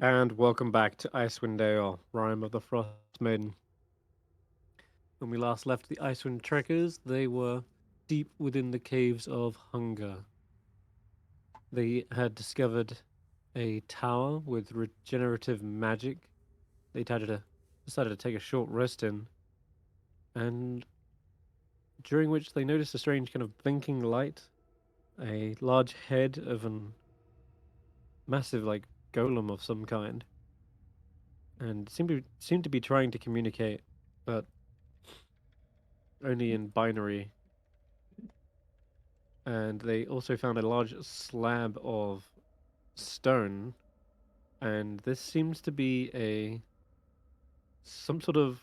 And welcome back to Icewindale, Rime of the Frostmaiden. When we last left the Icewind Trekkers, they were deep within the caves of hunger. They had discovered a tower with regenerative magic. They decided to take a short rest in, and during which they noticed a strange kind of blinking light, a large head of an massive golem of some kind, and seemed to be trying to communicate, but only in binary. And they also found a large slab of stone, and this seems to be a some sort of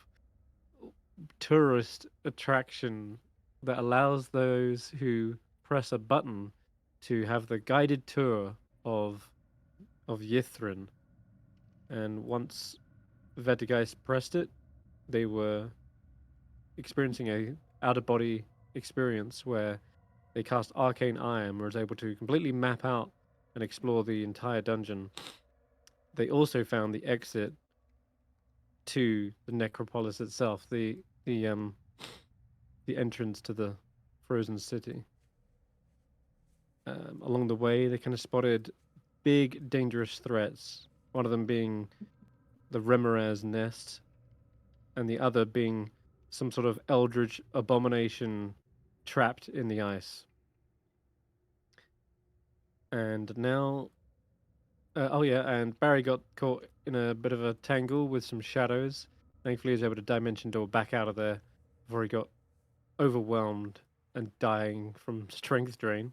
tourist attraction that allows those who press a button to have the guided tour of Yithrin. And once Vettrgeist pressed it, they were experiencing a out of body experience where they cast Arcane Eye and was able to completely map out and explore the entire dungeon. They also found the exit to the necropolis itself, the entrance to the frozen city. Along the way, they kind of spotted big, dangerous threats. One of them being the Remorhazard nest, and the other being some sort of eldritch abomination trapped in the ice. And now, oh yeah, and Barry got caught in a bit of a tangle with some shadows. Thankfully, he was able to dimension door back out of there before he got overwhelmed and dying from strength drain.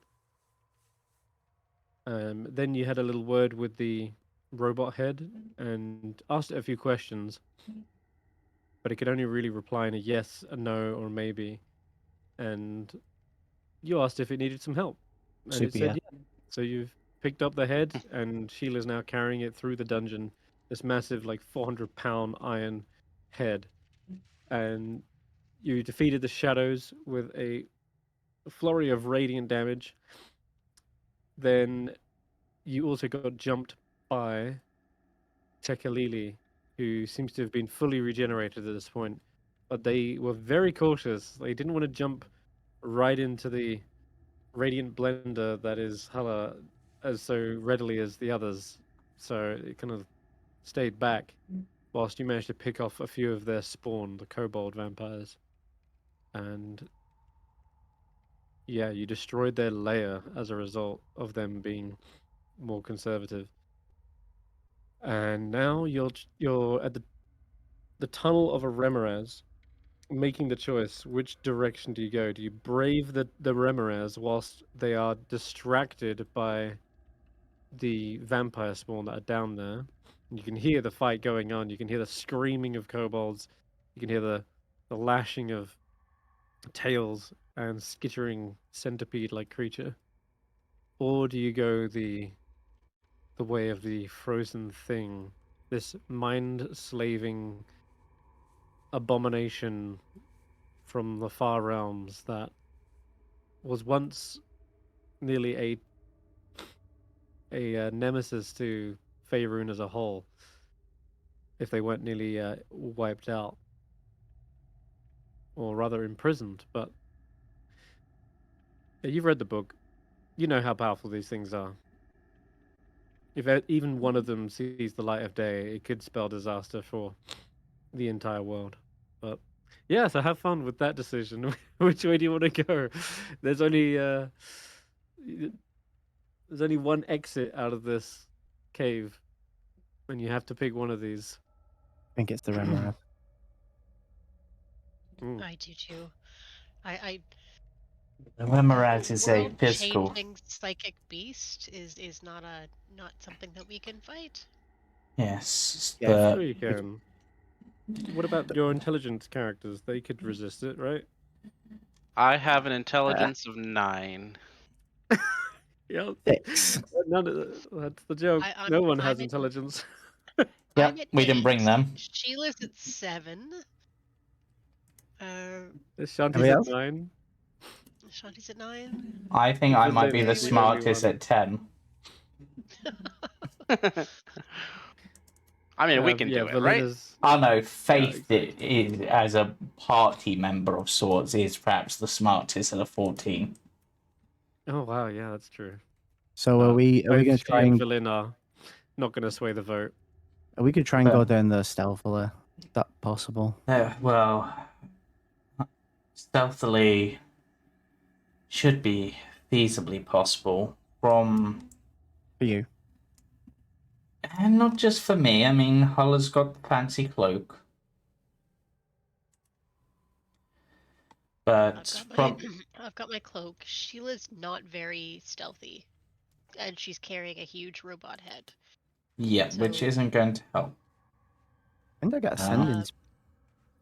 Then you had a little word with the robot head and asked it a few questions, but it could only really reply in a yes, a no, or a maybe. And you asked if it needed some help, and it Super, said yeah. yeah. So you've picked up the head, and Sheila's now carrying it through the dungeon. This massive, like 400-pound iron head, and you defeated the shadows with a flurry of radiant damage. Then you also got jumped by Tekalili, who seems to have been fully regenerated at this point. But they were very cautious. They didn't want to jump right into the radiant blender that is Hulla as so readily as the others. So it kind of stayed back whilst you managed to pick off a few of their spawn, the kobold vampires. And yeah, you destroyed their lair as a result of them being more conservative. And now you're at the tunnel of a Remoraz, making the choice. Which direction do you go? Do you brave the Remoraz whilst they are distracted by the vampire spawn that are down there? You can hear the fight going on. You can hear the screaming of kobolds. You can hear the lashing of tails and skittering centipede-like creature. Or do you go the way of the frozen thing, this mind-slaving abomination from the far realms that was once nearly a nemesis to Faerun as a whole, if they weren't nearly wiped out, or rather imprisoned. But you've read the book, you know how powerful these things are. If even one of them sees the light of day, it could spell disaster for the entire world. But yeah, so have fun with that decision. Which way do you want to go? There's only uh, there's only one exit out of this cave, and you have to pick one of these. I think it's the Remorhazard. Mm. I do too. I The Remorhazard is a world physical. changing psychic beast is not something that we can fight. Yes, Yeah, but sure you can. What about your intelligence characters? They could resist it, right? I have an intelligence of 9. Yeah, 6. that's the joke. I'm No one I'm has at intelligence. I'm Yep, at we didn't 8. bring them. Sheila's at 7. Shanti's Anybody at else? 9. Shanti's at 9. I think I might be the Vincenzo's the only smartest one. at 10. I mean, we can yeah, do it, right? Valena's. Oh no, Faith exactly. is, as a party member of sorts, is perhaps the smartest of the 14. Oh wow, yeah, that's true. So are we Both going to she try and and Valena not going to sway the vote. are we going to try and go But- down the stealthily? Is that possible? Well, stealthily should be feasibly possible from, For you? and not just for me. I mean, Hulla's got the fancy cloak, but from I've got my cloak. Sheila's not very stealthy, and she's carrying a huge robot head. yeah, which So- isn't going to help. When did I get Uh, ascending?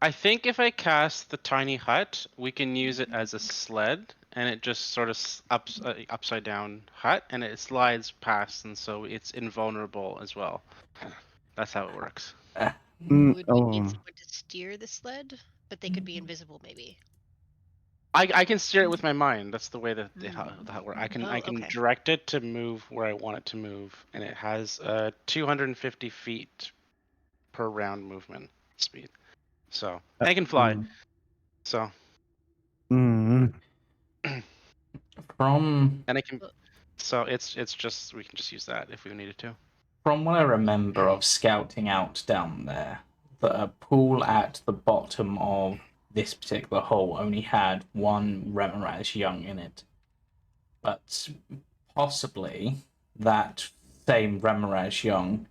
I think if I cast the tiny hut, we can use it as a sled, and it just sort of upside down hut, and it slides past, and so it's invulnerable as well. That's how it works. Would we oh, need someone to steer the sled? But they could be invisible, maybe. I can steer it with my mind. That's the way that that works. I Oh, can okay. direct it to move where I want it to move, and it has 250 feet per round movement speed. So and it can fly. mm. So mm, From and it can. So it's just we can just use that if we needed to. From what I remember of scouting out down there, the pool at the bottom of this particular hole only had one Remorhazard young in it. But possibly that same Remorhazard young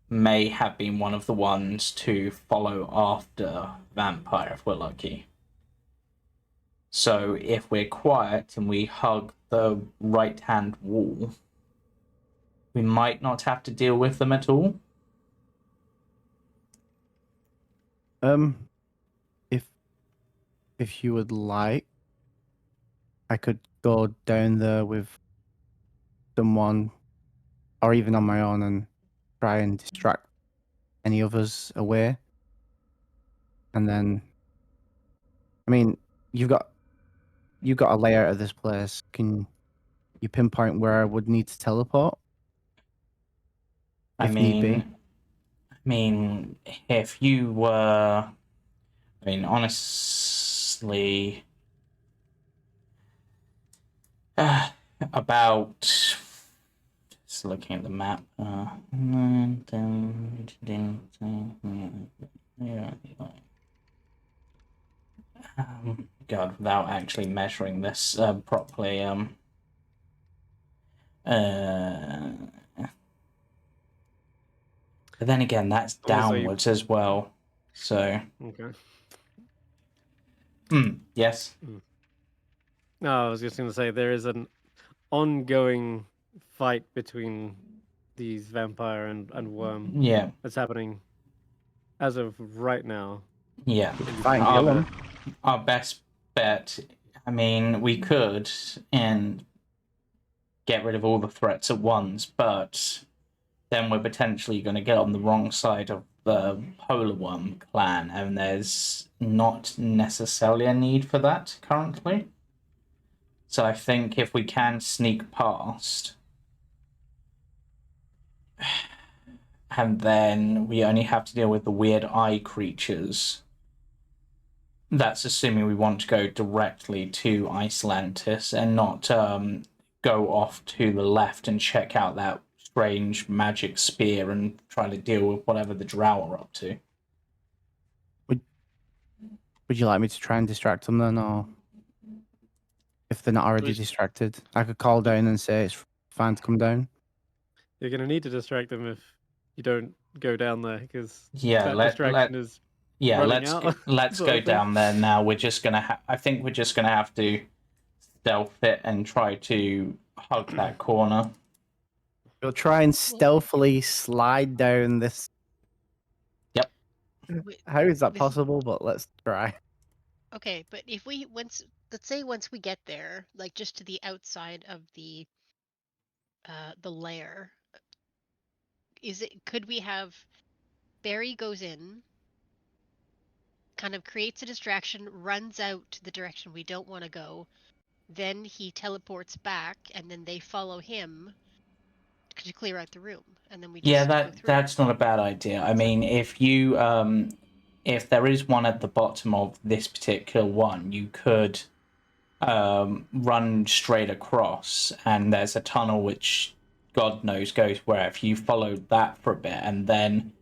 may have been one of the ones to follow after Vampire if we're lucky. So if we're quiet and we hug the right-hand wall, we might not have to deal with them at all. if you would like, I could go down there with someone, or even on my own, and try and distract any others away. And then, I mean, you've got a layout of this place. Can you pinpoint where I would need to teleport? If need be. I mean, if you were, I mean, honestly, about just looking at the map. God, without actually measuring this properly, but then again, that's Also, you- downwards as well. So, Okay. yes. No, I was just going to say there is an ongoing fight between these vampire and worm Yeah, that's happening as of right now. yeah. Fine, Our- kill 'em. Our best bet, I mean, we could and get rid of all the threats at once, but then we're potentially going to get on the wrong side of the Polar Worm clan, and there's not necessarily a need for that currently. So I think if we can sneak past, and then we only have to deal with the weird eye creatures. That's assuming we want to go directly to Icelantis and not go off to the left and check out that strange magic spear and try to deal with whatever the drow are up to. Would you like me to try and distract them then, or if they're not already Who's- distracted, I could call down and say it's fine to come down. You're going to need to distract them if you don't go down there because Yeah, that let distraction is yeah, running let's out, let's sort go of thing. down there now. We're just gonna. I think we're just gonna have to stealth it and try to hug that corner. We'll try and stealthily slide down this. Wi- How is that with- possible? But let's try. Okay, but if we let's say once we get there, like just to the outside of the lair, could we have Barry goes in, kind of creates a distraction, runs out to the direction we don't want to go, then he teleports back, and then they follow him, to clear out the room, and then we Yeah, just go through. that's not a bad idea. I mean, if you if there is one at the bottom of this particular one, you could run straight across, and there's a tunnel which God knows goes where. If you followed that for a bit and then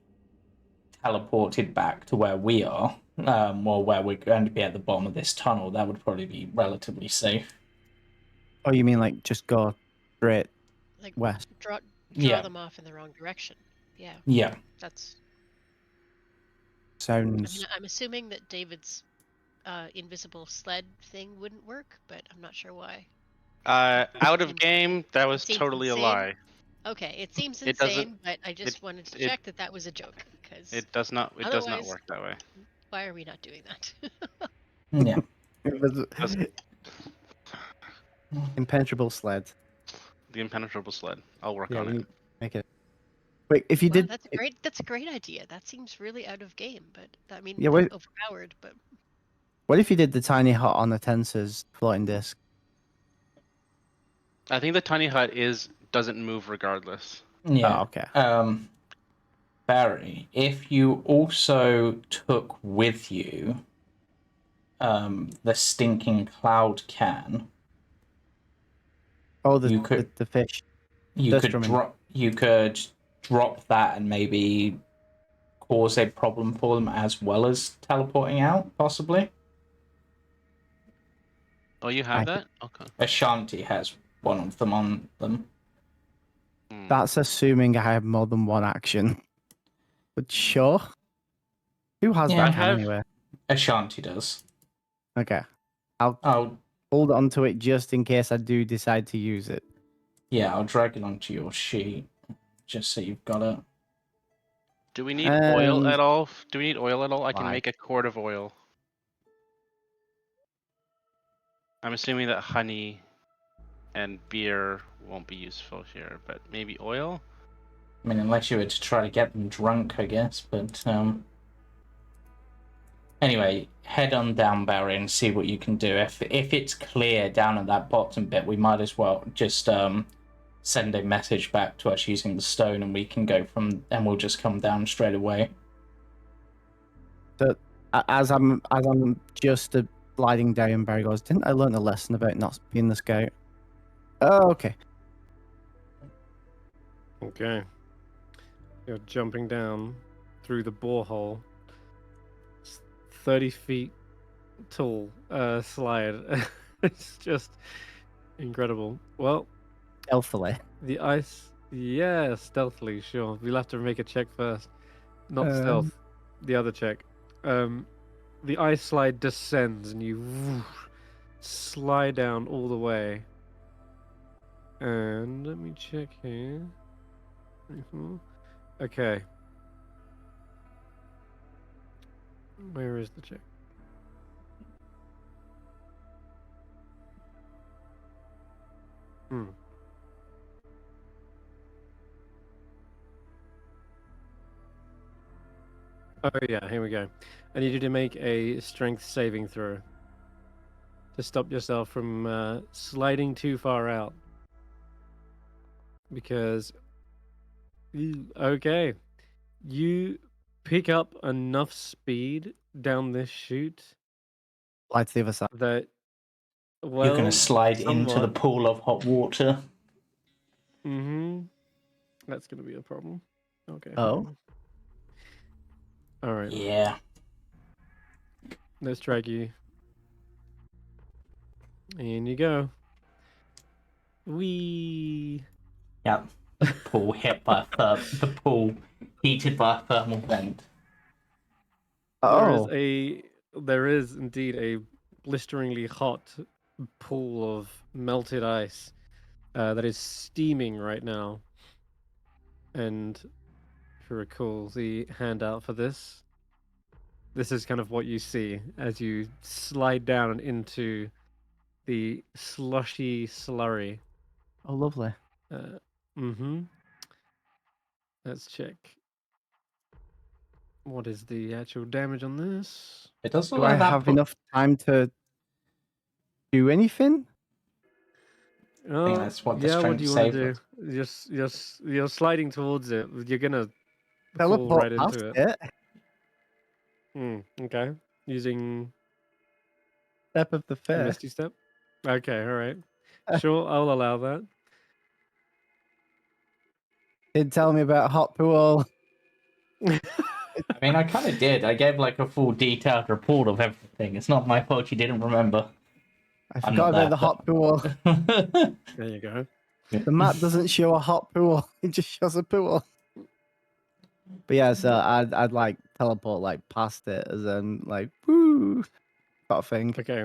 teleported back to where we are, or where we're going to be at the bottom of this tunnel, that would probably be relatively safe. Oh, you mean like just go straight Like west? draw Yeah. them off in the wrong direction. Yeah, Yeah. that's. I Sounds. mean, I'm assuming that David's invisible sled thing wouldn't work, but I'm not sure why. Out of Seems- game, that was seems totally a insane. lie. Okay, it seems It doesn't- insane, but I just wanted to it- check that was a joke, because It does not. It does not Otherwise- work that way. why are we not doing that? Yeah. Impenetrable sled. The impenetrable sled. I'll work Yeah, on we it. need make it. Wait, if you Wow, did, that's a great idea. That seems really out of game, but I mean, Yeah, wait. overpowered. But what if you did the tiny hut on the Tensor's floating disc? I think the tiny hut doesn't move regardless. Yeah. Oh, okay. Barry, if you also took with you the stinking cloud can, Oh, you could the fish. you Dust could drumming. drop that and maybe cause a problem for them as well as teleporting out, possibly. Oh, you have I that? Okay. Ashanti has one of them on them. Hmm. That's assuming I have more than one action. But sure. Who has Yeah. that I can have- anyway? Ashanti does. Okay. I'll Oh, hold on to it just in case I do decide to use it. yeah, I'll drag it onto your sheet just so you've got it. Do we need oil And- at all? Do we need oil at all? I can Why? make a quart of oil. I'm assuming that honey and beer won't be useful here, but maybe oil? I mean, unless you were to try to get them drunk, I guess, but anyway, head on down, Barry, and see what you can do. If it's clear down at that bottom bit, we might as well just send a message back to us using the stone, and we can go from, and we'll just come down straight away. As I'm just sliding down, Barry goes, didn't I learn a lesson about not being the scout? Oh, okay. Okay. You're jumping down through the borehole. It's 30 feet tall slide. It's just incredible. Well, Stealthily. the ice. Yeah, stealthily, sure. We'll have to make a check first. Not stealth. The other check. The ice slide descends and you slide down all the way. And let me check here. Okay. Where is the check? Oh yeah, here we go. I need you to make a strength saving throw to stop yourself from sliding too far out. Because, okay, you pick up enough speed down this chute Slide to the other side. that, well, You're going to slide into the somewhat. pool of hot water. Mm-hmm. That's going to be a problem. Okay. Oh. fine. All right. Yeah. Let's drag you. In you go. Wee. Yep. Pool hit by the pool heated by a thermal vent. Oh. There is indeed a blisteringly hot pool of melted ice that is steaming right now. And if you recall the handout for this, this is kind of what you see as you slide down into the slushy slurry. Oh, lovely. Mm-hmm. Let's check. What is the actual damage on this? It does look Do I like that have enough time to do anything? Oh, that's what the yeah. What strength do you want save to was. do? You're sliding towards it. You're gonna fall Teleport right past into it. it. Okay. Using Step of the a fair. Misty Step. Okay. All right. Sure, I'll allow that. Didn't tell me about hot pool. I mean, I kind of did. I gave like a full detailed report of everything. It's not my fault you didn't remember. I I'm forgot not about the hot pool. that. There you go. The map doesn't show a hot pool; it just shows a pool. But yeah, so I'd like teleport like past it, as in like woo, that thing Okay.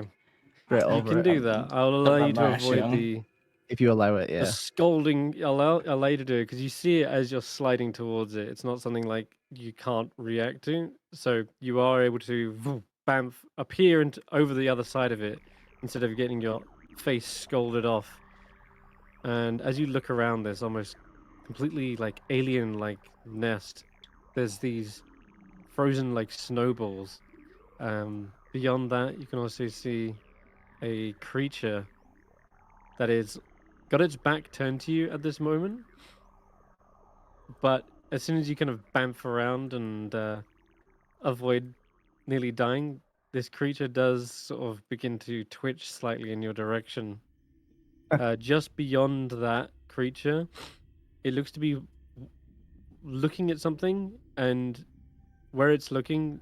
straight You over can it. do that. I'll allow you to Remorhazard, avoid young. the If you allow it, the yeah. scolding. Allow you to do it because you see it as you're sliding towards it. It's not something like you can't react to. So you are able to bamf appear and over the other side of it instead of getting your face scolded off. And as you look around this almost completely like alien like nest, there's these frozen like snowballs. Beyond that, you can also see a creature that is got its back turned to you at this moment. But as soon as you kind of bamf around and avoid nearly dying, this creature does sort of begin to twitch slightly in your direction. Just beyond that creature, it looks to be looking at something, and where it's looking,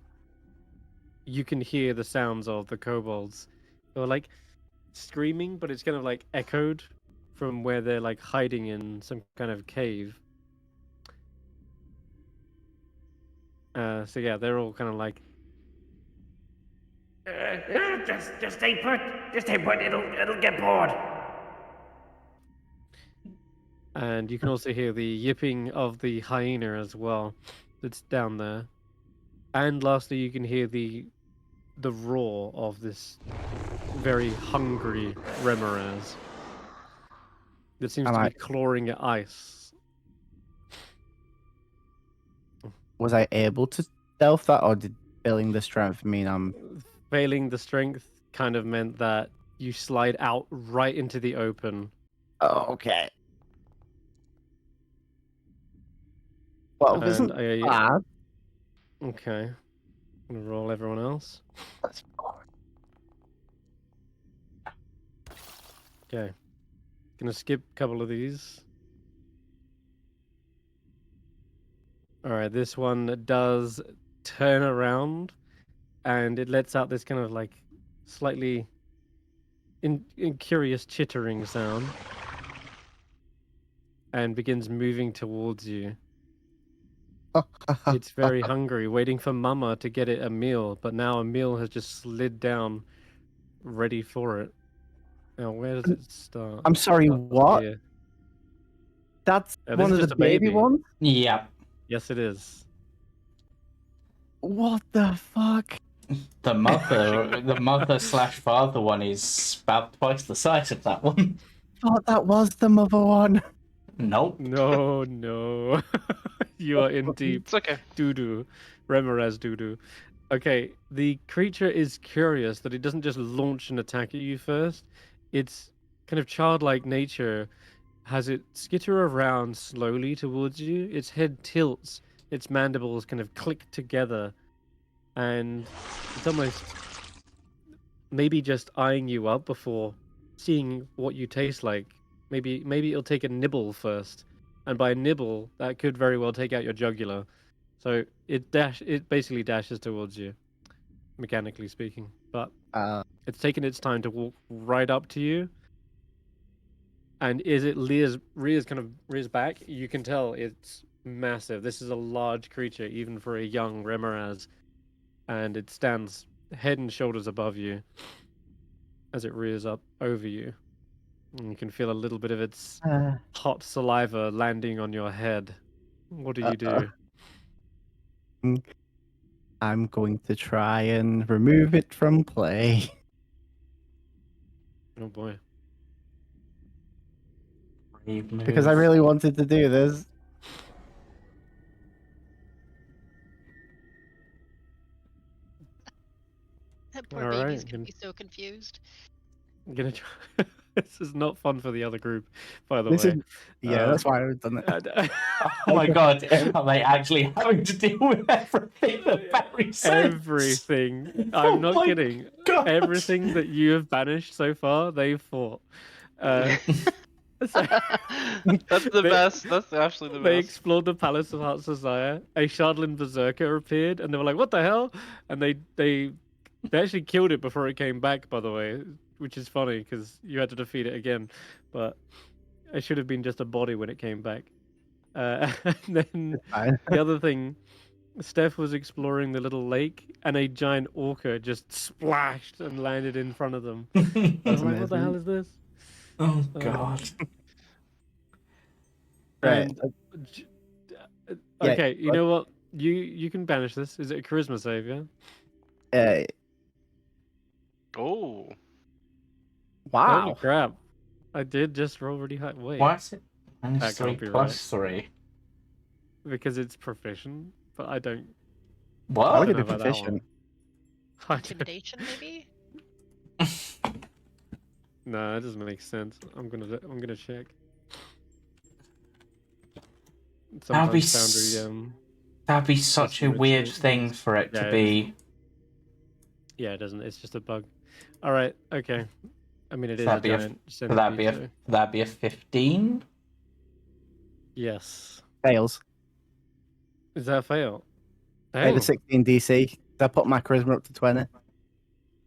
you can hear the sounds of the kobolds. They're like screaming, but it's kind of like echoed from where they're like hiding in some kind of cave. So yeah, they're all kind of like, Just stay put. Just stay put. It'll get bored. and you can also hear the yipping of the hyena as well, that's down there. And lastly, you can hear the roar of this very hungry Remorhaz that seems Am to I- be clawing at ice. Was I able to stealth that, or did failing the strength mean I'm? Failing the strength kind of meant that you slide out right into the open. Oh, okay. Well, it isn't And bad. okay, I'm gonna roll everyone else. Okay, gonna skip a couple of these. All right, this one does turn around, and it lets out this kind of like slightly curious chittering sound, and begins moving towards you. It's very hungry, waiting for Mama to get it a meal, but now a meal has just slid down, ready for it. Now, where does it start? I'm sorry, Starts what? here. That's This one is of just the a baby baby. ones. Yep. Yes, it is. What the fuck? The mother slash father one is about twice the size of that one. Thought that was the mother one. Nope. No, no. You are in deep It's okay. doo-doo. Remorhaz doo-doo. Okay, the creature is curious that it doesn't just launch an attack at you first. Its kind of childlike nature has it skitter around slowly towards you. Its head tilts, its mandibles kind of click together, and it's almost maybe just eyeing you up before seeing what you taste like. Maybe it'll take a nibble first, and by nibble that could very well take out your jugular. So it basically dashes towards you, mechanically speaking. But it's taken its time to walk right up to you, and as it rears back, you can tell it's massive. This is a large creature, even for a young Remorhaz, and it stands head and shoulders above you as it rears up over you. And you can feel a little bit of its hot saliva landing on your head. What do you do? I'm going to try and remove it from play. Oh boy. Because I really wanted to do this. That poor All baby's right, gonna be so confused. I'm gonna try. This is not fun for the other group, by the This way. is yeah, that's why I've done it. Oh my god, are they actually having to deal with everything that Barry says? Everything. Oh I'm not my kidding. God. Everything that you have banished so far, they've fought. So That's the they- best. That's absolutely the They best. explored the Palace of Hearts Desire. A Shardlin Berserker appeared, and they were like, "What the hell?" And they actually killed it before it came back. By the way, which is funny because you had to defeat it again, but it should have been just a body when it came back. And then Fine. the other thing, Steph was exploring the little lake, and a giant orca just splashed and landed in front of them. I That's was like, "What the hell amazing. is this?" Oh god. Right. And j- Yeah, okay, you know what? You can banish this. Is it a charisma save? Yeah. Oh. Holy Wow. crap! I did just roll really high. Wait, Why is it That minus 3 can't be plus 3? because it's proficient, but I don't. Why What? would it know be about that one. proficient? I don't- Intimidation, maybe? No, that doesn't make sense. I'm gonna check. That'd be Sometimes Foundry, That'd be such a Customer weird treatment. thing for it Yeah, to it be. yeah, it doesn't. It's just a bug. All right, okay. I mean, it is a That'd be a- giant Would that be centipede. a that'd be a 15? Yes. Fails. Is that a fail? Hey, Hey. the 16 DC. I put my charisma up to 20.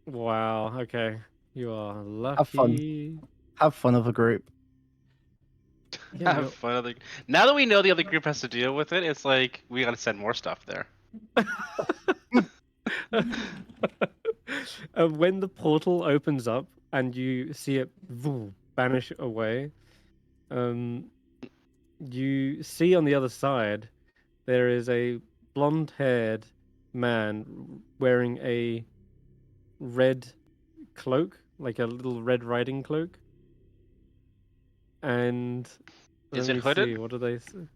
Wow. Okay. You are Have fun. lucky. Have fun of a group. Yeah, Have fun. Now that we know the other group has to deal with it, it's like we gotta send more stuff there. When the portal opens up and you see it vanish away, you see on the other side there is a blonde-haired man wearing a red cloak, like a little Red Riding cloak. And Is let it me hooded? see, what do they say?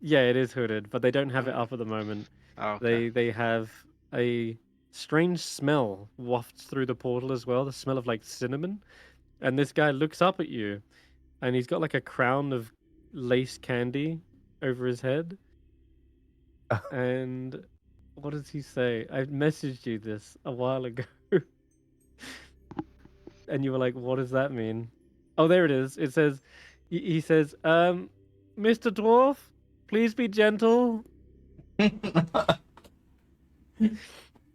Yeah, it is hooded, but they don't have it up at the moment. Oh, okay. They have a strange smell wafts through the portal as well, the smell of like cinnamon. And this guy looks up at you, and he's got like a crown of lace candy over his head. And what does he say? I messaged you this a while ago. And you were like, what does that mean? Oh, there it is. It says, he says, Mr. Dwarf, please be gentle.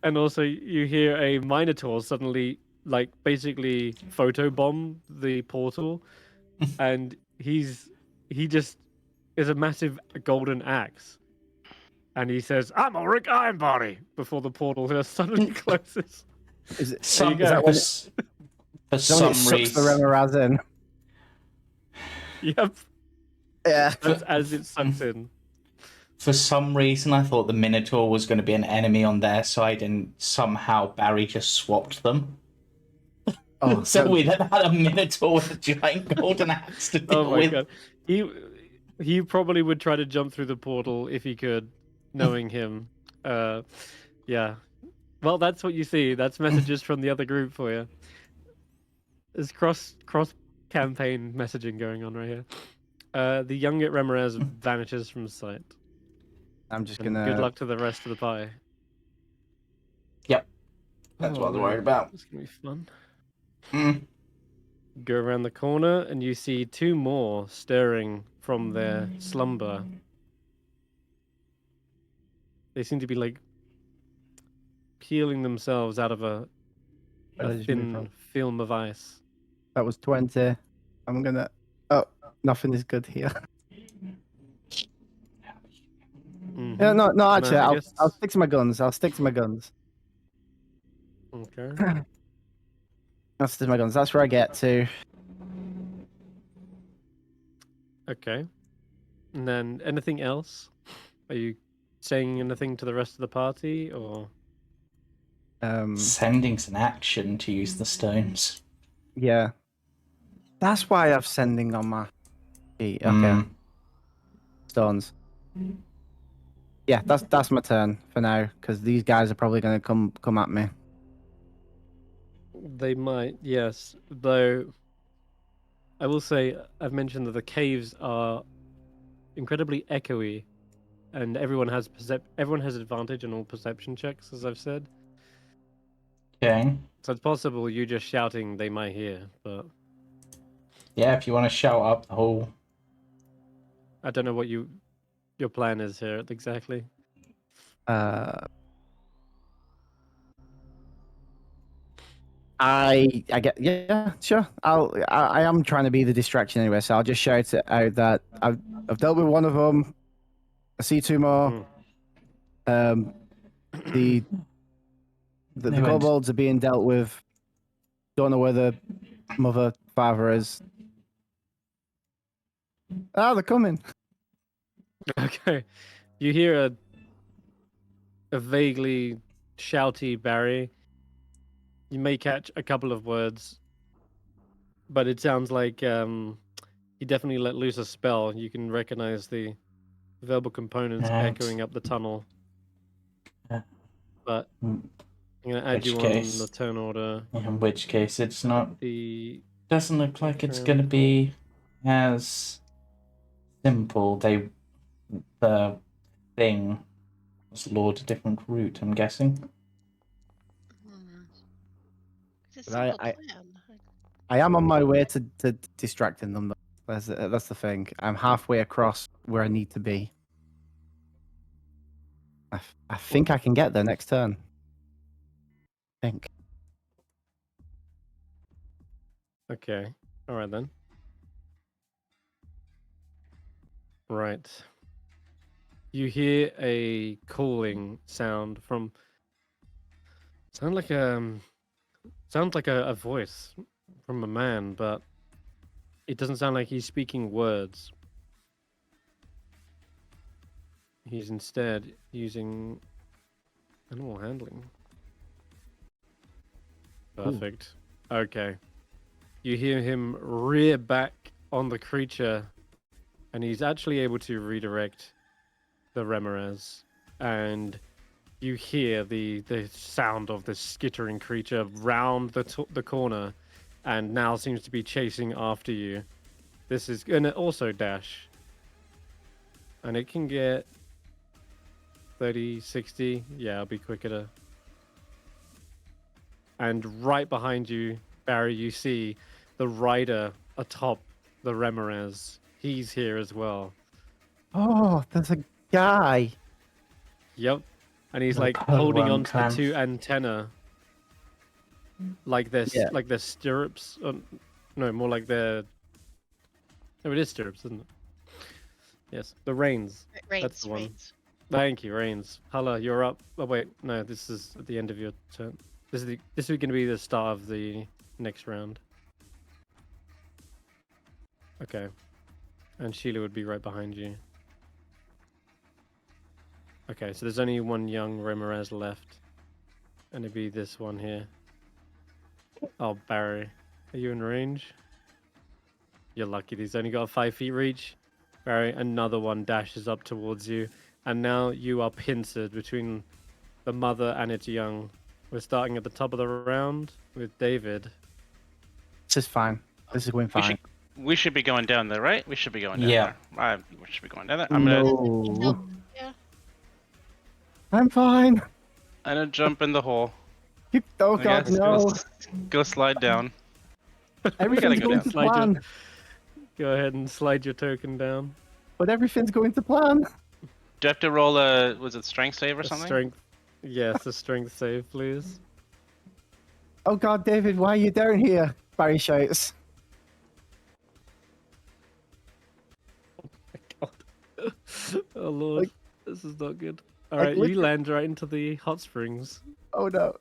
And also, you hear a Minotaur suddenly, like, basically photobomb the portal, and he just is a massive golden axe, and he says, "I'm Ulrich Ironbody," before the portal just suddenly closes. Is it, There you is that go. when for is that when it some sucks the reason. Remorhazard in? Yep, Yeah. that's as it sucks in. For some reason, I thought the Minotaur was going to be an enemy on their side, and somehow Barry just swapped them. Oh, So that- we then had a Minotaur with a giant golden axe to deal Oh my with. god, he probably would try to jump through the portal if he could, knowing him. Yeah. Well, that's what you see. That's messages from the other group for you. There's cross campaign messaging going on right here. The young Remorhazard vanishes from sight. I'm just And gonna. good luck to the rest of the party. Yep. That's what I was man, worried about. It's gonna be fun. Mm. Go around the corner and you see two more staring from their slumber. They seem to be like peeling themselves out of a Where did you move thin from? film of ice. That was 20. I'm gonna. Oh, nothing is good here. Mhm. Yeah, no, actually, I I'll guess- stick to my guns. I'll stick to my guns. Okay. I'll stick to my guns. That's where I get to. Okay. And then anything else? Are you saying anything to the rest of the party, or? Sending's an action to use the stones. Yeah. That's why I have sending on my sheet. Okay. Mm. Stones. Yeah, that's my turn for now, because these guys are probably going to come at me. They might, yes. Though I will say I've mentioned that the caves are incredibly echoey, and everyone has advantage on all perception checks, as I've said. Okay. So it's possible you just shouting they might hear, but Yeah, if you want to shout up the whole. I don't know what your plan is here exactly. I get, yeah, sure. I am trying to be the distraction anyway, so I'll just shout it out that I've dealt with one of them. I see two more. The They went- kobolds are being dealt with. Don't know where the mother father is. Ah, they're coming. Okay, you hear a vaguely shouty Barry. You may catch a couple of words, but it sounds like he definitely let loose a spell. You can recognize the verbal components Right. echoing up the tunnel. Yeah. But Mm. I'm gonna add Which you case- on the turn order. In which case, it's not. The Doesn't look like it's True. going to be as simple. The thing was lured a different route, I'm guessing. It's a But simple I- plan. I am on my way to distracting them. Though. That's the thing. I'm halfway across where I need to be. I think I can get there next turn. I think. Okay. All right then. Right. You hear a calling sound from. Sounds like a voice from a man, but it doesn't sound like he's speaking words. He's instead using animal handling. Perfect. Okay. You hear him rear back on the creature, and he's actually able to redirect the Remorhaz. And you hear the sound of this skittering creature round the corner, and now seems to be chasing after you. This is gonna also dash, and it can get 30, 60. Yeah, I'll be quicker to. And right behind you, Barry, you see the rider atop the Remorhaz. He's here as well. Oh, there's a guy. Yep. And he's The like polar holding on to the clamp. two antenna. Like their Yeah. like their stirrups. No, more like their. No, it is stirrups, isn't it? Yes, the reins. Reins, the one. reins. Thank you, reins. Hulla, you're up. Oh wait, no, this is at the end of your turn. This is going to be the start of the next round. Okay. And Sheila would be right behind you. Okay, so there's only one young Remorhaz left. And it'd be this one here. Oh, Barry. Are you in range? You're lucky. He's only got a 5 feet reach. Barry, another one dashes up towards you. And now you are pincered between the mother and its young. We're starting at the top of the round with David. This is fine. This is going fine. We should be going down there, right? We should be going down Yeah. there. We should be going down there. I'm gonna No. Yeah. I'm fine. jump in the hole. Oh Okay, God, let's no! Go slide down. Everything's go going down. to Slide your- plan, Go ahead and slide your token down. but everything's going to plan. Do you have to roll a strength save or A something? strength. Yes, a strength save, please. Oh God, David, why are you down here? Barry shouts. Oh Lord, Like- this is not good. All like right, you land right into the hot springs. Oh no!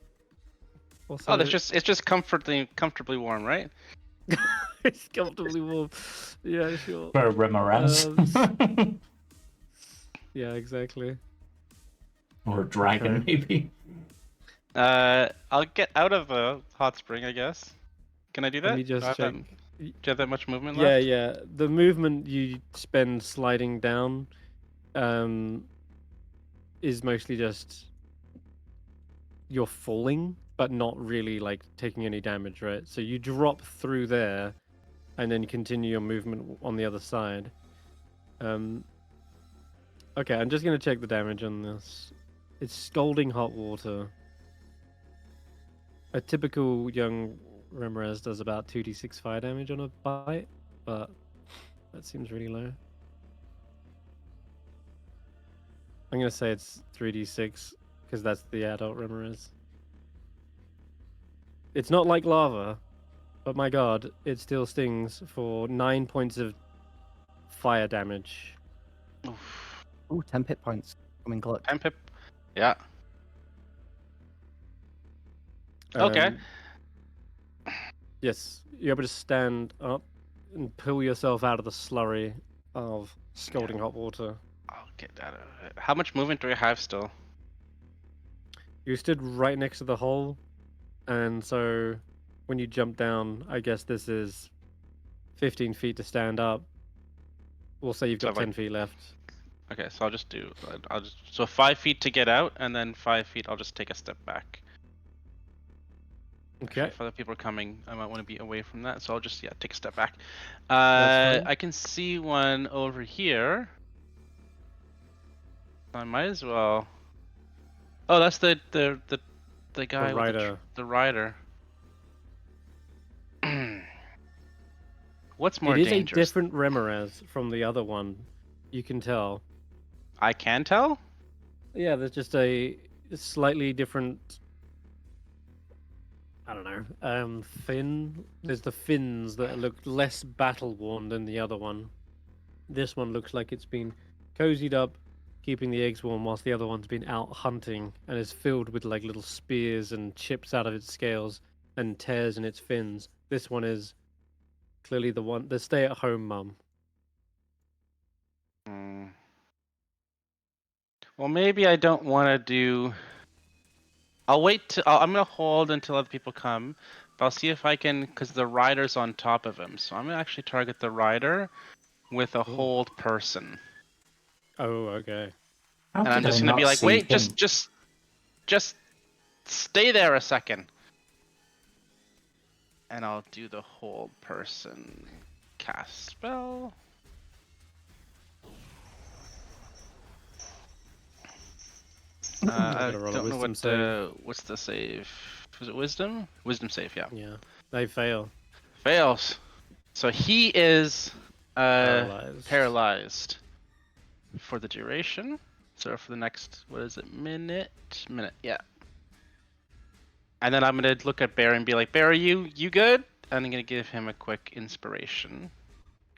Oh, it's just comfortably warm, right? It's comfortably warm. Yeah, sure. For a Remorhaz. Yeah, exactly. Or a dragon, Okay. maybe. I'll get out of a hot spring, I guess. Can I do that? Let me just do, I have check. that, do you have that much movement Yeah, left? yeah. The movement you spend sliding down, is mostly just you're falling, but not really like taking any damage, right? So you drop through there, and then continue your movement on the other side. Okay, I'm just going to check the damage on this. It's scalding hot water. A typical young Remorhaz does about 2d6 fire damage on a bite, but that seems really low. I'm going to say it's 3d6 because that's the adult Remorhaz. It's not like lava, but my god, it still stings for 9 points of fire damage. Oof. Ooh, 10 hit points. Coming clutch. 10 pip. Yeah. Okay. Yes, you're able to stand up and pull yourself out of the slurry of scalding hot water. I'll get out of it. How much movement do I have still? You stood right next to the hole, and so when you jump down, I guess this is 15 feet to stand up. We'll say you've So got like- 10 feet left. Okay, so I'll just so 5 feet to get out, and then 5 feet I'll just take a step back. Actually, Okay. if other people are coming, I might want to be away from that, so I'll just take a step back. That's fine. I can see one over here. I might as well. Oh, that's the guy with rider. the rider. What's more It is dangerous? a different Remorhaz from the other one. You can tell. I can tell. Yeah, there's just a slightly different. I don't know. Fin. There's the fins that look less battle worn than the other one. This one looks like it's been cozied up, keeping the eggs warm, whilst the other one's been out hunting and is filled with like little spears and chips out of its scales and tears in its fins. This one is clearly the stay-at-home mum. Hmm. Well, maybe I don't want to do. I'll wait. I'm gonna hold until other people come, but I'll see if I can, because the rider's on top of him. So I'm gonna actually target the rider with a hold person, Oh, okay. How and I'm did just I gonna not be like, see wait, him? just stay there a second, and I'll do the hold person cast spell. I gotta roll a don't know wisdom what save. what's the save? Was it wisdom? Wisdom save, yeah. Yeah, they fail. Fails. So he is Paralyzed. paralyzed for the duration. So for the next, what is it, minute, yeah. And then I'm gonna look at Barry and be like, Barry, you good? And I'm gonna give him a quick inspiration.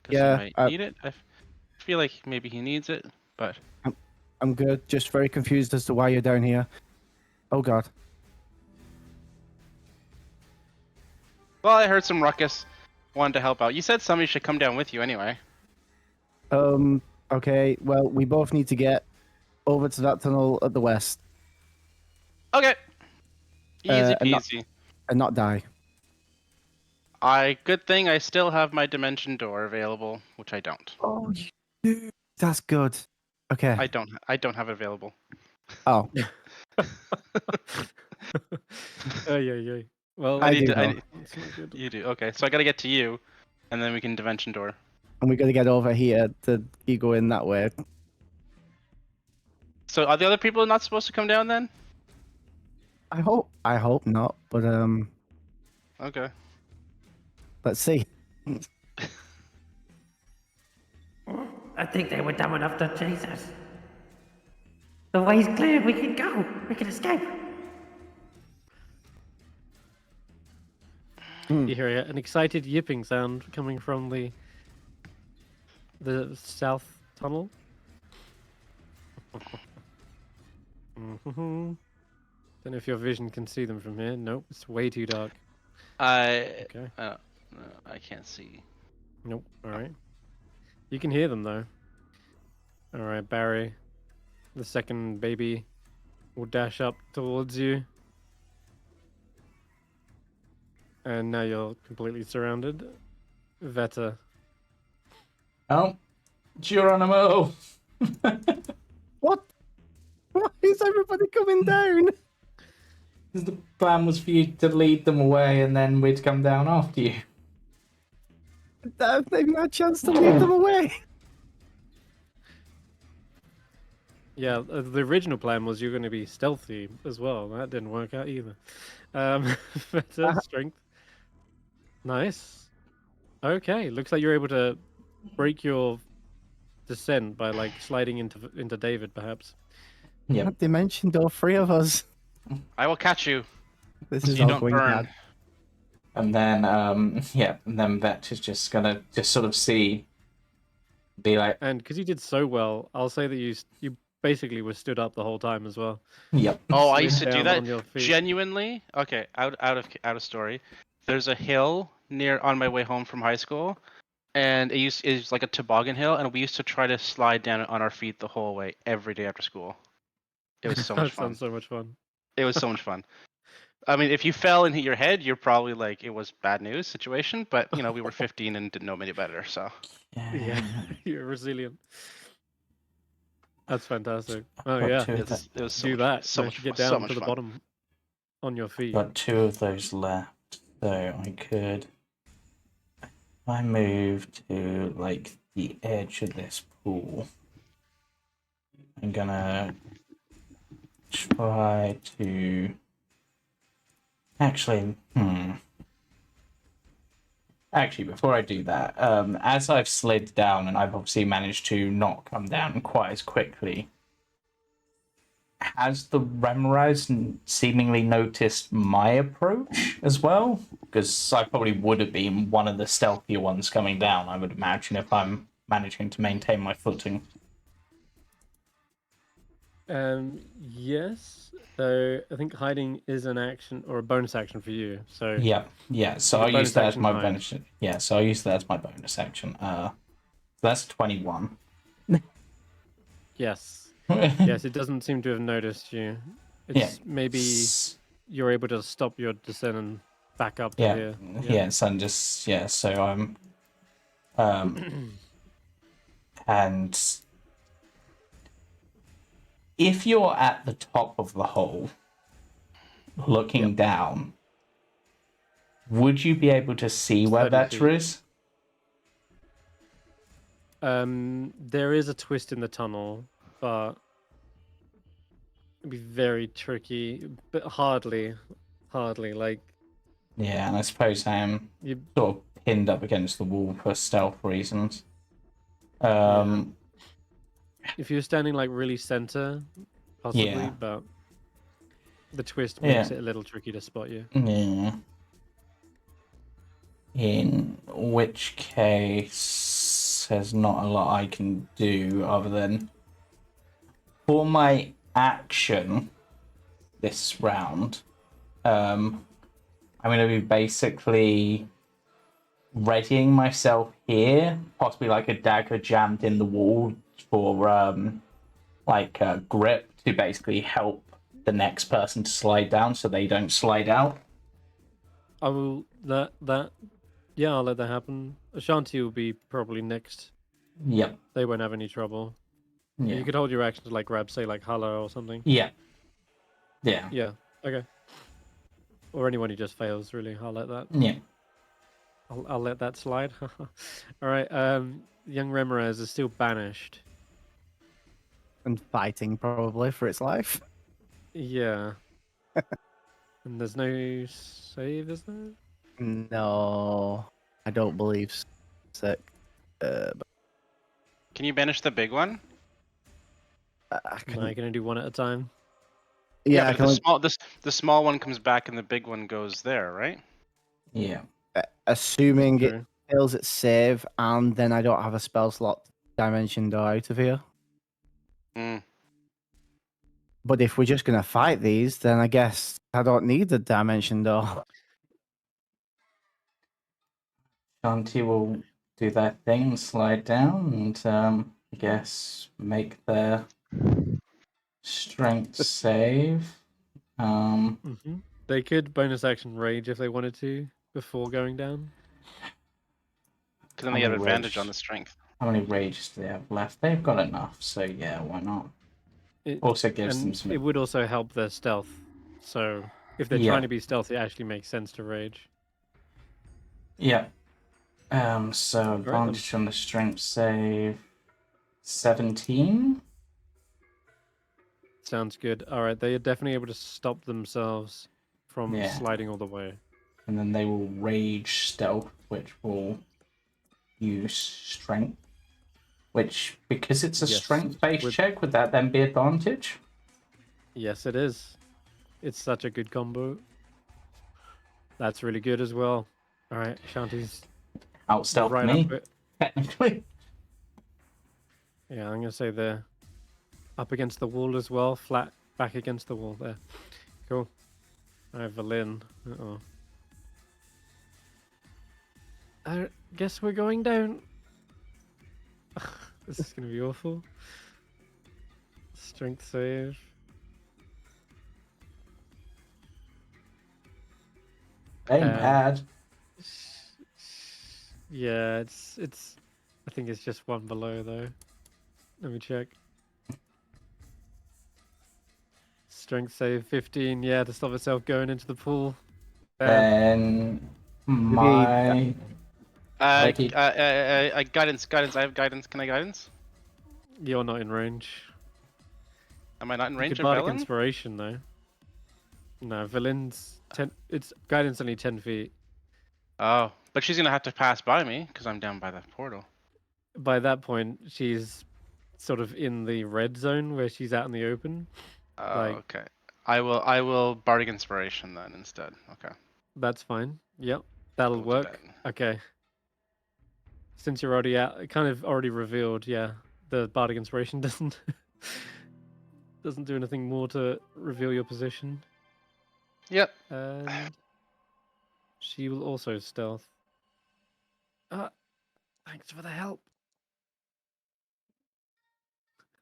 'Cause Yeah, he might need it. I feel like maybe he needs it, but I'm good. Just very confused as to why you're down here. Oh god. well, I heard some ruckus. Wanted to help out. You said somebody should come down with you anyway. Okay. Well, we both need to get over to that tunnel at the west Okay. Easy and not- peasy. and not die. Good thing I still have my dimension door available, which I don't. Oh, you do. That's good. Okay. I don't have it available. Oh, Yeah. Well, I do to- know. it's not good. You do. Okay, so I gotta get to you, and then we can dimension door. And we got to get over here to keep going that way. So are the other people not supposed to come down then? I hope not. But Okay. let's see. I think they were dumb enough to chase us. The way's clear. We can go. We can escape. You hear an excited yipping sound coming from the south tunnel. Don't know if your vision can see them from here. Nope, it's way too dark. Okay. No, I can't see. Nope. All right. You can hear them though. All right, Barry, the second baby, will dash up towards you, and now you're completely surrounded. Veta. Oh, Geronimo. What? Why is everybody coming down? The plan was for you to lead them away and then we'd come down after you. They've had a chance to lead them away. Yeah, the original plan was you're going to be stealthy as well. That didn't work out either. Better strength. Nice. Okay, looks like you're able to break your descent by like sliding into David, perhaps. Yep. They mentioned all three of us. I will catch you. This So is you all don't going burn. bad. And then, and then Vet is just gonna just sort of be like, And because you did so well, I'll say that you basically were stood up the whole time as well. yep, Oh, I Slid used to do down that. on your feet. Genuinely, okay. Out of story. There's a hill near on my way home from high school, and it's like a toboggan hill, and we used to try to slide down it on our feet the whole way every day after school. It was so much That fun. sounds so much fun. It was so much fun. I mean, if you fell and hit your head, you're probably like it was bad news situation. But you know, we were 15 and didn't know any better, so. Yeah, you're resilient. That's fantastic. Oh got yeah, two of It was, it was so do much, that. so Manage much to get fun, so down much to the fun. bottom on your feet. got two of those left, so I could. If I move to like the edge of this pool, I'm gonna try to. Actually, before I do that, as I've slid down and I've obviously managed to not come down quite as quickly, has the Remorhazard seemingly noticed my approach as well? Because I probably would have been one of the stealthier ones coming down, I would imagine, if I'm managing to maintain my footing. Yes. So I think hiding is an action or a bonus action for you. So Yeah. So You I'll get use bonus that as action my hide. bonus. Yeah, so I'll use that as my bonus action. That's 21. yes, yes, it doesn't seem to have noticed you. It's Yeah. maybe you're able to stop your descent and back up to Yeah. here. Yes, and just so I'm and if you're at the top of the hole looking down, would you be able to see where 30 Vettra feet. is? There is a twist in the tunnel, but it'd be very tricky. But hardly. Like Yeah, and I suppose I am you. sort of pinned up against the wall for stealth reasons. If you're standing like really center, possibly, Yeah. but the twist makes Yeah. it a little tricky to spot you. Yeah. In which case, there's not a lot I can do other than for my action this round. I'm going to be basically readying myself here, possibly like a dagger jammed in the wall for like a grip to basically help the next person to slide down so they don't slide out. I will yeah, I'll let that happen. Ashanti will be probably next. Yep. They won't have any trouble. Yeah. You could hold your action to like grab, say, like Hulla or something. Yeah. Yeah. Yeah. Okay. Or anyone who just fails, really. I'll let that. Yeah. I'll let that slide. All right. Young Remorhazard is still banished. And fighting probably for its life. Yeah. And there's no save, is there? No, I don't believe so. Can you banish the big one? I No, can, you're gonna do one at a time. yeah, but I if can, the small one comes back and the big one goes there, right? Yeah. assuming it True. fails its save, and then I don't have a spell slot dimension door out of here. Mm. But if we're just gonna fight these, then I guess I don't need the dimension door. Ashanti will do their thing, slide down, and I guess make their strength save. They could bonus action rage if they wanted to before going down. Because then How they get many advantage rage? on the strength. How many rages do they have left? They've got enough, so yeah, why not? It, Also gives them and some. it would also help their stealth. So if they're Yeah. trying to be stealthy, it actually makes sense to rage. Yeah. So then. advantage on the strength save 17. Sounds good. All right, they are definitely able to stop themselves from Yeah. sliding all the way. And then they will rage stealth, which will use strength. Which, because it's a Yes, strength-based with- check, would that then be advantage? Yes, it is. It's such a good combo. That's really good as well. All right, Ashanti's Out stealth right me, up it. technically. Yeah, I'm gonna say they're up against the wall as well, flat back against the wall there. Cool. I have Valin. Uh-oh. I guess we're going down. This is gonna be awful. Strength save. Ain't Um, bad. Yeah, it's. I think it's just one below though. Let me check. Strength save 15. Yeah, to stop itself going into the pool. Then my Mikey. Guidance. I have guidance. Can I guidance? You're not in range. Am I not in You range could of bardic Velen? inspiration though. No, Valin's 10. It's guidance only 10 feet. Oh, but she's gonna have to pass by me because I'm down by the portal. By that point, she's sort of in the red zone where she's out in the open. Oh, Like- okay. I will bardic inspiration then instead. Okay. That's fine. Yep, that'll We'll do work. that. Okay. Since you're already out, it kind of already revealed. Yeah, the bardic inspiration doesn't do anything more to reveal your position. Yep. And she will also stealth. Thanks for the help.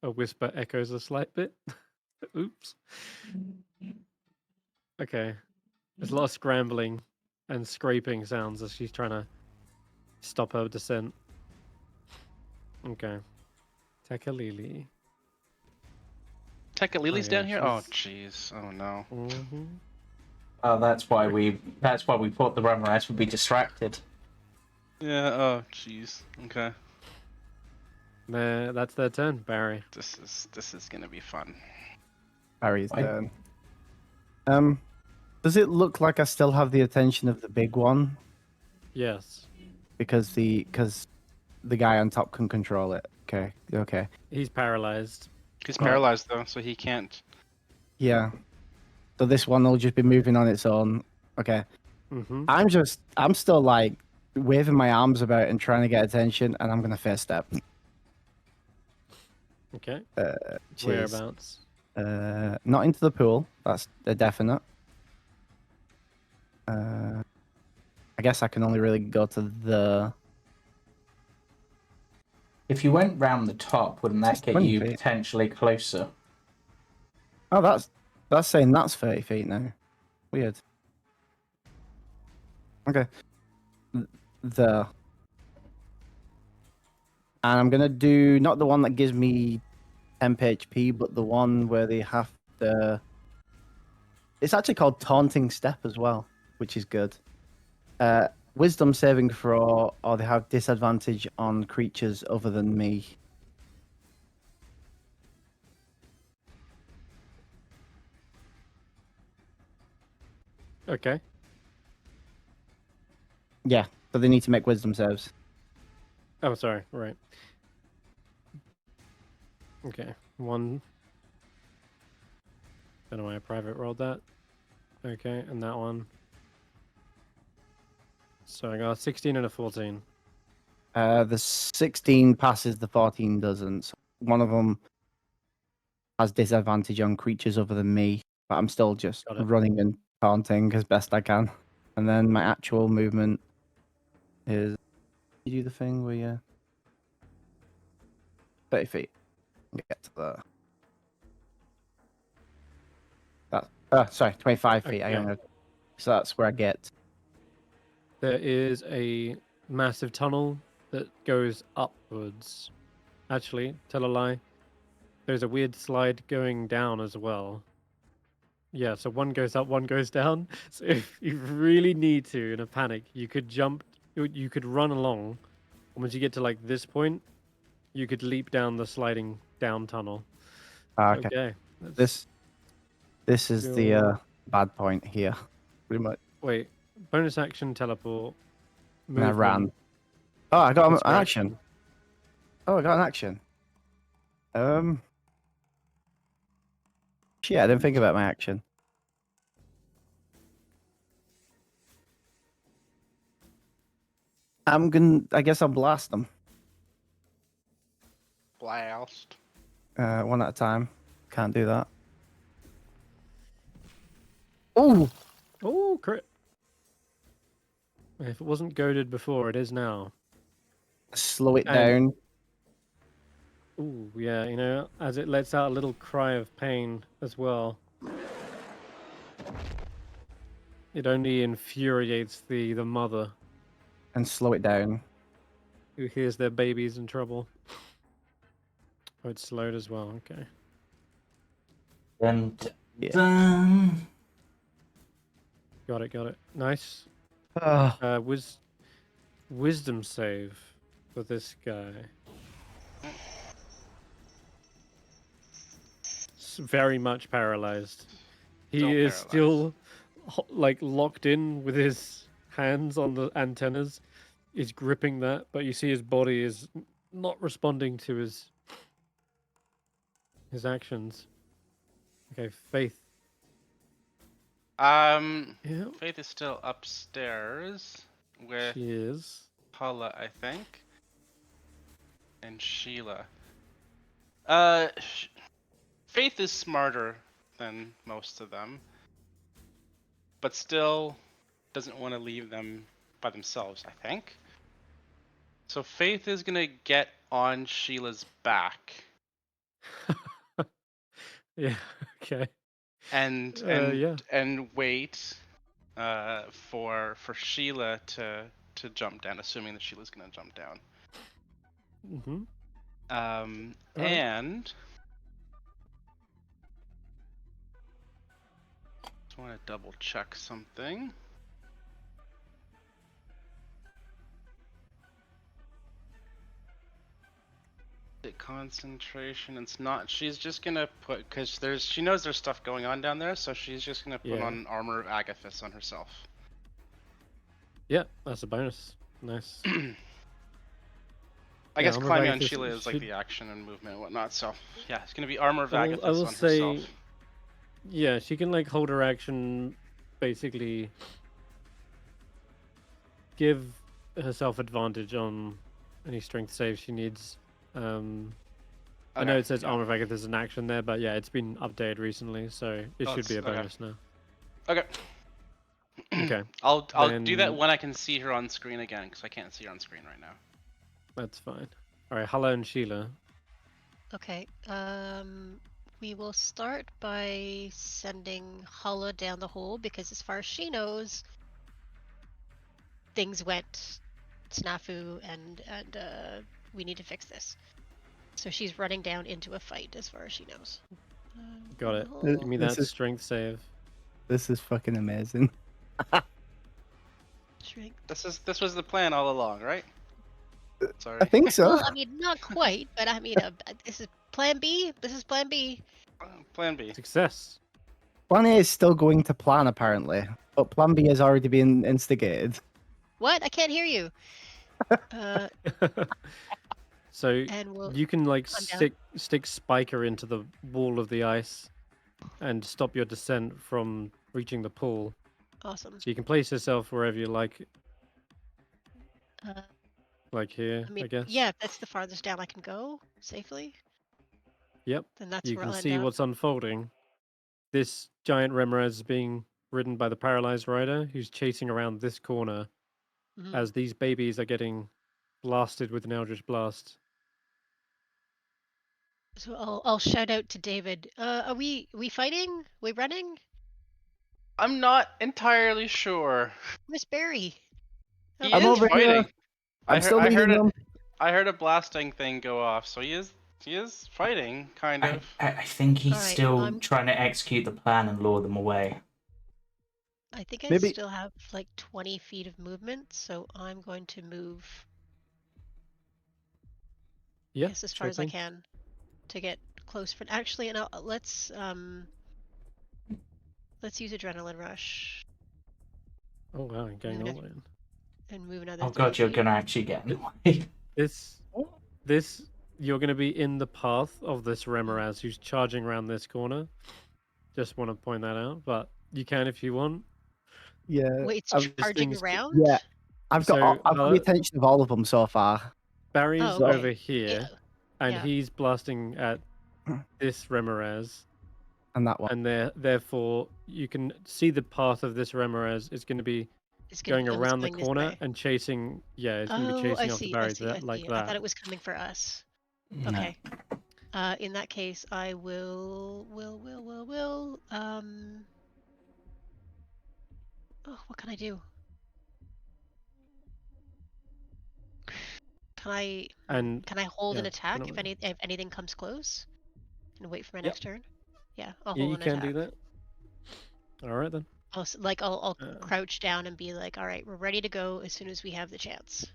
A whisper echoes a slight bit. Oops. Okay. There's a lot of scrambling and scraping sounds as she's trying to stop her descent. Okay. Tekalili. Tekka Lily's yeah, down here. Oh, she's- jeez. Oh no. Mm-hmm. Oh, that's why we thought the Remorhazard would be distracted. Yeah. Oh, jeez. Okay. That's their turn, Barry. This is gonna be fun. Harry's Right. turn. Does it look like I still have the attention of the big one Yes. because the guy on top can control it? Okay. He's paralyzed. He's Right. paralyzed though, so he can't. Yeah. So this one will just be moving on its own. Okay. Mm-hmm. I'm still like waving my arms about and trying to get attention, and I'm gonna first step. Okay. Cheers. Whereabouts? Not into the pool. That's a definite. I guess I can only really go to the. If you went round the top, wouldn't that Just get 20 you feet. potentially closer? Oh, that's saying that's 30 feet now. Weird. Okay. The. And I'm gonna do not the one that gives me temp HP, but the one where they have to. It's actually called Taunting Step as well, which is good. Wisdom saving throw, or they have disadvantage on creatures other than me. Okay. Yeah, so they need to make wisdom saves. Oh, sorry. Right. Okay. One. Don't know why I private rolled that. Okay, and that one. So I got a 16 and a 14. The 16 passes, the 14 doesn't. So one of them has disadvantage on creatures other than me, but I'm still just Got it. running and taunting as best I can. And then my actual movement is you do the thing where you 30 feet. Get to the sorry, 25 feet. Okay. So that's where I get. There is a massive tunnel that goes upwards. Actually, tell a lie. There's a weird slide going down as well. Yeah, so one goes up, one goes down. So if you really need to, in a panic, you could jump you could run along. And once you get to like this point, you could leap down the sliding down tunnel. Okay. Okay. let's This is the go- bad point here. Pretty much. Wait. Bonus action teleport. And I Movement, ran. Oh, I got an distraction. action. Oh, I got an action. Shit, I didn't think about my action. I guess I'll blast them. Blast. One at a time. Can't do that. Oh! Oh, crit. If it wasn't goaded before, it is now. Slow it And- down. Ooh, yeah, you know, as it lets out a little cry of pain as well. It only infuriates the mother And slow it down. who hears their baby's in trouble. Oh, it's slowed as well, okay. Dun, Yeah. dun. Got it. Nice. Oh, Wisdom save for this guy. Very much paralyzed. He Still is paralyzed. still like locked in with his hands on the antennas. He's gripping that, but you see his body is not responding to his actions. Okay, Faith. Yeah, Faith is still upstairs with she is. Hulla, I think, and Sheila. Faith is smarter than most of them, but still doesn't want to leave them by themselves, I think. So Faith is gonna get on Sheila's back Yeah, okay. and Yeah. and wait for Sheila to jump down, assuming that Sheila's gonna jump down. Mm-hmm. Alright. And just want to double check something. Concentration. It's not. She's just gonna put because she knows there's stuff going on down there, so she's just gonna put Yeah. on armor of Agathis on herself. Yeah, that's a bonus. Nice. I Yeah, guess armor of climbing on Agathis Sheila is like should- the action and movement and whatnot. So yeah, it's gonna be armor of I Agathis will on say, herself. yeah, she can like hold her action, basically give herself advantage on any strength save she needs. I know Okay, it says yeah. armor of Agathis is an action there, but yeah, it's been updated recently, so it Oh, should be a it's- okay. bonus now. Okay. Okay, I'll do that then- when I can see her on screen again, because I can't see her on screen right now. that's fine. All right, Hulla and Sheila. Okay. We will start by sending Hulla down the hole because, as far as she knows, things went snafu, and we need to fix this. So she's running down into a fight, as far as she knows. Got it. Hole. Give me This that is- strength save. This is fucking amazing. Strength. This was the plan all along, right? Sorry. I think so. Well, I mean, not quite, but I mean, this is Plan B. This is Plan B. Plan B. Success. Plan A is still going to plan, apparently. But Plan B has already been instigated. What? I can't hear you. So And we'll. you can like I'm down. stick Spiker into the wall of the ice and stop your descent from reaching the pool. Awesome. So you can place yourself wherever you like, Uh, like here, I mean, guess. yeah, if that's the farthest down I can go safely. Yep. Then that's You where can I'll end see up. what's unfolding. This giant Remorhazard is being ridden by the paralyzed rider, who's chasing around this corner Mhm. as these babies are getting blasted with an Eldritch Blast. So I'll shout out to David. Are we fighting? We running? I'm not entirely sure. Miss Barry. He Oh, I'm is over fighting. here. I'm still I heard leading them. I heard a blasting thing go off, so he is fighting, kind I, of. I think he's Alright, still I'm- trying to execute the plan and lure them away. I think I Maybe- still have like 20 feet of movement, so I'm going to move Yeah, as sure far as I thing. can to get close. For actually, and let's use adrenaline rush Oh wow, you're going Move all it. the way in. and move another. Oh 30 god, you're feet. gonna actually get in the way. This you're going to be in the path of this Remorhaz who's charging around this corner. Just want to point that out, but you can if you want. Yeah. Wait, it's I've- charging things- around. Yeah. I've got So, I've got the attention of all of them so far. Barry's Oh, okay. over here, Yeah. and yeah. he's blasting at this Remorhaz, And that one. and therefore you can see the path of this Remorhaz is going to be It's gonna going be around the going this corner way. and chasing. Yeah, it's going to be Oh, chasing I after see. Barry I see. I see. like I that. thought it was coming for us. No. Okay. In that case, I will. Oh, what can I do? Can I hold an yeah, attack definitely. if anything comes close, and wait for my Yep. next turn? Yeah, I'll Yeah, hold you an can attack. do that. All right then. I'll Uh, crouch down and be like, all right, we're ready to go as soon as we have the chance.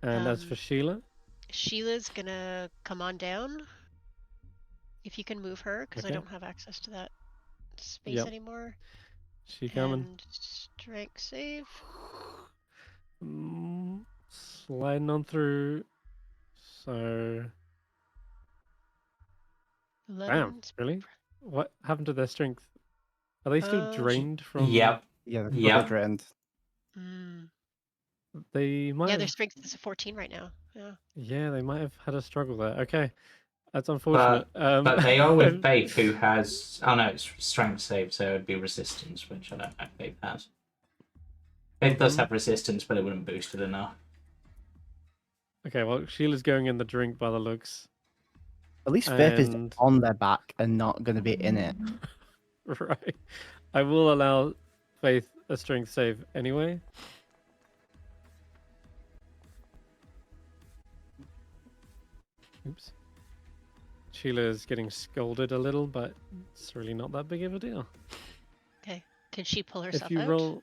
And as for Sheila, Sheila's gonna come on down. If you can move her, because Okay. I don't have access to that space Yep. anymore. she coming. And strength save. Sliding on through. So 11. damn, really? What happened to their strength? Are they still drained from? Yep. Yeah, they're Yep. fully drained. Mm. They might. Yeah, have... their strength is 14 right now. Yeah. Yeah, they might have had a struggle there. Okay, that's unfortunate. But they are with Faith, who has. Oh no, it's strength save, so it'd be resistance, which I don't know if Faith has. Faith does have resistance, but it wouldn't boost it enough. Okay, well, Sheila's going in the drink by the looks. At least Faith is And- on their back and not going to be in it. Right. I will allow Faith a strength save anyway. Oops. Sheila is getting scolded a little, but it's really not that big of a deal. Okay. Can she pull herself If you out? roll.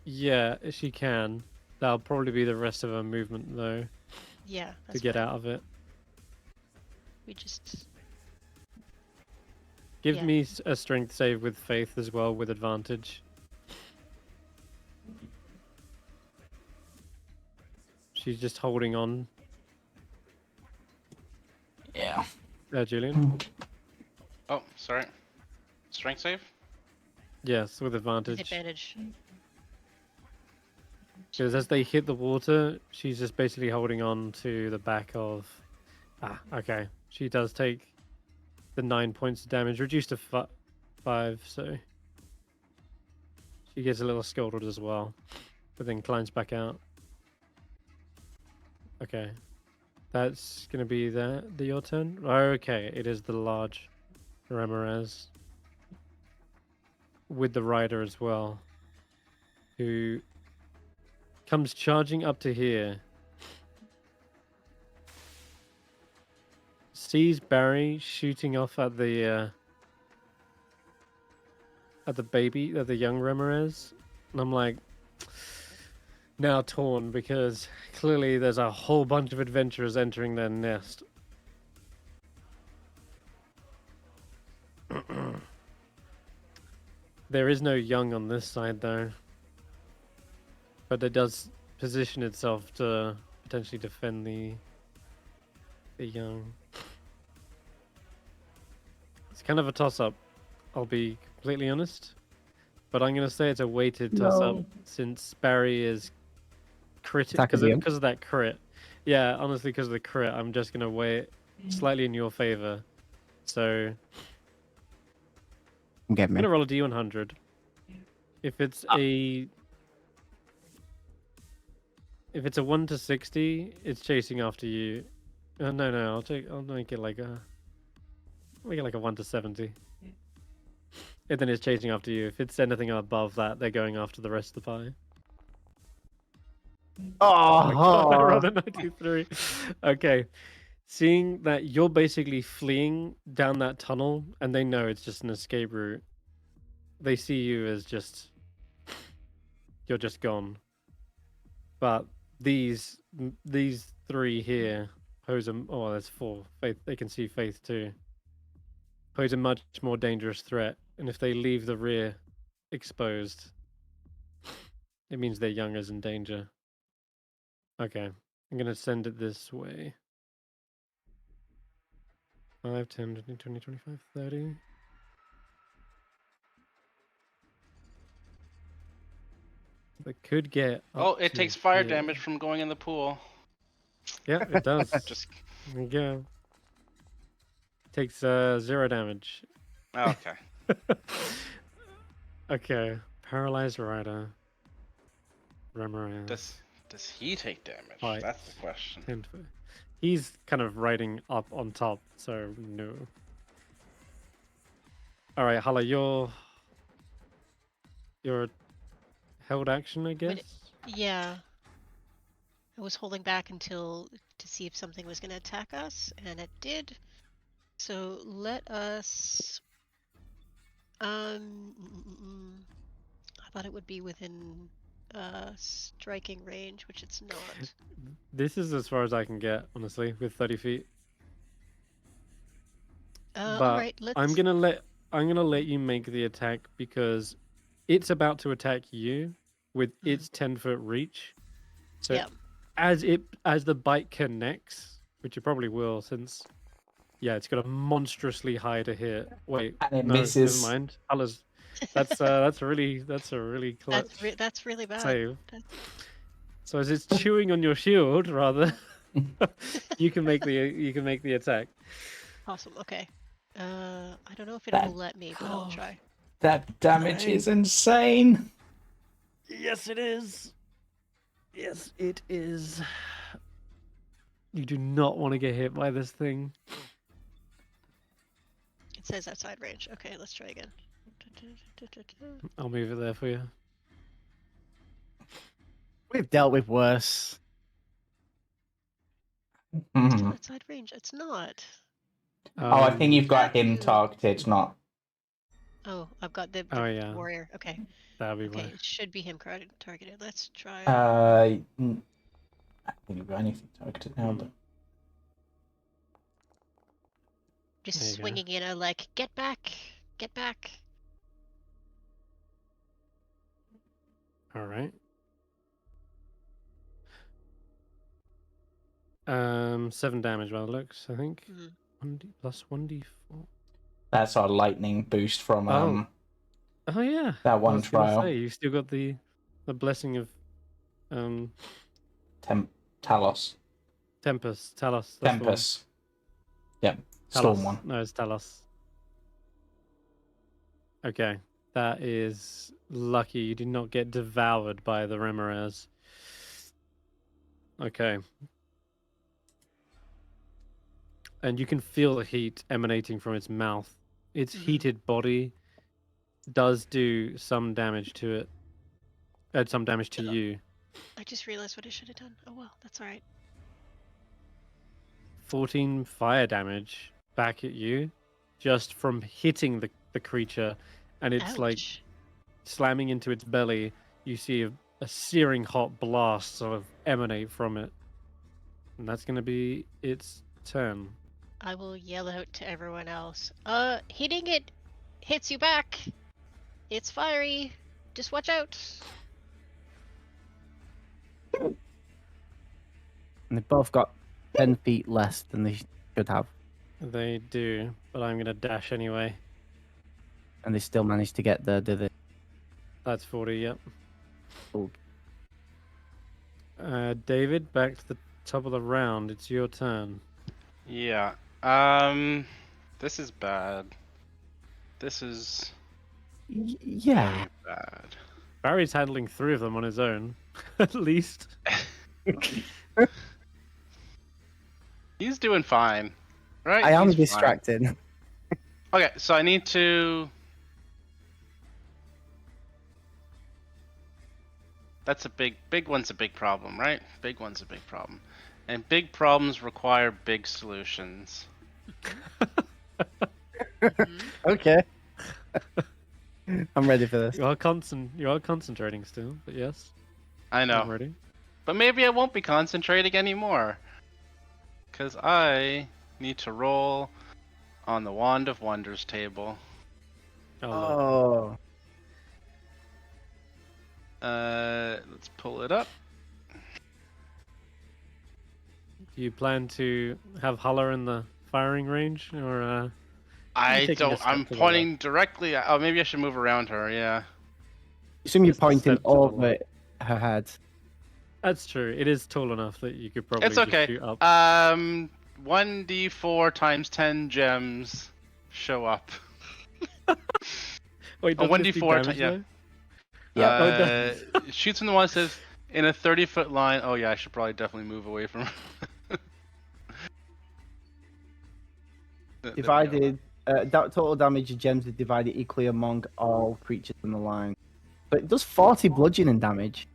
Yeah, she can. That'll probably be the rest of her movement, though, Yeah. to That's get fine. out of it. We just. Give Yeah. me a strength save with Faith as well, with advantage. She's just holding on. Yeah. Julian? Oh, sorry. Strength save? Yes, with advantage. Advantage. Because as they hit the water, she's just basically holding on to the back of... Ah, okay. She does take the 9 points of damage, reduced to 5, so... She gets a little scolded as well, but then climbs back out. Okay. That's going to be your turn? Okay, it is the large Remorhaz. With the rider as well. Who comes charging up to here. Sees Barry shooting off at the baby, at the young Remorhaz. And I'm like, now torn, because clearly there's a whole bunch of adventurers entering their nest. There is no young on this side, though. But it does position itself to potentially defend the young. It's kind of a toss-up, I'll be completely honest. But I'm going to say it's a weighted toss-up, since Barry is crit because of that crit. Yeah, honestly, because of the crit, I'm just going to weigh it slightly in your favor. So I'm I'm going to roll a D100. If it's a 1 to 60, it's chasing after you. No, I'll make it like a 1 to 70. And then it's chasing after you. If it's anything above that, they're going after the rest of the pie. Oh, my God, I rolled a 93. Okay. Seeing that you're basically fleeing down that tunnel, and they know it's just an escape route, they see you as just you're just gone. But these three here pose a there's four. Faith, they can see Faith too. Pose a much more dangerous threat, and if they leave the rear exposed, it means their young is in danger. Okay, I'm gonna send it this way. 5, 10, 20, 25, 30. They could get. Oh, up it to takes fire here. damage from going in the pool. Yeah, it does. Just There you go. Takes 0 damage. oh, okay. Okay, paralyzed rider. Remorhazard. Does he take damage? Right. That's the question. 10 foot. He's kind of riding up on top, so no. All right, Hulla, your held action, I guess. Yeah. I was holding back until to see if something was going to attack us, and it did. So let us. I thought it would be within striking range, which it's not. This is as far as I can get, honestly, with 30 feet. All But right, let's. I'm gonna let you make the attack because it's about to attack you with its 10-foot reach. So Yeah. as the bite connects, which it probably will, since it's got a monstrously high to hit. Wait, And it no, misses. never mind. Hulla's that's a really clutch That's really bad. save. So as it's chewing on your shield, rather, you can make the attack. Awesome. Okay. I don't know if it That- will let me, but I'll try. That damage Right. is insane. Yes, it is. Yes, it is. You do not want to get hit by this thing. It says outside range. Okay, let's try again. I'll move it there for you. We've dealt with worse. Still outside range. It's not. I think you've got Attack him you. targeted, not. Oh, I've got the Oh, yeah. warrior. Okay. That'll be Okay, why. it should be him targeted. Let's try. I don't think you've got anything targeted now, but Just there you go. swinging in a like, get back, get back. All right. 7 damage by the looks, I think. Mhm. 1d plus 1d4. that's our lightning boost from Oh yeah. that I one was gonna trial. say, you still got the blessing of Talos. Tempest. Talos. That's the one. Tempest. Yep. Talos. Storm one. No, it's Talos. Okay. That is lucky. You did not get devoured by the Remorhazard. Okay. And you can feel the heat emanating from its mouth. Its heated body does do some damage to it. Some damage to you. I just realized what I should have done. Oh well, that's all right. 14 fire damage back at you just from hitting the creature, and it's like Ouch. slamming into its belly. You see a searing hot blast sort of emanate from it, and that's going to be its turn. I will yell out to everyone else. Hitting it hits you back. It's fiery. Just watch out. And they've both got 10 feet less than they should have. They do, but I'm going to dash anyway. And they still managed to get there, do they? That's 40, yep. Cool. David, back to the top of the round. It's your turn. Yeah. This is bad. This is Yeah. bad. Barry's handling 3 of them on his own, at least. He's doing fine, right? I am He's fine. distracted. Okay, so I need to. That's a big one's a big problem, right? Big one's a big problem. And big problems require big solutions. Okay. I'm ready for this. You are concentrating still, but yes, I I'm know. ready. But maybe I won't be concentrating anymore. Because I need to roll on the Wand of Wonders table. Oh, no. Let's pull it up. Do you plan to have Hulla in the firing range, or I taking a don't. step I'm to the pointing directly. Oh, maybe I should move around her. Yeah. Assume you're Just a pointing step to the over her head. That's true. It is tall enough that you could probably It's okay. just shoot up. 1d4 times 10 gems show up. Wait, Oh, doesn't this do 1d4 damage yeah. though? Yeah. Oh, it does. Shoots from the one that says in a 30-foot line. Oh yeah, I should probably definitely move away from her. There we go. Divided. That total damage of gems is divided equally among all creatures in the line. But it does 40 bludgeoning damage.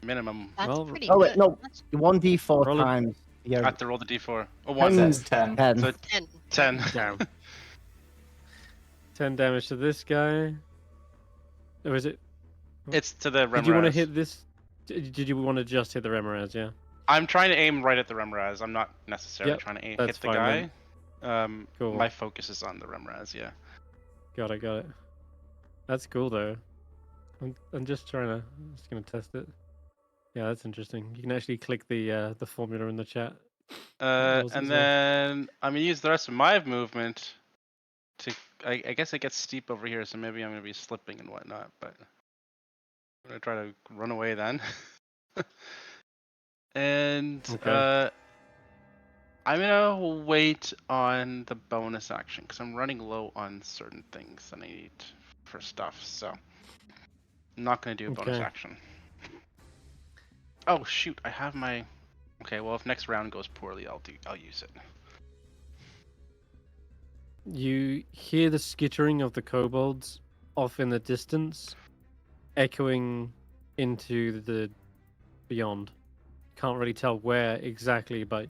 Minimum. That's Well, pretty Oh good. wait, no. That's 1d4 Roll it. times. I Yeah, have to roll the d4. Oh, 10. 1. Says 10. 10. So 10. 10. Damn. 10 damage to this guy. Or is it? It's to the Remorhaz. Did you want to hit this? Did you want to just hit the Remorhaz? Yeah. I'm trying to aim right at the Remorhaz. I'm not necessarily Yep, trying to that's hit the fine guy. then. Cool. My focus is on the Remorhaz, yeah. Got it. That's cool though. I'm just gonna test it. Yeah, that's interesting. You can actually click the formula in the chat. Rolls And as well. then I'm gonna use the rest of my movement to. I guess it gets steep over here, so maybe I'm gonna be slipping and whatnot. But I'm gonna try to run away then. And Okay. I'm gonna wait on the bonus action because I'm running low on certain things that I need for stuff. So I'm not gonna do a bonus Okay. action. Oh shoot! I have my. Okay, well if next round goes poorly, I'll use it. You hear the skittering of the kobolds off in the distance, echoing into the beyond. Can't really tell where exactly, but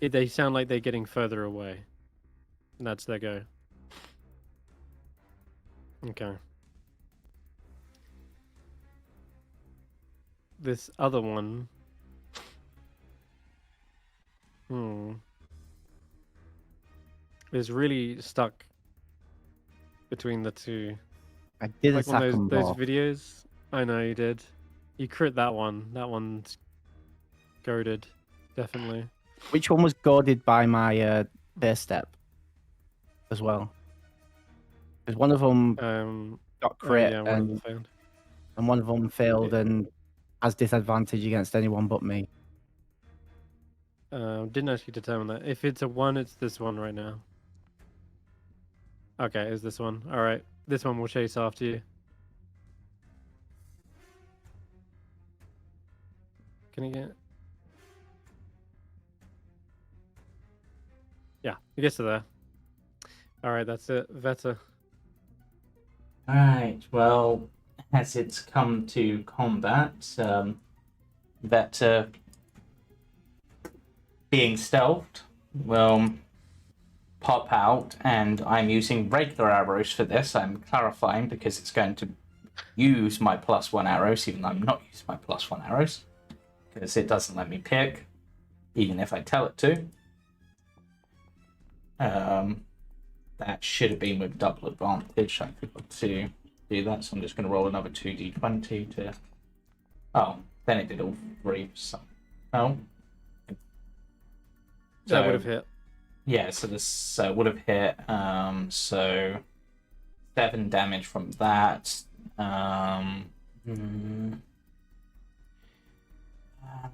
they sound like they're getting further away. And that's their go. Okay. This other one. Is really stuck between the two. I did Like attack on them those both. videos. I know you did. You crit that one. That one's goaded, definitely. Which one was goaded by my first step as well? Because one of them got crit yeah, one of them failed. and one of them failed and has disadvantage against anyone but me. Didn't actually determine that. If it's a 1, it's this one right now. Okay, it's this one. Alright, this one will chase after you. Can you get... Yeah, it gets to there. Alright, that's it. Veta. Alright, well, as it's come to combat, Veta being stealthed will pop out, and I'm using regular arrows for this. I'm clarifying because it's going to use my +1 arrows, even though I'm not using my +1 arrows, because it doesn't let me pick, even if I tell it to. That should have been with double advantage. I forgot to do that, so I'm just going to roll another 2d20 to... Oh, then it did all 3. So... Oh. That would have hit. Yeah, so this would have hit. So 7 damage from that. Let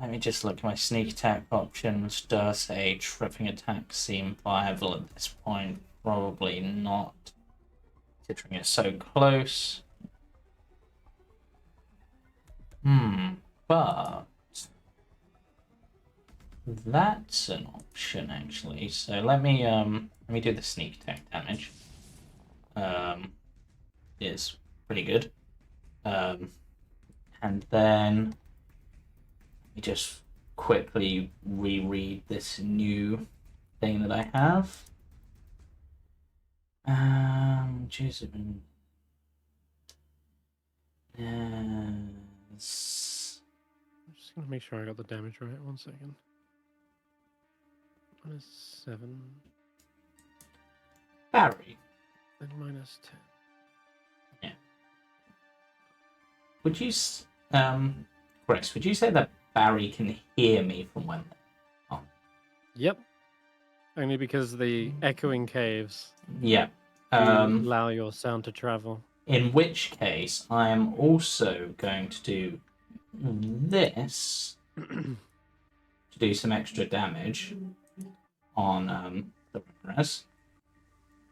me just look at my sneak attack options. Does a tripping attack seem viable at this point? Probably not. Considering it's so close. But that's an option actually. So let me do the sneak attack damage. Is pretty good. And then let me just quickly reread this new thing that I have. Yes. I'm just gonna make sure I got the damage right. 1 second. -7 Barry, and -10. would you, Chris, would you say that Barry can hear me from when? Yep. Only because the echoing caves Yeah. allow your sound to travel. In which case, I am also going to do this to do some extra damage on the res.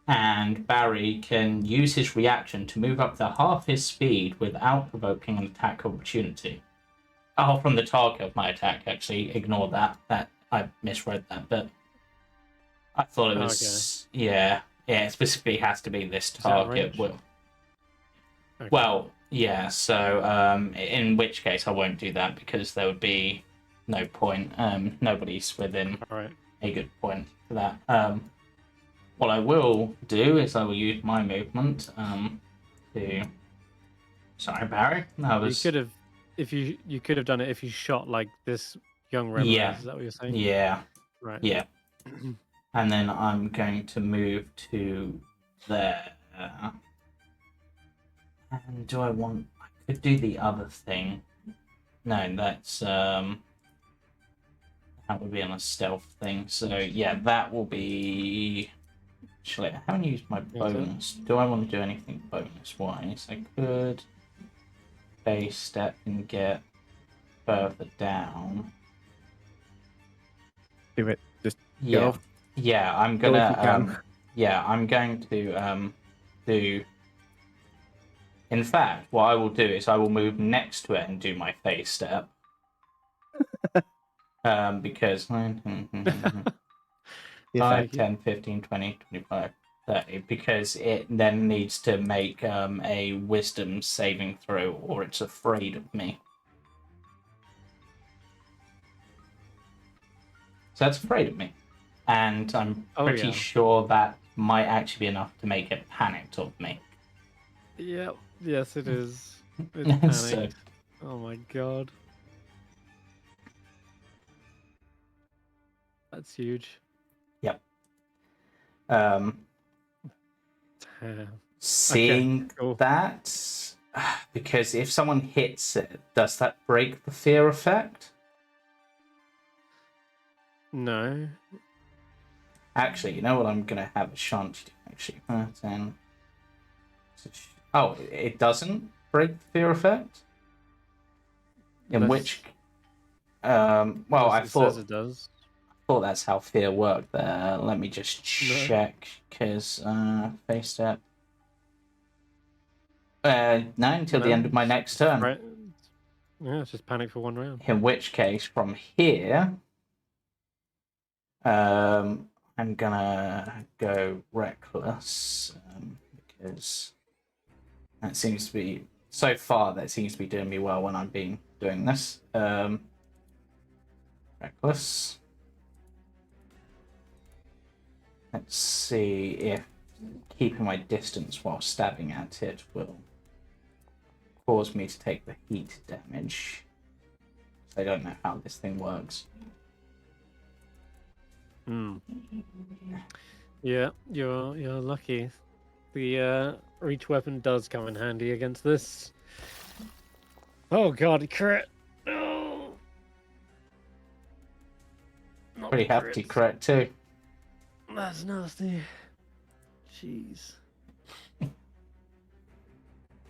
And Barry can use his reaction to move up to half his speed without provoking an attack opportunity. Oh, from the target of my attack, actually. Ignore that. I misread that, but I thought it was... Okay. Yeah, it specifically has to be this that target. range? Okay. Well, yeah, so in which case I won't do that because there would be no point. Nobody's within All right. a good point for that. What I will do is I will use my movement to... Sorry, Barry. That was... You could have, if you could have done it if you shot like this young Remorhazard. Yeah. Is that what you're saying? Yeah, Right. yeah. And then I'm going to move to there. And do I want... I could do the other thing. No, that's... That would be on a stealth thing. So, yeah, that will be... Actually, I haven't used my bonus. Do I want to do anything bonus-wise? I could base step and get further down. Do it. Just Yeah, go. yeah. I'm Go if you gonna. can. Yeah, I'm going to do. In fact, what I will do is I will move next to it and do my face step. Because 5, 10, 15, 20, 25, 30, because it then needs to make a wisdom saving throw or it's afraid of me. So it's afraid of me. And I'm pretty sure that might actually be enough to make it panicked of me. Yep. Yes, it is. It's So- panicked. Oh my god. That's huge. Um, Damn. seeing cool. that, because if someone hits it, does that break the fear effect? No. Actually, you know what I'm gonna have Ashanti do? Actually, 10. Oh, it doesn't break the fear effect. In Unless- which, well, unless I it thought says it does. that's how fear worked there. Let me just No. check, because face step. No, until the No, end of my next turn. Right. Yeah, it's just panic for 1 round. In which case, from here, I'm gonna go reckless because that seems to be so far. That seems to be doing me well when I'm doing this. Reckless. Let's see if keeping my distance while stabbing at it will cause me to take the heat damage. I don't know how this thing works. Hmm. Yeah, you're lucky. The reach weapon does come in handy against this. Oh god, crit! No. Not Pretty hefty crits. crit too. That's nasty. Jeez.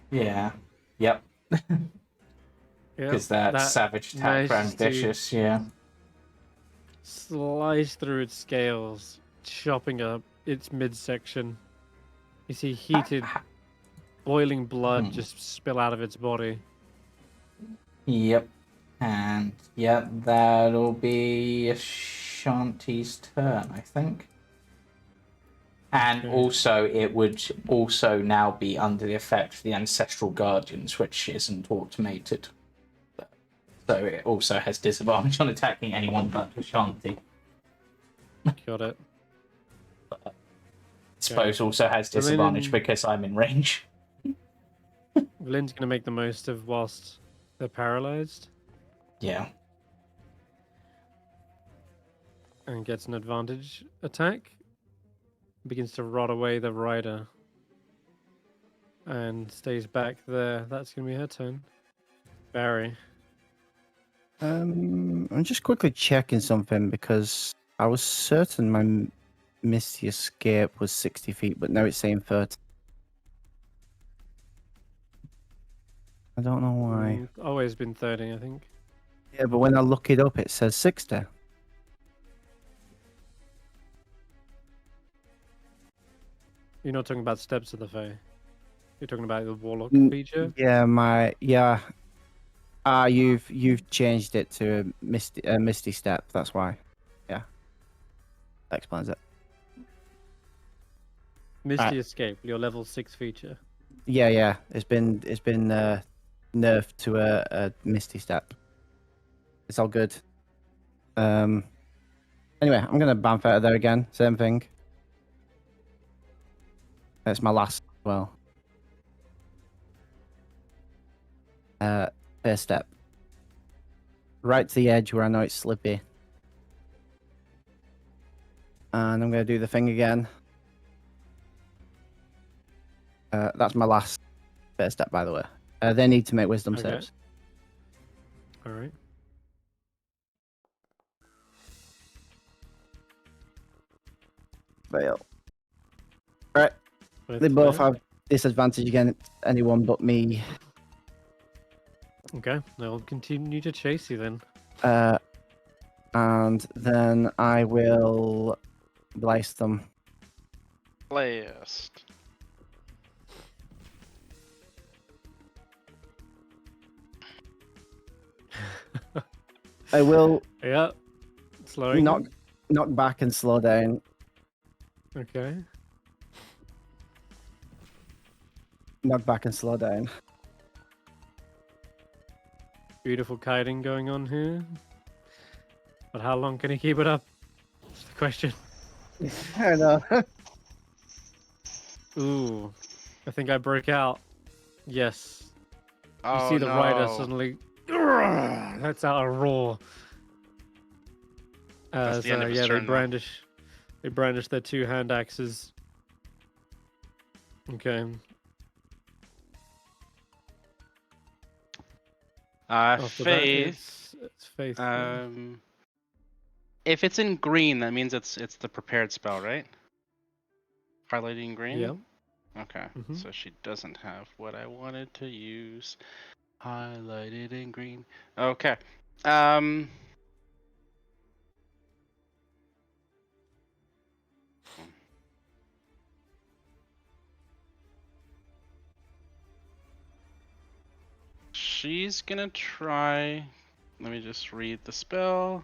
Yeah. Yep. Yeah, Because that savage attack ran managed to vicious, yeah. slice through its scales, chopping up its midsection. You see heated, boiling blood just spill out of its body. Yep. And yeah, that'll be Ashanti's turn, I think. And Okay. also, it would also now be under the effect of the Ancestral Guardians, which isn't automated. So it also has disadvantage on attacking anyone but Ashanti. Got it. I suppose also has So then disadvantage in- because I'm in range. Lynn's gonna make the most of whilst they're paralyzed Yeah. and gets an advantage attack. Begins to rot away the rider and stays back there. That's gonna be her turn. Barry. I'm just quickly checking something because I was certain my Misty Escape was 60 feet, but now it's saying 30. I don't know why. Always been 30, I think. Yeah, but when I look it up, it says 60. You're not talking about Steps of the Fae. You're talking about the Warlock Mm, feature. Yeah. You've changed it to a Misty Step. That's why. Yeah, that explains it. Misty Right. Escape, your level 6 feature. Yeah. It's been nerfed to a Misty Step. It's all good. Anyway, I'm gonna bamf out of there again. Same thing. It's my last. Well. First step. Right to the edge where I know it's slippy. And I'm going to do the thing again. That's my last first step, by the way. They need to make wisdom Okay. saves. Alright. Fail. Right. They both have disadvantage against anyone but me. Okay, they'll continue to chase you then. And then I will blast them. Blast. I will Yeah. Slowing. knock back and slow down. Okay. Knock back and slow down. Beautiful kiting going on here. But how long can he keep it up? That's the question. I know. Ooh. I think I broke out. Yes. You Oh, see the rider no. suddenly lets out a roar. That's As the end of his they turn, though. brandish their 2 hand axes. Okay. After that, Faith. it's Faith. If it's in green, that means it's the prepared spell, right? Highlighting green? Yeah. Okay, Mhm. so she doesn't have what I wanted to use. Highlighted in green. Okay. She's gonna try. Let me just read the spell.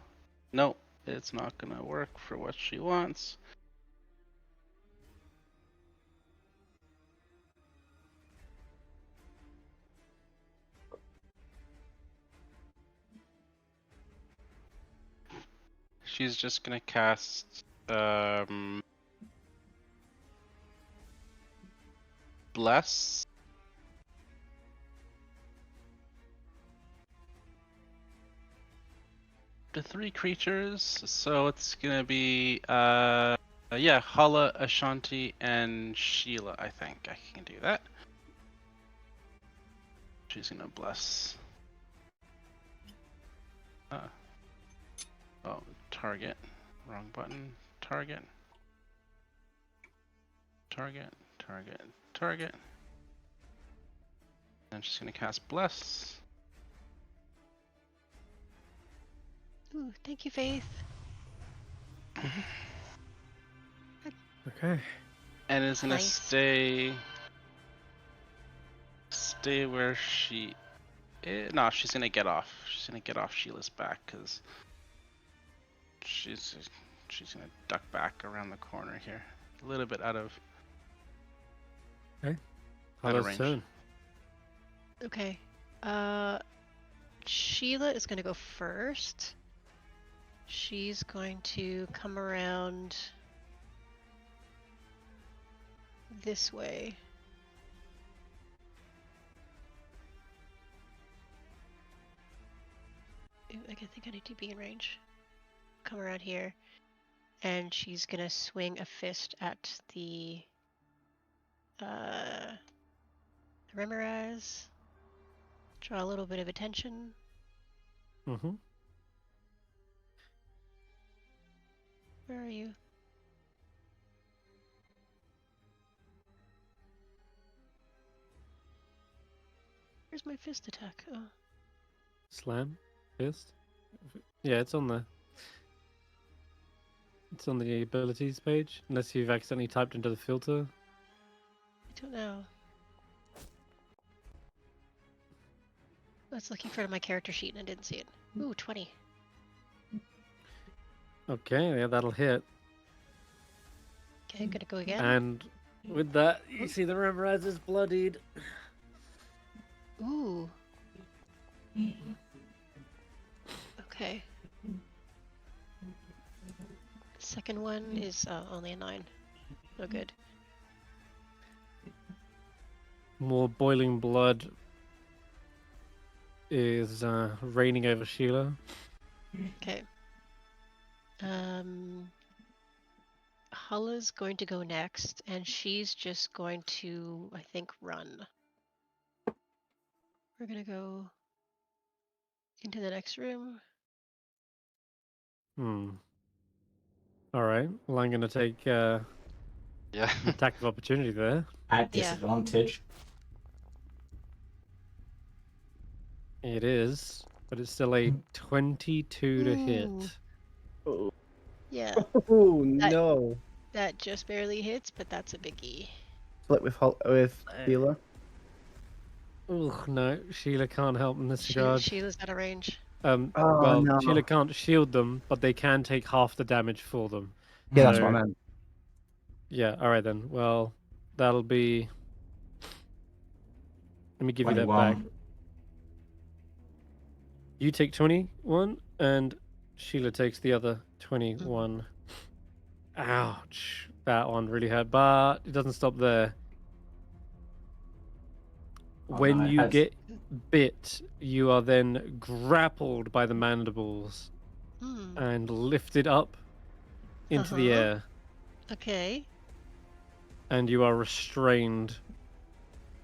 Nope, it's not gonna work for what she wants. She's just gonna cast Bless. To 3 creatures, so it's gonna be yeah, Hulla, Ashanti, and Sheila. I think I can do that. She's gonna bless. Oh, target. Wrong button. Target. Target. Target. Target. And she's gonna cast Bless. Ooh, thank you, Faith. Okay. And is gonna Nice. stay where she is. No, she's gonna get off. She's gonna get off Sheila's back because she's gonna duck back around the corner here, a little bit out of Hulla's range. turn. Okay. Sheila is going to go first. She's going to come around this way. I need to be in range. Come around here. And she's gonna swing a fist at the Remorhazard. Draw a little bit of attention. Mm-hmm. Where are you? Where's my fist attack? Oh. Slam? Fist? Yeah, it's on there. It's on the abilities page, unless you've accidentally typed into the filter. I don't know. I was looking for my character sheet and I didn't see it. Ooh, 20. Okay, yeah, that'll hit. Okay, gonna go again. And with that, you see the Remorhazard is bloodied. Ooh. Okay. Second one is only a 9. No good. More boiling blood is raining over Sheila. Okay. Hulla's going to go next, and she's just going to, I think, run. We're gonna go into the next room. All right. Well, I'm going to take Yeah. an attack of opportunity there. At Yeah. disadvantage. It is, but it's still a 22 to hit. Ooh. Yeah, Oh no! that just barely hits, but that's a biggie. Split with healer. Ugh, no, Sheila can't help in this regard. Sheila's out of range. Oh Well, no! Sheila can't shield them, but they can take half the damage for them. Yeah, that's So- what I meant. Yeah, all right then. Well, that'll be. Let me give you that back. 21. You take 21, and Sheila takes the other 21. Ouch. That one really hurt, but it doesn't stop there. Oh, When no, it you has- get bit, you are then grappled by the mandibles Hmm. and lifted up into the Uh-huh. air, Okay. and you are restrained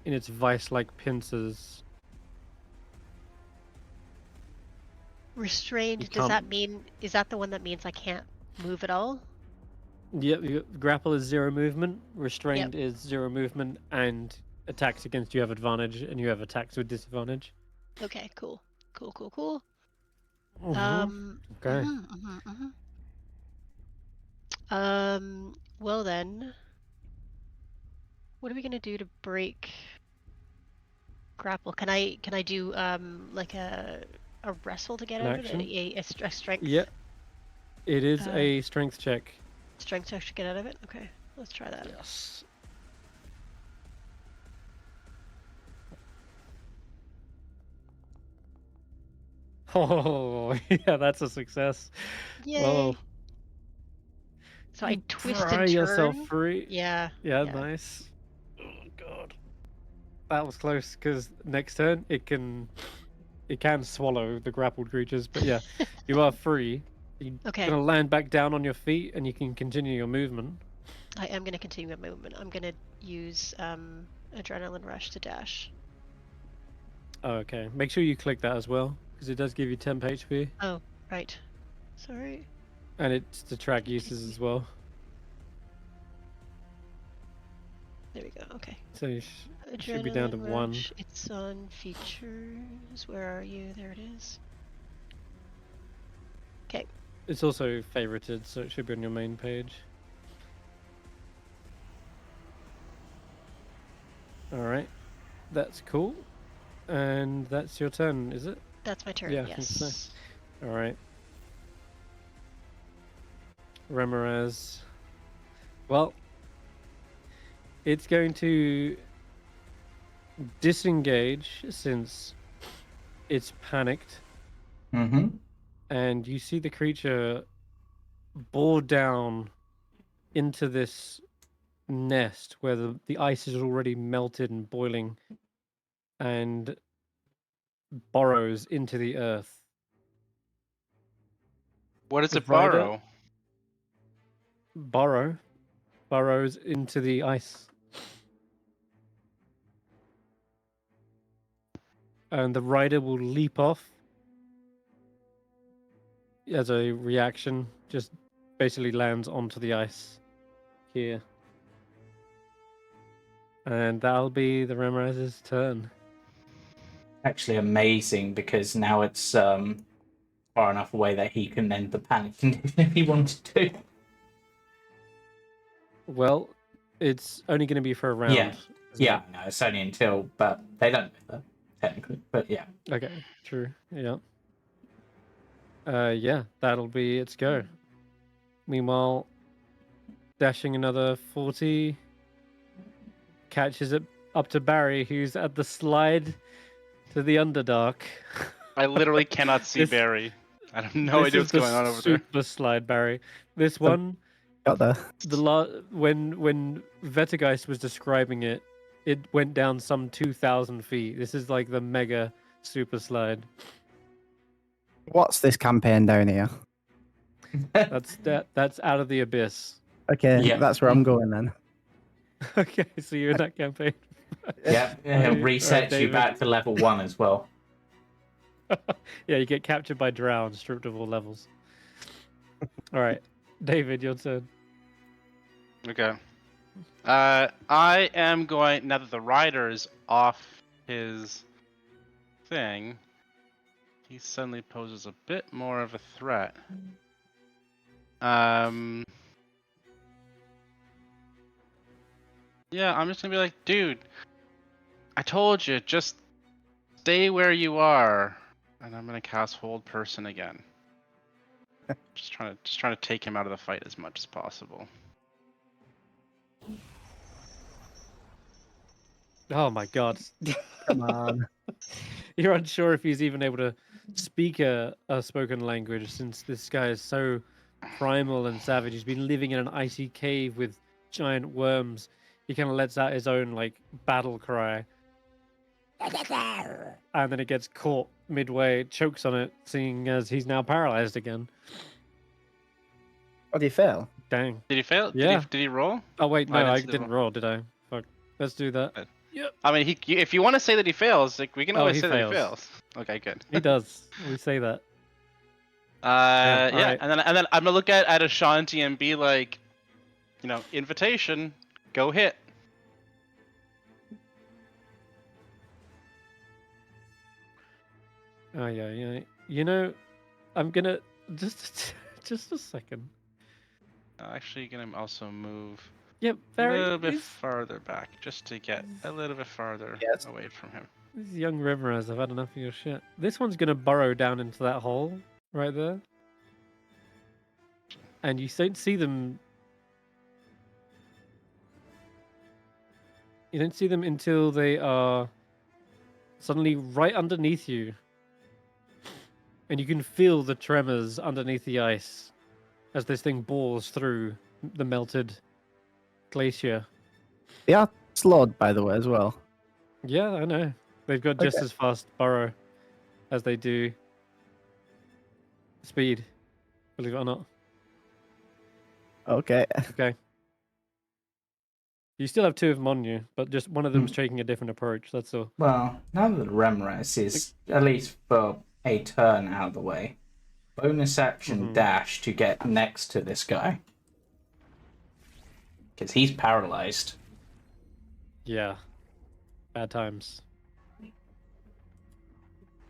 in its vice-like pincers. Restrained, You does can't- that mean, is that the one that means I can't move at all? Yep, grapple is 0 movement, restrained is 0 movement, and attacks against you have advantage, and you have attacks with disadvantage. Okay, cool. Cool. Mhm. Okay. Well then, what are we gonna do to break grapple? Can I do like a wrestle to get An out of action? it? A strength? Yep. It is Uh, a strength check. Strength check to get out of it? Okay, let's try that. Yes. Oh, yeah, that's a success. Yay! Well, So I you twist pry and yourself turn. free. Yeah. Yeah, nice. Oh god, that was close. Because next turn it can swallow the grappled creatures. But yeah, you are free. You're Okay. gonna land back down on your feet, and you can continue your movement. I am gonna continue my movement. I'm gonna use adrenaline rush to dash. Oh, okay, make sure you click that as well, because it does give you temp HP, Oh, right. Sorry. and it's to track uses as well. There we go. Okay. So you should be down to Adrenaline 1. rush. It's on features. Where are you? There it is. Okay. It's also favorited, so it should be on your main page. Alright, that's cool. And that's your turn, is it? That's my turn. Yeah, I think so. Yes. Alright. Remorhazard. Well, it's going to disengage since it's panicked, Mm-hmm. and you see the creature bore down into this nest where the ice is already melted and boiling, and burrows into the earth. What does The it rider- borrow? Burrows into the ice. And the rider will leap off as a reaction, just basically lands onto the ice here. And that'll be the Remorhazard's turn. Actually amazing, because now it's far enough away that he can end the panic condition if he wanted to. Well, it's only going to be for a round. Yeah. isn't Yeah, it? no, it's only until, but they don't know that, technically. But yeah. Okay, true. Yeah. Yeah, that'll be its go. Meanwhile, dashing another 40, catches it up to Barry, who's at the slide to the Underdark. I literally cannot see This- Barry. I have no This idea is what's the going on over there. Super slide, Barry. This one, Got there. when Vettrgeist was describing it, it went down some 2,000 feet. This is like the mega super slide. What's this campaign down here? That's out of the abyss. Okay, Yeah. that's where I'm going then. Okay, so you're in that campaign. Yeah, it Alright, resets you David. back to level 1 as well. Yeah, you get captured by drown, stripped of all levels. All right, David, your turn. Okay. I am going, now that the rider is off his thing, he suddenly poses a bit more of a threat. Yeah, I'm just gonna be like, dude, I told you, just stay where you are. And I'm gonna cast Hold Person again. just trying to take him out of the fight as much as possible. Oh my god. Come on. You're unsure if he's even able to speak a spoken language, since this guy is so primal and savage. He's been living in an icy cave with giant worms. He kind of lets out his own like battle cry. And then it gets caught midway, chokes on it, seeing as he's now paralyzed again. Oh, did you fail? Dang. Did he fail? Yeah. Did he roll? Oh wait, I no, didn't I see the didn't roll, did I? Fuck. Let's do that. I mean, if you want to say that he fails, like we can Oh, always he say that he fails. fails. Okay, good. He does. We say that. Yeah, alright. and then I'm gonna look at Ashanti and be like, invitation, go hit. Oh yeah. I'm gonna just a second. Actually, gonna also move Yep, a very. little bit farther back, just to get a little bit farther Yes. away from him. These young Remorhazards have had enough of your shit. This one's gonna burrow down into that hole right there, and you don't see them. You don't see them until they are suddenly right underneath you, and you can feel the tremors underneath the ice as this thing bores through the melted glacier. They are slowed, by the way, as well. Yeah, I know. They've got just Okay. as fast burrow as they do speed, believe it or not. Okay. Okay. You still have two of them on you, but just one of them's taking a different approach, that's all. Well, now that Remorhaz is, at least for a turn out of the way, bonus action Mhm. dash to get next to this guy. Because he's paralyzed. Yeah. Bad times.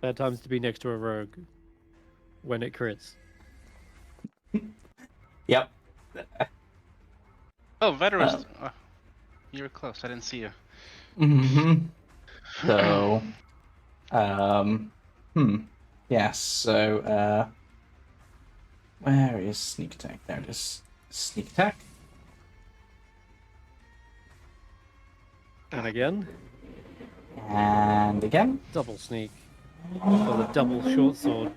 Bad times to be next to a rogue when it crits. Yep. Oh, Vettrgeist. You were close. I didn't see you. Mm-hmm. So, yes, so, where is sneak attack? There it is. Sneak attack. And again, And again. double sneak. Or the double short sword.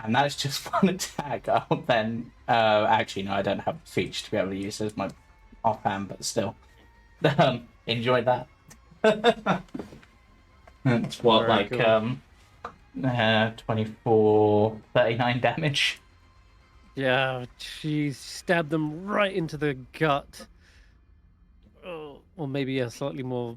And that's just one attack. I'll then, actually, no, I don't have a feature to be able to use as my offhand, but still. Enjoy that. It's what, Alright, like, cool. 24, 39 damage. Yeah, she stabbed them right into the gut. Oh, or maybe a slightly more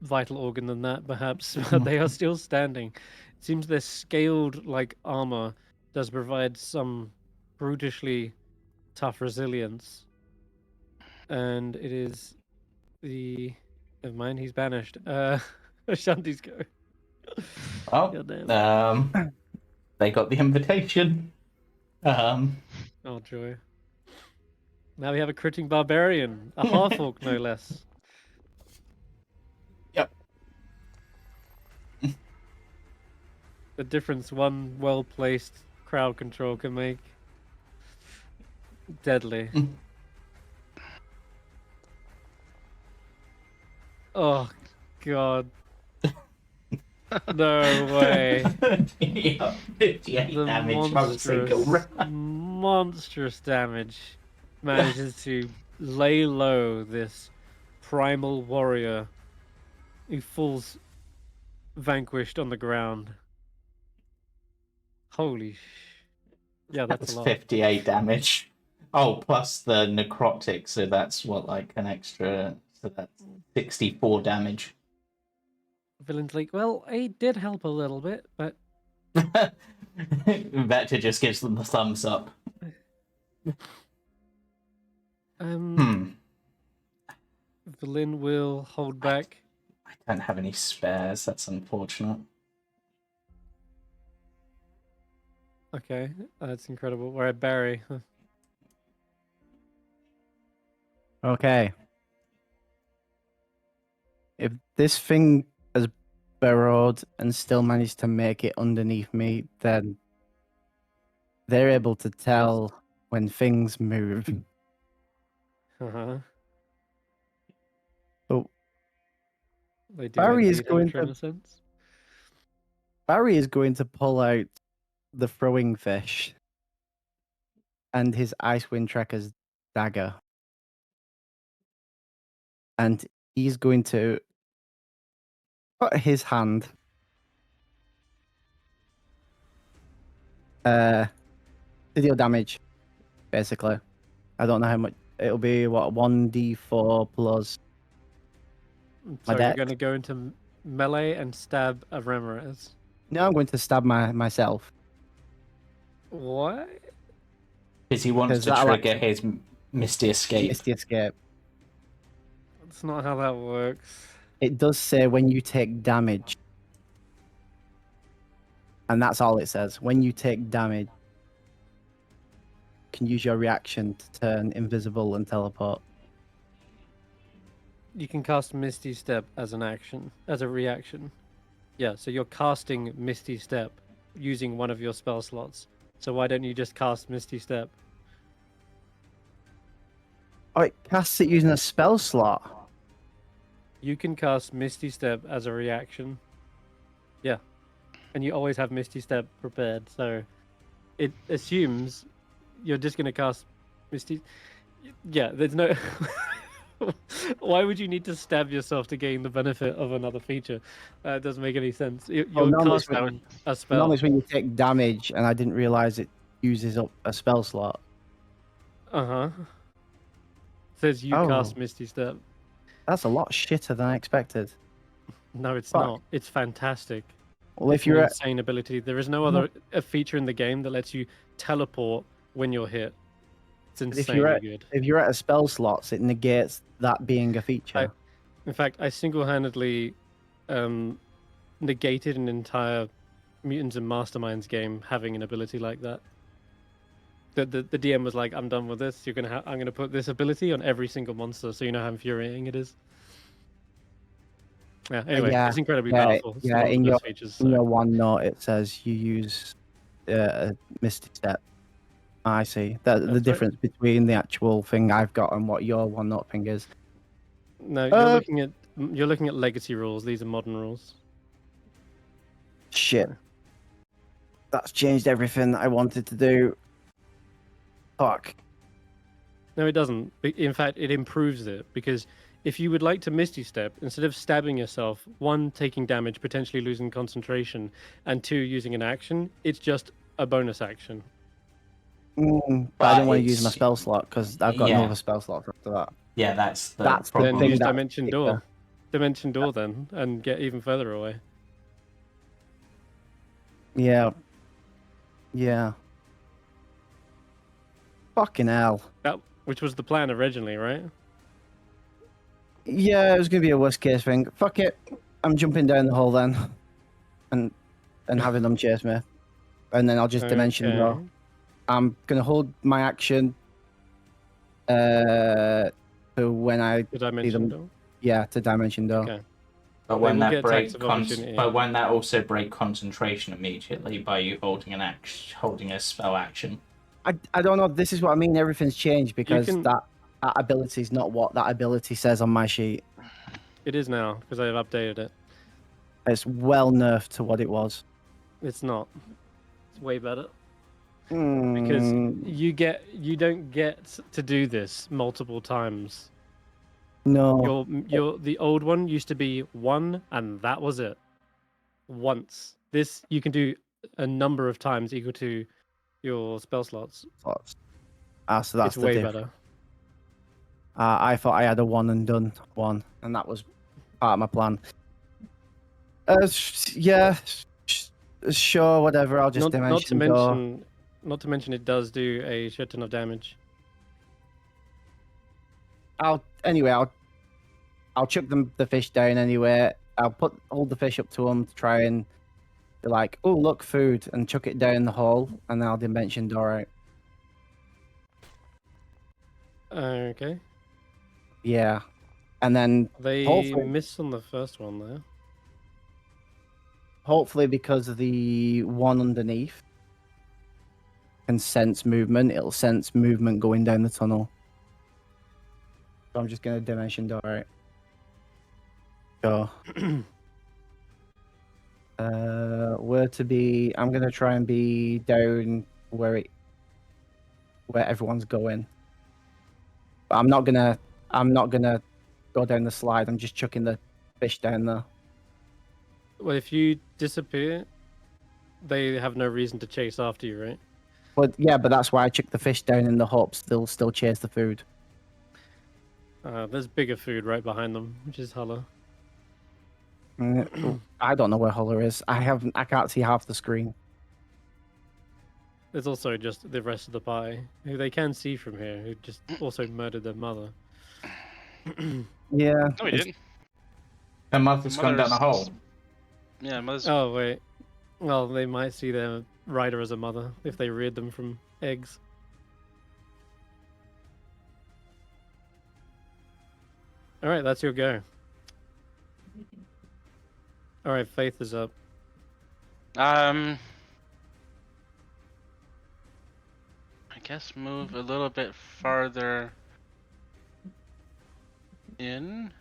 vital organ than that, perhaps, but they are still standing. It seems their scaled like armor does provide some brutishly tough resilience. And it is the never mind, he's banished. Ashanti's go. Well, Goddamn. they got the invitation. Oh joy. Now we have a critting barbarian, a half-orc no less. Yep. The difference one well-placed crowd control can make. Deadly. Oh god. No way. Yeah, 58 The damage from a single round. monstrous damage manages to lay low this primal warrior who falls vanquished on the ground. Holy yeah, that's That's a lot. 58 damage. Oh, plus the necrotic, so that's what, like an extra. So that's 64 damage. Villain's like, well, it did help a little bit, but Vector just gives them the thumbs up. Villain will hold back. I don't have any spares. That's unfortunate. Okay, that's incredible. We're at Barry. Okay. If this thing has burrowed and still managed to make it underneath me, then they're able to tell when things move. Uh-huh. So They do Barry is indeed have a going to tremor sense. Barry is going to pull out the throwing fish and his Icewind Trekkers dagger. And he's going to put his hand to deal damage, basically. I don't know how much. It'll be, what, 1d4 plus So my you're dex? going to go into melee and stab a Remorhazard. No, I'm going to stab myself. What? Because he wants 'Cause to that'll trigger his Misty Escape. Misty Escape. That's not how that works. It does say when you take damage. And that's all it says. When you take damage, you can use your reaction to turn invisible and teleport. You can cast Misty Step as an action, as a reaction. Yeah, so you're casting Misty Step using one of your spell slots. So why don't you just cast Misty Step? Oh, it casts it using a spell slot. You can cast Misty Step as a reaction. Yeah. And you always have Misty Step prepared, so it assumes you're just going to cast Misty... Yeah, there's no... Why would you need to stab yourself to gain the benefit of another feature? It doesn't make any sense. You're normally it's casting a spell. Normally it's when you take damage, and I didn't realize it uses up a spell slot. Uh-huh. Says you cast Misty Step. That's a lot shitter than I expected. No, it's Fuck. not. It's fantastic. Well, It's if an you're at, insane ability. There is no other feature in the game that lets you teleport when you're hit. It's insanely good. if you're at a spell slots, it negates that being a feature. In fact, I single-handedly negated an entire Mutants and Masterminds game having an ability like that. The DM was like, "I'm done with this. I'm gonna put this ability on every single monster, so you know how infuriating it is." Yeah. Anyway, it's incredibly powerful. It's one of the best features. In your one note, it says you use a Misty Step. I see. The right. difference between the actual thing I've got and what your one note thing is. No, you're looking at legacy rules. These are modern rules. Shit. That's changed everything I wanted to do. Fuck. No, it doesn't. In fact, it improves it because if you would like to Misty Step, instead of stabbing yourself, 1, taking damage, potentially losing concentration, and 2, using an action, it's just a bonus action. But I don't want to use my it's- spell slot because I've got yeah. no other spell slot after that. Yeah, that's the That's the problem. Then thing use that Dimension kicker. Door. Dimension Door then, and get even further away. Yeah. Yeah. Fucking hell. Which was the plan originally, right? Yeah, it was gonna be a worst case thing. Fuck it. I'm jumping down the hole then, and having them chase me, and then I'll just dimension door. Okay. I'm gonna hold my action. To when I The Dimension them- Door. yeah, to dimension door. Okay. But They when will that get break, attacks of opportunity. but when that also break concentration immediately by you holding holding a spell action. I don't know. This is what I mean. Everything's changed because can- that ability is not what that ability says on my sheet. It is now because I have updated it. It's well nerfed to what it was. It's not. It's way better because you don't get to do this multiple times. No. The old one used to be 1 and that was it. Once. This you can do a number of times equal to your spell slots. So that's It's the way diff. better. I thought I had a one and done one, and that was part of my plan. Yeah, sure, whatever. I'll just Not to dimension door. mention it does do a shit ton of damage. I'll chuck the fish down anyway. I'll hold the fish up to him to try and be like, oh look, food, and chuck it down the hole, and then I'll dimension door out. Okay. Yeah, and then They Hopefully- miss on the first one there. hopefully because of the one underneath can sense movement, it'll sense movement going down the tunnel. So I'm just gonna dimension door out. Sure. Where to be? I'm gonna try and be down where everyone's going. But I'm not gonna go down the slide. I'm just chucking the fish down there. Well, if you disappear, they have no reason to chase after you, right? But yeah, but that's why I chuck the fish down in the hopes they'll still chase the food. There's bigger food right behind them, which is Hulla. I don't know where Hulla is. I can't see half the screen. There's also just the rest of the party, who they can see from here, who just also murdered their mother. Yeah. No, we it's- didn't. Her mother's gone down the Mother's- hole. Yeah, mother's. Oh, wait. Well, they might see their rider as a mother if they reared them from eggs. Alright, that's your go. Alright, Faith is up. I guess move a little bit farther in.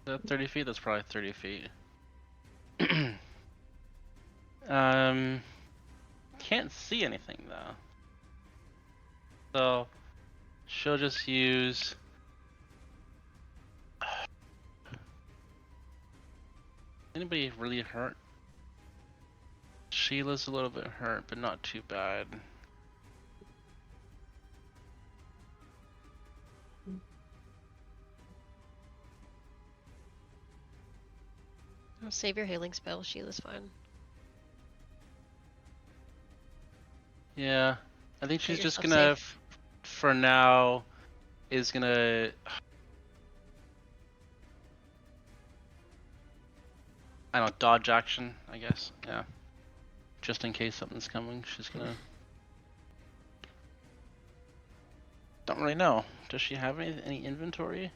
Is that 30 feet? That's probably 30 feet. Can't see anything though. So she'll just use anybody really hurt? Sheila's a little bit hurt, but not too bad. I'll save your healing spell. Sheila's fine. Yeah, I think she's Get just yourself gonna, safe. for now, is gonna. I don't know, dodge action, I guess. Yeah. Just in case something's coming, she's gonna. Don't really know. Does she have any inventory?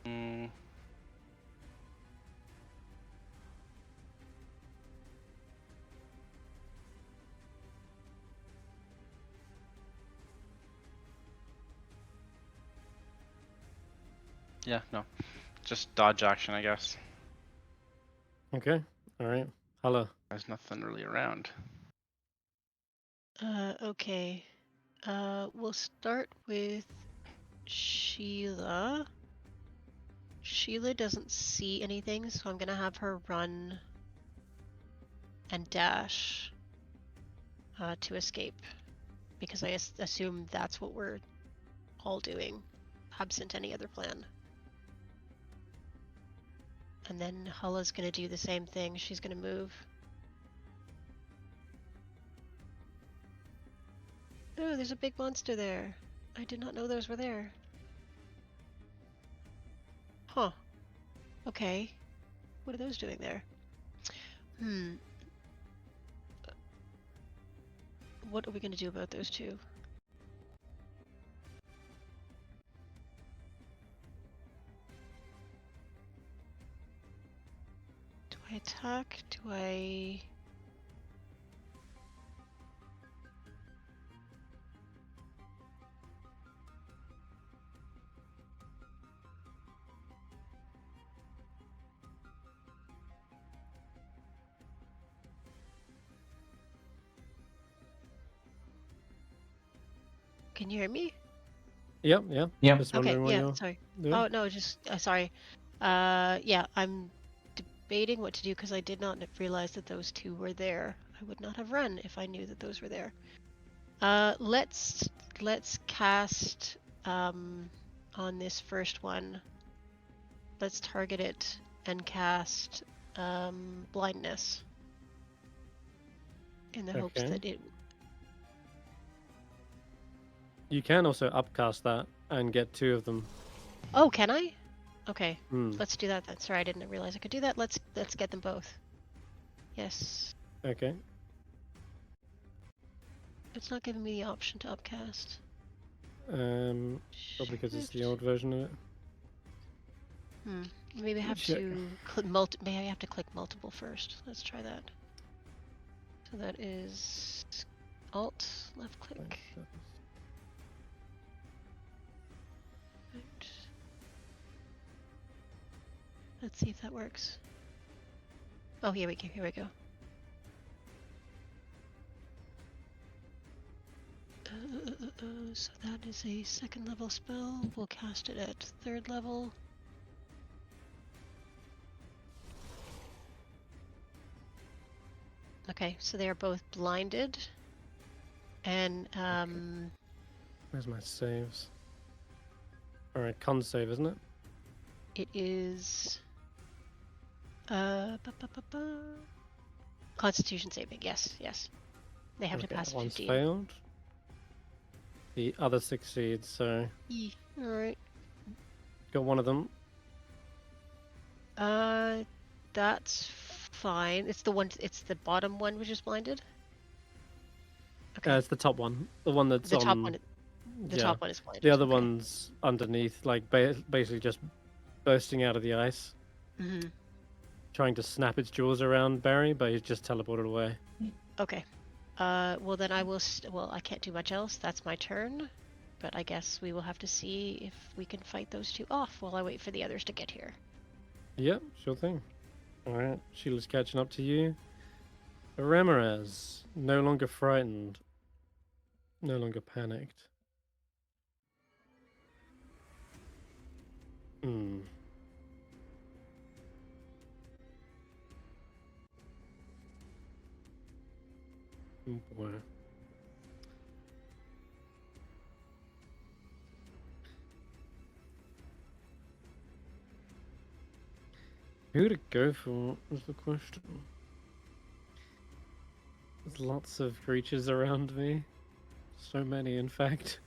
Mm. Yeah, no. Just dodge action, I guess. Okay. All right. Hulla. There's nothing really around. Okay. We'll start with Sheila. Sheila doesn't see anything, so I'm gonna have her run and dash to escape, because I assume that's what we're all doing, absent any other plan. And then Hulla's gonna do the same thing. She's gonna move. Oh, there's a big monster there. I did not know those were there. Huh. Okay. What are those doing there? What are we gonna do about those two? Do I attack? Do I... Can you hear me? Yep. Yeah. Yep. Just Okay, wondering what yeah, you're sorry. doing. Oh, no, just, sorry. Yeah, I'm debating what to do because I did not realize that those two were there. I would not have run if I knew that those were there. Let's cast, on this first one. Let's target it and cast, blindness. In the hopes Okay. that it... You can also upcast that and get 2 of them. Oh, can I? Okay, Hmm. let's do that then. Sorry, I didn't realize I could do that. Let's get them both. Yes. Okay. It's not giving me the option to upcast. Probably because it's the old version of it. Maybe I have Check. to maybe I have to click multiple first. Let's try that. So that is Alt, left click. Right. Let's see if that works. Oh, here we go. Here we go. So that is a 2nd level spell. We'll cast it at 3rd level. Okay, so they are both blinded. And Where's my saves? All right, con save, isn't it? it is Constitution saving. Yes, yes. They have to Okay, pass that one's 15. failed. The other succeeds, so All right. got one of them. That's fine. It's the bottom one which is blinded. Okay. It's the top one. The one that's the on. top one. The yeah. top one is blinded. The other okay. one's underneath, like basically just bursting out of the ice, trying to snap its jaws around Barry, but he's just teleported away. Okay. Well then I will. Well, I can't do much else. That's my turn. But I guess we will have to see if we can fight those two off while I wait for the others to get here. Yep, sure thing. All right, Sheila's catching up to you. Remorhazard, no longer frightened, no longer panicked. Hmm. Oh boy. Who to go for is the question. There's lots of creatures around me. So many, in fact.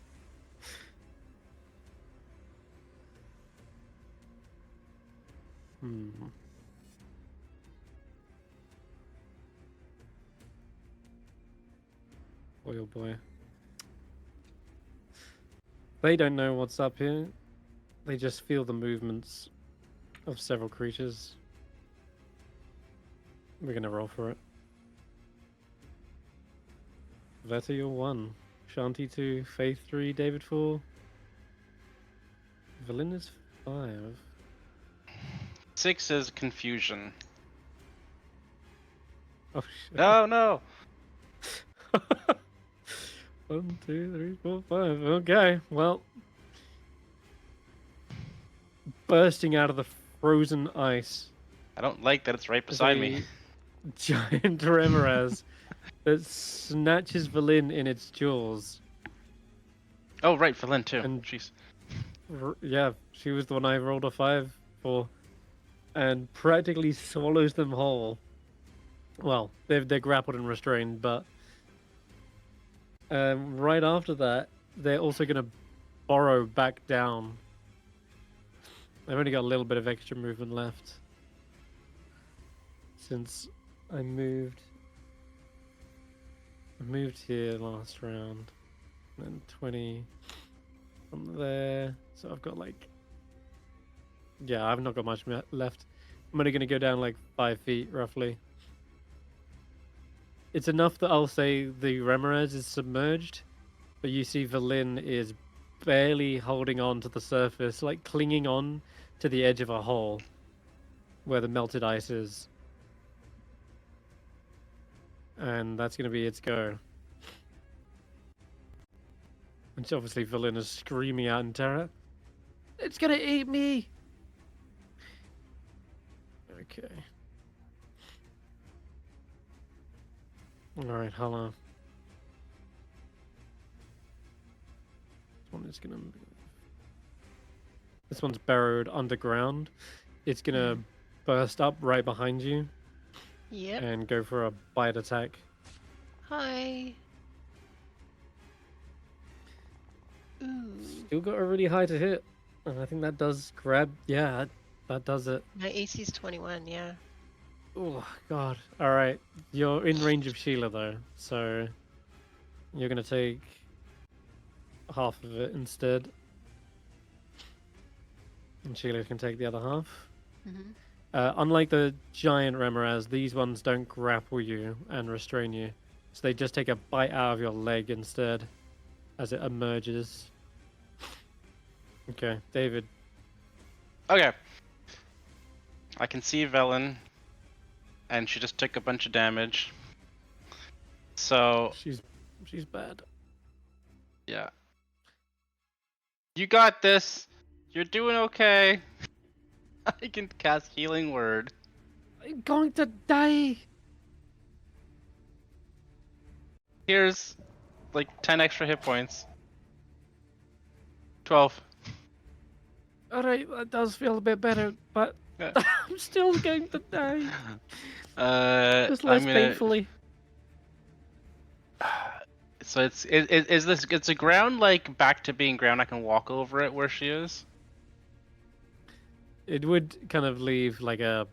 Boy, oh boy. They don't know what's up here. They just feel the movements of several creatures. We're gonna roll for it. Veta, you're 1. Ashanti 2. Faith 3. David 4. Velin is 5. 6 is confusion. Oh shit. No, no. 1, 2, 3, 4, 5. Okay, well. Bursting out of the frozen ice I don't like that it's right is beside me. a giant Remorhaz that snatches Valin in its jaws. Oh, right, for Lynn too. And- Jeez. Yeah, she was the one I rolled a 5 for. And practically swallows them whole. Well, they're grappled and restrained, but right after that, they're also going to burrow back down. I've only got a little bit of extra movement left since I moved here last round, and 20 from there. So I've got like, yeah, I've not got much left. I'm only going to go down like 5 feet roughly. It's enough that I'll say the Remorhaz is submerged, but you see Valin is barely holding on to the surface, like clinging on to the edge of a hole where the melted ice is. And that's going to be its go. And obviously Valin is screaming out in terror. It's going to eat me! Okay. Alright, Hulla. This one is going to move. This one's burrowed underground. It's going to burst up right behind you Yep. and go for a bite attack. Hi. Ooh. Still got a really high to hit. And I think that does grab. Yeah, that does it. My AC's 21, yeah. Oh, God. Alright. You're in range of Sheila, though. So you're going to take half of it instead. And Sheila can take the other half. Mm-hmm. Unlike the giant Remorhaz, these ones don't grapple you and restrain you. So they just take a bite out of your leg instead as it emerges. Okay, David. Okay. I can see Velen, and she just took a bunch of damage. So, She's bad. yeah. You got this. You're doing okay. I can cast Healing Word. I'm going to die! Here's like 10 extra hit points. 12. Alright, that does feel a bit better, but Yeah. I'm still going to die. Just I'm less gonna. painfully. So is this it's a ground like back to being ground? I can walk over it where she is. It would kind of leave like a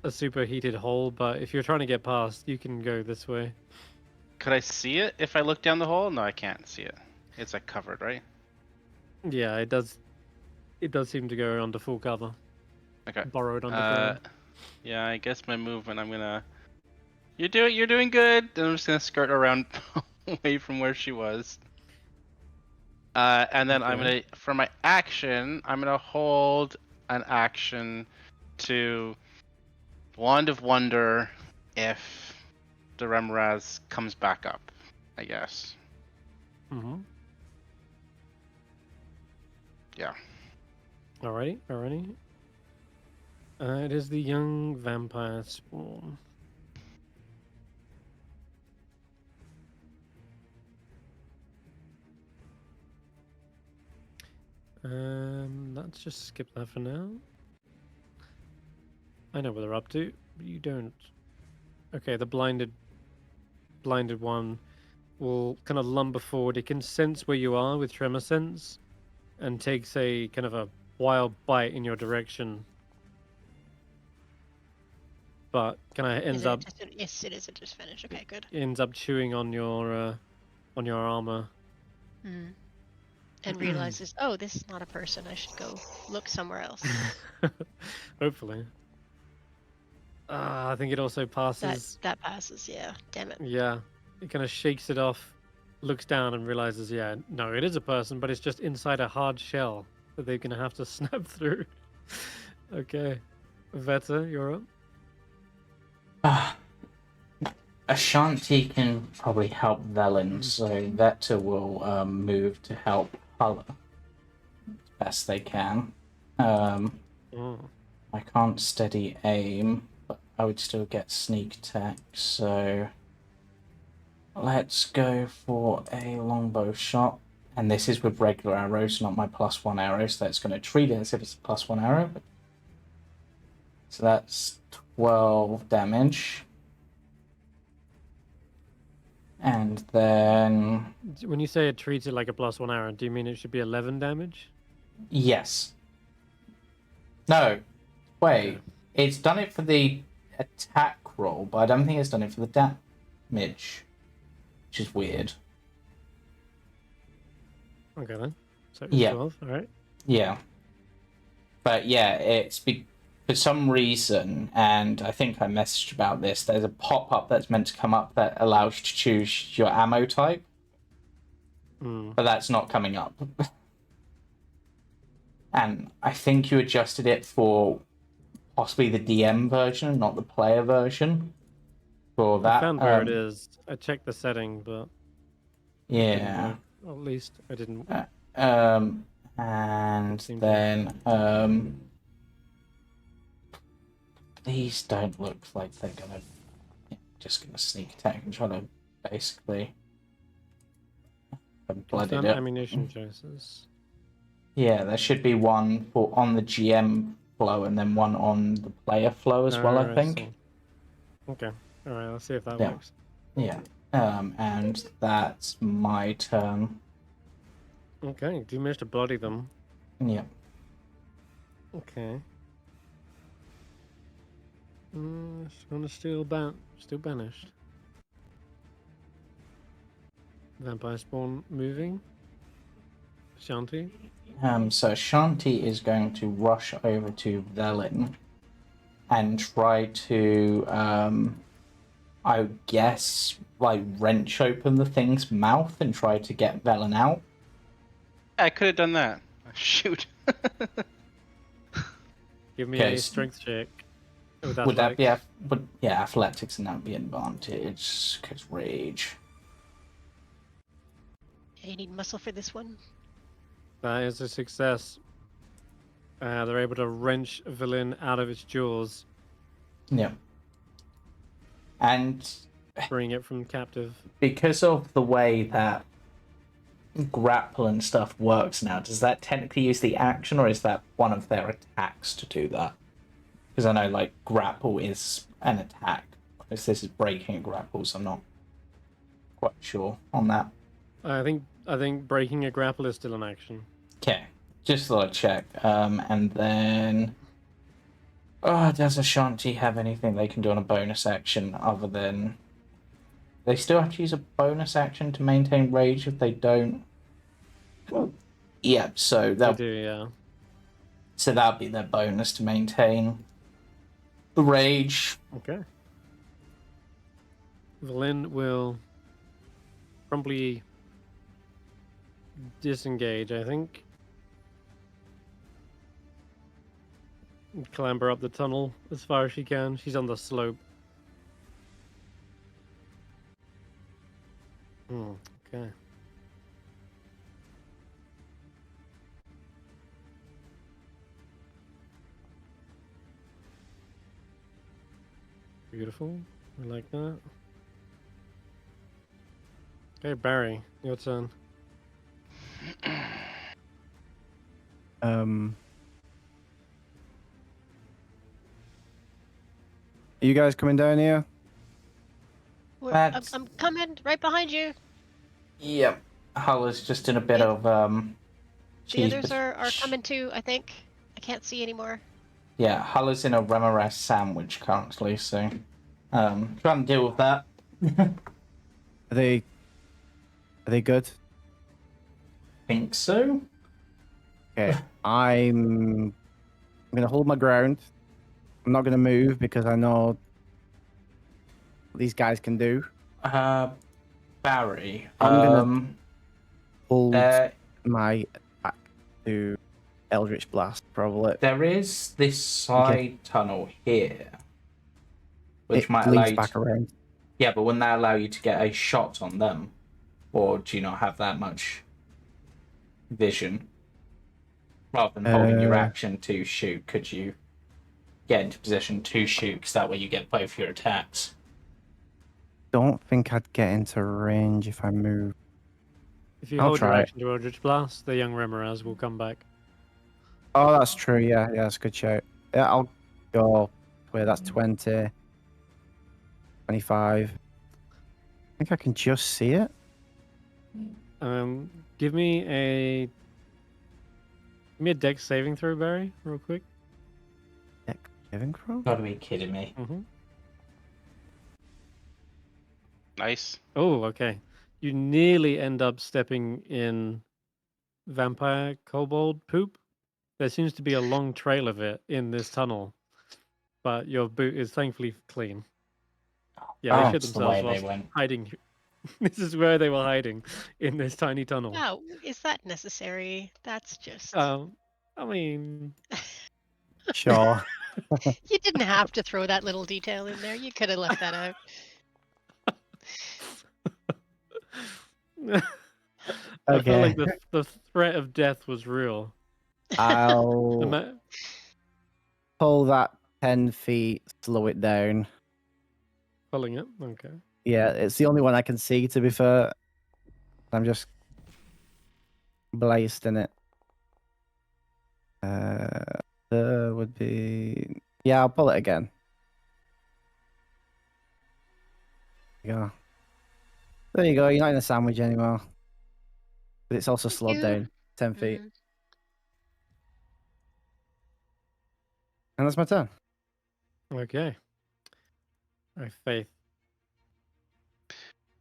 superheated hole, but if you're trying to get past, you can go this way. Could I see it if I look down the hole? No, I can't see it. It's like covered, right? Yeah, it does. It does seem to go under full cover. Okay. Borrowed underground. Yeah, I guess my movement. I'm gonna. You're doing good. And I'm just gonna skirt around away from where she was. And then I'm Okay. gonna, for my action, I'm gonna hold an action to Wand of Wonder if the Remorhaz comes back up, I guess. Mm-hmm. Yeah. Alrighty. It is the young vampire spawn. Let's just skip that for now. I know what they're up to, but you don't. Okay, the blinded one will kind of lumber forward. It can sense where you are with tremor sense, and takes a kind of a wild bite in your direction. But kind of ends up Yes, it is a disadvantage. Okay, good. ends up chewing on your armor. Mm. And realizes, oh, this is not a person. I should go look somewhere else. Hopefully. I think it also passes. That passes. Yeah. Damn it. Yeah, it kind of shakes it off, looks down and realizes, yeah, no, it is a person, but it's just inside a hard shell. that they're gonna have to snap through. Okay, Veta, you're up. Ashanti can probably help Velen, so Veta will move to help Hulla as best they can. I can't steady aim, but I would still get sneak attack, so let's go for a longbow shot. And this is with regular arrows, not my +1 arrow, so that's going to treat it as if it's a +1 arrow. So that's 12 damage. And then... When you say it treats it like a +1 arrow, do you mean it should be 11 damage? Yes. No. Wait. Okay. It's done it for the attack roll, but I don't think it's done it for the damage. Which is weird. Okay then. So it's Yeah. 12, alright. Yeah. But yeah, it's for some reason, and I think I messaged about this, there's a pop-up that's meant to come up that allows you to choose your ammo type. But that's not coming up. And I think you adjusted it for possibly the DM version, not the player version. For that. I found where it is. I checked the setting, but Yeah. at least I didn't. And Seems then these don't look like they're just gonna sneak attack and try to basically blood it up. Ammunition choices. Yeah, there should be one for on the GM flow and then one on the player flow as well, I think. See. Okay. Alright, let's see if that Yeah. works. Yeah. And that's my turn. Okay, do you manage to bloody them? Yeah. Okay. It's gonna still banished. Vampire spawn moving. Ashanti. So Ashanti is going to rush over to Velen and try to, I guess, like wrench open the thing's mouth and try to get Velen out. I could have done that. Shoot. Give me Okay, a strength check. With Would that athletics. be athletics, and that would be advantage because rage. Yeah, you need muscle for this one. That is a success. They're able to wrench a villain out of its jaws, Yeah. And freeing it from captive. because of the way that grapple and stuff works now, does that technically use the action, or is that one of their attacks to do that? Because I know, like, grapple is an attack. Whereas this is breaking a grapple, so I'm not quite sure on that. I think breaking a grapple is still an action. Okay, just thought I'd check. And then... does Ashanti have anything they can do on a bonus action other than... They still have to use a bonus action to maintain rage if they don't... Yeah, so They that do, yeah. so that'll be their bonus to maintain the rage. Okay. Valen will probably disengage, I think. And clamber up the tunnel as far as she can. She's on the slope. Okay. Beautiful. I like that. Okay, Barry, your turn. Are you guys coming down here? I'm That's- coming right behind you. Yep. Hulla's just in a bit Yeah. of The she's- others are coming too, I think. I can't see anymore. Yeah, Hulla's in a Remorhazard sandwich currently, so trying to deal with that. Are they good? Think so. Okay. I'm gonna hold my ground. I'm not gonna move because I know what these guys can do. Barry. I'm gonna hold uh, my attack to Eldritch Blast, probably. There is this side tunnel here, which It might allow leads you back to... around. Yeah, but wouldn't that allow you to get a shot on them? Or do you not have that much vision? Rather than holding your action to shoot, could you get into position to shoot? Because that way you get both your attacks. Don't think I'd get into range if I move. If you I'll hold your try it. action to Eldritch Blast, the young Remorhazard will come back. Oh, that's true. Yeah, that's a good shout. Yeah, I'll go. Wait, that's 20, 25. I think I can just see it. Give me a Dex saving throw, Barry, real quick. Dex saving throw? Gotta be kidding me. Mm-hmm. Nice. Oh, okay. You nearly end up stepping in vampire kobold poop. There seems to be a long trail of it in this tunnel, but your boot is thankfully clean. Yeah, they shit That's the way themselves they whilst went. hiding. This is where they were hiding, in this tiny tunnel. Wow, is that necessary? That's just. I mean, Sure. You didn't have to throw that little detail in there. You could have left that out. I felt like Okay. the threat of death was real. I'll Ima- pull that 10 feet, slow it down. Pulling it, okay. Yeah, it's the only one I can see, to be fair. I'm just blasting it. There would be... Yeah, I'll pull it again. Yeah. There you go. You're not in a sandwich anymore. But it's also Thank slowed you. down 10 feet. Mhm. And that's my turn. Okay. I have faith.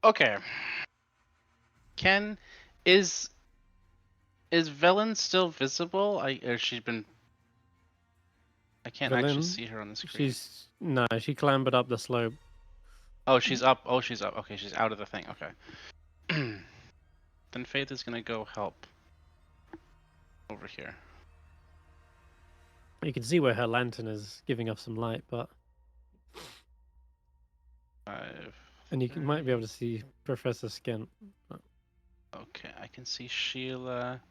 Okay. Ken, is Velen still visible? Or she's been. I can't actually Velen, see her on the screen. she clambered up the slope. Oh, she's up. Oh, she's up. Okay, she's out of the thing. Okay. Then Faith is gonna go help over here. You can see where her lantern is giving off some light, but 5. and you might be able to see Professor Skent. Okay, I can see Sheila.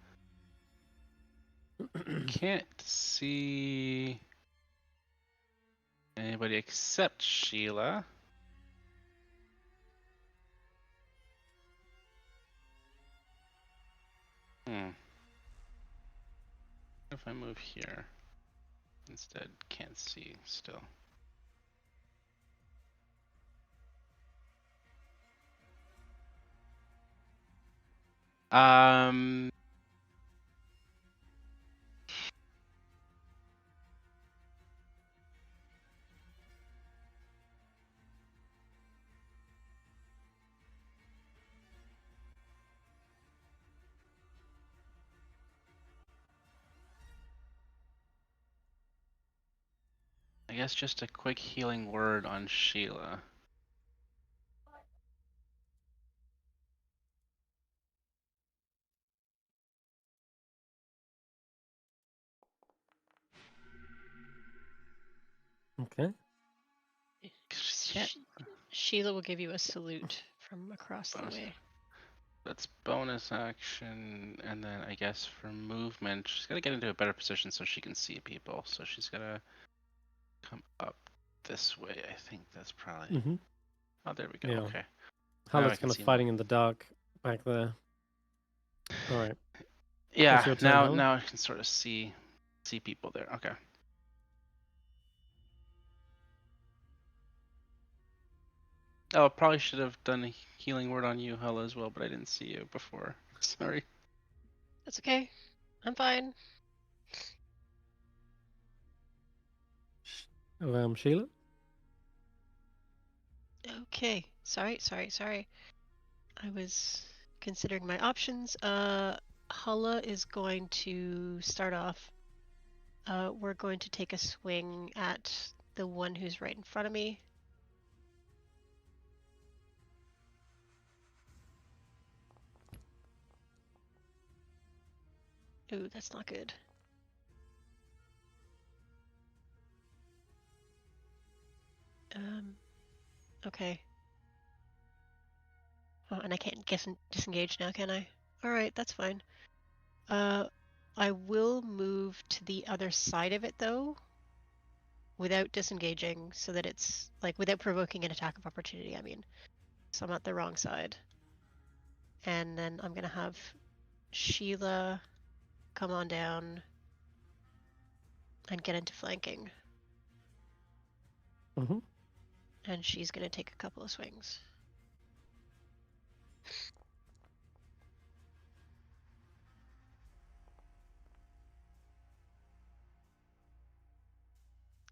Can't see anybody except Sheila. If I move here instead, can't see still. I guess just a quick healing word on Sheila. Okay. Yeah. Sheila will give you a salute from across the way. That's bonus action, and then I guess for movement, she's gotta get into a better position so she can see people. So she's gotta come up this way. I think that's probably. Mm-hmm. Oh, there we go. Yeah. Okay. Hulla's can kind of see fighting in the dark back there. All right. Yeah. It's your turn, Hulla. Now I can sort of see people there. Okay. Oh, probably should have done a healing word on you, Hulla, as well, but I didn't see you before. Sorry. That's okay. I'm fine. Sheila. Okay. Sorry. I was considering my options. Hulla is going to start off. We're going to take a swing at the one who's right in front of me. Ooh, that's not good. Okay. Oh, and I can't disengage now, can I? Alright, that's fine. I will move to the other side of it, though, without disengaging, so that it's, like, without provoking an attack of opportunity, I mean. So I'm at the wrong side. And then I'm gonna have Sheila come on down and get into flanking. Mm-hmm. And she's gonna take a couple of swings.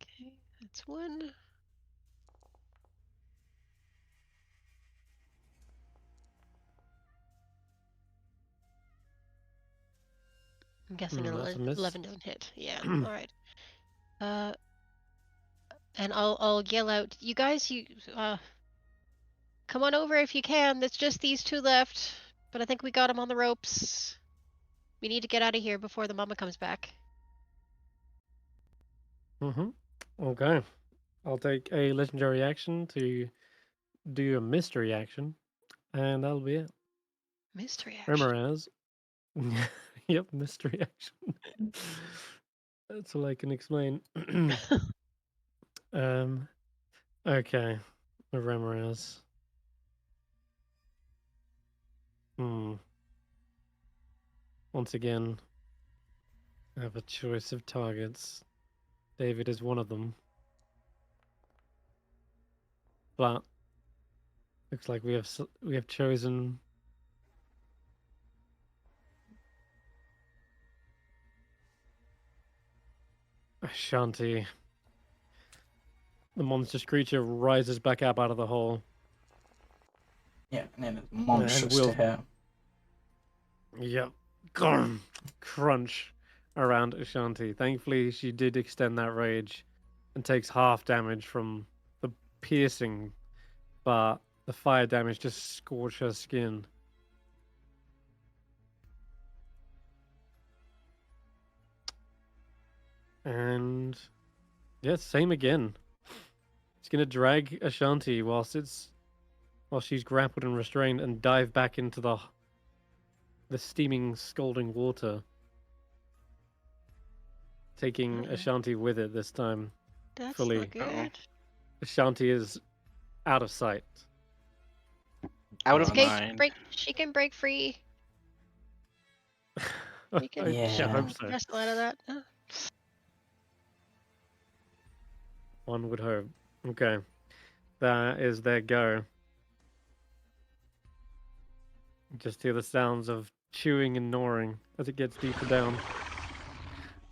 Okay, that's one. I'm guessing an That's a miss. 11 don't hit. Yeah. All right. And I'll yell out, "You guys, come on over if you can. There's just these two left, but I think we got them on the ropes. We need to get out of here before the mama comes back." Mm-hmm. Okay. I'll take a legendary action to do a mystery action, and that'll be it. Mystery action. Remorhaz. Yep, mystery action. That's all I can explain. Okay. Remorhaz. Once again, I have a choice of targets. David is one of them. But looks like we have chosen Ashanti. The monstrous creature rises back up out of the hole. Yeah, and then it's monstrous we'll- to hit. Yep. Crunch around Ashanti. Thankfully, she did extend that rage and takes half damage from the piercing, but the fire damage just scorched her skin. And yeah, same again. It's gonna drag Ashanti while she's grappled and restrained and dive back into the steaming, scalding water, taking Ashanti with it this time. That's fully. not good. Ashanti is out of sight. Out of Okay, mind. she can break free. We can Yeah. I hope so. wrestle out of that. One would hope. Okay. That is their go. Just hear the sounds of chewing and gnawing as it gets deeper down.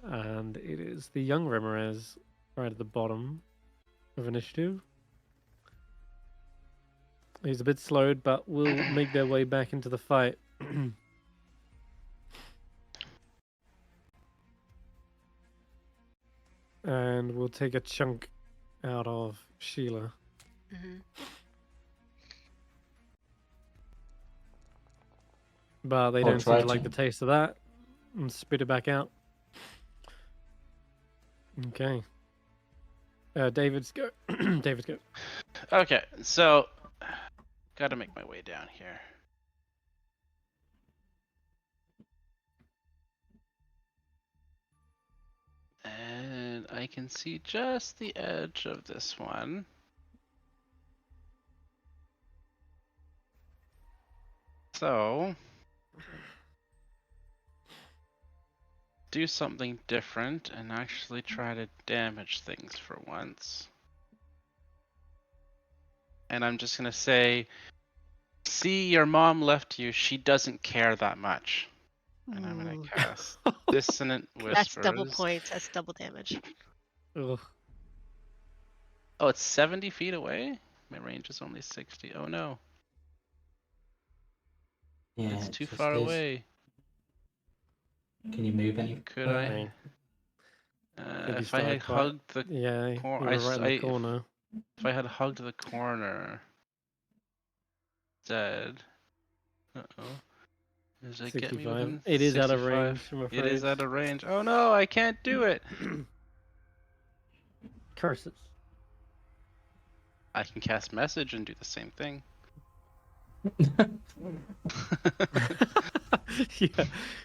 And it is the young Remorhaz right at the bottom of initiative. He's a bit slowed, but will make their way back into the fight. And we'll take a chunk out of Sheila. Mm-hmm. But they don't seem to like the taste of that and spit it back out. Okay. David's go. David's go. Okay, so gotta make my way down here. And I can see just the edge of this one. So do something different and actually try to damage things for once. And I'm just gonna say, see, your mom left you. She doesn't care that much. And I'm gonna cast Dissonant Whispers. That's double points. That's double damage. Ugh. Oh, it's 70 feet away? My range is only 60. Oh no. Yeah, It's it too just far is. away. Can you move any? Could I? If If I had hugged the Yeah, you were right in the corner. if I had hugged the corner instead. Uh-oh. Does it get me 65. within It is out of 65? range, I'm It is afraid. out of range. Oh no, I can't do it. Curses. I can cast message and do the same thing. Yeah,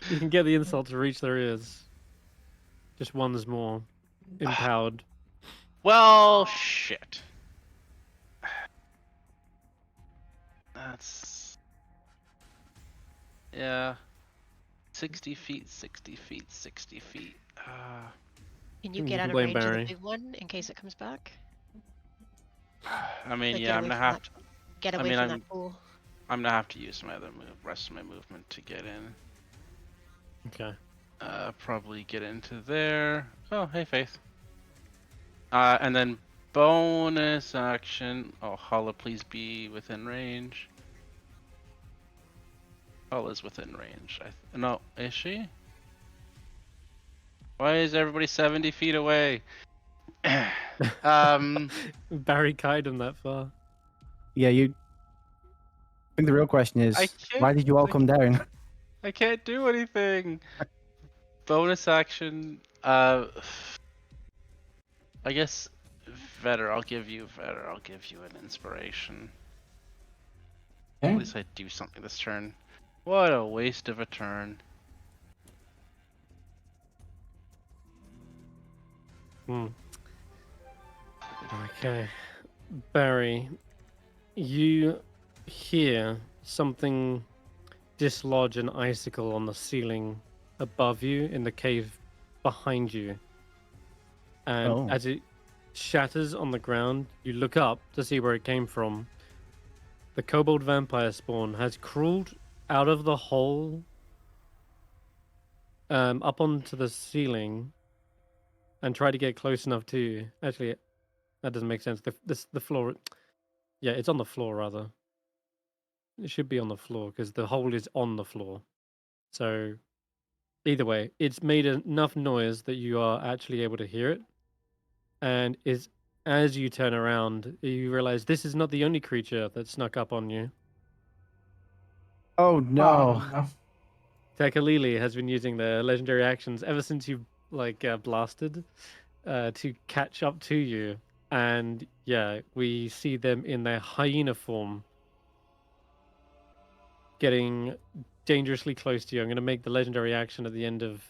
you can get the insult to reach their ears. Just one's more empowered. Well, shit. That's... Yeah. 60 feet, 60 feet, 60 feet. Can you You get can out of blame range of the Barry. big one in case it comes back? I mean, Like, yeah, get I'm away gonna from have... that. Get I away mean, from that pool. I'm gonna have to use my other rest of my movement to get in. Okay. Probably get into there. Oh, hey, Faith. And then bonus action. Oh, Hulla, please be within range. Hulla's within range. No, is she? Why is everybody 70 feet away? Barry kited him that far. Yeah, you. I think the real question I is, can't. why did you all come down? I can't do anything. Bonus action. I guess Vetter. I'll give you an inspiration. Okay. At least I do something this turn. What a waste of a turn. Okay. Barry, you hear something dislodge an icicle on the ceiling above you in the cave behind you. And Oh. as it shatters on the ground, you look up to see where it came from. The kobold vampire spawn has crawled out of the hole up onto the ceiling and tried to get close enough to you. Actually, that doesn't make sense. The floor... Yeah, it's on the floor, rather. It should be on the floor, because the hole is on the floor. So, either way, it's made enough noise that you are actually able to hear it. And as you turn around, you realize this is not the only creature that snuck up on you. Oh no! No. Tekalili has been using their legendary actions ever since you blasted to catch up to you. And yeah, we see them in their hyena form getting dangerously close to you. I'm going to make the legendary action at the end of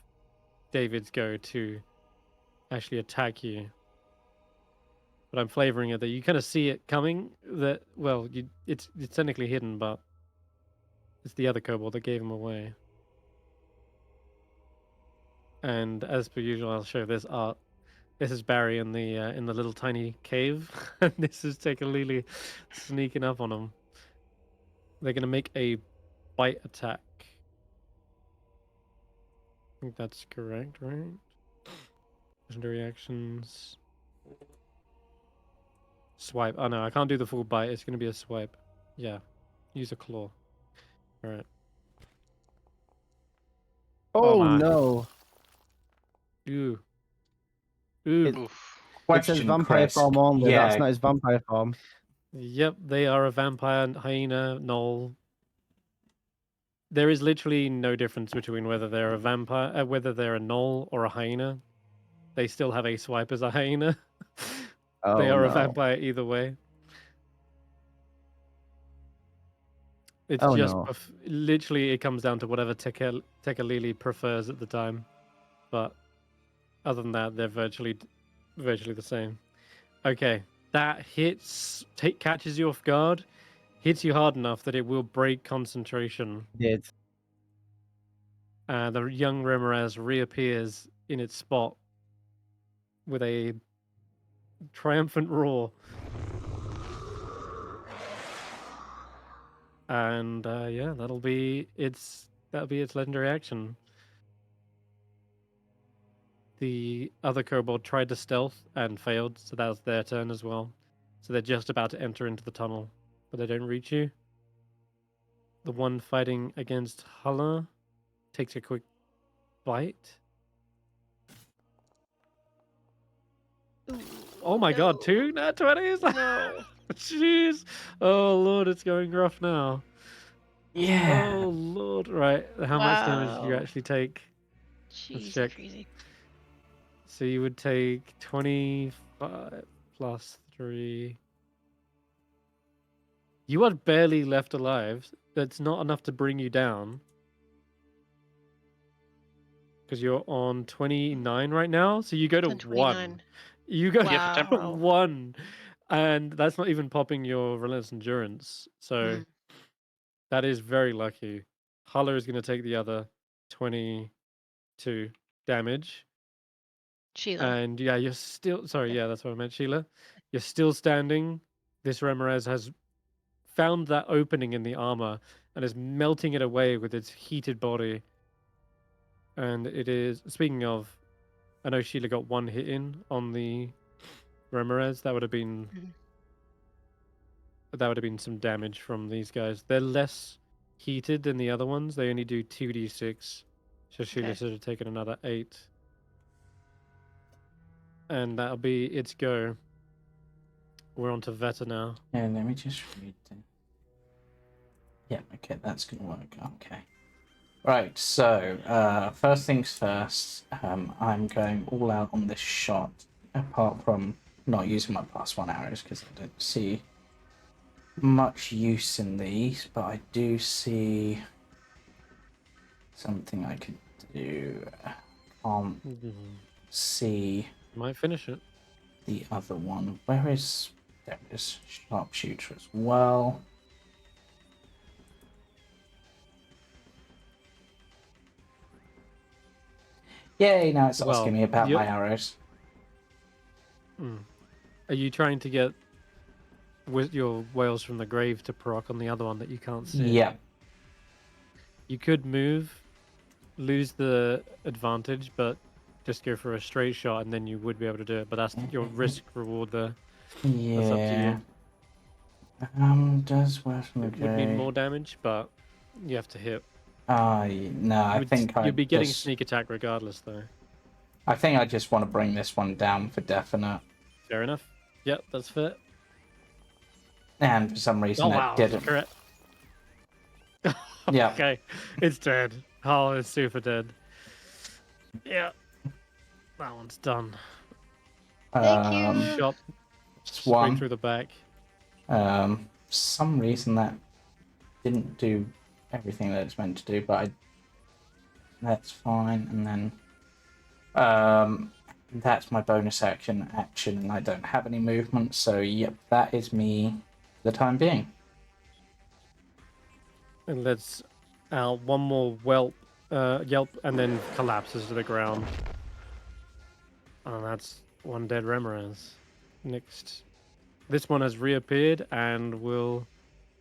David's go to actually attack you. But I'm flavoring it that you kind of see it coming. That it's technically hidden, but it's the other kobold that gave him away. And as per usual, I'll show this art. This is Barry in the little tiny cave, and this is Tekalili sneaking up on him. They're gonna make a bite attack. I think that's correct, right? Legendary actions. Swipe. Oh no, I can't do the full bite. It's gonna be a swipe. Yeah. Use a claw. Alright. Oh my. no! Ooh. Ooh. Oof. It says Question, vampire Chris. form only. Yeah. That's not his vampire form. Yep, they are a vampire, hyena, gnoll. There is literally no difference between whether they're a vampire, whether they're a gnoll or a hyena. They still have a swipe as a hyena. They Oh are a no! vampire either way. It's Oh just no! literally it comes down to whatever Tekalili prefers at the time. But other than that, they're virtually the same. Okay, that catches you off guard, hits you hard enough that it will break concentration. Did. The young Remorhazard reappears in its spot with a triumphant roar. And yeah, that'll be its legendary action. The other kobold tried to stealth and failed, so that was their turn as well. So they're just about to enter into the tunnel, but they don't reach you. The one fighting against Hulla takes a quick bite. Ooh, Oh my god, no. 2 nat 20s? No. Jeez. Oh lord, it's going rough now. Yeah. Oh lord. Right, how much damage do you Wow. actually take? Jeez, check. crazy. So you would take 25 plus 3. You are barely left alive. That's not enough to bring you down. Because you're on 29 right now. So you go to On 1. 29. You go Yeah, to Wow. 1. And that's not even popping your relentless endurance. So that is very lucky. Hulla is going to take the other 22 damage. Sheila. And yeah, you're still... Sorry, yeah, that's what I meant, Sheila. You're still standing. This Remorhaz has found that opening in the armor and is melting it away with its heated body. And it is... Speaking of... I know Sheila got 1 hit in on the Remorhaz. That would have been... Mhm. That would have been some damage from these guys. They're less heated than the other ones. They only do 2d6. So Sheila Okay. should have taken another 8. And that'll be its go. We're on to Veta now. Yeah, let me just read them. Yeah, okay, that's gonna work. Okay. Right, so first things first, I'm going all out on this shot, apart from not using my +1 arrows because I don't see much use in these, but I do see something I could do. Can't see Might finish it. the other one. Where is... There it is. Sharpshooter as well. Yay, now it's asking me about my arrows. Are you trying to get with your whales from the grave to proc on the other one that you can't see? Yeah. You could move, lose the advantage, but just go for a straight shot and then you would be able to do it. But that's your risk reward there. Yeah. That's up to you. Does worse from the It would mean more damage, but you have to hit. No, I think you'd be getting just... sneak attack regardless, though. I think I just want to bring this one down for definite. Fair enough. Yep, that's fair. And for some reason Wow, it didn't. correct. Yeah. Okay, it's dead. Oh, it's super dead. Yeah, that one's done. Thank you. Shot straight one. through the back. For some reason that didn't do everything that it's meant to do, but that's fine. And then that's my bonus action, and I don't have any movement, so yep, that is me for the time being. And let's out one more yelp, and then collapses to the ground. And that's one dead Remorhaz. Next, this one has reappeared and will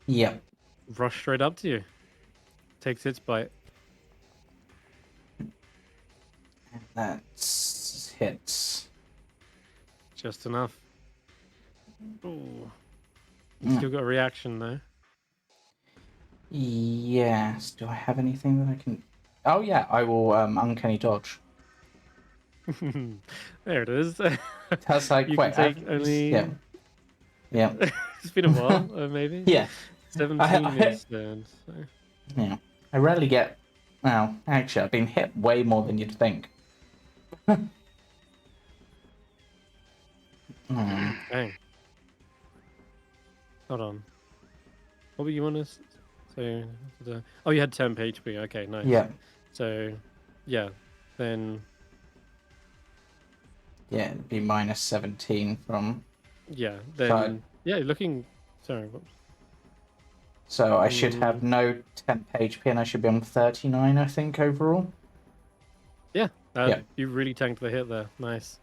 Yep. rush straight up to you. Takes its bite. That's hits. Just enough. Ooh. Still got a reaction though. Yes. Do I have anything that I can... Oh yeah, I will uncanny dodge. There it is. That's like You quite... can take only... Yeah. Yeah. It's been a while, maybe. Yeah. 17 instead. So. Yeah. I rarely get... Well, actually, I've been hit way more than you'd think. Dang. Hold on. What were you on us? So, oh, you had 10 HP. Okay, nice. Yeah. So, yeah, then... Yeah, it'd be minus 17 from... Yeah, then... So yeah, looking... Sorry, whoops. So I should have no 10 HP and I should be on 39, I think, overall. Yeah, Yeah. You really tanked the hit there. Nice.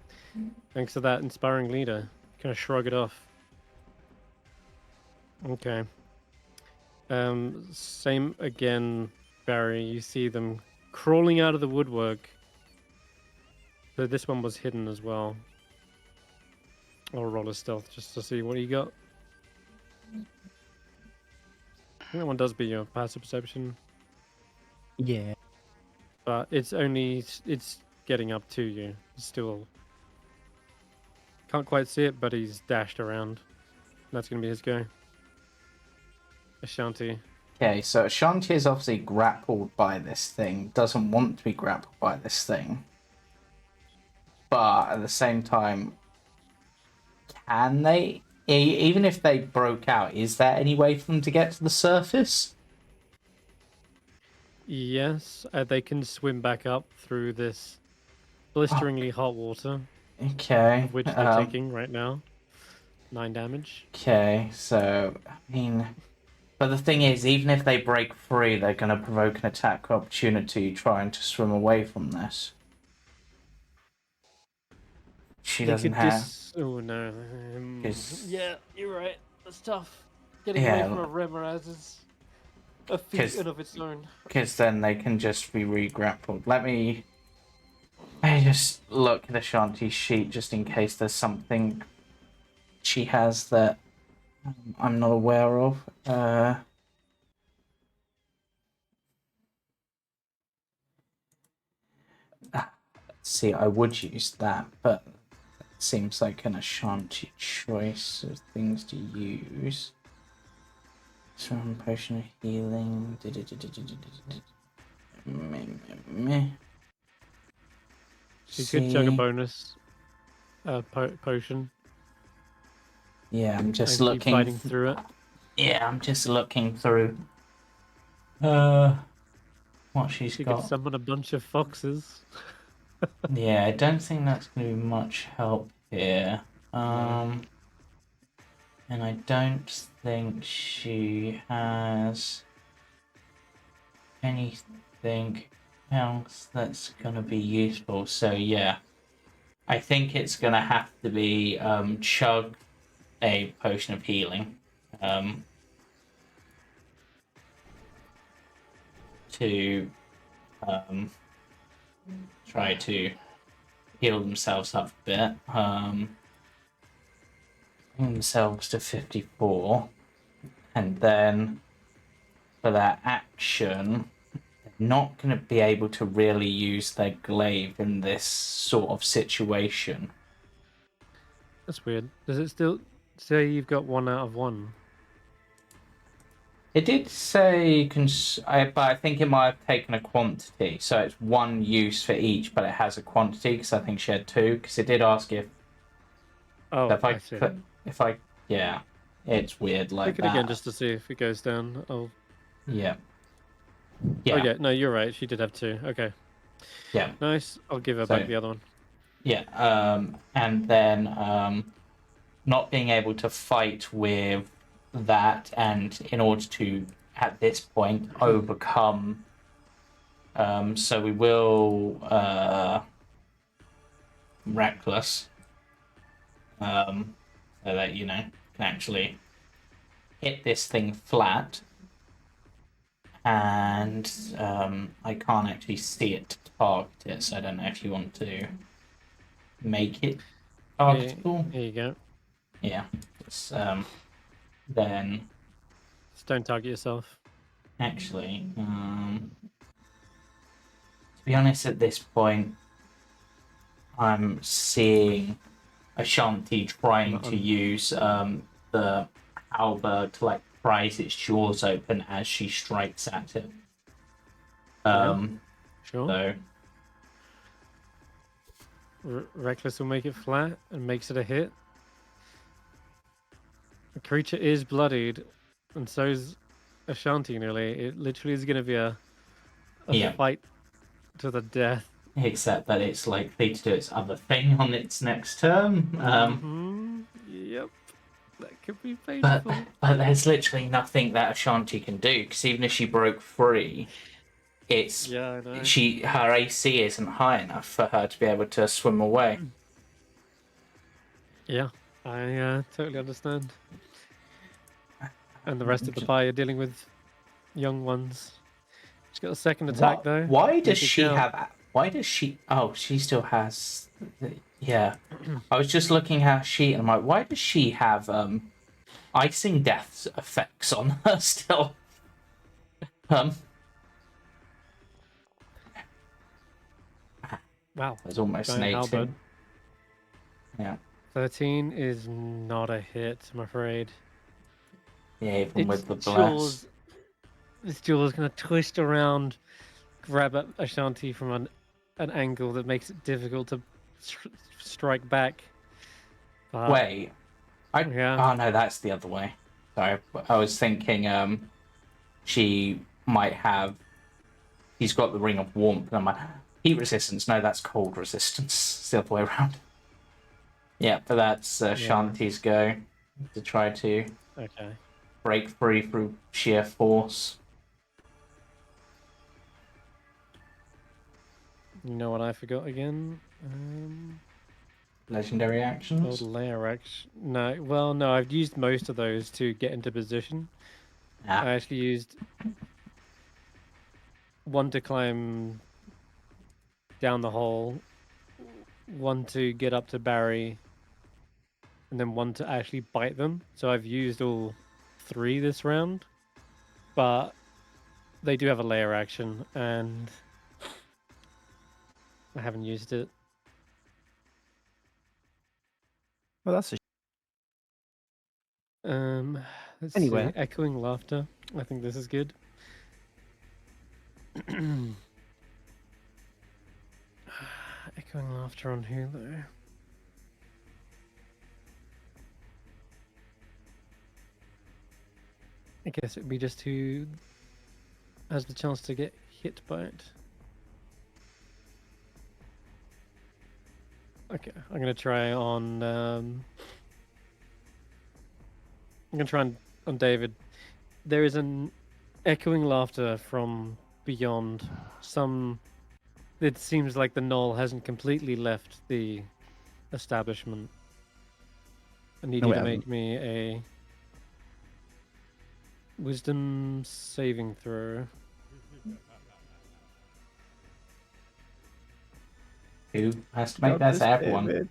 Thanks to that inspiring leader. Kind of shrug it off. Okay. Same again, Barry. You see them crawling out of the woodwork. So this one was hidden as well. I'll roll a stealth just to see what you got. I think that one does beat your passive perception. Yeah. But it's getting up to you. Still can't quite see it, but he's dashed around. That's gonna be his go. Ashanti. Okay, so Ashanti is obviously grappled by this thing, doesn't want to be grappled by this thing. But at the same time, can they even if they broke out, is there any way for them to get to the surface? Yes, they can swim back up through this blisteringly hot water, Okay. of which they're taking right now. 9 damage. Okay, so I mean, but the thing is, even if they break free, they're going to provoke an attack opportunity trying to swim away from this. She They doesn't could have. Oh no. 'Cause- Yeah, you're right. That's tough. Getting Yeah, away from a Remorhazard is a feat 'cause- in of its own. Because then they can just be re-grappled. Let me just look at Ashanti's sheet just in case there's something she has that I'm not aware of. See, I would use that, but it seems like an Ashanti choice of things to use. Some potion of healing. She could chug a See? bonus potion Yeah, I'm just and keep fighting looking. through it. Yeah, I'm just looking through. What she's She got. could summon a bunch of foxes. Yeah, I don't think that's going to be much help here. No. And I don't think she has anything else that's going to be useful. So yeah, I think it's going to have to be chug a potion of healing to try to heal themselves up a bit. Bring themselves to 54. And then for their action, they're not going to be able to really use their glaive in this sort of situation. That's weird. Does it still say you've got 1 out of 1? It did say, but I think it might have taken a quantity. So it's 1 use for each, but it has a quantity because I think she had 2. Because it did ask if. Oh, I see. Yeah, it's weird like Click it that. again just to see if it goes down. Oh, Yeah. oh yeah. No, you're right. She did have 2. Okay. Yeah. Nice. I'll give her So- back the other one. Yeah, and then not being able to fight with that, and in order to, at this point, overcome. So we will reckless, so that can actually hit this thing flat, and I can't actually see it to target it. So I don't know if you want to make it targetable. Here you go. Yeah. It's, then Just don't target yourself. actually, to be honest, at this point, I'm seeing Ashanti trying to use the halberd to prise its jaws open as she strikes at it. Sure. So Reckless will make it flat and makes it a hit. The creature is bloodied, and so is Ashanti nearly. It literally is going to be a Yeah. fight to the death. except that it's likely to do its other thing on its next turn. Yep. That could be But painful. there's literally nothing that Ashanti can do, because even if she broke free, it's Yeah, I know. her AC isn't high enough for her to be able to swim away. Yeah, I totally understand. And the rest of the pie are dealing with young ones. She's got a second attack though. Why does Make it she count. have? Why does she? Oh, she still has. Yeah, I was just looking at her sheet and I'm like, why does she have icing death effects on her still? Wow. There's almost an Giant 18. halberd. Yeah. 13 is not a hit, I'm afraid. Yeah, even with the bless. jaws. This jaw is going to twist around, grab at Ashanti from an angle that makes it difficult to strike back. But Wait, Yeah. Oh no, that's the other way. Sorry, I was thinking she might have. He's got the ring of warmth, and I'm like, heat resistance. No, that's cold resistance. It's the other way around. Yeah, but that's Shanti's go to try to Okay. break free through sheer force. You know what I forgot again? Legendary Old actions. layer action. No, well, no, I've used most of those to get into position. I Ah, actually used one to climb down the hole, one to get up to Barry, and then one to actually bite them. So I've used all 3 this round, but they do have a layer action, and I haven't used it. Well, that's a Let's Anyway. see. Echoing laughter. I think this is good. Echoing laughter on Hulu. I guess it'd be just who has the chance to get hit by it. Okay, I'm gonna try on. I'm gonna try on David. There is an echoing laughter from beyond. It seems like the knoll hasn't completely left the establishment. I need No, you it to hasn't. make me a wisdom saving throw. who has to make Got that? this, So everyone. David.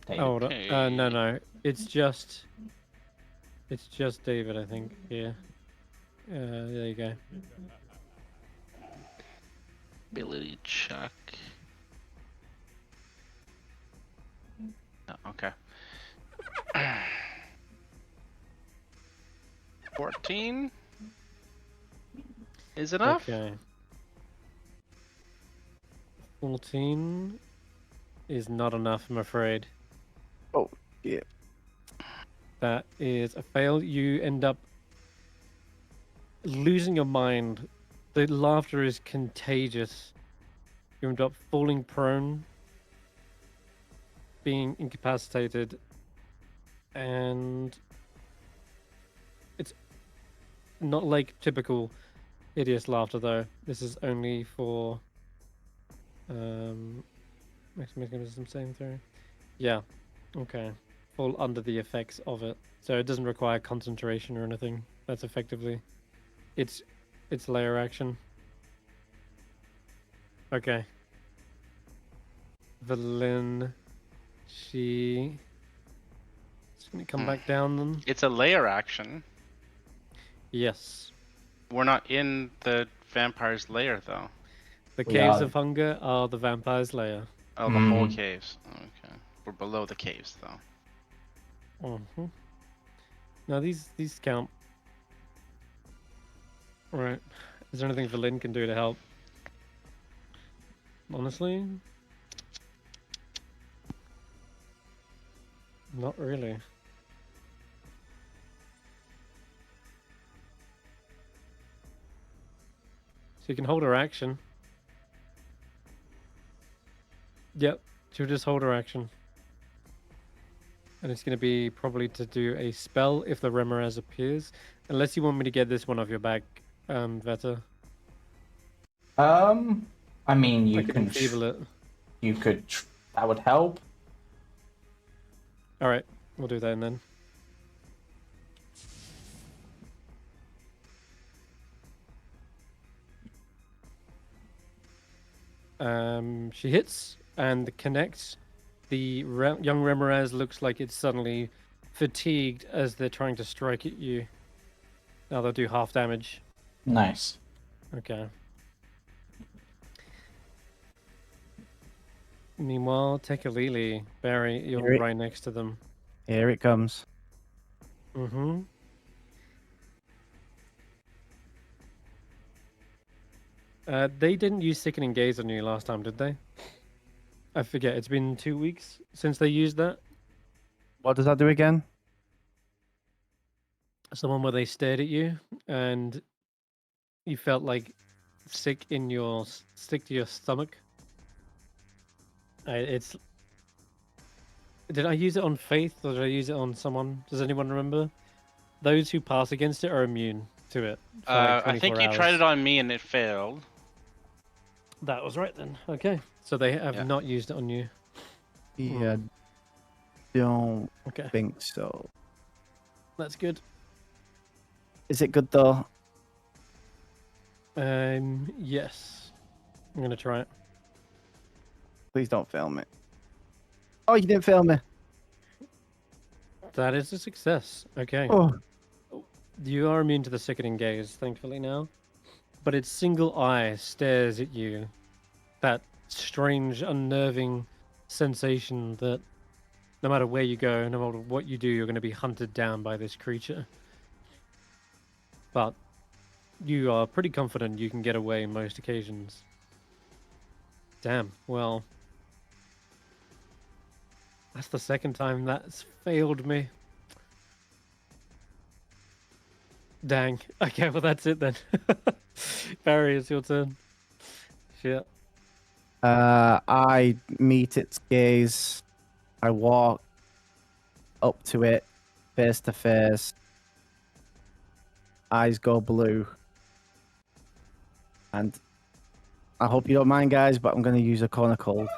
David. Oh, no, Okay. no. It's just David, I think. Yeah. There you go. Ability check. Oh, okay. 14 is enough. Okay. 14 is not enough, I'm afraid. Oh, yeah. That is a fail. You end up losing your mind. The laughter is contagious. You end up falling prone, being incapacitated, and it's not like typical hideous laughter, though. This is only for mechanism saving throw. Yeah. Okay. Fall under the effects of it, so it doesn't require concentration or anything. That's effectively it's layer action. Okay. Valin, she's gonna come back down then. It's a layer action. Yes. We're not in the vampire's lair though. The We caves are. of hunger are the vampire's lair. Oh, the whole Mhm. caves. Okay. We're below the caves though. Mm-hmm. Now these count. Right. Is there anything Valin can do to help? Honestly, not really. So you can hold her action. Yep, she'll just hold her action. And it's going to be probably to do a spell if the Remorhazard appears. Unless you want me to get this one off your back, Veta. I mean, I you can can. enfeeble it. You could. That would help. Alright, we'll do that then. She hits and connects. The young Remorhaz looks like it's suddenly fatigued as they're trying to strike at you. Now they'll do half damage. Nice. Okay. Meanwhile, Tekalili, Barry, you're Here it- right next to them. Here it comes. Mm-hmm. They didn't use Sickening Gaze on you last time, did they? I forget. It's been 2 weeks since they used that. What does that do again? Someone where they stared at you and you felt like sick to your stomach. It's. Did I use it on Faith or did I use it on someone? Does anyone remember? Those who pass against it are immune to it for like 24 I think you hours. tried it on me and it failed. That was right then. Okay. So they have Yeah. not used it on you. Yeah, don't Okay. think so. That's good. Is it good though? Yes. I'm gonna try it. Please don't fail me. Oh, you didn't fail me. That is a success. Okay. Oh, You are immune to the sickening gaze, thankfully now. But its single eye stares at you. That strange, unnerving sensation that no matter where you go, no matter what you do, you're going to be hunted down by this creature. But you are pretty confident you can get away in most occasions. Damn, well. That's the second time that's failed me. Dang. Okay, well that's it then. Barry, it's your turn. Shit. I meet its gaze. I walk up to it, face to face. Eyes go blue. And I hope you don't mind, guys, but I'm going to use a corner cold.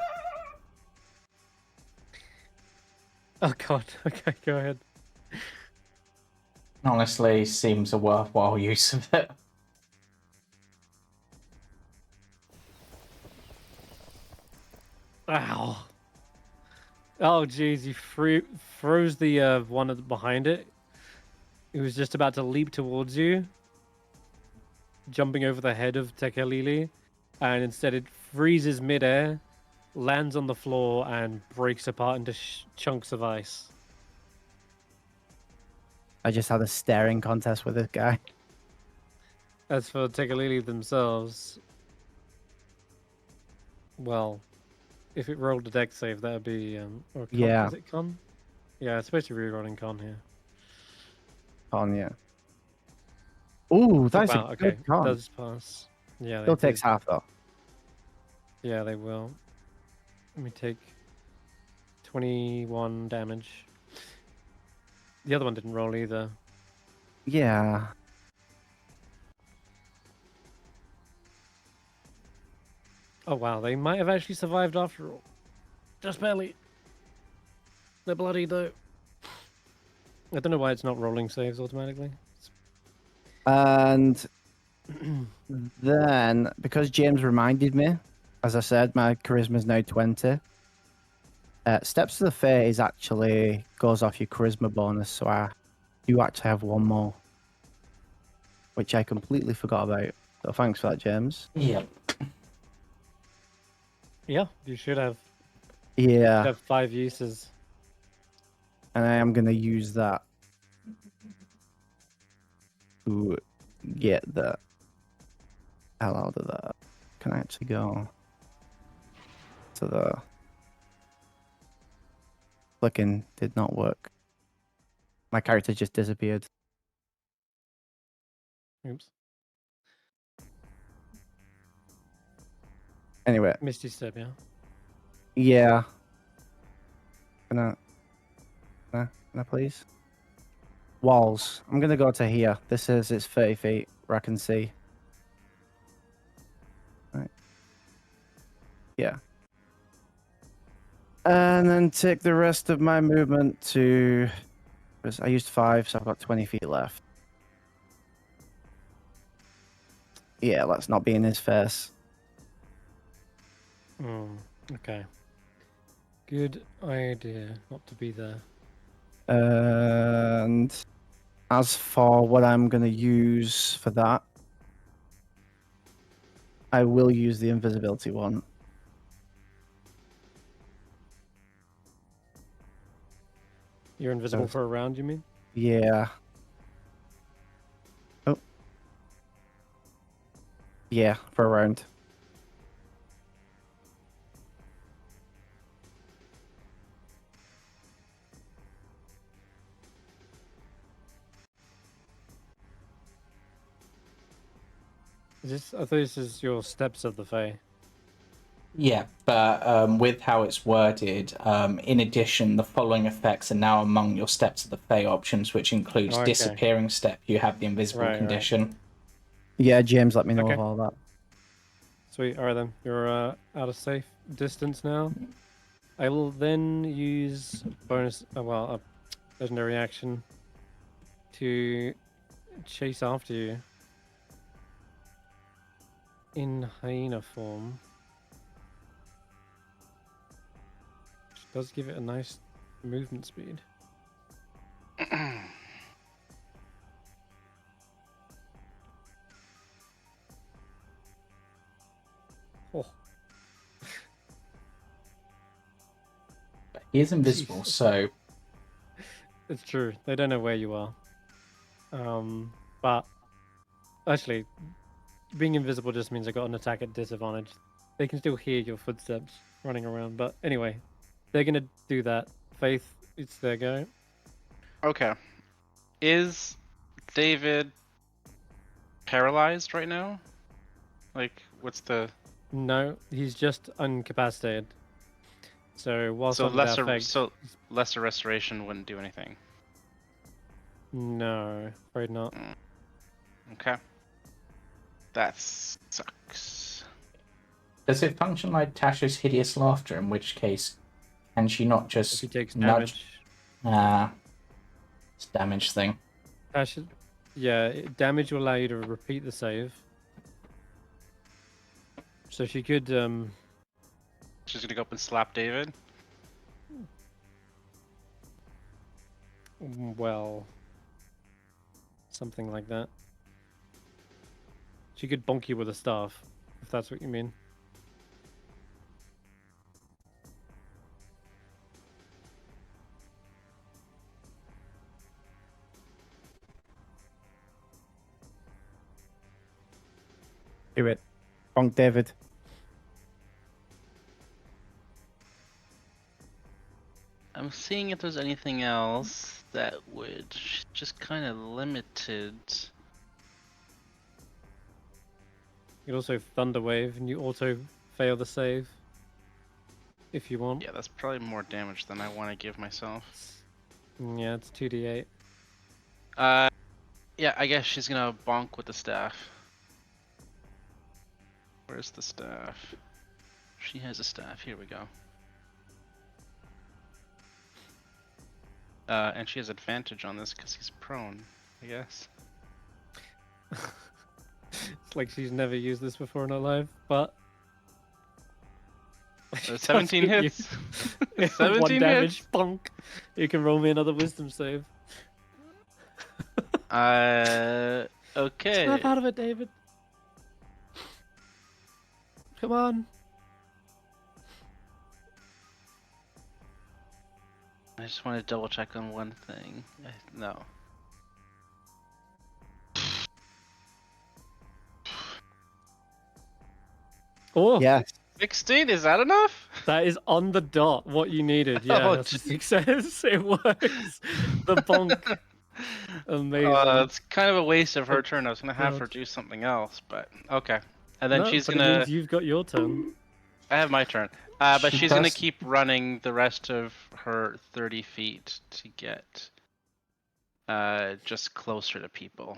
Oh god, okay, go ahead. Honestly, seems a worthwhile use of it. Ow. Oh jeez, you froze the one behind it. It was just about to leap towards you, jumping over the head of Tekelili, and instead it freezes midair, lands on the floor, and breaks apart into chunks of ice. I just had a staring contest with this guy. As for Tekelili themselves, well, if it rolled a deck save, that would be or con, Yeah. Is it con? Yeah, it's supposed to be rerolling con here. On yeah. Ooh, that's wow, a okay, good con. does pass. Yeah, Still they takes did. half though. Yeah, they will. Let me take 21 damage. The other one didn't roll either. Yeah. Oh wow, they might have actually survived after all. Just barely. They're bloody though. I don't know why it's not rolling saves automatically. And then, because James reminded me, as I said, my charisma is now 20. Steps to the Fae is actually goes off your charisma bonus, so you actually have one more, which I completely forgot about. So thanks for that, James. Yep. Yeah, you should have. Yeah, Have 5 uses. and I am gonna use that to get the hell out of that. Can I actually go to the clicking? Did not work. My character just disappeared. Oops. Anyway, Misty Step, yeah. yeah. Can I please? Walls. I'm gonna go to here. This is it's 30 feet where I can see. Right. Yeah. And then take the rest of my movement to. I used 5, so I've got 20 feet left. Yeah, let's not be in his face. Okay. Good idea not to be there. And as for what I'm going to use for that, I will use the invisibility one. You're invisible for a round, you mean? Yeah. Oh. Yeah, for a round. I thought this is your steps of the Fae. Yeah, but with how it's worded, in addition, the following effects are now among your steps of the Fae options, which includes Okay. disappearing step. You have the invisible Right. condition. Yeah, James, let me know Okay. of all that. Sweet. All right then. You're out of safe distance now. I will then use bonus. A legendary action to chase after you in hyena form. Which does give it a nice movement speed. Oh, He is invisible, Jesus. so it's true. They don't know where you are. But actually, being invisible just means I got an attack at disadvantage. They can still hear your footsteps running around. But anyway, they're gonna do that. Faith, it's their go. Okay. Is David paralyzed right now? Like, what's the No, he's just incapacitated. So whilst under that effect, lesser restoration wouldn't do anything. no, afraid not. Okay. That sucks. does it function like Tasha's hideous laughter? In which case, can she not If just he takes nudge? damage, It's a damage thing. damage will allow you to repeat the save. So she could She's gonna go up and slap David. well, something like that. She could bonk you with a staff, if that's what you mean. Do it. Bonk David. I'm seeing if there's anything else that would just kind of limited. You could also Thunder Wave, and you auto fail the save if you want. Yeah, that's probably more damage than I want to give myself. Yeah, it's 2d8. Yeah, I guess she's gonna bonk with the staff. Where's the staff? She has a staff. Here we go. And she has advantage on this because he's prone, I guess. It's like she's never used this before in her life, but 17 hits. 17 One damage, hits. bonk. You can roll me another wisdom save. Okay. Snap out of it, David. Come on. I just want to double check on one thing. No. Oh, Yes. 16, is that enough? that is on the dot. What you needed. Yeah, Oh, that's a success. It works. The bonk. Amazing. It's kind of a waste of her turn. I was gonna have God. her do something else, but okay. And then No, she's but it gonna. means you've got your turn. I have my turn. But She she's gonna does- keep running the rest of her 30 feet to get just closer to people.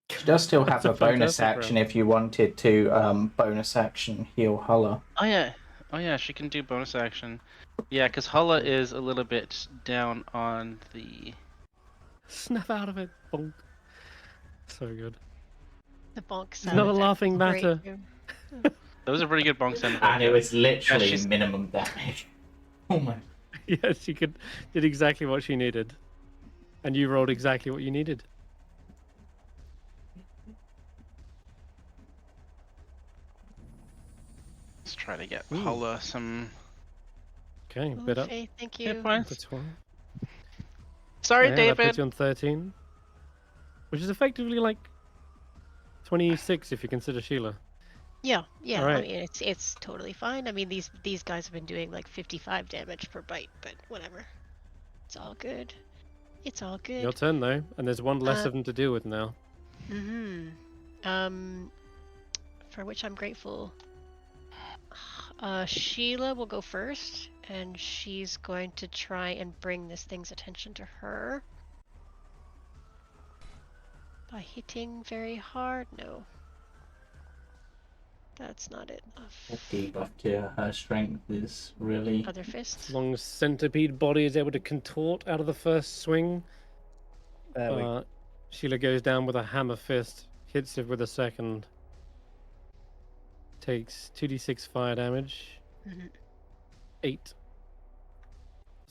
She does still have That's a a bonus fantastic action round. if you wanted to bonus action heal Hulla. Oh yeah, she can do bonus action. Yeah, because Hulla is a little bit down on the. Snap out of it. Bonk. So good. The bonk It's sound not a effect laughing is great, matter. too. That was a pretty good bonk sound effect. And it was literally she's- minimum damage. Oh my. Yes, she did exactly what she needed. And you rolled exactly what you needed. Let's try to get Ooh. Hulla some Okay, Ooh, bit up. Faith, thank hit you. points. To 12. Sorry, Yeah, that puts David. you on 13. Which is effectively like 26 if you consider Sheila. Yeah, yeah. I Alright. mean, it's totally fine. I mean, these guys have been doing like 55 damage per bite, but whatever. It's all good. It's all good. Your turn though, and there's one less Uh, of them to deal with now. Mm-hmm. for which I'm grateful. Sheila will go first, and she's going to try and bring this thing's attention to her. By hitting very hard? No. That's not it. Debuff to her strength is really. Other fist. As long as centipede body is able to contort out of the first swing, There we Sheila goes down with a hammer fist, hits it with a second. Takes 2d6 fire damage. Mhm. 8.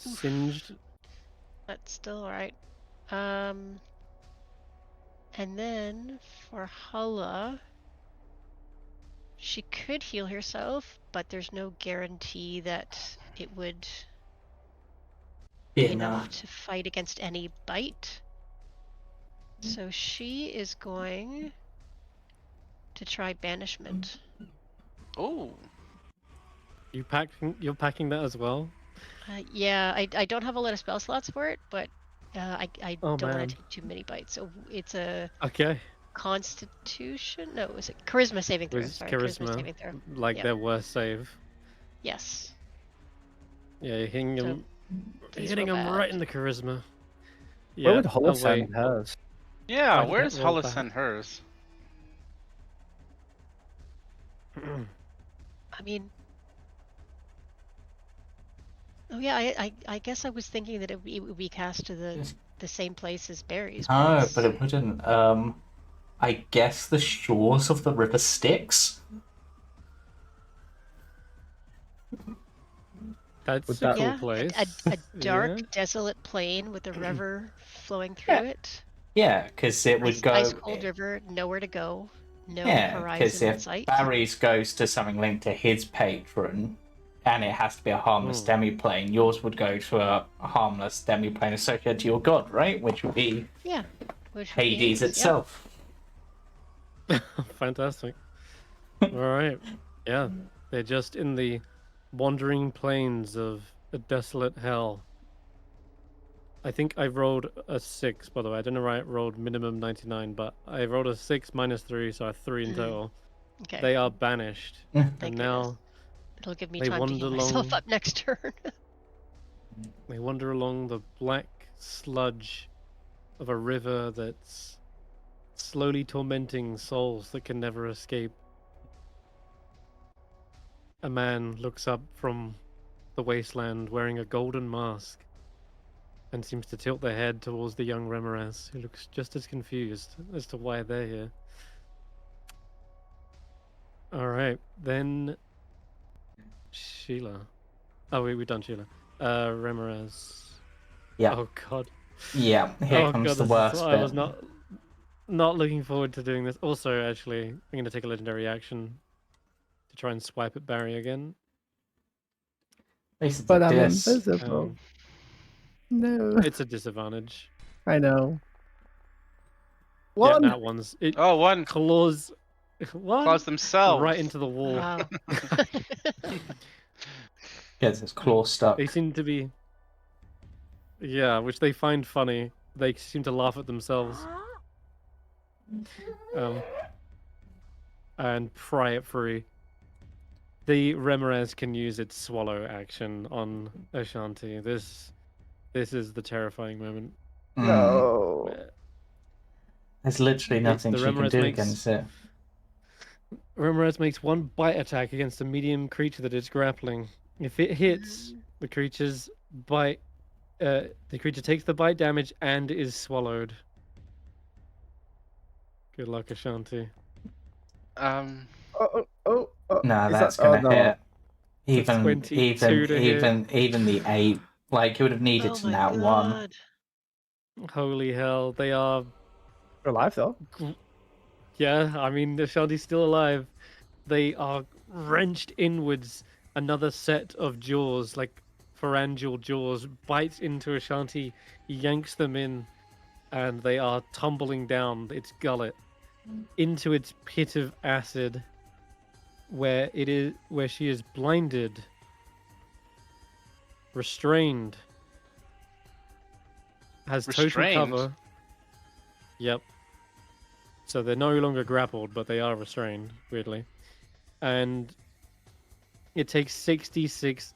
Oof. Singed. That's still alright. And then for Hulla, she could heal herself, but there's no guarantee that it would be enough to fight against any bite. So she is going to try banishment. Oh, You're packing that as well? Yeah, I don't have a lot of spell slots for it, but I Oh, don't man. want to take too many bites. So it's a Okay. Constitution? No, is it Charisma saving throw? With Sorry, charisma, saving throw. like Yep. their worst save. Yes. Yeah, you're hitting So, him, please hitting roll him bad. right in the charisma. Yeah. Where would Hulla oh, wait. send hers? yeah. Why did Where that does roll Hulla back? send hers? I mean, oh yeah, I guess I was thinking that it would be cast to the same place as Barry's. No, it's- but it wouldn't. I guess the shores of the river Styx. That's Would a that- cool yeah, place. a dark, Yeah. desolate plain with a river flowing through it. Yeah, because it would go. Ice cold river, nowhere to go, no Yeah, because horizon in if sight. Barry's goes to something linked to his patron, and it has to be a harmless demiplane, yours would go to a harmless demiplane associated to your god, right? Which would be Yeah, which would be Hades yeah. itself. Fantastic. All right. Yeah, they're just in the wandering plains of a desolate hell. I think I rolled a 6, by the way. I don't know why I rolled minimum 99, but I rolled a 6 minus 3, so I have 3 in Mhm. total. Okay, They are banished. thank and goodness. now It'll give me they time to heal wander myself along- up next turn. they wander along the black sludge of a river that's slowly tormenting souls that can never escape. A man looks up from the wasteland wearing a golden mask and seems to tilt their head towards the young Remorhaz, who looks just as confused as to why they're here. Alright, then Sheila. Oh, we've done Sheila. Remorhaz. Yeah. Oh god. Yeah, here oh comes god, the this worst is, bit. I was not looking forward to doing this. Also, actually, I'm going to take a legendary action to try and swipe at Barry again. This is But a I'm diss. invisible. No, It's a disadvantage. I know. Yeah, One. that one's it Oh, one claws what? claws themselves. right into the wall. Wow. Gets his claw stuck. They seem to be, yeah, which they find funny. They seem to laugh at themselves. And pry it free. The Remorhaz can use its swallow action on Ashanti. This is the terrifying moment. No. where There's literally nothing the she can Remorhaz do makes- against it. Remorhaz makes one bite attack against a medium creature that it's grappling. If it hits, the creature's bite, the creature takes the bite damage and is swallowed. Good luck, Ashanti. Oh. No, Is that's that- gonna no. hit. It's a 22 to hit. Even the 8. Like you would have needed Oh to my nat 1. god. Holy hell, they are. We're alive though. Yeah, I mean, Ashanti's still alive. They are wrenched inwards. Another set of jaws, like pharyngeal jaws, bites into Ashanti, yanks them in, and they are tumbling down its gullet into its pit of acid, where she is blinded, restrained, has total Restrained? cover. Yep. So they're no longer grappled, but they are restrained, weirdly. And it takes 66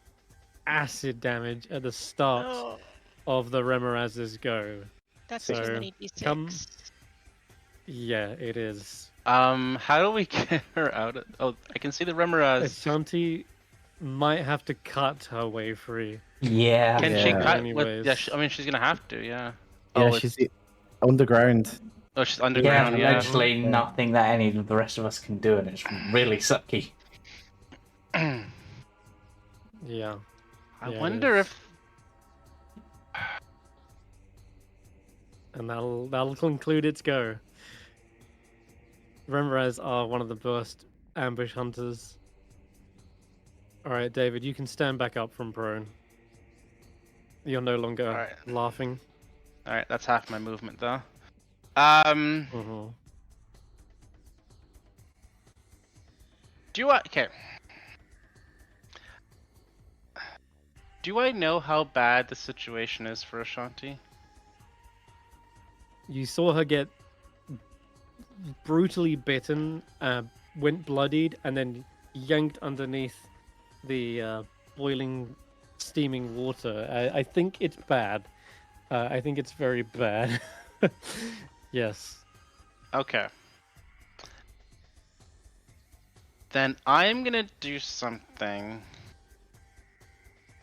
acid damage at the start Oh, of the Remorhazard's go. that's So, too many d6. come- Yeah, it is. How do we get her out? Oh, I can see the Remorhaz. Ashanti might have to cut her way free. Yeah. Can she Yeah. cut? Anyways. Yeah, I mean, she's gonna have to. Yeah. Yeah, Oh, she's underground. oh, she's Yeah, underground. there's Yeah. literally Yeah. nothing that any of the rest of us can do, and it's really sucky. Yeah. I Yeah, it wonder is. if. And that'll conclude its go. Remorhaz are one of the best ambush hunters. Alright, David, you can stand back up from prone. You're no longer Alright. laughing. All right, that's half my movement though. Mhm. Do I okay? Do I know how bad the situation is for Ashanti? You saw her get brutally bitten, went bloodied, and then yanked underneath the boiling, steaming water. I think it's bad. I think it's very bad. Yes. Okay. Then I'm gonna do something.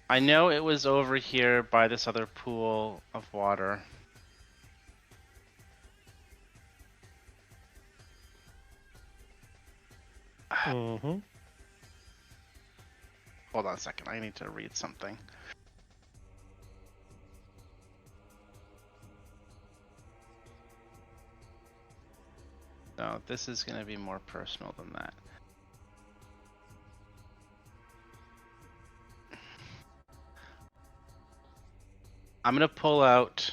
I know it was over here by this other pool of water. Mm-hmm. Hold on a second, I need to read something. No, this is gonna be more personal than that. I'm gonna pull out.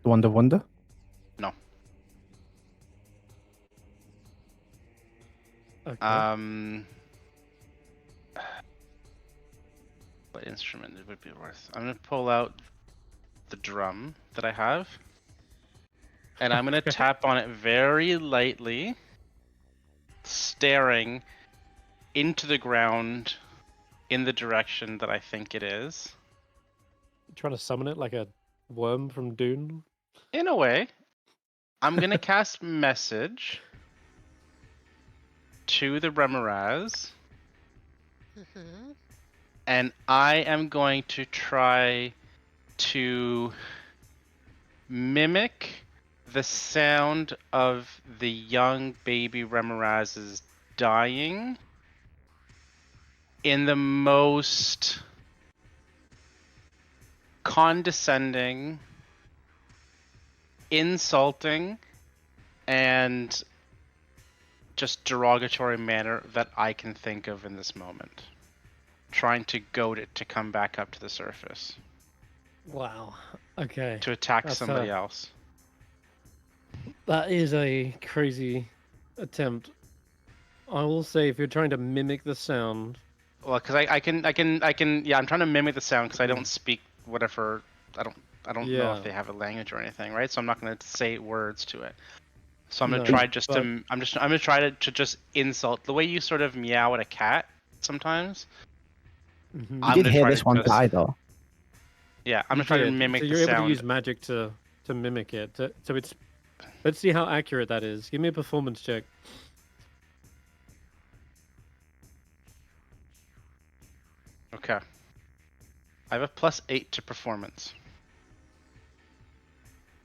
Wonder. No. Okay. What instrument it would be worth? I'm gonna pull out the drum that I have, and I'm gonna tap on it very lightly, staring into the ground in the direction that I think it is. Trying to summon it like a worm from Dune. In a way, I'm gonna cast message to the Remorhaz, Mm-hmm. and I am going to try to mimic the sound of the young baby Remorhaz's dying in the most condescending, insulting, and just derogatory manner that I can think of in this moment. Trying to goad it to come back up to the surface. Wow. Okay. To attack That's somebody else. That is a crazy attempt. I will say, if you're trying to mimic the sound, Well, because I can, yeah, I'm trying to mimic the sound because I don't speak whatever, I don't know Yeah. if they have a language or anything, right? So I'm not going to say words to it. So I'm going No, to try just but- to, I'm going to try to just insult, the way you sort of meow at a cat sometimes. Mhm. You I'm did gonna hear try this to one just- die though. Yeah, I'm You going to try to did. mimic So the you're able sound. to use magic to mimic it. So it's. Let's see how accurate that is. Give me a performance check. Okay. I have a +8 to performance.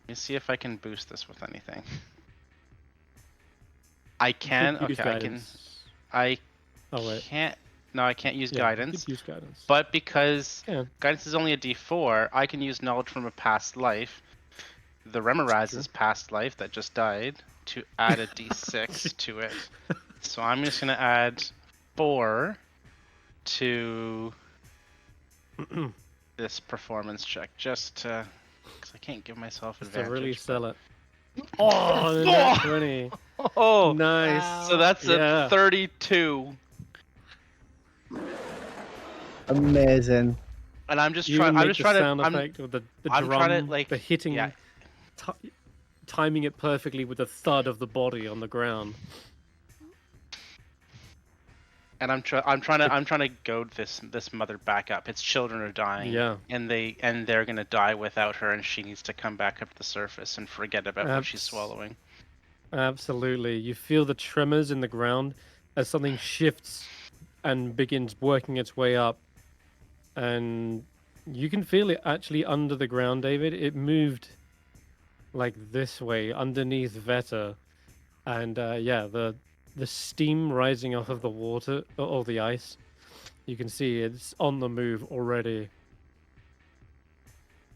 Let me see if I can boost this with anything. I You can. could use Okay, I can. guidance. I Oh wait. can't. No, I can't use Yeah, guidance. You could use guidance. But because Yeah. guidance is only a D4, I can use knowledge from a past life, the Remorhaz's past life that just died, to add a D6 to it. So I'm just gonna add 4 to this performance check, just to, because I can't give myself Just to advantage. really but- sell it. Oh, the nat 20. Oh, Nice. Wow. so that's Yeah. a 32. Amazing. And I'm just You trying. even I'm make just the trying sound to. effect of the I'm drum, trying to, like, the hitting, yeah. timing it perfectly with the thud of the body on the ground. And I'm trying to goad this mother back up. Its children are dying. Yeah. And they're gonna die without her, and she needs to come back up to the surface and forget about what she's swallowing. Absolutely. You feel the tremors in the ground as something shifts and begins working its way up. And you can feel it actually under the ground, David. It moved like this way underneath Vetter. And yeah, the steam rising off of the water or the ice, you can see it's on the move already.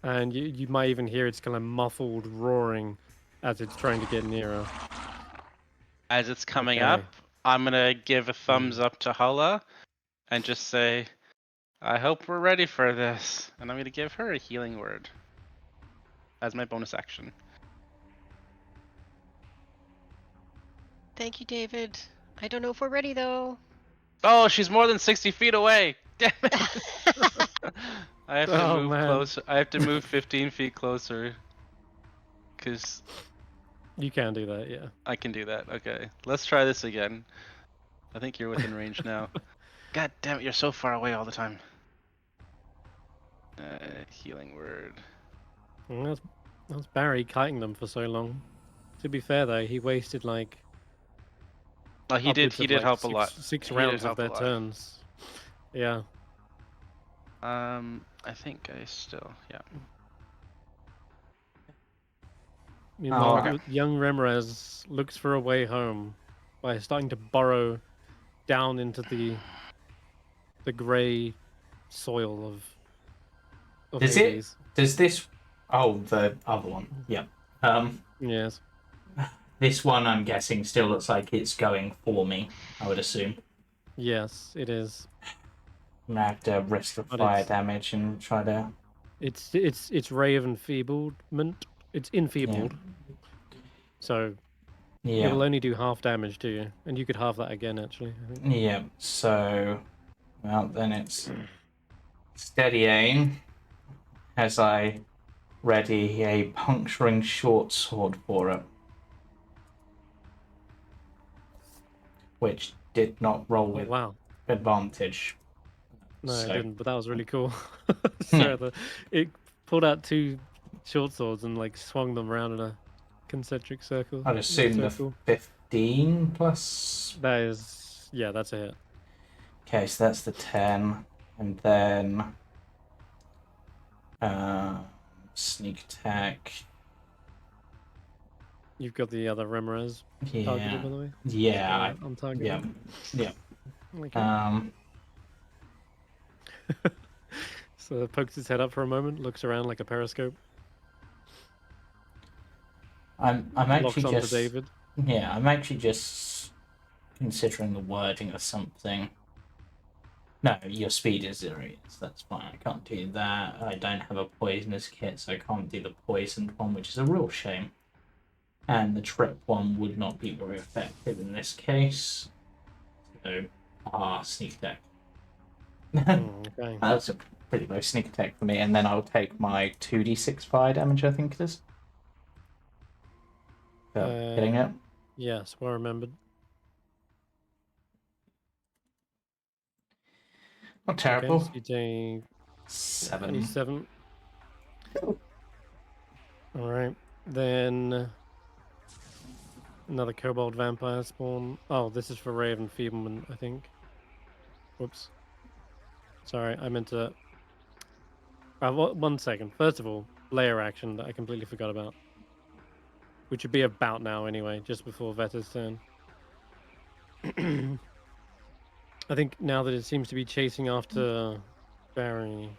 And you might even hear its kind of muffled roaring as it's trying to get nearer. As it's coming Okay. up, I'm gonna give a thumbs up to Hulla and just say, I hope we're ready for this. And I'm gonna give her a healing word as my bonus action. Thank you, David. I don't know if we're ready though. Oh, she's more than 60 feet away. Damn it. I have to Oh, move man. closer. I have to move 15 feet closer. Because You can do that, yeah. I can do that. Okay. Let's try this again. I think you're within range now. God damn it, you're so far away all the time. Healing word. Well, that's Barry kiting them for so long. To be fair, though, he wasted like Oh, he did. upwards He of did like help a lot. six He did rounds of help a their lot. turns. Yeah. I think I still, yeah. Meanwhile, Okay. young Remorhaz looks for a way home by starting to burrow down into the grey soil of Does Hades. Does this? Oh, the other one. Yeah. Yes. This one, I'm guessing, still looks like it's going for me. I would assume. Yes, it is. I'm gonna have to risk the But fire damage and try to. It's ray of enfeeblement. It's enfeebled. So Yeah. it'll only do half damage to you, and you could halve that again actually, I think. Yeah. So, well, then it's steady aim as I ready a puncturing short sword for it, which did not roll Oh, with wow. advantage. No, So- it didn't, but that was really cool. So it pulled out two short swords and like swung them around in a concentric circle. I'd assume So the cool. 15 plus. That is, yeah, that's a hit. Okay, so that's the 10, and then sneak attack. You've got the other Remorhaz Yeah, targeted, by the way. yeah, On target. yeah. Okay. So it pokes its head up for a moment, looks around like a periscope. I'm Locks actually onto just David. Yeah, I'm actually just considering the wording of something. No, your speed is 0. Yes, that's fine. I can't do that. I don't have a poisonous kit, so I can't do the poisoned one, which is a real shame. And the trip one would not be very effective in this case. So, sneak attack. Okay. That's a pretty low sneak attack for me, and then I'll take my 2d6 fire damage, I think it is. Hitting it? Yes, well remembered. Not terrible. Okay, so you take 7. 27. Alright. Then another kobold vampire spawn. Oh, this is for Ray of Enfeeblement, I think. Whoops. Sorry, I meant to. 1 second. First of all, layer action that I completely forgot about. Which would be about now anyway, just before Vetter's turn. I think now that it seems to be chasing after Barry.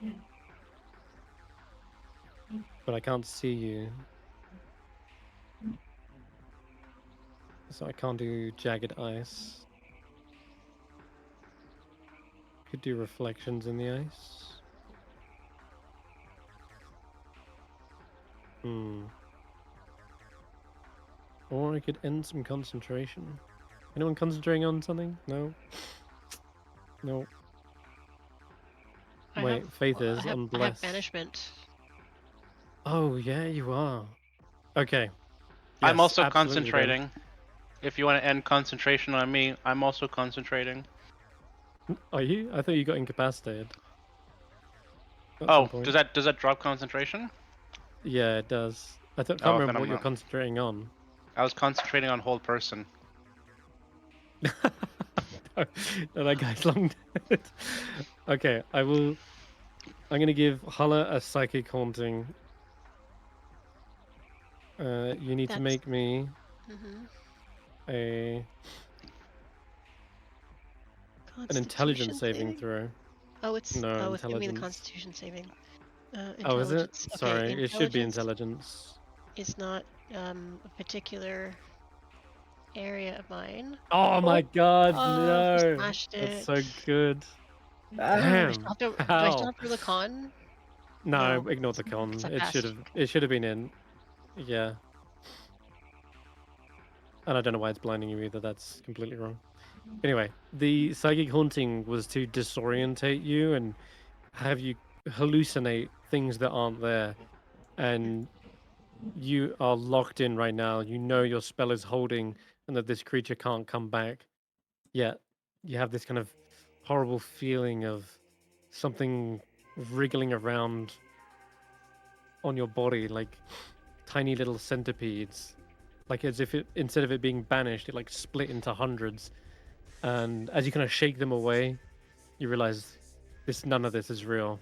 But I can't see you. So I can't do Jagged Ice. Could do Reflections in the Ice. Or I could end some concentration. Anyone concentrating on something? No? No. I'm Wait, Faith is I have unblessed. banishment. Oh, yeah, you are. Okay. I'm Yes, also absolutely then. concentrating. If you want to end concentration on me, I'm also concentrating. Are you? I thought you got incapacitated. At Oh, some point. does that drop concentration? Yeah, it does. Can't Oh, then remember I'm what you're wrong. concentrating on. I was concentrating on whole person. No, that guy's long dead. Okay, I'm gonna give Hulla a psychic haunting. You need to That's- make me Mhm. an Constitution intelligence saving throw. Oh, it's No, it's gonna be the intelligence. Constitution saving. Oh, is it? Intelligence. Okay, Sorry, it should be intelligence intelligence. is not a particular area of mine. Oh my god, Oh, he no! smashed That's it. so good. Do I Damn. still have to, How? roll the con? No, No, ignore the because con. I passed. It should have been in. Yeah. And I don't know why it's blinding you either. That's completely wrong. Anyway, the psychic haunting was to disorientate you and have you hallucinate things that aren't there. And you are locked in right now. You know your spell is holding and that this creature can't come back. Yet you have this kind of horrible feeling of something wriggling around on your body, like tiny little centipedes. Like as if it, instead of it being banished, it like split into hundreds. And as you kind of shake them away, you realize none of this is real.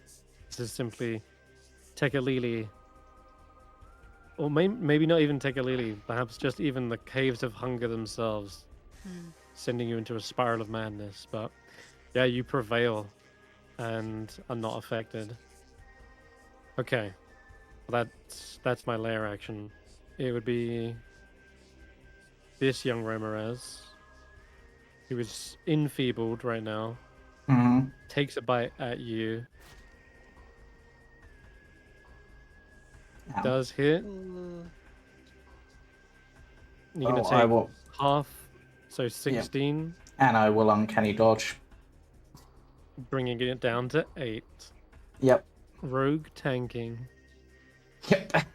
This is simply Tekalili. Or maybe not even Tekalili, perhaps just even the caves of hunger themselves, sending you into a spiral of madness. But yeah, you prevail and are not affected. Okay. That's my lair action. It would be this young Remorhaz, who is enfeebled right now, Mm-hmm. takes a bite at you. Ow. Does hit. Ooh. You're gonna Oh, I take will, half, so 16, and I will uncanny dodge. bringing it down to 8. Yep. Rogue tanking. Yep.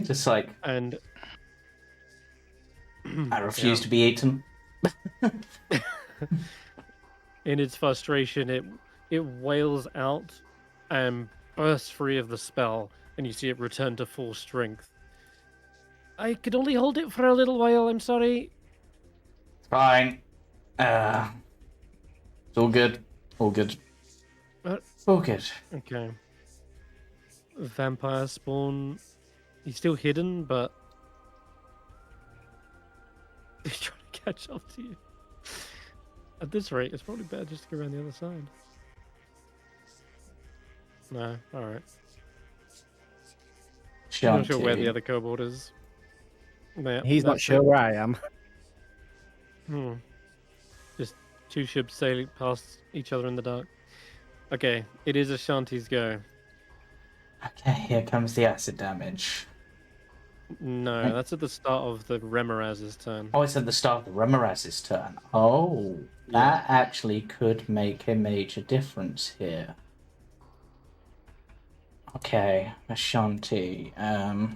Just like And I refuse Yeah. to be eaten. In its frustration, it wails out and bursts free of the spell, and you see it return to full strength. I could only hold it for a little while, I'm sorry. It's fine. It's all good. All good. All good. Okay. Vampire spawn. He's still hidden, but he's trying to catch up to you. At this rate, it's probably better just to go around the other side. No, alright. I'm not sure where the other kobold is. Yeah, He's not that's sure it. where I am. Just two ships sailing past each other in the dark. Okay, it is Ashanti's go. Okay, here comes the acid damage. No, that's at the start of the Remorhaz's turn. Oh, it's at the start of the Remorhaz's turn. Oh, that actually could make a major difference here. Okay, Ashanti. As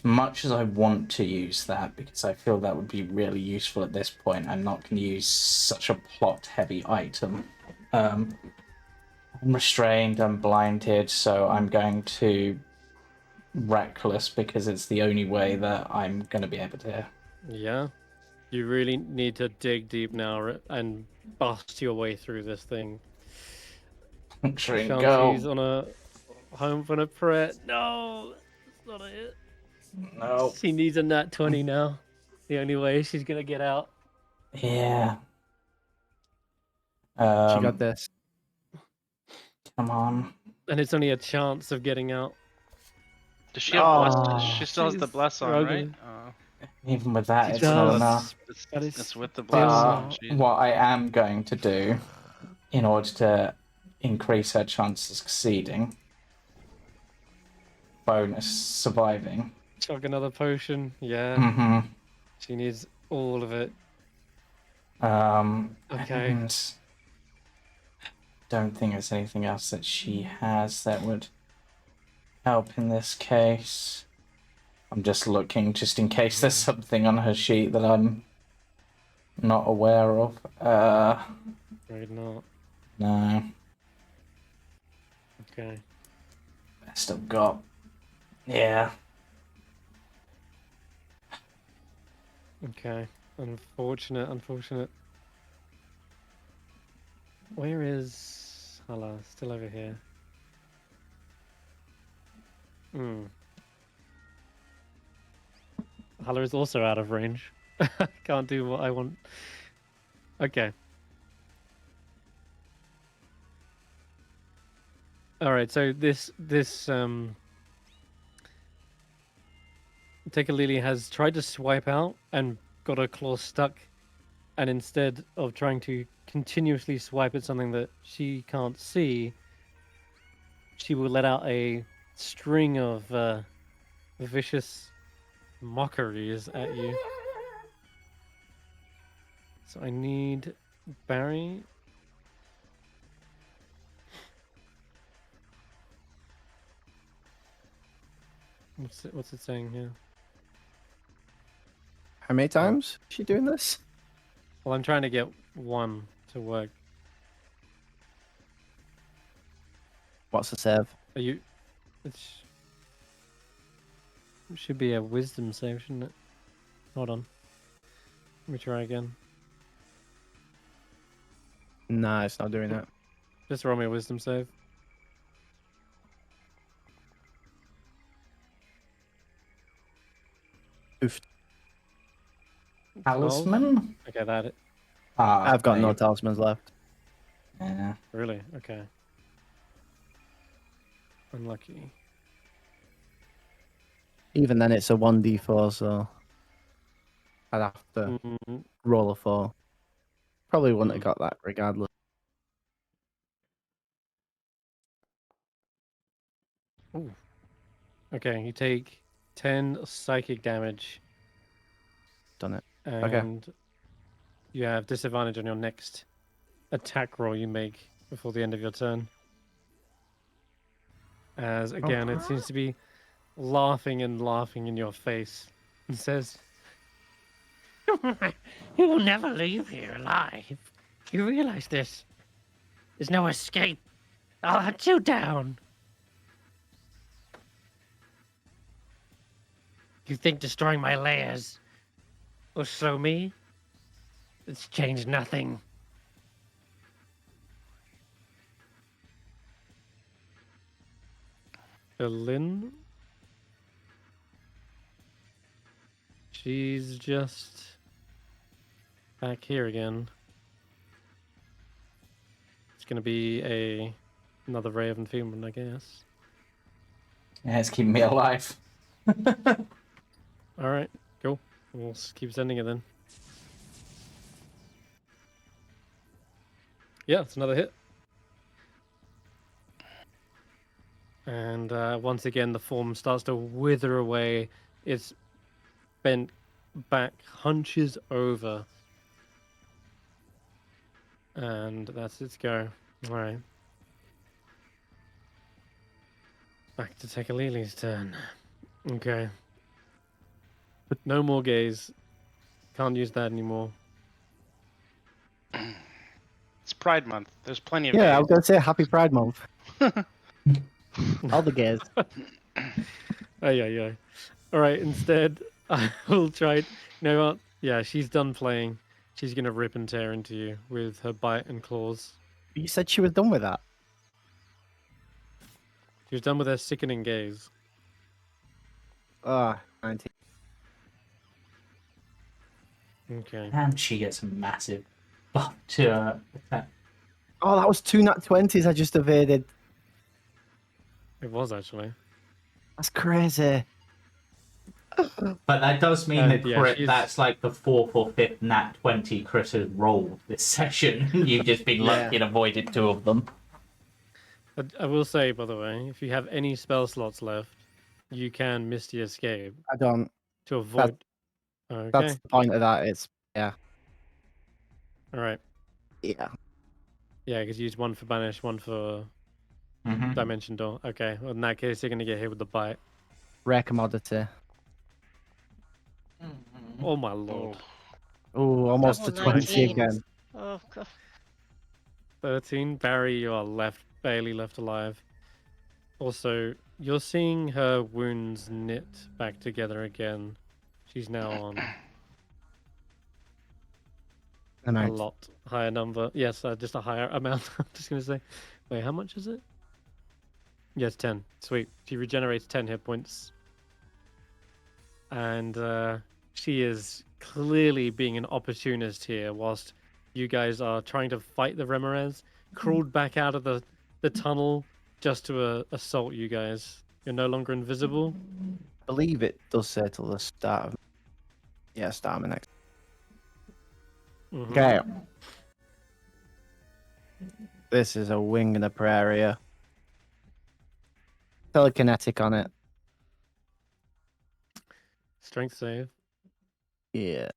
much as I want to use that, because I feel that would be really useful at this point, I'm not going to use such a plot-heavy item. I'm restrained, I'm blinded, so I'm going to reckless because it's the only way that I'm going to be able to. Yeah. You really need to dig deep now and bust your way through this thing. Shanti's Shanti's on a home for a prayer. No, that's not it. No. She needs a nat 20 now. The only way she's gonna get out. Yeah. She got this. Come on. And it's only a chance of getting out. Does she have bless? Oh, She still has the she's bless on, right? struggling. Even with that, She it's not does. enough. That is It's with the still bless. not- Jeez. What I am going to do, in order to increase her chance of succeeding, bonus surviving. Chug another potion. Yeah. Mm-hmm. She needs all of it. Okay. Okay. And don't think there's anything else that she has that would help in this case. I'm just looking just in case there's something on her sheet that I'm not aware of. Right, not. No. Okay. Best I've got. Yeah. Okay. Unfortunate. Where is Hulla? Still over here. Hulla is also out of range. Can't do what I want. Okay. All right. So this Lily has tried to swipe out and got her claw stuck, and instead of trying to continuously swipe at something that she can't see, she will let out a string of vicious mockeries at you. So I need Barry. What's it saying here? How many times is she doing this? Well, I'm trying to get one to work. What's the save? Are you? It should be a wisdom save, shouldn't it? Hold on. Let me try again. Nah, it's not doing it. Just roll me a wisdom save. Oof. Talisman? Okay, that it. I've got no maybe. talismans left. Yeah. Really? Okay. Unlucky. Even then, it's a 1d4, so I'd have to Mm, roll a 4. Probably wouldn't have Mm. got that regardless. Ooh. Okay, you take 10 psychic damage, Done it. and you have disadvantage on your next attack roll you make before the end of your turn. As again, it seems to be laughing and laughing in your face and says, You will never leave here alive. You realize this? There's no escape. I'll hunt you down. You think destroying my lairs will slow me? It's changed nothing. Lynn? She's just back here again. It's gonna be another ray of enfeeblement, I guess. Yeah, it's keeping me alive. All right, cool. We'll keep sending it then. Yeah, it's another hit. And once again, the form starts to wither away. Its bent back hunches over. And that's its go. All right. Back to Tekalili's turn. Okay. No more gaze. Can't use that anymore. It's Pride Month. There's plenty of Yeah, I days. was going to say Happy Pride Month. All the gays. Oh, yeah. All right, instead, I will try. You know what? Yeah, she's done playing. She's going to rip and tear into you with her bite and claws. You said she was done with that. She was done with her sickening gaze. Ah, 19. Okay. And she gets a massive buff to her attack. Oh, that was 2 nat 20s I just evaded. It was actually. That's crazy. But that does mean And that yeah, crit, she's- that's like the 4th or 5th nat 20 crit has rolled this session. You've just been lucky and avoided 2 of them. I will say, by the way, if you have any spell slots left, you can Misty Escape I don't. to avoid. That's Okay. the point of that. It's, yeah. All right. Yeah. Yeah, because you use one for banish, one for Mm-hmm. dimension door. Okay, well, in that case, you're gonna get hit with the bite. Rare commodity. Oh my lord. Oh, almost Oh, to 20 19. again. Oh, God. 13. Barry, you are barely left alive. Also, you're seeing her wounds knit back together again. She's now on a Amount. lot higher number. Yes, just a higher amount. I'm just gonna say. Wait, how much is it? Yes, 10. Sweet. She regenerates 10 hit points. And she is clearly being an opportunist here whilst you guys are trying to fight the Remorhaz. Crawled back out of the tunnel just to assault you guys. You're no longer invisible. I believe it does say till the start of. Yeah, start of my next. Mhm. Okay. This is a wing and a prayer here. Telekinetic on it. Strength save. Yeah.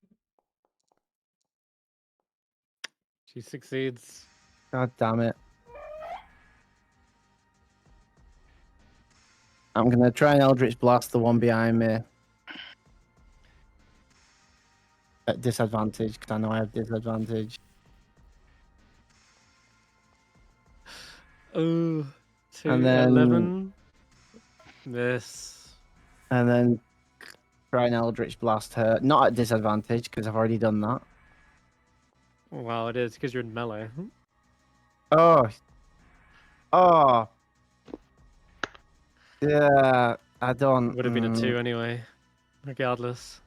She succeeds. God damn it. I'm gonna try and Eldritch Blast the one behind me. At disadvantage, because I know I have disadvantage. Oh, And then 11. Miss. and then try and Eldritch Blast her. Not at disadvantage, because I've already done that. Wow, it is because you're in melee. Oh. Oh. Yeah, I don't. Would have been a 2 anyway, regardless.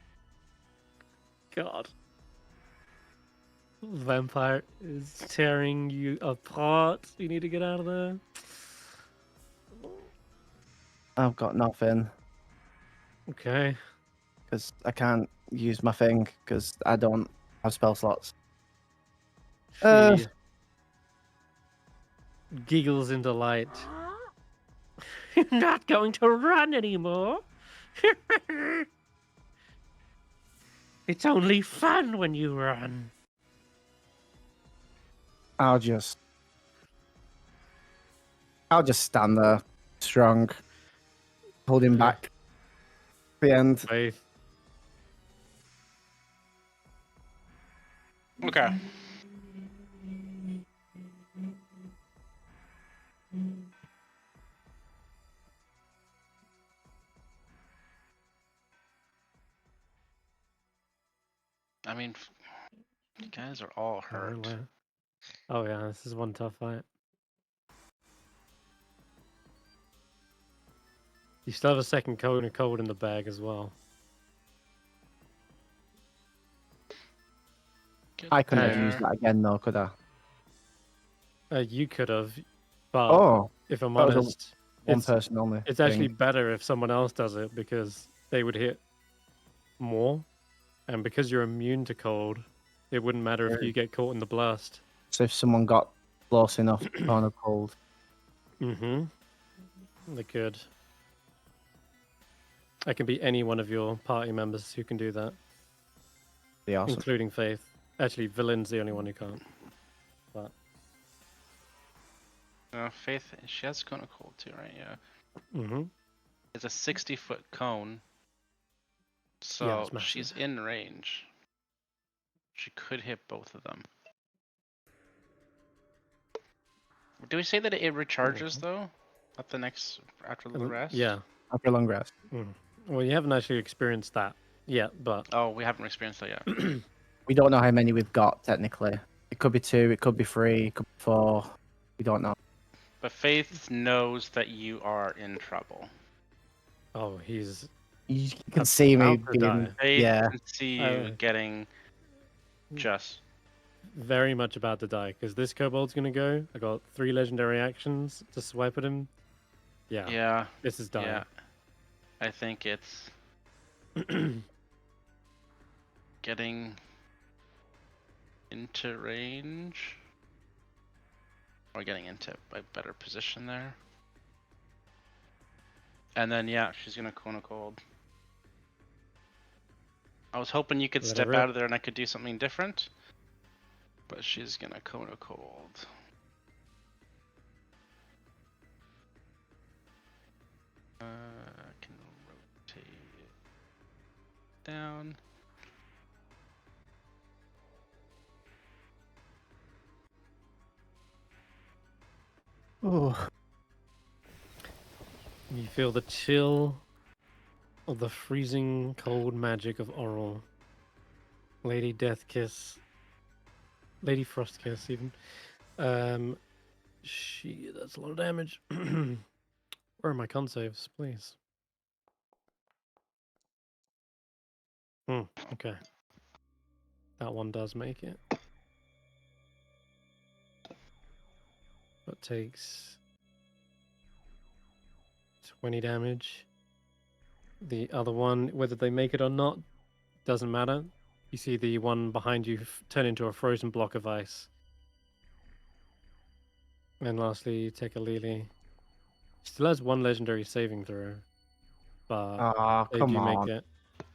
God. Vampire is tearing you apart. You need to get out of there. I've got nothing, Okay. because I can't use my thing, because I don't have spell slots. She giggles in delight. You're not going to run anymore. It's only fun when you run. I'll just stand there, strong, holding Okay. back the end. Faith. Okay. I mean, you guys are all hurt. Oh yeah, this is one tough fight. You still have a second cone of cold in the bag as well. Get I couldn't have there. used that again, though, could I? You could have, but Oh, if I'm that was a honest, one it's person only. it's actually thing. better if someone else does it because they would hit more, and because you're immune to cold, it wouldn't matter if you get caught in the blast. So if someone got close enough to cone of cold, Mm-hmm. They could. I can be any one of your party members who can do that, be awesome. including Faith. Actually, Villain's the only one who can't. But Faith, she has cone of cold too, right? Yeah. mm-hmm. It's a 60-foot cone. Yeah, So it's massive. she's in range. She could hit both of them. Do we say that it recharges though? At the next after the rest? Yeah. After a long rest. Well, you haven't actually experienced that yet, but Oh, we haven't experienced that yet. We don't know how many we've got, technically. It could be 2, it could be 3, it could be 4. We don't know. But Faith knows that you are in trouble. oh, he's You can see me about to being... die. Faith Yeah. can see you getting just. Very much about to die because this kobold's gonna go. I got 3 legendary actions to swipe at him. Yeah. Yeah. This is dying. Yeah. I think it's getting into range. Or getting into a better position there. And then yeah, she's gonna cone a cold. I was hoping you could step Whatever. out of there and I could do something different. But she's gonna cone a cold. Can rotate it down. Oh, You feel the chill of the freezing cold magic of Oral. Lady Death Kiss. Lady Frost Kiss, even. That's a lot of damage. Where are my con saves, please? Okay. That one does make it. That takes 20 damage. The other one, whether they make it or not, doesn't matter. You see the one behind you turn into a frozen block of ice. And lastly, Tekalili. Still has one legendary saving throw, but they come do make on. it.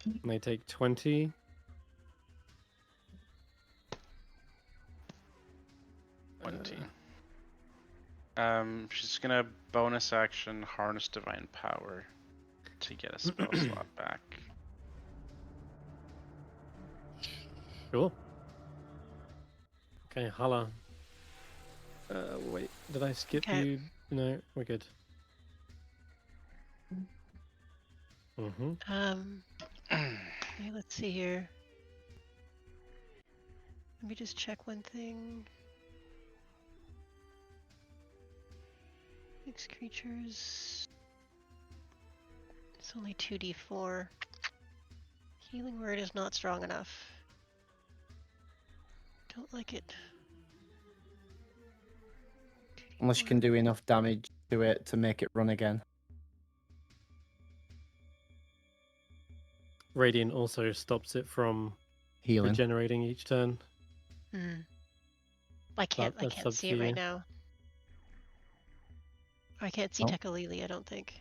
And they take 20. She's gonna bonus action harness divine power to get a spell slot back. Sure. Okay, Hulla. Wait, did I skip Okay. you? No, we're good. Mm-hmm. Okay, let's see here. Let me just check one thing. Six creatures. It's only 2d4. Healing word is not strong enough. Don't like it. Unless you can do enough damage to it to make it run again. Radiant also stops it from Healing. regenerating each turn. I can't that's up see to it right you. now. I can't see Oh. Tekalili, I don't think.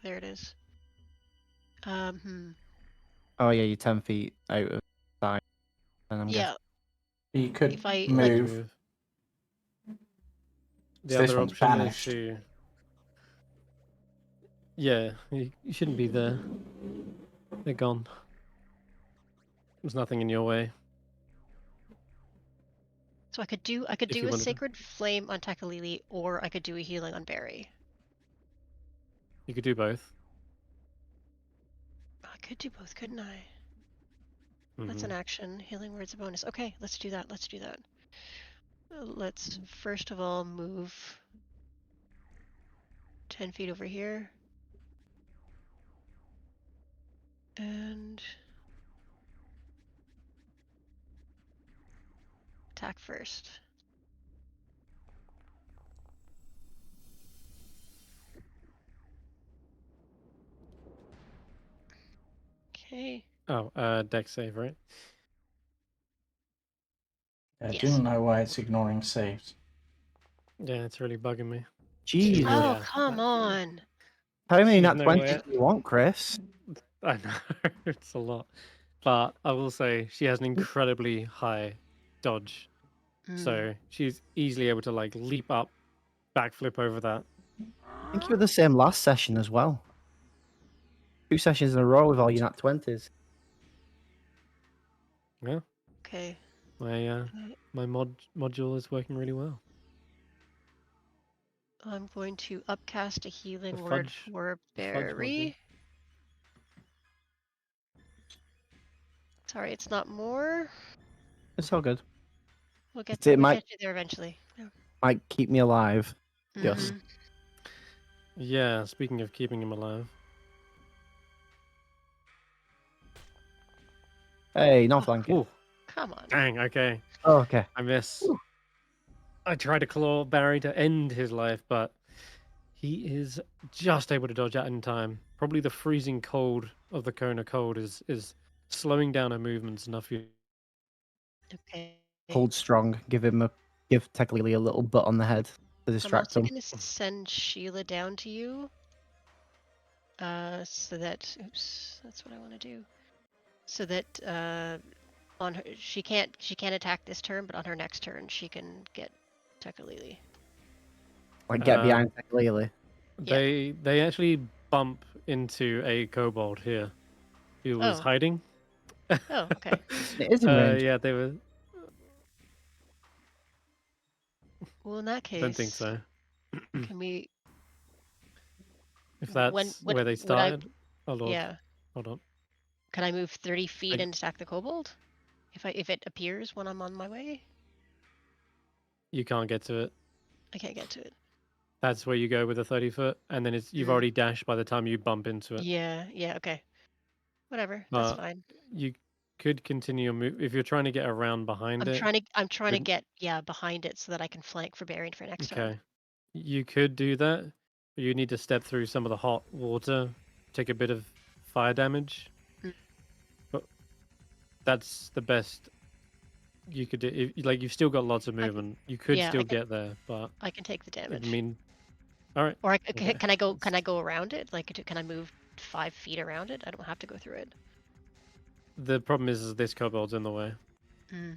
There it is. Oh yeah, you're 10 feet out of sight. And I'm Yeah. You could If I, Like, move. move. The So this other one's option vanished. is to. Yeah, you shouldn't be there. They're gone. There's nothing in your way. So I could do If you a wanted to. Sacred Flame on Tekalili, or I could do a healing on Barry. You could do both. I could do both, couldn't I? That's Mhm. an action. Healing word's a bonus. Okay, let's do that. Let's do that. Let's first of all move 10 feet over here. And attack first. Okay. Oh, dex save, right? I Yes. don't know why it's ignoring saves. Yeah, it's really bugging me. Jesus. Oh, Yeah. come on. How many She's nat nowhere. 20s do you want, Chris? I know, it's a lot. But I will say she has an incredibly high dodge. So she's easily able to like leap up, backflip over that. I think you were the same last session as well. 2 sessions in a row with all your nat 20s. Yeah. Okay. My module is working really well. I'm going to upcast a healing The word fudge- for the fudge module. Barry. Sorry, it's not more. It's all good. We'll get It might you there eventually. Yeah. might keep me alive. Just. Mhm. Yeah, speaking of keeping him alive. Hey, no flanking. Ooh, Come on. dang, okay. Oh, okay. I miss. I tried to claw Barry to end his life, but he is just able to dodge out in time. Probably the freezing cold of the Kona cold is slowing down her movements enough for you. Okay. Hold strong. Give Teklili a little butt on the head to I'm distract also him. going to send Sheila down to you. So that, oops, that's what I want to do. So that on her, she can't attack this turn, but on her next turn she can get Tekalili. Like, get behind Um, Teklili. They actually bump into a kobold here who was Oh. hiding. Oh, okay. It is in range. Yeah, they were. Well, in that case, Don't think so. can we? If that's When where they would I? started. Oh lord. Yeah. Hold on. Can I move 30 feet I- and attack the kobold? If it appears when I'm on my way, You can't get to it. I can't get to it. That's where you go with a 30-foot, and then you've Mm. already dashed by the time you bump into it. Yeah. Yeah. Okay. Whatever. That's Uh, fine. You could continue your move if you're trying to get around behind it. I'm trying to Good. get behind it so that I can flank for bearing for next turn. Okay. You could do that, but you need to step through some of the hot water, take a bit of fire damage. Mm. But that's the best you could do. You've still got lots of movement. You could yeah, I still can- get there, but I can take the I damage. mean, all right. Or okay. can I go? Can I go around it? Like, can I move 5 feet around it? I don't have to go through it. The problem is this kobold's in the way. I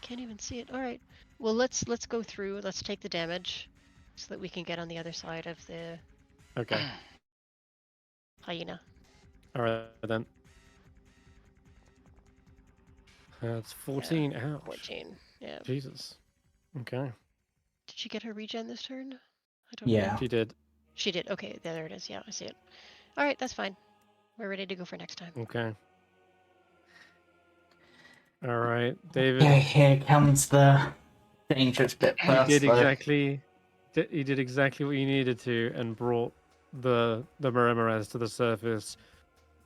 can't even see it. All right. Well, let's go through. Let's take the damage, so that we can get on the other side of the Okay. hyena. All right then. That's 14. Ouch. 14. Yeah. Jesus. Okay. Did she get her regen this turn? I don't Yeah. know. She did. She did. Okay, there it is. Yeah, I see it. All right, that's fine. We're ready to go for next time. Okay. All right, David. Okay, here comes the dangerous bit You first. did though. exactly. You did exactly what you needed to, and brought the Remorhazard to the surface.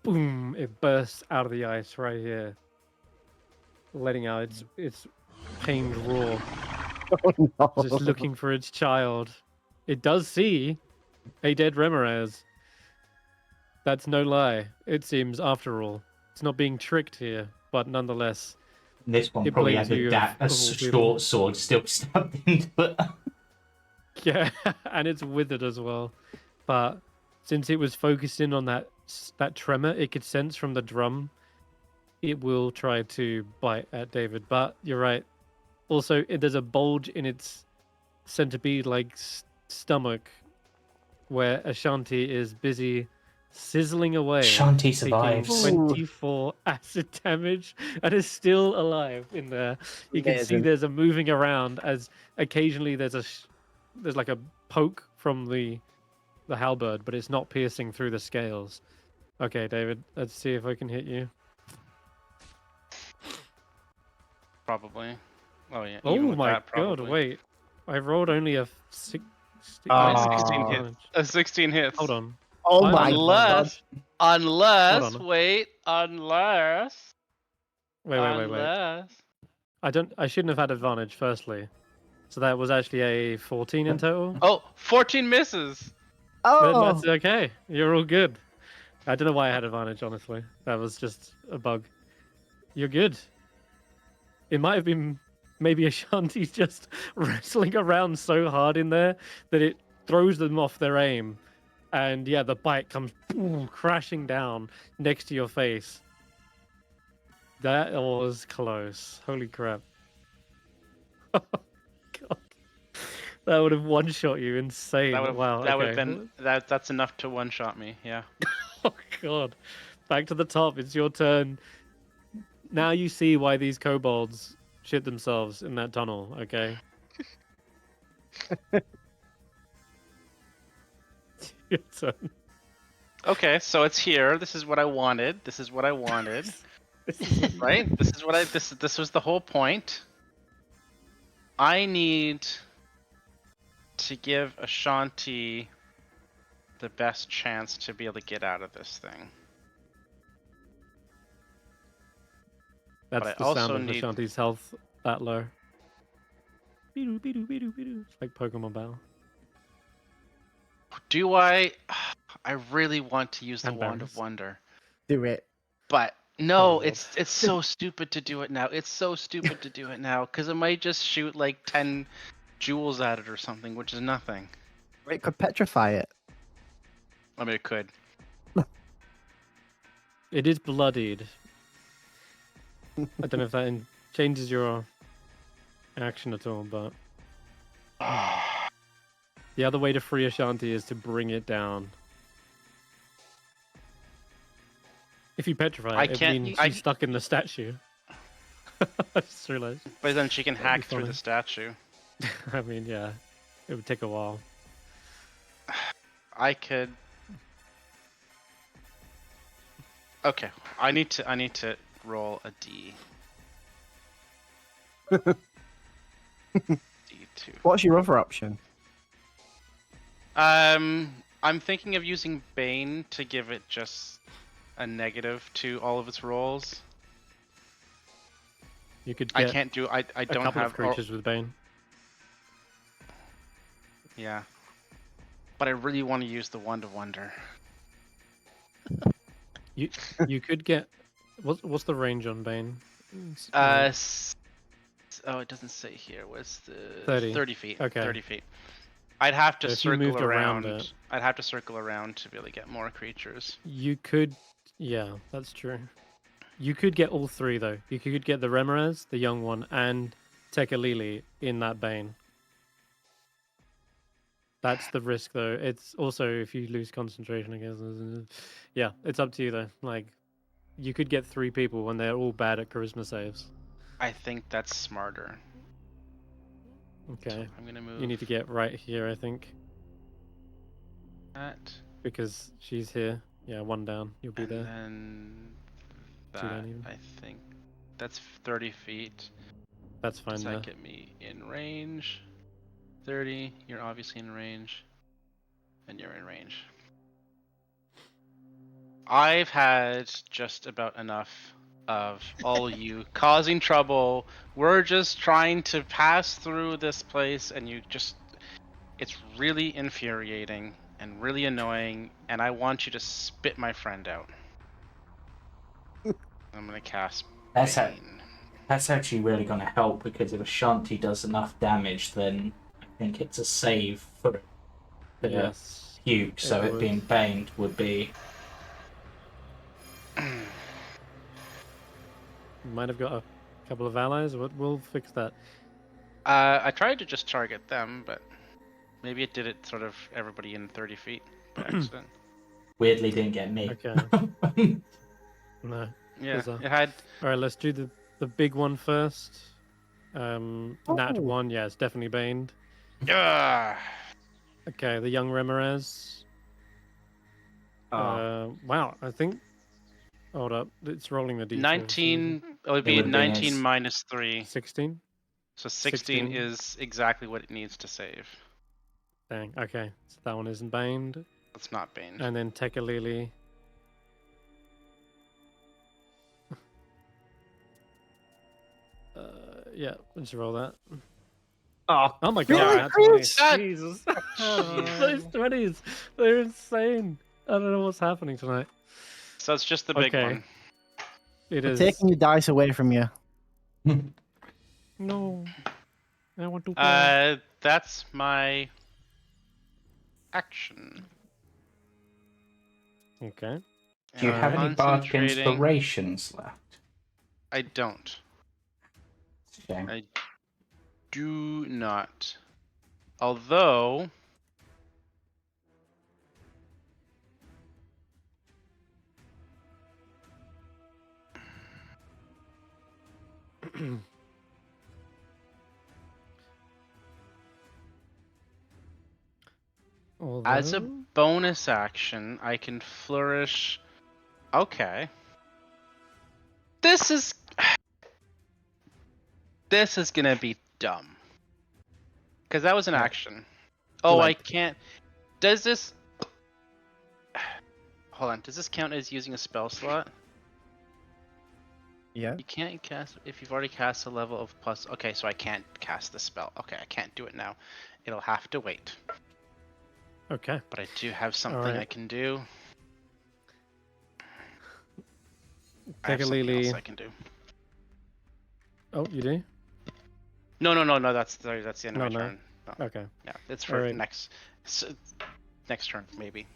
Boom! It bursts out of the ice right here, letting out its pained roar, Oh, no. just looking for its child. It does see a dead Remorhazard. That's no lie. It seems, after all, it's not being tricked here, but nonetheless. This one It probably blames has you a of all short people. sword still stabbed into it. Yeah, and it's withered as well. But since it was focusing on that tremor it could sense from the drum, it will try to bite at David. But you're right. Also, there's a bulge in its centipede-like stomach where Ashanti is busy sizzling away, Ashanti taking survives. 24 acid damage and is still alive in there. You can see Amazing. there's a moving around as occasionally there's like a poke from the halberd, but it's not piercing through the scales. Okay, David, let's see if I can hit you. Probably. Oh yeah. Oh even with my that, god, probably. wait. I rolled only a 16. Ah. 16 hits. 16 hits. Hold on. Oh I- my Unless, god. unless, Hold on. wait, unless, Wait. unless. I shouldn't have had advantage firstly. So that was actually a 14 in total. Oh, 14 misses. Then Oh, that's okay. You're all good. I don't know why I had advantage, honestly. That was just a bug. You're good. It might have been maybe Ashanti's just wrestling around so hard in there that it throws them off their aim. And yeah, the bite comes boom, crashing down next to your face. That was close. Holy crap. God. That would have one-shot you. Insane. That would have Wow. that would okay. have been that's enough to one-shot me. Yeah. Oh god. Back to the top. It's your turn. Now you see why these kobolds shit themselves in that tunnel, okay? Your turn. Okay, so it's here. This is what I wanted. This is what I wanted. Right? This is what this was the whole point. I need to give Ashanti the best chance to be able to get out of this thing. That's I the also sound of need- Ashanti's health that low. Beedoo, beedoo, beedoo, beedoo. It's like Pokemon Battle. Do I really want to use the And Wand berries. of Wonder. do it. But Oh, no, Lord. it's so stupid to do it now. It's so stupid to do it now because it might just shoot like 10 jewels at it or something, which is nothing. It could petrify it. I mean, it could. It is bloodied. I don't know if that changes your action at all, but the other way to free Ashanti is to bring it down. If you petrify I it, it can't- means I- she's stuck in the statue. I just realized. But then she can That'd be hack through funny. the statue. I mean, yeah, it would take a while. I could. Okay, I need to roll a D. D2. What's your other option? I'm thinking of using Bane to give it just a negative to all of its rolls. You could I get can't do. I a don't couple have of creatures with Bane. Yeah. But I really want to use the Wand of Wonder. You could get what's the range on Bane? Oh, it doesn't say here. What's the 30. feet? Okay. 30 feet. I'd have to So if you circle moved around around. it- I'd have to circle around to really get more creatures. You could, yeah, that's true. You could get all three though. You could get the Remorhaz, the young one, and Tekalili in that Bane. That's the risk though. It's also if you lose concentration, I guess. Yeah, it's up to you though. Like, you could get 3 people when they're all bad at charisma saves. I think that's smarter. Okay. I'm gonna move. You need to get right here, I think, that. because she's here. Yeah, 1 down. You'll be And there. then 2 that. down even. I think that's 30 feet. That's fine Does there. that get me in range? 30. You're obviously in range. And you're in range. I've had just about enough of all you causing trouble. We're just trying to pass through this place and you just... It's really infuriating and really annoying and I want you to spit my friend out. I'm gonna cast That's Bane. That's actually really going to help because if Ashanti does enough damage, then I think it's a save for the Yes. puke. So it would. being baned would be. Might have got a couple of allies. We'll fix that. I tried to just target them, but maybe it did it sort of everybody in 30 feet by accident. Weirdly, didn't get me. Okay. No. Yeah, Bizarre. it had. All right, let's do the big one first. Nat 1, yeah, it's definitely baned. Okay, the young Remorhaz. Wow, I think. Hold up, it's rolling the d4. 19. It would be would be 19 nice. minus 3. 16. So 16 16. is exactly what it needs to save. Dang. Okay, so that one isn't baned. It's not Bane. And then Tekalili. Yeah, let's roll that. Oh my god, that's Chris! 20. Jesus. Those 20s, they're insane. I don't know what's happening tonight. So it's just the big Okay. one. It We're is. taking your dice away from you. No. I want to play. That's my action. Okay. Do you have any bardic Concentrating- inspirations left? I don't. It's a shame. I do not. Although. As a Although- bonus action, I can flourish. Okay. This is. This is gonna be dumb. Because that was an action. Oh, I can't. Does this. Hold on. Does this count as using a spell slot? Yeah. You can't cast if you've already cast a level of plus. Okay, so I can't cast the spell. Okay, I can't do it now. It'll have to wait. Okay. But I do have something I Alright. can do. I have something Tekalili. else I can do. Oh, you do? No. That's the end of No, my no. turn. No, Okay. yeah, it's for Alright. next turn maybe.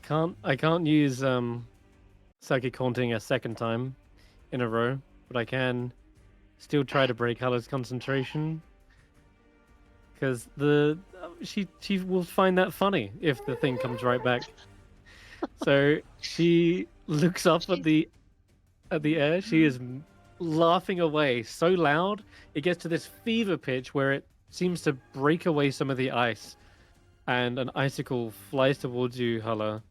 I can't use Psychic Haunting a second time in a row, but I can still try to break Hulla's concentration. Because she will find that funny if the thing comes right back. So she looks up at the at the air. She is laughing away so loud it gets to this fever pitch where it seems to break away some of the ice, and an icicle flies towards you, Hulla.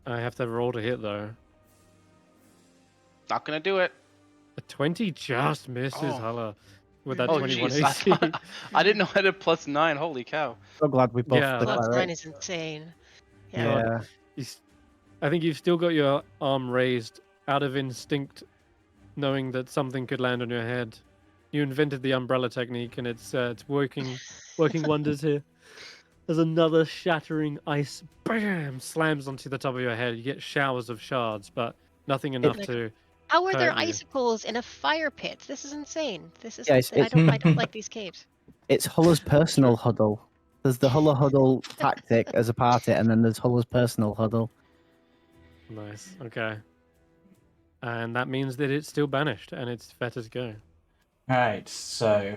I have to roll to hit though. Not gonna do it. A 20 just misses, Oh. Hulla, with that Oh 21 jeez, I, AC. thought- I didn't know I had a +9. Holy cow. So glad we both Yeah. did Plus that, 9 right? is insane. Yeah. God. Yeah. I think you've still got your arm raised out of instinct, knowing that something could land on your head. You invented the umbrella technique, and it's working wonders here. There's another shattering ice, bam, slams onto the top of your head. You get showers of shards, but nothing enough Like- to. How are there hurt you. icicles in a fire pit? This is insane. This is Yeah, it's- I don't like these caves. It's Hulla's personal huddle. There's the Hulla huddle tactic as a party, and then there's Hulla's personal huddle. Nice. Okay. And that means that it's still banished, and it's Vetter's go. Alright, so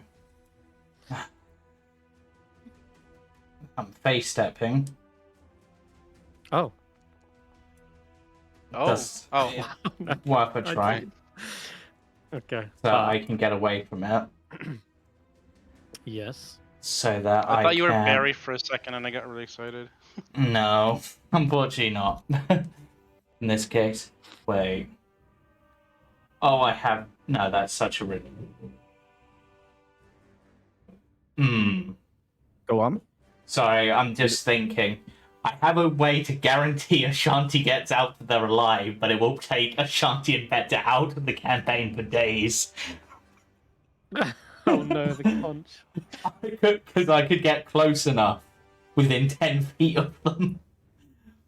I'm face stepping. Oh. Oh. That's Oh. worth a try. Okay. So I can get away from it. Yes. So that I thought you were can... Barry for a second and I got really excited. No, unfortunately not. In this case. Wait. Oh, I have... No, that's such a... Go on. Sorry, I'm just thinking. I have a way to guarantee Ashanti gets out of there alive, but it will take Ashanti and Vetter out of the campaign for days. Oh no, the conch. Because I could get close enough within 10 feet of them.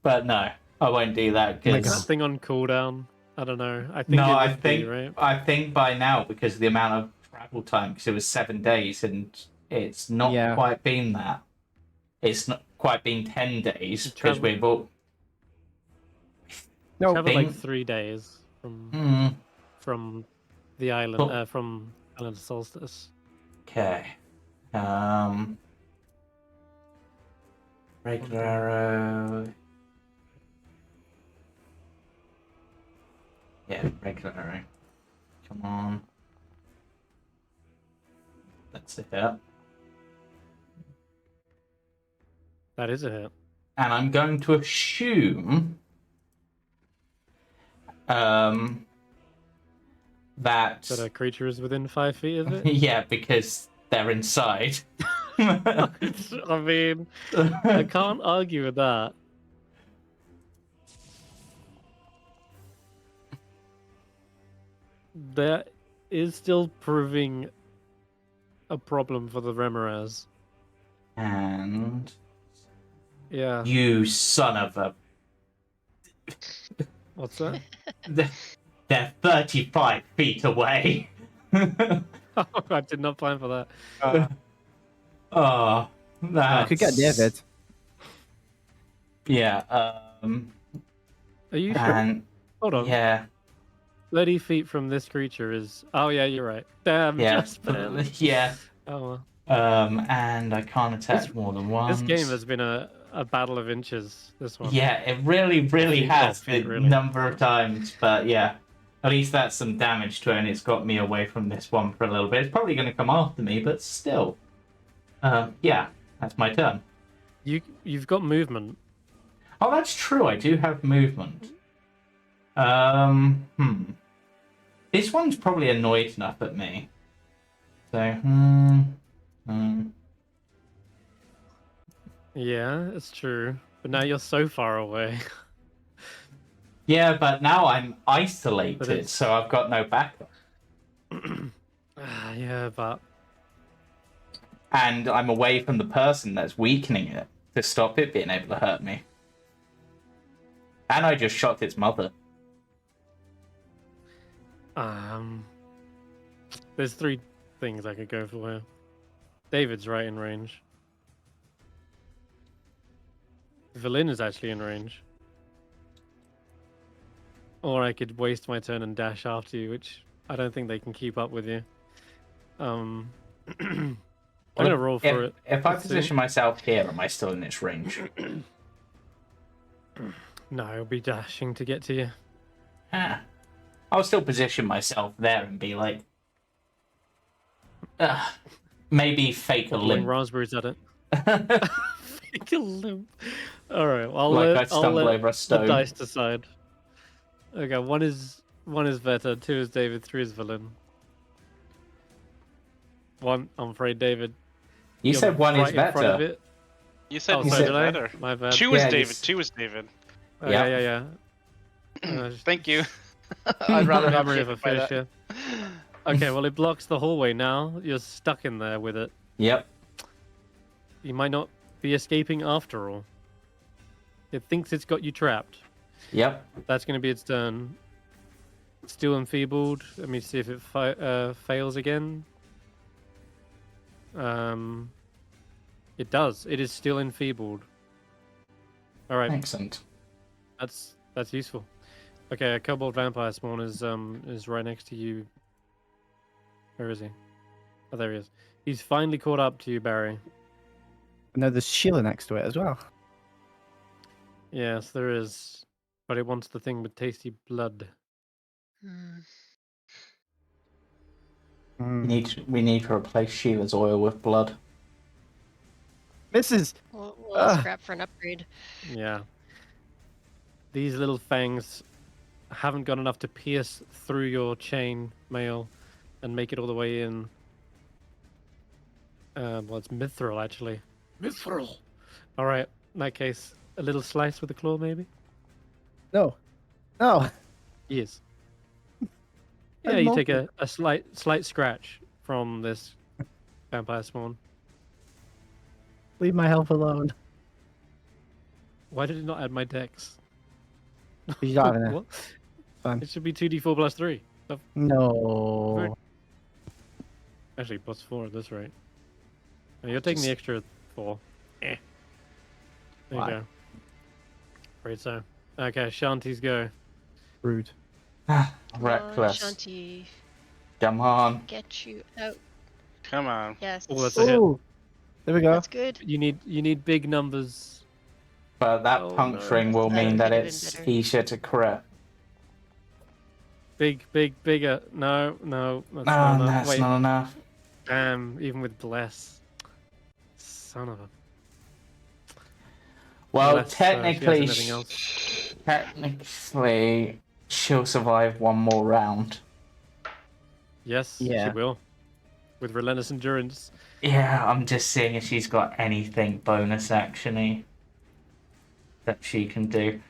But no, I won't do that Like because... that thing on cooldown. I don't know. I think No, it I would be, think right? I think by now, because of the amount of travel time, because it was 7 days, and it's not Yeah. quite been that. It's not quite been 10 days because Travel- we've all. No, Traveled thing- like 3 days Hmm. from the island, Cool. from Island of Solstice. Okay. Regular arrow. Yeah, regular arrow. Come on. That's a hit. That is a hit. And I'm going to assume that That a creature is within 5 feet of it. yeah, because they're inside. I mean, I can't argue with that. That is still proving a problem for the Remorhaz. And Yeah. you son of a... What's that? They're 35 feet away. I did not plan for that. Oh, I that's... could get David. Yeah, Are you sure? and Hold on. yeah, 30 feet from this creature is. Oh, yeah, you're right. Damn, yeah, just barely. yeah. Oh, well. And I can't attack more than once. This game has been a battle of inches, this one. Yeah, it really Feet, has feet, the really. number of times, but yeah. At least that's some damage to it, and it's got me away from this one for a little bit. It's probably going to come after me, but still. Yeah, that's my turn. You've got movement. Oh, that's true. I do have movement. This one's probably annoyed enough at me. So, Yeah, it's true. But now you're so far away. Yeah, but now I'm isolated, it's- so I've got no backup. Yeah, but And I'm away from the person that's weakening it to stop it being able to hurt me. And I just shot its mother. there's 3 things I could go for here. David's right in range. Valin is actually in range. Or I could waste my turn and dash after you, which I don't think they can keep up with you. I'm gonna roll for it. If I Let's see. position myself here, am I still in its range? No, I'll be dashing to get to you. I'll still position myself there and be like, maybe fake a Blowing limp. raspberries at it. Fake a limp. All right, well, Like I I'll stumble let over a the stone. dice decide. Okay, one is Veta, 2 is David, 3 is Villain. 1, I'm afraid, David. You you're said one is right in front of better. it. You said Oh, You so said did I? better. My bad. 2 Yeah, is you David. s- 2 is David. Oh, Yeah. yeah. Thank you. I'd rather not Memory be of a hit by fish, that. yeah. Okay, well, it blocks the hallway now. You're stuck in there with it. Yep. You might not be escaping after all. It thinks it's got you trapped. Yep. That's going to be its turn. Still enfeebled. Let me see if it fails again. It does. It is still enfeebled. All right, Excellent. that's useful. Okay, a kobold vampire spawn is right next to you. Where is he? Oh, there he is. He's finally caught up to you, Barry. No, there's Sheila next to it as well. Yes, there is. But it wants the thing with tasty blood. Hmm. We need to replace Sheila's oil with blood. Mrs. We'll scrap for an upgrade. Yeah. These little fangs haven't got enough to pierce through your chain mail and make it all the way in. Well, it's mithril, actually. Mithril! Alright, in that case, a little slice with a claw, maybe? No. No. Yes. I'm Yeah, you take not- a slight scratch from this vampire spawn. Leave my health alone. Why did it not add my dex? You don't have enough. What? Fine. It should be 2d4 plus 3. No. Actually, plus 4 at this rate. Oh, you're taking the Just- extra 4. There you Why? go. Great, so. Okay, Ashanti's go. Rude. Reckless. Shanti, Come on. get you out. Come on. Yes. Oh, that's a hit. Ooh. There we go. That's good. You need big numbers. But that Oh, no. puncturing will That mean could that have been it's better. easier to crit. Bigger. No, that's No, not enough. that's Wait, not enough. damn, even with bless. Son of a... Well, Unless, she has technically, anything else. technically, she'll survive one more round. Yes, she Yeah. will. With relentless endurance. Yeah, I'm just seeing if she's got anything bonus actiony that she can do.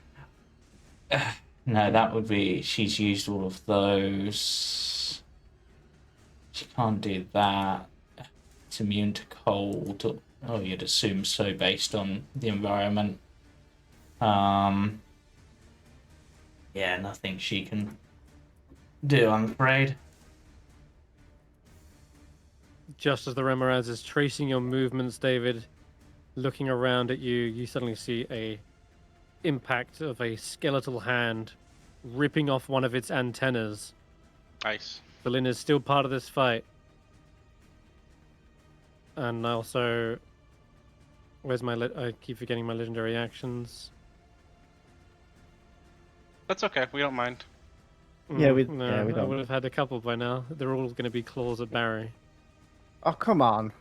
No, that would be she's used all of those. She can't do that. It's immune to cold. Oh, you'd assume so based on the environment. Yeah, nothing she can do, I'm afraid. Just as the Remorhazard is tracing your movements, David, looking around at you, you suddenly see a impact of a skeletal hand ripping off one of its antennas. Nice. Berlin is still part of this fight. And also, where's my... I keep forgetting my legendary actions. That's okay. We don't mind. Yeah, we I don't. would have had a couple by now. They're all going to be claws at Barry. Oh, come on.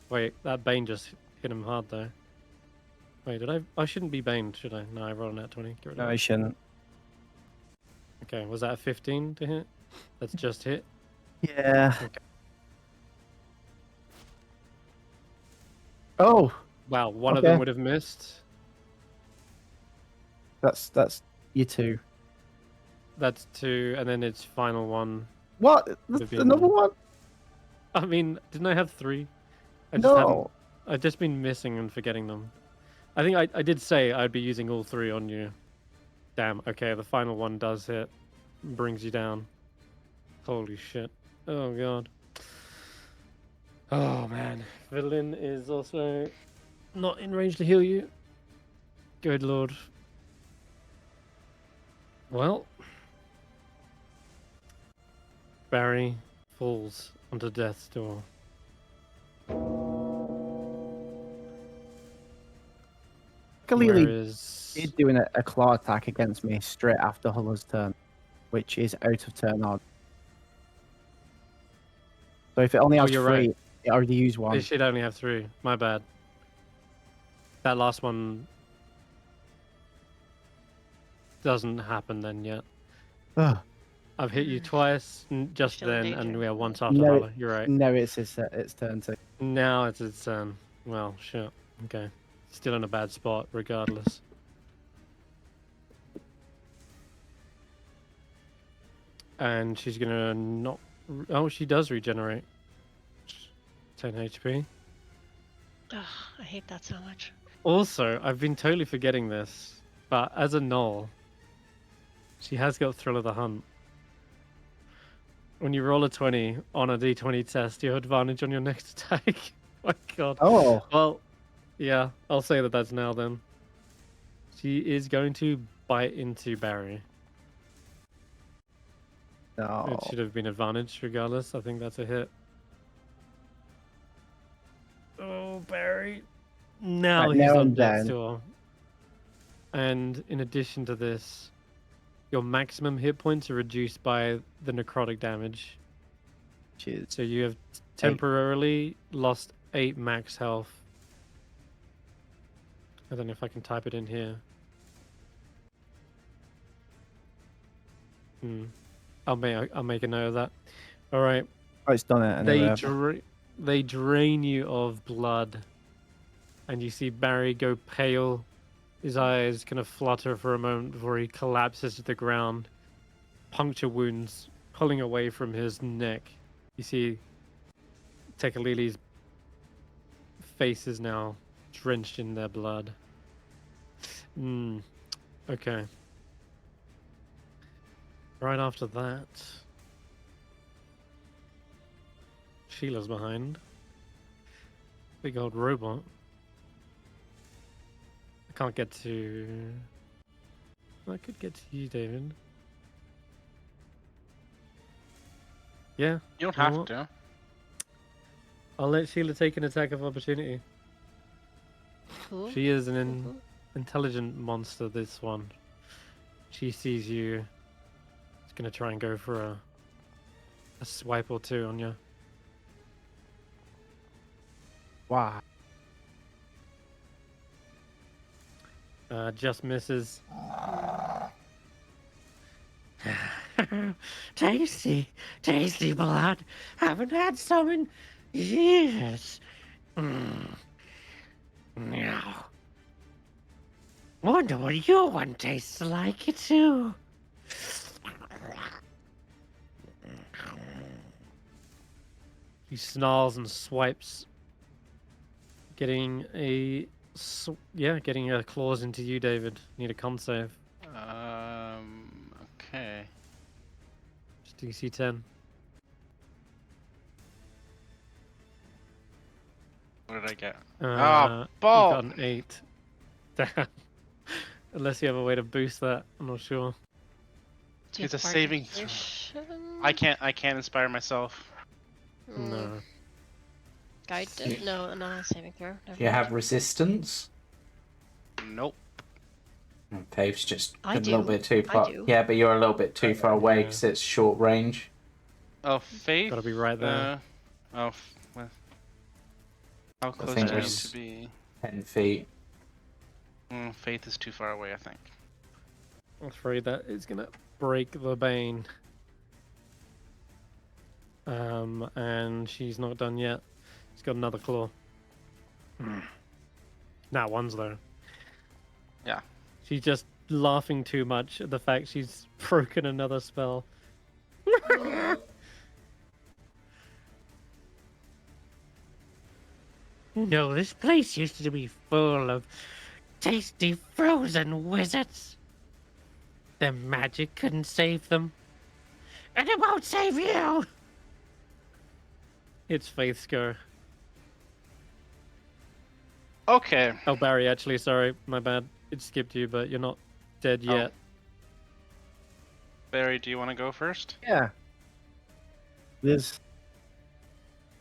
Wait, that Bane just hit him hard though. Wait, did I? I shouldn't be Bane, should I? No, I rolled a nat 20. Get rid No, of I it. shouldn't. Okay, was that a 15 to hit? That's just hit. Yeah. Okay. Oh, Wow, one of Okay. them would have missed. that's you two. That's 2, and then its final one. What? Would have There's another been- one? I mean, didn't I have 3? I just haven't. No. I've just been missing and forgetting them. I think I did say I'd be using all 3 on you. Damn. Okay, the final one does hit. Brings you down. Holy shit. Oh god. Oh man. Villain is also not in range to heal you. Good lord. Well. Barry falls onto death's door. Galili. Where is He's doing a claw attack against me straight after Hulla's turn, which is out of turn order. So if it only Oh, has you're 3, right. it already used They 1. should only have 3. My bad. That last one doesn't happen then yet. Ugh. I've hit you twice just Still in then, and danger. we are once after No, Hulla. You're right. No, it's turn 2. Now it's its turn. Well, shit. Okay. Still in a bad spot, regardless. And she's gonna not. Oh, she does regenerate. 10 HP. Ugh, I hate that so much. Also, I've been totally forgetting this, but as a gnoll, she has got Thrill of the Hunt. When you roll a 20 on a d20 test, you have advantage on your next attack. My god. Oh. Well, yeah, I'll say that that's now then. She is going to bite into Barry. No. It should have been advantage regardless. I think that's a hit. Oh, Barry. Now Right, he's now on I'm death's down. door. And in addition to this, your maximum hit points are reduced by the necrotic damage. Cheers. So you have temporarily lost 8 max health. I don't know if I can type it in here. I'll make a note of that. All right. Oh, it's done it anyway. They drain you of blood, and you see Barry go pale. His eyes kind of flutter for a moment before he collapses to the ground. Puncture wounds pulling away from his neck. You see Tekalili's face is now drenched in their blood. Okay. Right after that, Sheila's behind. Big old robot. I can't get to... I could get to you, David. Yeah. You don't know have what? to. I'll let Sheila take an attack of opportunity. Cool. She is an Cool. intelligent monster, this one. She sees you. It's gonna try and go for a swipe or 2 on you. Wow. Just misses. Tasty, tasty blood. Haven't had some in years. Now, wonder what your one tastes like too. He snarls and swipes, getting a claws into you, David. Need a con save. Okay. Just DC 10. What did I get? You ball! got an 8. Damn. Unless you have a way to boost that, I'm not sure. Do you It's a have saving throw. bardification? I can't inspire myself. No. Guide did? No, not a saving throw. Never Do you mind. have resistance? Nope. Okay, it's just I a little do. bit too I far. do. Yeah, but you're a little bit too far away Yeah. because it's short range. Oh, faith. Gotta be right there. Well, how close think do I need it's- to be? 10 feet. Faith is too far away, I think. I'm afraid that is gonna break the bane. And she's not done yet. She's got another claw. Nah, one's though. Yeah. She's just laughing too much at the fact she's broken another spell. No, this place used to be full of tasty frozen wizards. Their magic couldn't save them. And it won't save you! It's Faith's go. Okay. Oh, Barry, actually, sorry, my bad. It skipped you, but you're not dead Oh. yet. Barry, do you want to go first? Yeah. There's.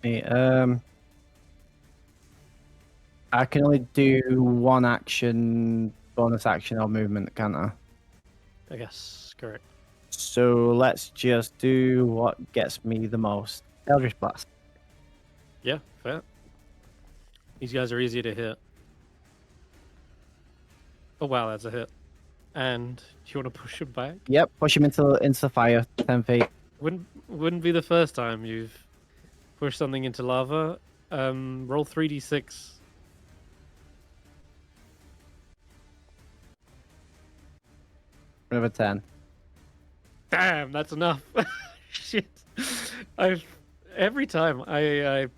Hey, I can only do one action bonus action or movement, can't I? I guess correct. So let's just do what gets me the most. Eldritch Blast. Yeah, fair. These guys are easy to hit. Oh wow, that's a hit. And do you want to push him back? Yep, push him into the fire, 10 feet. Wouldn't be the first time you've pushed something into lava. Roll 3d6. Another 10. Damn, that's enough. Shit. Every time I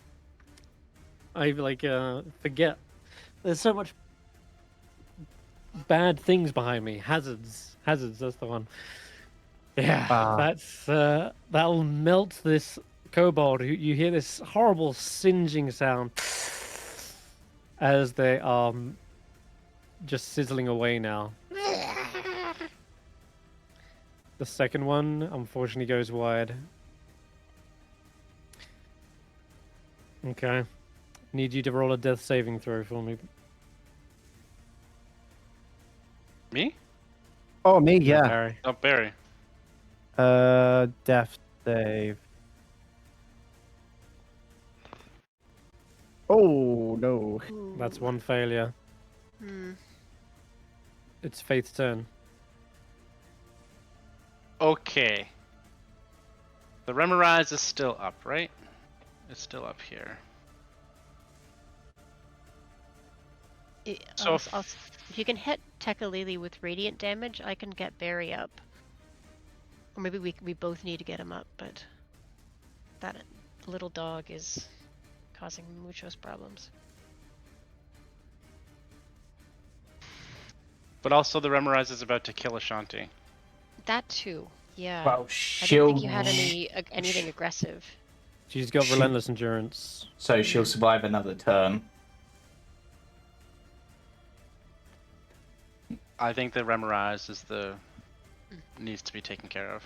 forget. There's so much bad things behind me. Hazards, that's the one. Yeah, that'll melt this kobold. You hear this horrible singeing sound as they are just sizzling away now. The second one, unfortunately, goes wide. Okay. Need you to roll a death saving throw for me. Me? Oh, me, yeah. Barry. Oh, Barry. Death save. Oh, no. That's one failure. Hmm. It's Faith's turn. Okay. The Remorhazard is still up, right? It's still up here. So If you can hit Tekalili with radiant damage, I can get Barry up. Or maybe we both need to get him up, but that little dog is causing muchos problems. But also the Remorhazard is about to kill Ashanti. That too, yeah. Well, I didn't think you had anything aggressive. She's got relentless endurance. So she'll survive another turn. I think the Remorhazard is needs to be taken care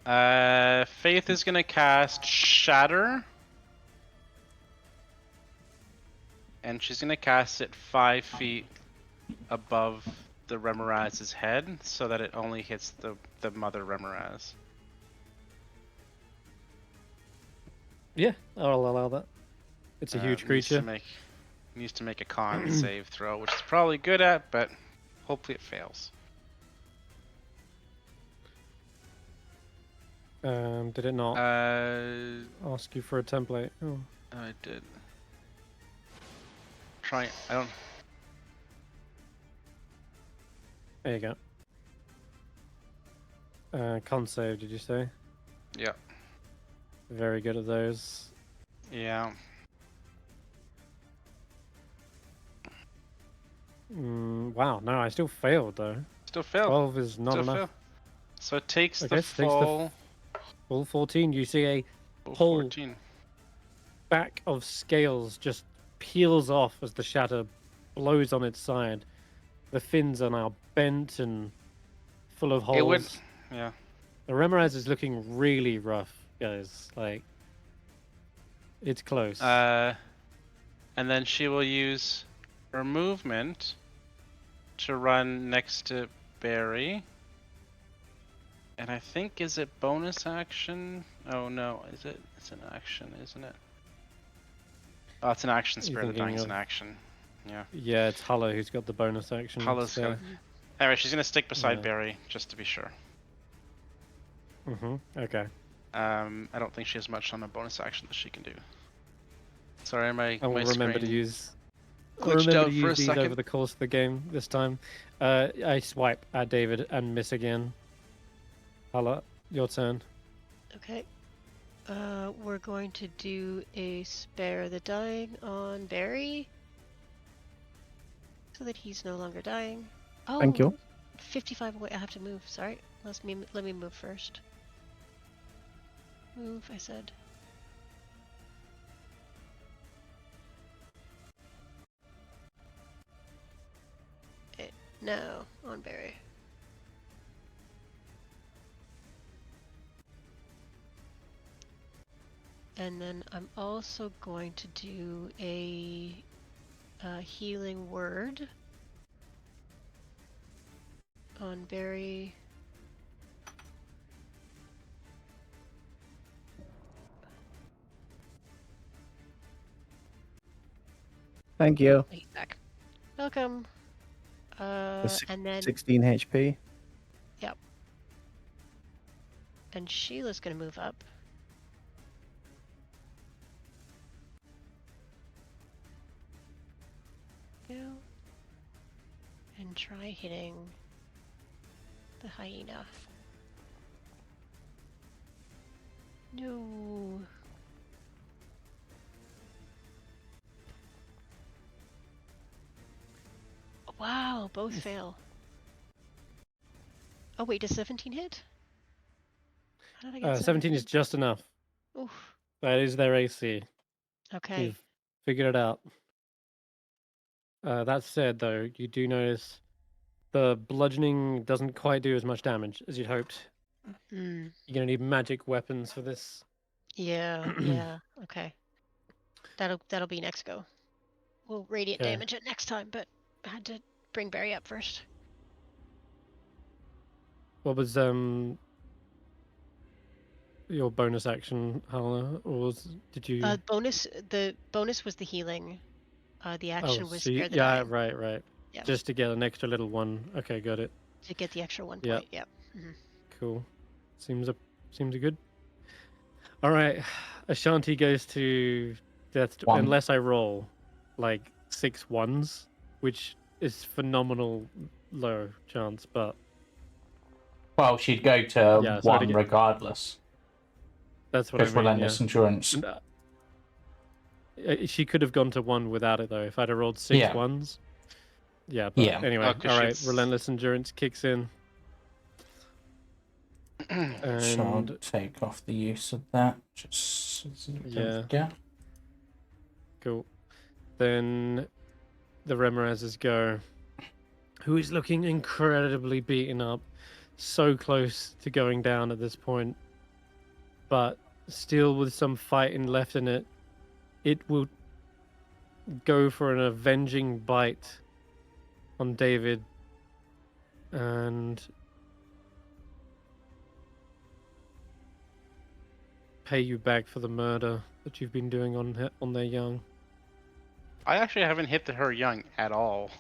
of. Faith is gonna cast Shatter. And she's gonna cast it 5 feet above the Remorhazard's head so that it only hits the mother Remorhaz. Yeah, I'll allow that. It's a huge creature. Needs to make a con save throw, which is probably good at, but hopefully it fails. Did it not ask you for a template? Oh. I did. I don't. There you go. Con save, did you say? Yeah. Very good at those. Yeah. Wow, no, I still failed though. Still failed. 12 is not Still enough. failed. So it takes Okay, the so it takes the full 14. You see a whole 14. back of scales just peels off as the shatter blows on its side. The fins are now bent and full of holes. It would. Yeah. The Remorhazard is looking really rough, guys. Like, it's close. And then she will use her movement to run next to Barry. And I think, is it bonus action? Oh no, is it? It's an action, isn't it? Oh, it's an action. Spirit of Dying is an action. Yeah. Yeah, it's Hulla who's got the bonus action. Hulla's so... got. Alright, she's gonna stick beside Yeah. Barry just to be sure. Okay. I don't think she has much on a bonus action that she can do. Sorry, my I will remember to screen use. I'll glitched remember out to for a use these second. over the course of the game this time. I swipe at David and miss again. Hulla, your turn. Okay. We're going to do a Spare the Dying on Barry. So that he's no longer dying. Oh, Thank you. 55 away. I have to move. Sorry. Let me move first. Move, I said. No, on Barry. And then I'm also going to do a healing word on Barry. Thank you. He's back. Welcome. And then 16 HP. and Sheila's gonna move up. Go. And try hitting the hyena. No. Wow, both fail. Oh wait, does 17 hit? How did I get 17 is just enough. Oof. That is their AC. Okay. You've figured it out. That said, though, you do notice the bludgeoning doesn't quite do as much damage as you'd hoped. Mm. You're gonna need magic weapons for this. Yeah, yeah. Okay. That'll be next go. We'll radiant Okay. damage it next time, but I had to bring Barry up first. What was your bonus action, Hulla, or did you? The bonus was the healing. The action was so spare the yeah, dying. right. Yeah. Just to get an extra little one. Okay, got it. To get the extra 1 Yep. point. Yep. Mhm. Cool. Seems good. All right, Ashanti goes to death One. unless I roll like 6 ones, which is phenomenal low chance, but Well, she'd go to Yeah, sorry to one get- regardless. that's what I Because mean. relentless endurance. She could have gone to 1 without it though. If I'd have rolled 6 Yeah. ones. Yeah, but Yeah. anyway, Oh, 'cause all right. she's- Relentless endurance kicks in, So I'll and take off the use of that. Just Yeah. forget. cool. Then the Remorhazards go. Who is looking incredibly beaten up, so close to going down at this point, but still with some fighting left in it. It will go for an avenging bite on David, and pay you back for the murder that you've been doing on their young. I actually haven't hit her young at all.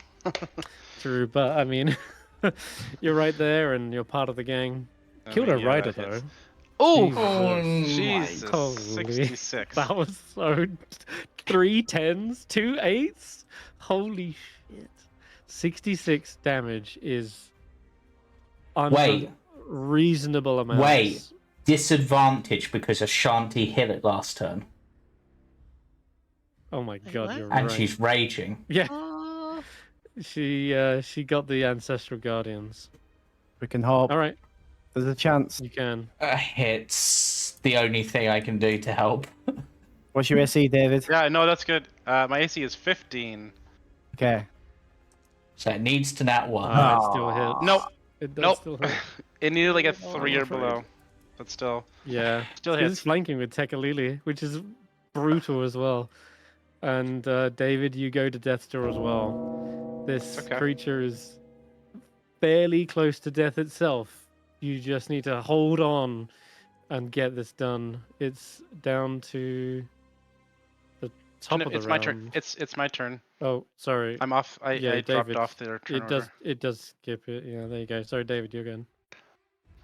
True, but I mean, you're right there, and you're part of the gang. I Killed mean, a yeah, rider that hits. though. Oh, Jesus. Jesus, Holy- 66. That was so 3 10s, 2 8s. Holy shit! 66 damage is Wait. reasonable amounts. Wait. Disadvantage because Ashanti hit it last turn. Oh my Wait, god, what? you're And right. she's raging. Yeah, Oh. she got the ancestral guardians. We can hope. All right, There's a chance. you can. It's the only thing I can do to help. What's your AC, David? Yeah, no, that's good. My AC is 15. Okay. So it needs to nat one. It still hit. Nope. It does Nope. still hit. It needed like a Oh, 3 I'm or afraid. below. But still. Yeah, Still It's hits. flanking with Tekalili, which is brutal as well. And David, you go to Death's Door as well. This Okay. creature is fairly close to death itself. You just need to hold on and get this done. It's down to the top of the It's round. my turn. It's my turn. Oh, sorry. I'm off. I dropped David, off their turn order. It does skip it. Yeah, there you go. Sorry, David, you're going.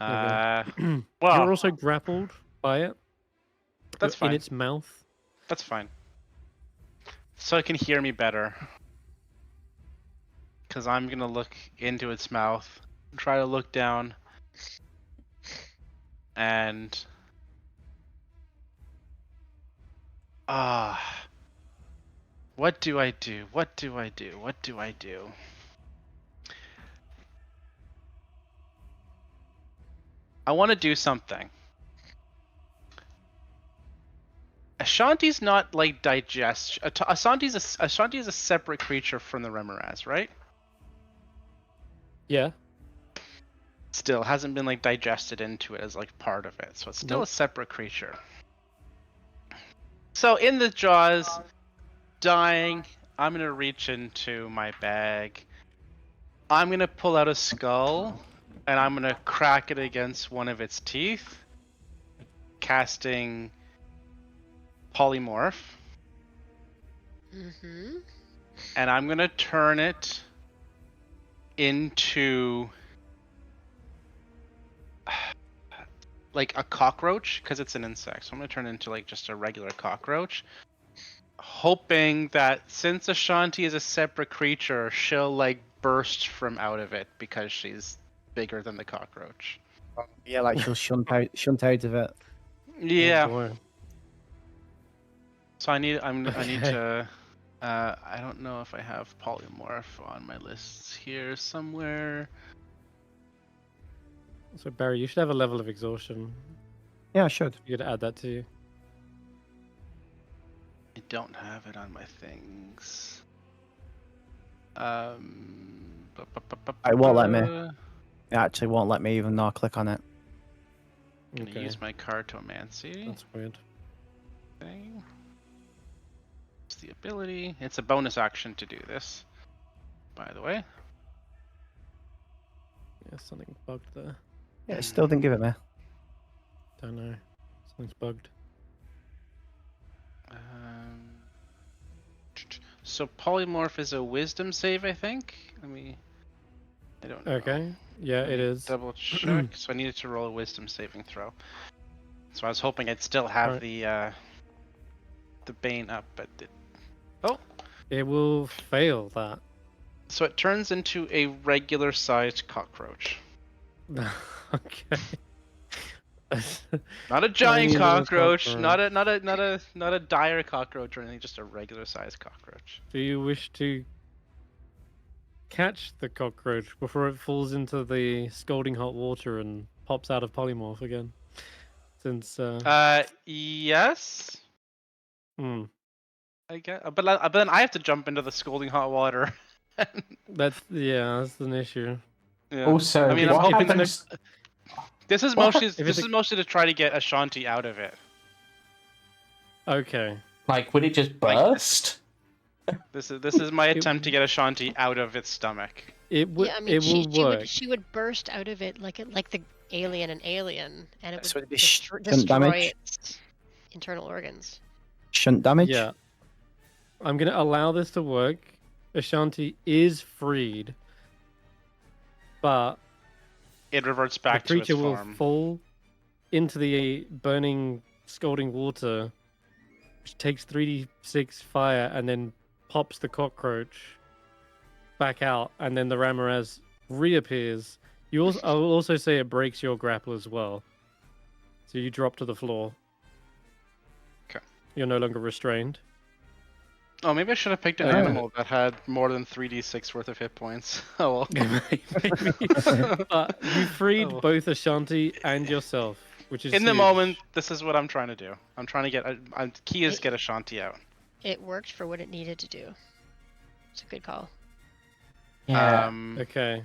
Well, You're also grappled by it. that's You're in fine. its mouth. That's fine. So it can hear me better. Because I'm going to look into its mouth, try to look down, and... what do I do? What do I do? What do I do? I want to do something. Ashanti's not like digest. Ashanti is a separate creature from the Remorhaz, right? Yeah. Still hasn't been like digested into it as like part of it, so it's still a Nope. separate creature. So in the jaws, dying, I'm gonna reach into my bag. I'm gonna pull out a skull, and I'm gonna crack it against one of its teeth, casting polymorph, Mm-hmm. and I'm gonna turn it into like a cockroach because it's an insect. So I'm gonna turn it into like just a regular cockroach, hoping that since Ashanti is a separate creature, she'll like burst from out of it because she's bigger than the cockroach. Yeah, like she'll shunt out of it. Yeah. Oh, boy. So I need Okay. to I don't know if I have polymorph on my lists here somewhere. So Barry, you should have a level of exhaustion. Yeah, I should. You could add that to you. I don't have it on my things. It won't let me. It actually won't let me even though I click on it. Gonna Okay, use my cartomancy that's weird. thing. It's the ability. It's a bonus action to do this, by the way. Yeah, something bugged there. Yeah, it still didn't give it me. Don't know. Something's bugged. So polymorph is a wisdom save, I think. I don't know. Okay. Yeah, Let it me is. Double check. So I needed to roll a wisdom saving throw. So I was hoping I'd still have Alright. the bane up, but It will fail that. so it turns into a regular sized cockroach. Okay. Not a giant Tiny little cockroach, not cockroach. a dire cockroach or anything, just a regular sized cockroach. Do you wish to catch the cockroach before it falls into the scalding hot water and pops out of polymorph again? Since Yes, hmm, I guess, but then I have to jump into the scalding hot water. that's an issue. Yeah. Also, I mean, I'm what hoping happens? this is What mostly If it's this a- is mostly to try to get Ashanti out of it. Okay. Like, would it just Like- burst? This is my attempt to get Ashanti out of its stomach. It would Yeah, I mean, it will work. she would burst out of it like the alien and Alien, and it So would it'd be destroy shunt damage? its internal organs. Shunt damage? Yeah. I'm gonna allow this to work. Ashanti is freed, but It reverts the back to its creature will form. fall into the burning, scalding water, which takes 3d6 fire and then pops the cockroach back out, and then the Remorhaz reappears. I will also say it breaks your grapple as well. So you drop to the floor. Okay. You're no longer restrained. Oh, maybe I should have picked an Uh, animal that had more than 3d6 worth of hit points. Oh well. Maybe. But you freed Oh. both Ashanti and yourself, which is In the huge. moment, this is what I'm trying to do. I'm trying to get. Key is It- get Ashanti out. It worked for what it needed to do. It's a good call. Yeah. Okay.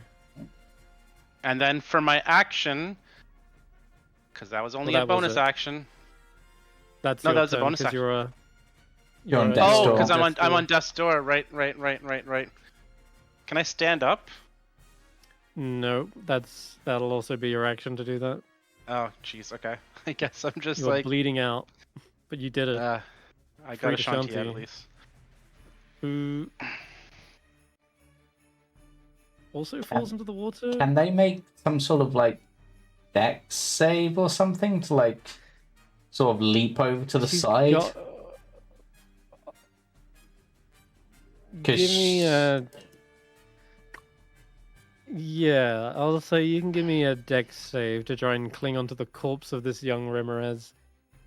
And then for my action, because that was only Well, a that was bonus it. action. That's No, your that was a turn, bonus 'cause action. You're on a- death's Oh, door. because I'm death's on door. death's door. Right. Can I stand up? No, that'll also be your action to do that. Oh, jeez. Okay. I guess I'm just You're like. bleeding out, but you did it. I got Freed Ashanti out at Ashanti. least. Who also falls into the water? Can they make some sort of like dex save or something to like sort of leap over to the She's side? got- Give me a. Yeah, I'll say you can give me a dex save to try and cling onto the corpse of this young Remorhaz.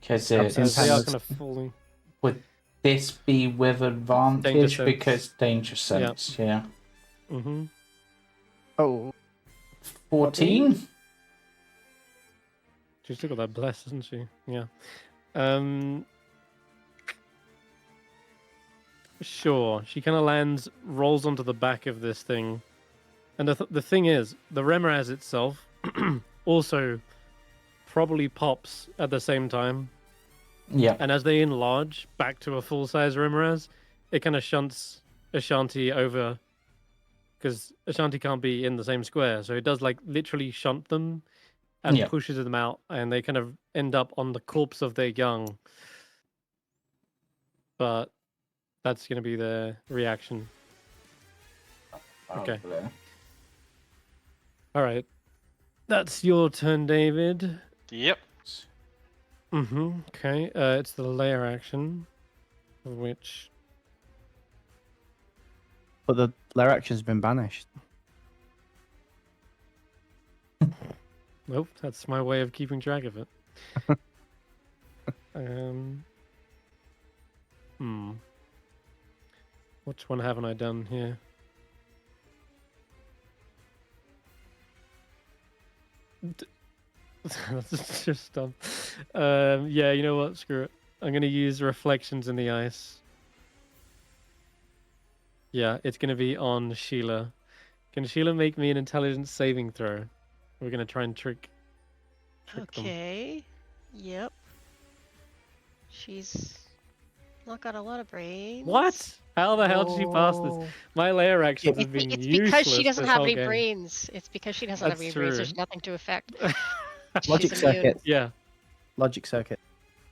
Because I've seen As they are Senrith. kind of falling. would this be with advantage sense. because danger sense? Yeah. Mm-hmm. Oh, 14. She's still got that bless, hasn't she? Yeah. Sure. She kind of lands, rolls onto the back of this thing, and the thing is, the Remorhaz itself also probably pops at the same time, Yeah. And as they enlarge back to a full-size Remorhaz, it kind of shunts Ashanti over, because Ashanti can't be in the same square, so it does like literally shunt them and Yeah. pushes them out, and they kind of end up on the corpse of their young. But that's going to be their reaction. Okay. All right. That's your turn, David. Yep. Okay. It's the lair action, which... But the lair action's been banished. Nope, that's my way of keeping track of it. Which one haven't I done here? That's just dumb. Yeah, you know what? Screw it. I'm gonna use reflections in the ice. Yeah, it's gonna be on Sheila. Can Sheila make me an intelligence saving throw? We're gonna try and trick them. Okay. Yep. She's not got a lot of brains. What? How the hell did she pass this? My lair actions have been It's useless because she doesn't this have whole any game. brains. It's because she doesn't have That's any brains. true. There's nothing to affect. Logic She's immune. circuit. Yeah. Logic circuit.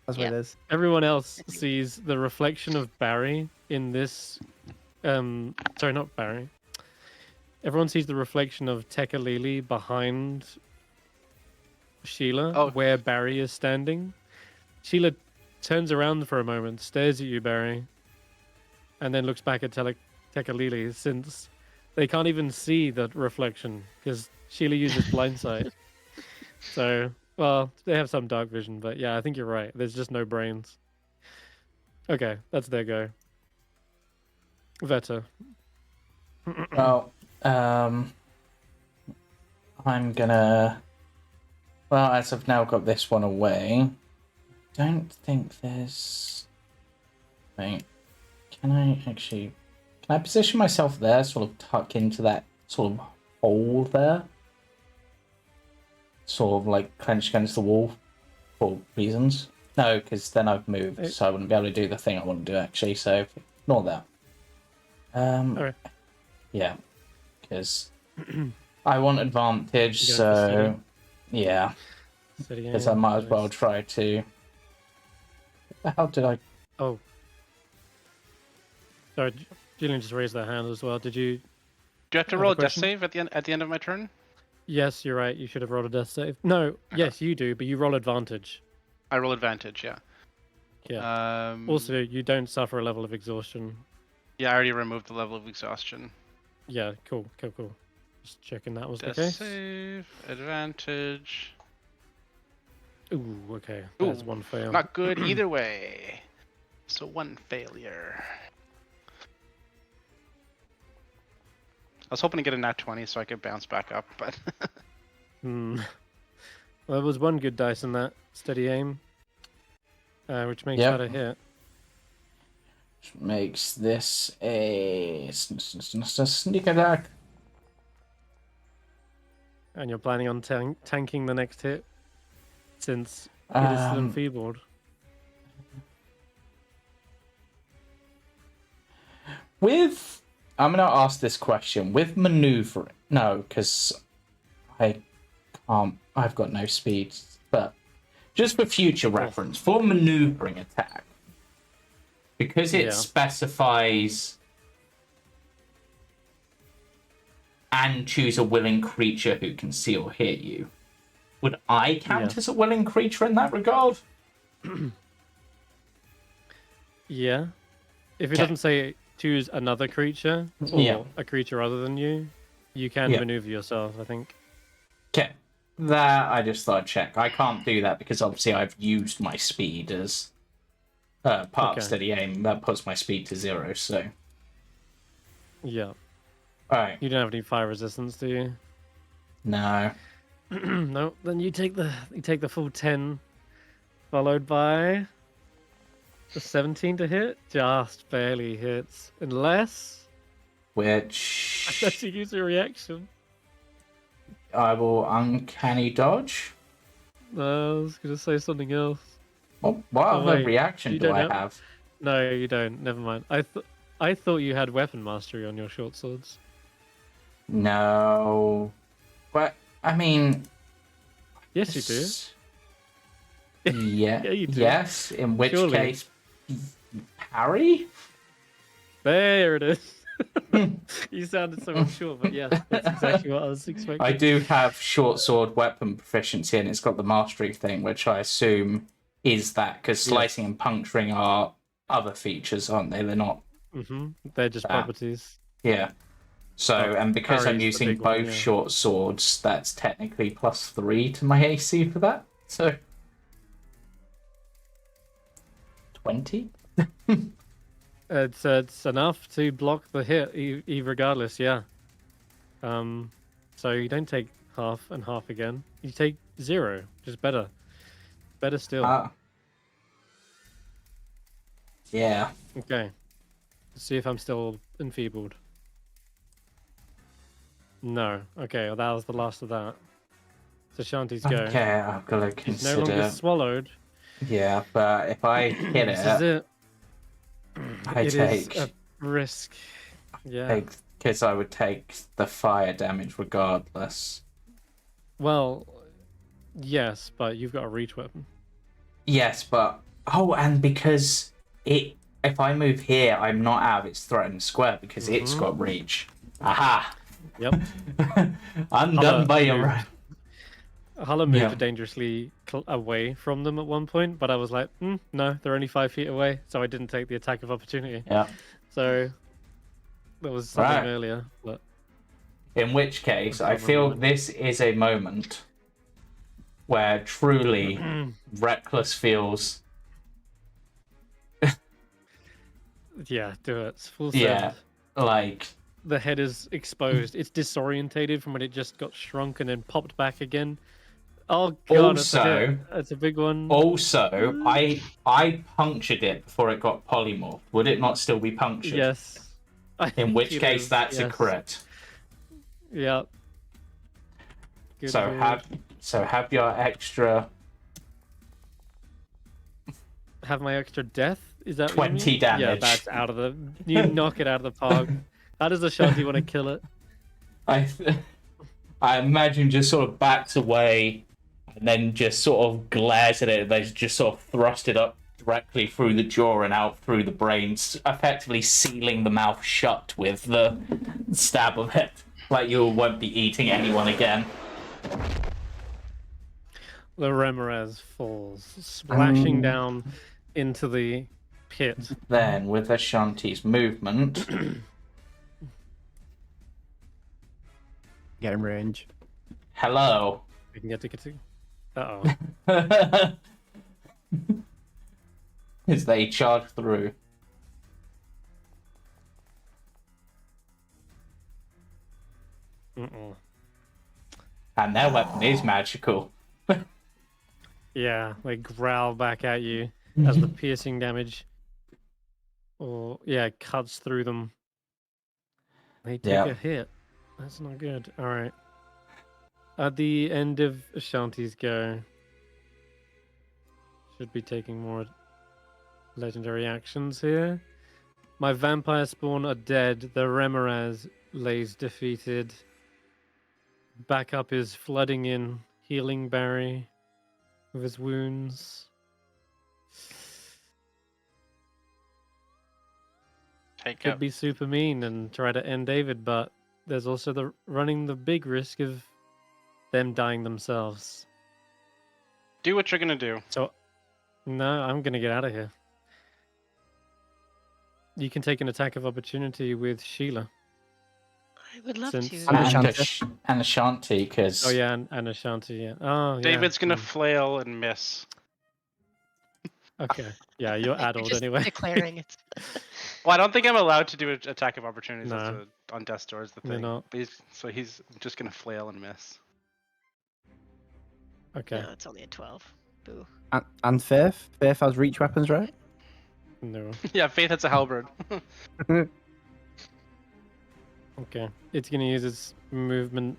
That's what Yeah. it is. Everyone else sees the reflection of Barry in this. Sorry, not Barry. Everyone sees the reflection of Tekalili behind Sheila, where Barry is standing. Sheila turns around for a moment, stares at you, Barry, and then looks back at Tekalili, since they can't even see the reflection because Sheila uses blind sight. So, well, they have some dark vision, but yeah, I think you're right. There's just no brains. Okay, that's their go. Veta. Well, I'm gonna. Well, as I've now got this one away, don't think there's. Wait, can I actually? Can I position myself there, sort of tuck into that sort of hole there? Sort of like clenched against the wall for reasons. No, because then I've moved, so I wouldn't be able to do the thing I want to do actually. So ignore that. Alright. Yeah, because I want advantage. You got the So yeah, because I might as well try to. How did I? Oh. Sorry, Julian just raised their hand as well. Did you? Do you have to Have a roll a death question? save at the end of my turn? Yes, you're right. You should have rolled a death save. No, yes, you do, but you roll advantage. I roll advantage, yeah. Yeah. Also, you don't suffer a level of exhaustion. Yeah, I already removed the level of exhaustion. Yeah, cool. Just checking that was Death the case. save, advantage. Ooh, okay. That's Ooh, one fail. Not good either way. So one failure. I was hoping to get a nat 20 so I could bounce back up, but Well, there was one good dice in that. Steady aim. Which makes Yep. that a hit. Makes this a sneak attack. And you're planning on tanking the next hit? Since it is still enfeebled. I'm going to ask this question. With maneuvering... No, because I can't... I've got no speed. But just for future reference, for maneuvering attack, because it specifies and choose a willing creature who can see or hear you, would I count as a willing creature in that regard? Yeah. If it doesn't say choose another creature or a creature other than you, you can maneuver yourself, I think. Okay. That I just thought I'd check. I can't do that because obviously I've used my speed as part of steady aim. That puts my speed to 0, so. Yeah. Alright. You don't have any fire resistance, do you? No. No. Then you take the full 10, followed by the 17 to hit. Just barely hits, unless you use a reaction. I will uncanny dodge. No, I was gonna say something else. What Oh, other wait, reaction you do don't I have- have? No, you don't. Never mind. I thought you had weapon mastery on your short swords. No. But, I mean... Yes, you do. Yeah, Yeah, you do. yes, in which Surely. case... Parry? There it is. You sounded so unsure, but yeah, that's exactly what I was expecting. I do have short sword weapon proficiency, and it's got the mastery thing, which I assume is that, because slicing and puncturing are other features, aren't they? They're not... They're just properties. Yeah. So, and because I'm parry's the using big both one, yeah. short swords, that's technically +3 to my AC for that. So... 20? It's enough to block the hit, regardless. Yeah. So you don't take half and half again. You take 0, just better. Better still. Yeah. Okay. Let's see if I'm still enfeebled. No. Okay, well, that was the last of that. So Shanti's go. Okay, I've got to He's no longer consider... swallowed. Yeah, but if I hit This is it, it. I It take... is a risk. Yeah. Because I would take the fire damage regardless. Well, yes, but you've got a reach weapon. Yes, but... Oh, and because if I move here, I'm not out of its threatened square because it's got reach. Aha! Yep. I'm done by your right. Hulla moved dangerously away from them at one point, but I was like, no, they're only 5 feet away, so I didn't take the attack of opportunity. Yeah. So that was something earlier. But in which case, I feel this is a moment where truly Reckless feels... Yeah, do it. It's full Yeah, send. like... The head is exposed. It's disorientated from when it just got shrunk and then popped back again. Oh god, that's a big one. Also, I punctured it before it got polymorphed. Would it not still be punctured? Yes. In which case, that's a crit. Yeah. Good So lord. have your extra... Have my extra death? Is that 20 what you mean? damage. Yeah, that's out of the... You knock it out of the park. How does Ashanti want to kill it? I imagine just sort of backs away and then just sort of glares at it. They just sort of thrust it up directly through the jaw and out through the brains, effectively sealing the mouth shut with the stab of it. Like you won't be eating anyone again. The Remorhazard falls, splashing down into the pit. Then, with Ashanti's movement... Get in range. Hello. We can get to... Uh-oh. As they charge through. And their weapon is magical. Yeah, they growl back at you as the piercing damage cuts through them. They take a hit. That's not good. Alright. At the end of Ashanti's go, should be taking more legendary actions here. My vampire spawn are dead. The Remorhazard lays defeated. Backup is flooding in. Healing Barry with his wounds. Could be super mean and try to end David, but there's also running the big risk of them dying themselves. Do what you're gonna do. So, no, I'm gonna get out of here. You can take an attack of opportunity with Sheila. I would love Since- to. And Ashanti, because... Oh yeah, and Ashanti, yeah. Oh, yeah. David's gonna flail and miss. Okay. Yeah, you're We're addled just anyway. declaring it. Well, I don't think I'm allowed to do an attack of opportunities No. on Death's Door is the You're thing. not. So he's just gonna flail and miss. Okay. No, it's only a 12. Boo. And Faith? Faith has reach weapons, right? No. Yeah, Faith hits a halberd. Okay. It's gonna use its movement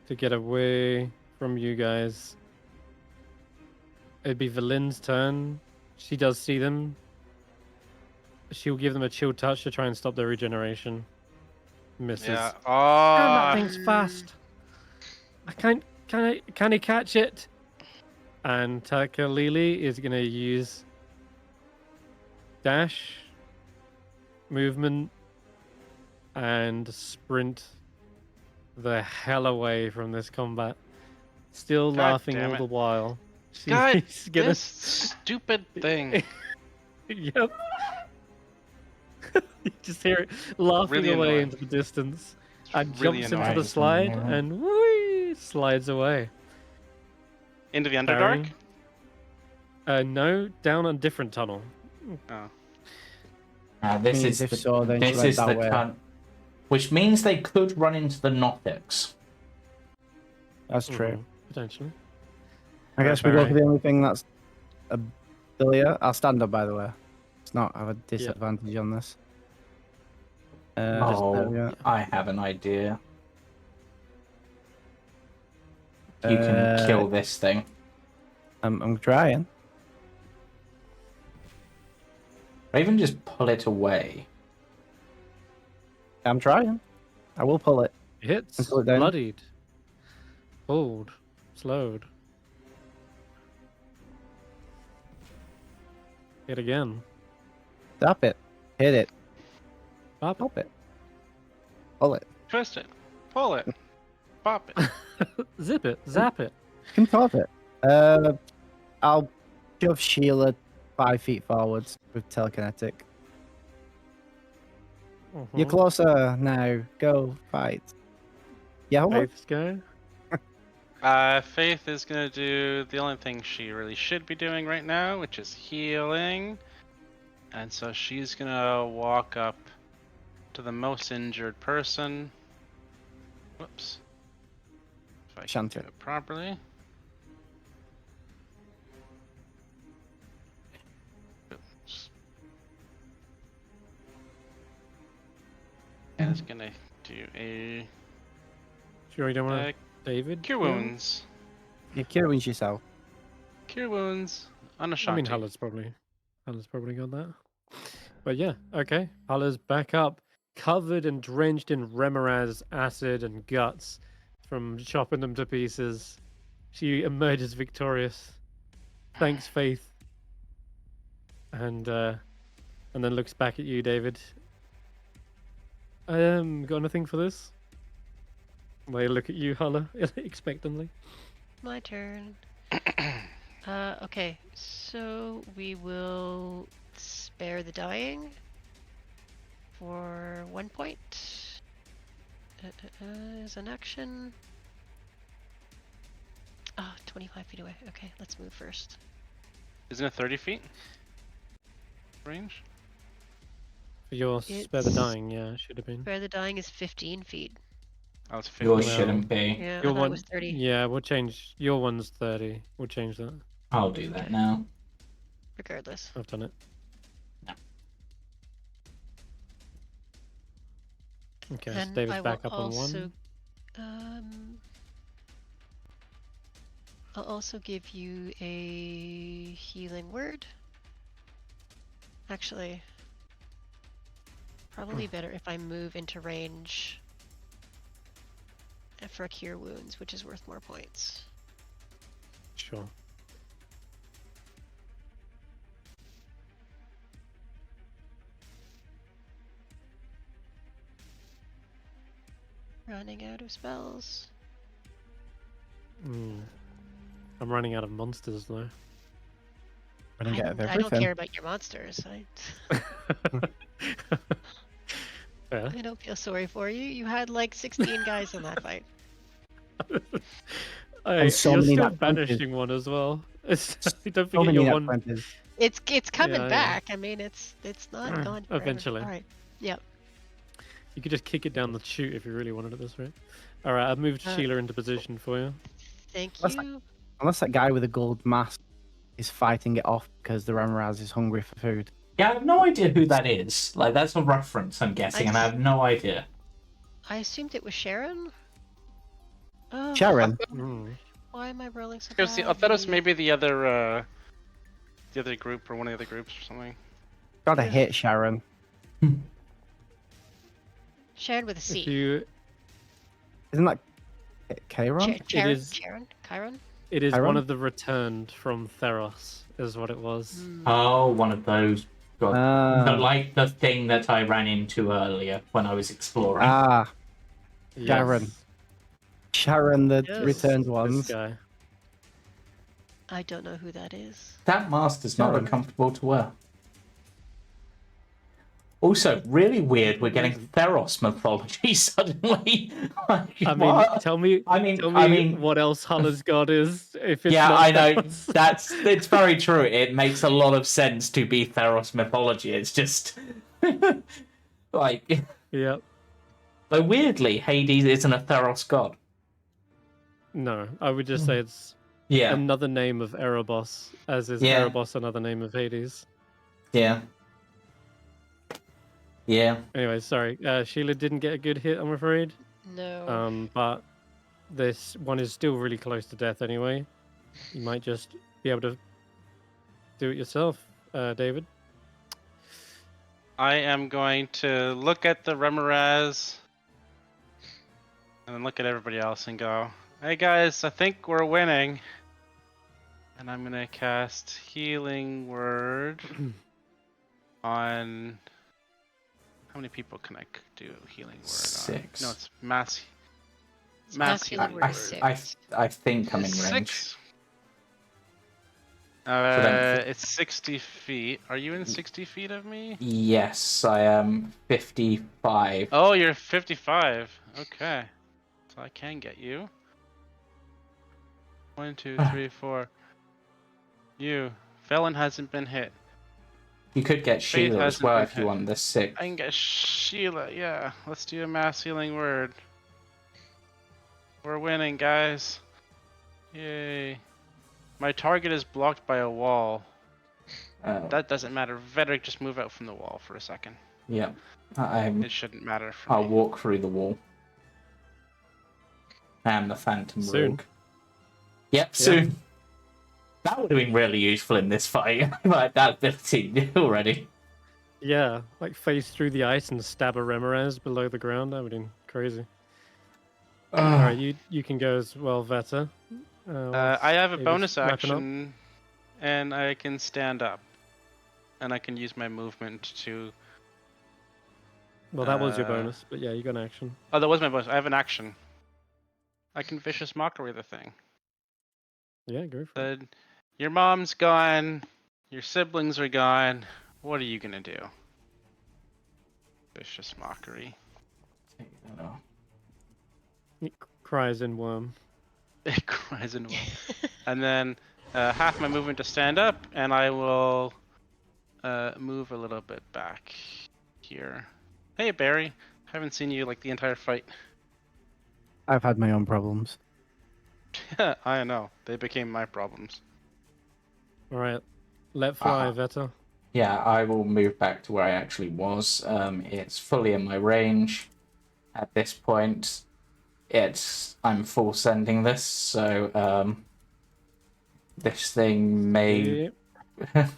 to get away from you guys. it'd be Valin's turn. She does see them. She'll give them a chill touch to try and stop their regeneration. Misses. Yeah. Damn, that Oh. thing's fast. I can't. Can he catch it? And Takalili is gonna use dash, movement, and sprint the hell away from this combat. Still God laughing damn all it. the while. God, She's gonna. this stupid thing. Yep. You just hear it laughing Really away annoying. into the distance, and really jumps into annoying. the slide Yeah. and whee, slides away. Into the Barry? Underdark? No, down a different tunnel. Oh. This Means is if the, so, then she this went is that the way. which means they could run into the Nothics. That's true. Mhm, potentially. I Right, guess we go for Barry. the only thing that's ability. I'll stand up, by the way. Let's not have a disadvantage on this. There we Oh, go. I have an idea. You can kill this thing. I'm trying. Or even just pull it away. I'm trying. I will pull it. Hits, Until it down. bloodied, pulled, slowed. Hit again. Stop it. Hit it. Pop Pop it. Pull it. Twist it. Pull it. Pop it. it. Zip it. Zap it. You can pop it. I'll shove Sheila 5 feet forwards with telekinetic. You're Mhm. closer now. Go fight. Yeah, hold on. Faith's go. Faith is gonna do the only thing she really should be doing right now, which is healing. And so she's gonna walk up to the most injured person. Whoops. If I can Ashanti. do it properly. Oops. And it's gonna do a Sure you don't want to, David? cure Yeah. wounds. You're curing yourself. Cure wounds on I Ashanti. mean, Hulla's probably got that. But yeah, okay. Hulla's back up, covered and drenched in Remorhazard acid and guts from chopping them to pieces. She emerges victorious. Thanks, Faith. And then looks back at you, David. Got anything for this? They look at you, Hulla, expectantly. My turn. Okay, so we will spare the dying for 1 point. As an action. Oh, 25 feet away. Okay, let's move first. Isn't it 30 feet? Range? For your spare the It's- dying, yeah, should have been. Spare the dying is 15 feet. Oh, it's 50. Yours Well, shouldn't be. Yeah, I Your thought one, it was 30. yeah, we'll change. Your one's 30. We'll change that. I'll do that now. Regardless. I've done it. No. Okay, so And David's I will back up on also, one. I'll also give you a healing word. Actually, probably better if I move into range for cure wounds, which is worth more points. Sure. Running out of spells. Mm. I'm running out of monsters though. Running out of I don't everything. care about your monsters. Fair. I don't feel sorry for you. You had like 16 guys in that fight. Hey, so you're many still nat 20s. banishing one as well. Don't So forget many your nat one. 20s. It's coming Yeah, yeah. back. I mean, it's not gone forever. Eventually. All right. Yep. You could just kick it down the chute if you really wanted it this rate. All right, I've moved Sheila into position for you. Thank That's you. Unless that guy with the gold mask is fighting it off because the Remorhazard is hungry for food. Yeah, I have no idea who that is. Like, that's a reference, I'm guessing, and I have no idea. I assumed it was Sharon. Oh, Sharon? Mm. Why am I rolling so I thought it was badly? maybe the other group or one of the other groups or something. Gotta hit Sharon. Sharon with a If C. you, Isn't that Chiron? Charon? is- Charon? Chiron? it is Chiron? one of the returned from Theros, is what it was. Hmm. Oh, one of those. God, Ah. like the thing that I ran into earlier when I was exploring. Ah, Yes. Sharon. Sharon, the Yes, returned this ones. guy. I don't know who that is. That master's not Sharon. uncomfortable to wear. Also, really weird. We're getting Theros mythology suddenly. Like, I mean, what? tell me I mean, what else Hulla's god is if it's yeah, not I know. Theros. It's very true. It makes a lot of sense to be Theros mythology. It's just like, Yep. but weirdly, Hades isn't a Theros god. No, I would just say it's Yeah, another name of Erebos, as is Yeah. Erebos another name of Hades. yeah, yeah. Anyway, sorry. Sheila didn't get a good hit, I'm afraid. No. But this one is still really close to death anyway. You might just be able to do it yourself, David. I am going to look at the Remorhaz and then look at everybody else and go, "Hey guys, I think we're winning." And I'm gonna cast Healing Word on. How many people can I do Healing Word on? 6. No, it's mass. It's Mass mass Healing healing Word. word 6. I think I'm in range. 6. then- It's 60 feet. Are you in 60 feet of me? Yes, I am 55. Oh, you're 55. Okay. So I can get you. 1, 2, 3, 4. You. Felon hasn't been hit. You could get Faith Sheila as hasn't well been if you hit. want the 6. I can get Sheila. Yeah. Let's do a mass healing word. We're winning, guys. Yay. My target is blocked by a wall. That doesn't matter. Vettrgeist, just move out from the wall for a second. Yeah, It shouldn't matter for I'll me. walk through the wall. And the Phantom Soon. Rogue. Yep, soon. That would have been really useful in this fight. Like that ability already. Yeah, like phase through the ice and stab a Remorhaz below the ground. That would have been crazy. Alright, you can go as well, Veta. I have a David's bonus wrapping up. action, and I can stand up. And I can use my movement to... Well, that was your Uh, bonus, but yeah, you got an action. Oh, that was my bonus. I have an action. I can Vicious Mockery the thing. Yeah, go for it. Your mom's gone. Your siblings are gone. What are you gonna do? Vicious Mockery. It cries in worm. It cries in woe. And then half my movement to stand up, and I will move a little bit back here. Hey, Barry. Haven't seen you like the entire fight. I've had my own problems. I know. They became my problems. Alright, let fly, Uh-huh. Veta. Yeah, I will move back to where I actually was. It's fully in my range at this point. I'm full sending this, so this thing may Yeah,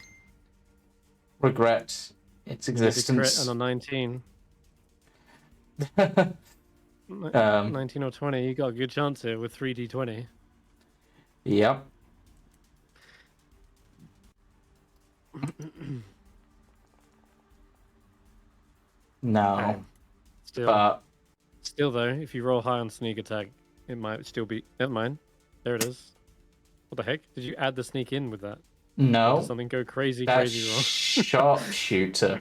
regret its you did a crit existence. and a 19. 19 or 20, you got a good chance here with 3d20. Yep. No, Okay. Still, but still though, if you roll high on sneak attack, it might still be. Never mind. There it is. What the heck? Did you add the sneak in with that? Did no, something go crazy, that's crazy wrong? sharpshooter.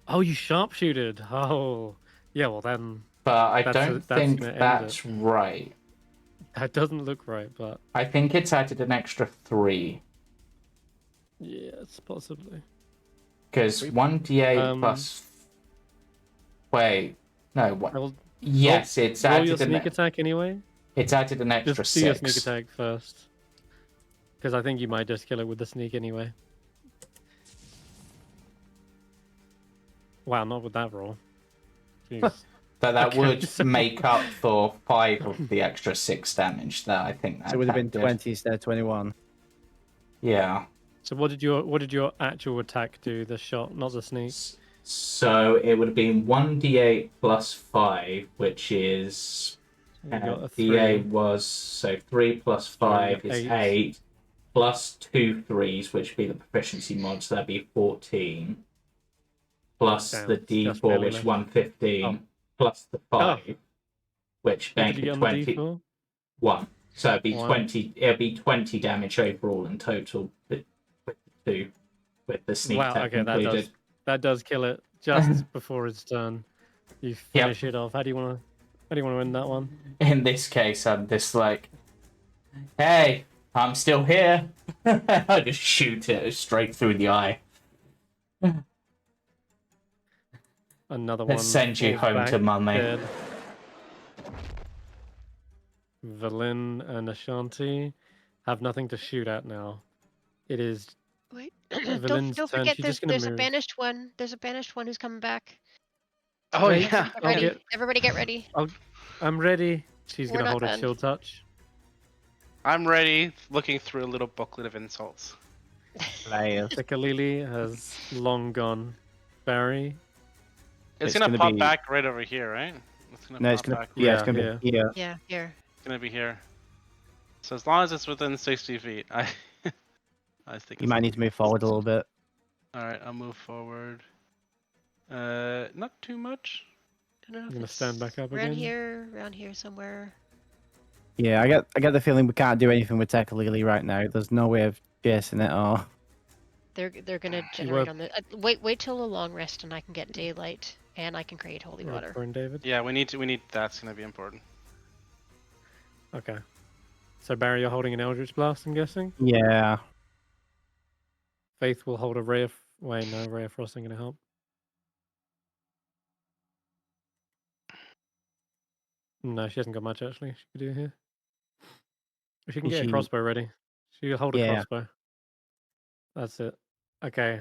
Oh, you sharpshooted. Oh, yeah. Well, then But I That's don't that's think gonna end that's right. that doesn't look right, but I think it's added an extra 3. yes, possibly. Because 1d8 Um, plus. Wait, no. What? I will Yes, it's roll your added an. sneak attack anyway. It's added an extra Just do your 6. sneak attack first, because I think you might just kill it with the sneak anyway. Wow, not with that roll. Jeez. But that Okay, would so- make up for 5 of the extra 6 damage that I think that So it would have been attack did. 20 instead of 21. Yeah. So what did your actual attack do? The shot, not the sneak. So it would have been 1d8 plus 5, which is You got a d8 3. was so 3 plus So you 5 got is 8. 8 plus 2 3s, which would be the proficiency mod, so that'd be 14. Plus Damn, the it's just d4, barely which left. 115, Oh. plus the 5, which What make did you it get on the 21. D4? So it'd be One. 20. It'd be 20 damage overall in total with the 2, with the sneak Wow. attack Okay, included. that does kill it just before its turn. You finish it off. How do you want to win that one? In this case, I'm just like, hey, I'm still here. I just shoot it straight through the eye. Another Let's one. send you all home back to mummy. dead. Valin and Ashanti have nothing to shoot at now. It is Wait, Valin's don't turn. forget She's there's just gonna a move. banished one. There's a banished one who's coming back. Oh Wait, yeah. Get ready. get- Everybody get ready. I'm ready. She's We're gonna not hold a done. chill touch. I'm ready. Looking through a little booklet of insults. Players. Sikalili has long gone. Barry. It's, It's gonna gonna pop be- back right over here, right? It's gonna No, it's pop gonna back. yeah, it's Yeah, gonna be here. Yeah, here. It's gonna be here. So as long as it's within 60 feet, I think You it's might fine. need to move forward a little bit. All right, I'll move forward. Not too much. I don't know I'm if gonna it's stand back up around again. around here somewhere. Yeah, I get the feeling we can't do anything with Tekalili right now. There's no way of chasing it or They're gonna You generate were- on the. Wait till a long rest and I can get daylight and I can create holy Right, water. Burn David. Yeah, we need. That's gonna be important. Okay. So Barry, you're holding an Eldritch Blast, I'm guessing. yeah. Faith will hold a Ray of... Wait, no, Ray of Frost ain't gonna help. No, she hasn't got much, actually, she could do here. She can Is get a she- crossbow ready. She can hold a Yeah. crossbow. That's it. Okay.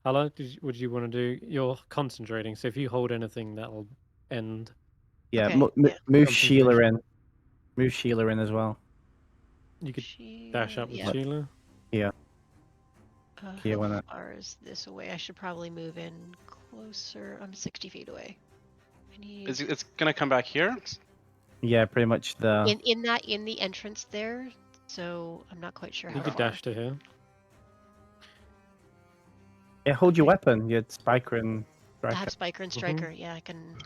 Hulla, would you want to do... You're concentrating, so if you hold anything, that'll end. Yeah, Okay, move Concentration. Sheila in. Move Sheila in as well. You could dash up with yeah. Sheila. Here, why How not? far is this away? I should probably move in closer. I'm 60 feet away. I need It's gonna come back here. Yeah, pretty much the in the entrance there. So I'm not quite sure how You could far. dash to here. yeah. Hold your weapon. You had Spiker and I Striker. have Spiker and Striker. Yeah, I can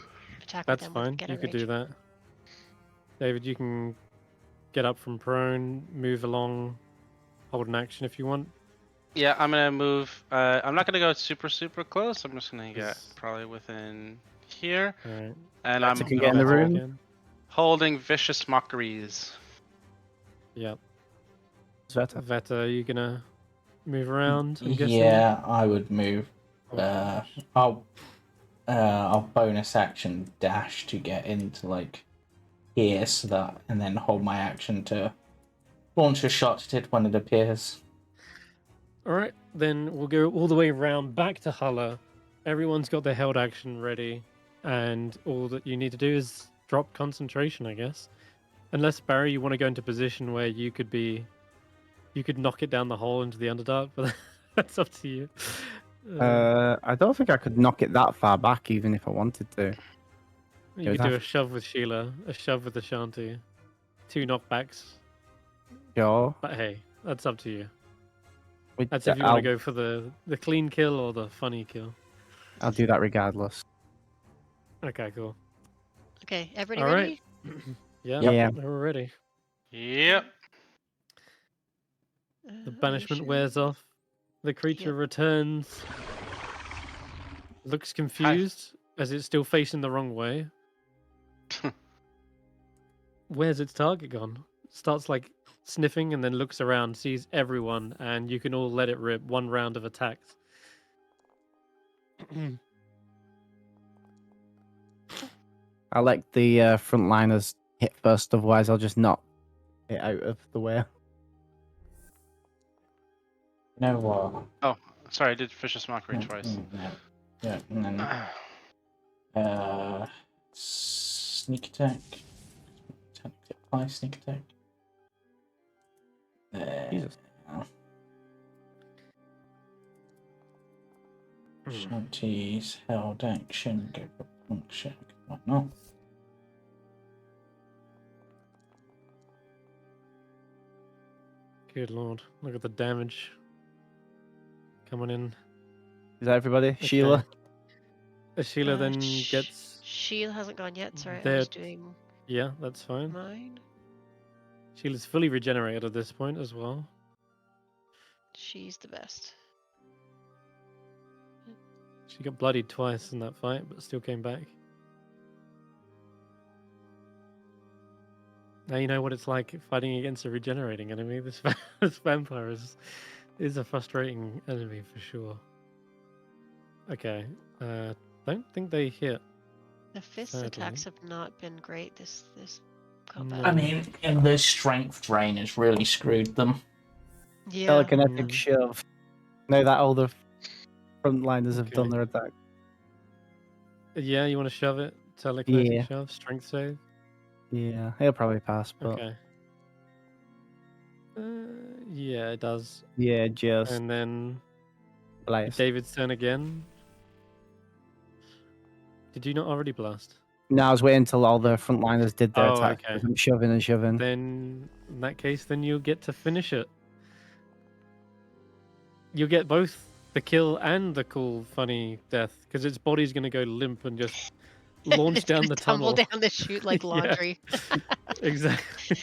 attack That's with them. fine. Get You in could range. do that. David, you can get up from prone, move along, hold an action if you want. Yeah, I'm gonna move. I'm not gonna go super close. I'm just gonna get Yes. probably within here, Alright. and That's I'm a can get in the Veta room. again. holding vicious mockeries. Yep. Sveta. Veta, are you gonna move around? I'm guessing? Yeah, I would move. Oh, gosh. I'll bonus action dash to get into like here, so that, and then hold my action to launch a shot at it when it appears. Alright, then we'll go all the way around back to Hulla. Everyone's got their held action ready, and all that you need to do is drop concentration, I guess. Unless, Barry, you want to go into position where you could knock it down the hole into the Underdark, but that's up to you. I don't think I could knock it that far back, even if I wanted to. You would could do a have- shove with Sheila, a shove with Ashanti, 2 knockbacks, Sure. but hey, that's up to you. We'd- That's if you want I'll, to go for the clean kill or the funny kill. I'll do that regardless. Okay, cool. Okay, everybody All ready? right. Yeah, Yep. we're ready. Yep. The banishment wears off. The creature returns. Looks confused as it's still facing the wrong way. Where's its target gone? Starts like sniffing and then looks around, sees everyone, and you can all let it rip 1 round of attacks. I'll let the frontliners hit first, otherwise I'll just knock it out of the way. You know what? Oh, sorry, I did vicious mockery twice. Yeah, and then Sneak attack. Technically apply sneak attack. There. Jesus. Ashanti's held action. Go for puncture. Why not? Good lord, look at the damage coming in. Is that everybody? Sheila? Sheila then Sh- gets. Sheila hasn't gone yet. Sorry, I There- was doing Yeah, that's fine. mine. Sheila's fully regenerated at this point as well. She's the best. She got bloodied twice in that fight, but still came back. Now you know what it's like fighting against a regenerating enemy. This this vampire is a frustrating enemy for sure. Okay, don't think they hit. The fist Sadly. attacks have not been great this combat. I mean, and the strength drain has really screwed them. Yeah. Telekinetic Mm. shove. No, that all the frontliners have done Okay. their attack. Yeah, you want to shove it? Telekinetic Yeah. shove, strength save. Yeah, he'll probably pass, but Okay. Yeah, it does. yeah, just And then blast. David's turn again. Did you not already blast? No, I was waiting until all the frontliners did their Oh, attack. okay. I'm shoving and shoving. Then in that case, then you'll get to finish it. You'll get both the kill and the cool, funny death because its body's gonna go limp and just launch It's down gonna the tumble tunnel. down the chute like Yeah. laundry. Exactly.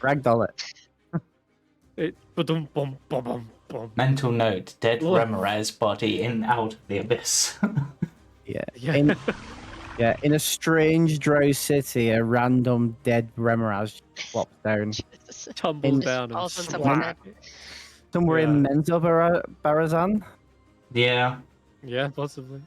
Ragdoll it. Ba-dum, bum, bum, bum, bum. Mental note: dead Whoa. Remorhazard body in out of the abyss. Yeah. Yeah. In a strange drow city, a random dead Remorhazard flops down. Jesus. Tumbles In- down and falls on swat. someone's head. Somewhere in Menzo Barazan. Yeah. Yeah, possibly.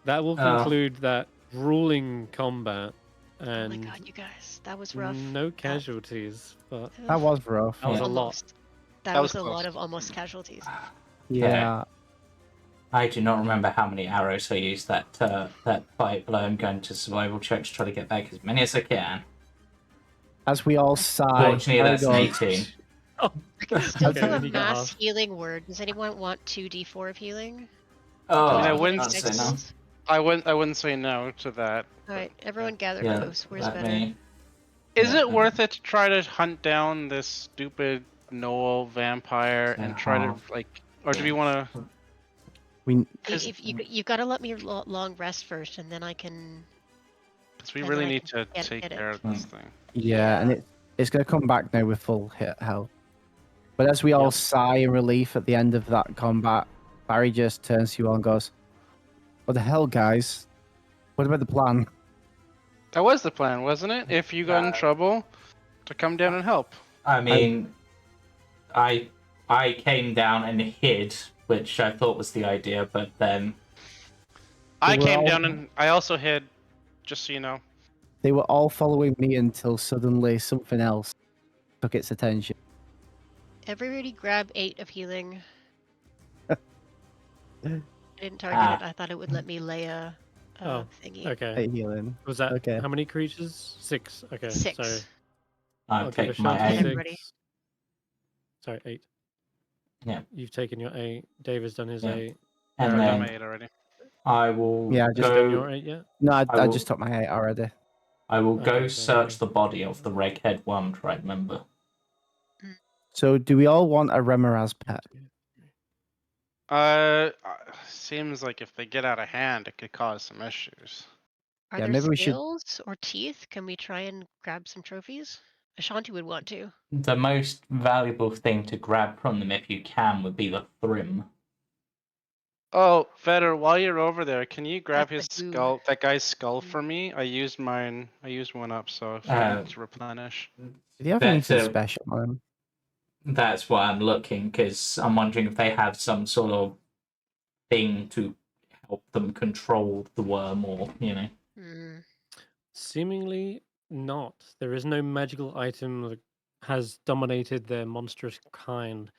That will Oh. conclude that grueling combat Oh my and god, you guys, that was rough. no casualties, but That was rough. that was Yeah. a lot. Almost. That, That was was a lot close. of almost casualties. Yeah. I do not remember how many arrows I used that fight, but I'm going to survival check to try to get back as many as I can. As we all sigh, Fortunately, that's an Aragorn- 18. I can still Okay, do then a you got mass half. healing word. Does anyone want 2d4 of healing? Oh, I mean, I For the wouldn't next I'd six say no. months? I wouldn't say no to that. Alright, everyone gather Yeah, close. Where's let better? me. Is Yeah, it worth it to try to hunt down this stupid Noel vampire and try to like, or do we want to? we If you gotta let me long rest first, and then I can. Because we And really then I need can to get take it. care of this thing. yeah, and it's gonna come back now with full hit health. But as we all Yep. sigh in relief at the end of that combat, Barry just turns to you all and goes, "What the hell, guys? What about the plan?" That was the plan, wasn't it? If you got in trouble, to come down and help. I mean, I came down and hid, which I thought was the idea, but then I were came all- down and I also hid, just so you know. They were all following me until suddenly something else took its attention. Everybody grab 8 of healing. I didn't target it. I thought it would let me lay a Oh, thingy. Okay. Hey, healing. Was that Okay. how many creatures? 6. Okay. 6. So I I'll give picked my Ashanti aim. Everybody. 6. Sorry, 8. Yeah. You've taken your 8. David's done his Yeah. 8. And I've done then my 8 already. I will Yeah, I Just just done go. your 8 yet? No, I will- just took my 8 already. I will go Okay, search okay. the body of the Reghead one. Try to remember. So, do we all want a Remorhaz pet? Seems like if they get out of hand, it could cause some issues. Are Yeah, there maybe we should- scales or teeth? Can we try and grab some trophies? Ashanti would want to. The most valuable thing to grab from them, if you can, would be the Thrim. Oh, Vetter, while you're over there, can you grab That's his a who. skull, that guy's skull for me? I used mine. I used one up, so if you need to replenish. Do you have That's anything a- special on him? That's why I'm looking, because I'm wondering if they have some sort of thing to help them control the worm, or Hmm. Seemingly not. There is no magical item that has dominated their monstrous kind.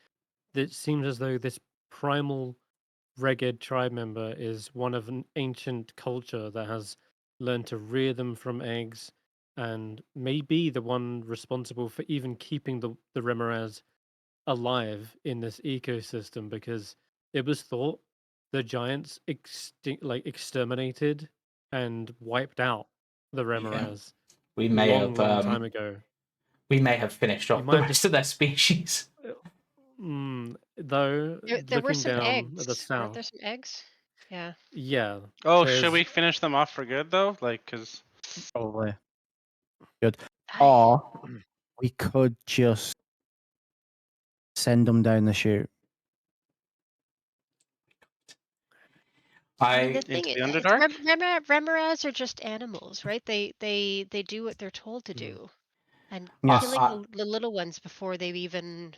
It seems as though this primal Reged tribe member is one of an ancient culture that has learned to rear them from eggs and may be the one responsible for even keeping the Remorhaz alive in this ecosystem because it was thought the giants exterminated and wiped out the Yeah. Remorhaz We may have long time ago. we may have finished You off might the have rest of their species. Though There were looking some down at the eggs. Weren't there south, some eggs? Yeah. yeah, Oh, should there's we finish them off for good though? Like, cause Probably. Good. I- Or we could just send them down the chute. I mean, the I thing into is, the Underdark. Remorhaz are just animals, right? They do what they're told to Mm. do, and Yes. killing the little ones before they've even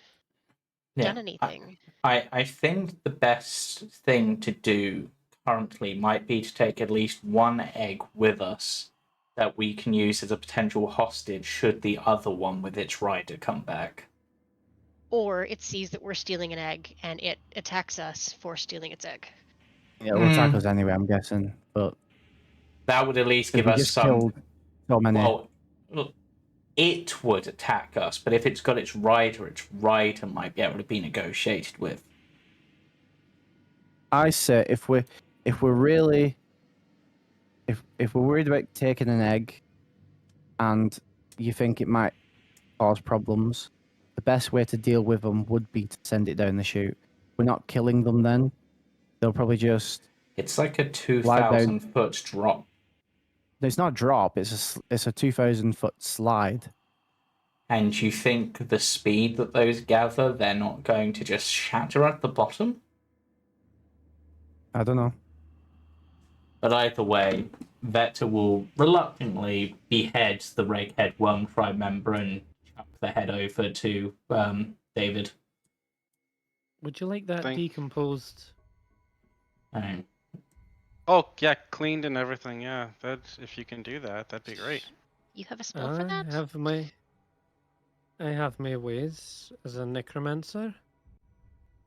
done anything. I think the best thing to do currently might be to take at least one egg with us that we can use as a potential hostage should the other one with its rider come back. Or it sees that we're stealing an egg and it attacks us for stealing its egg. Yeah, it'll attack us anyway, I'm guessing. But That would at least if give we us just some. killed so many. Well, look, it would attack us, but if it's got its rider might be able to be negotiated with. I say if we're really if we're worried about taking an egg and you think it might cause problems, the best way to deal with them would be to send it down the chute. We're not killing them then. They'll probably just It's like a Slide down. 2,000-foot drop. it's not a drop, it's a 2,000-foot slide. And you think the speed that those gather, they're not going to just shatter at the bottom? I don't know. But either way, Vector will reluctantly behead the Reghead Worm Tribe member and chuck the head over to David. Would you like that Thank- decomposed? Um, Oh yeah, cleaned and everything. Yeah, that if you can do that, that'd be great. You have a spell for that? I have my ways as a necromancer.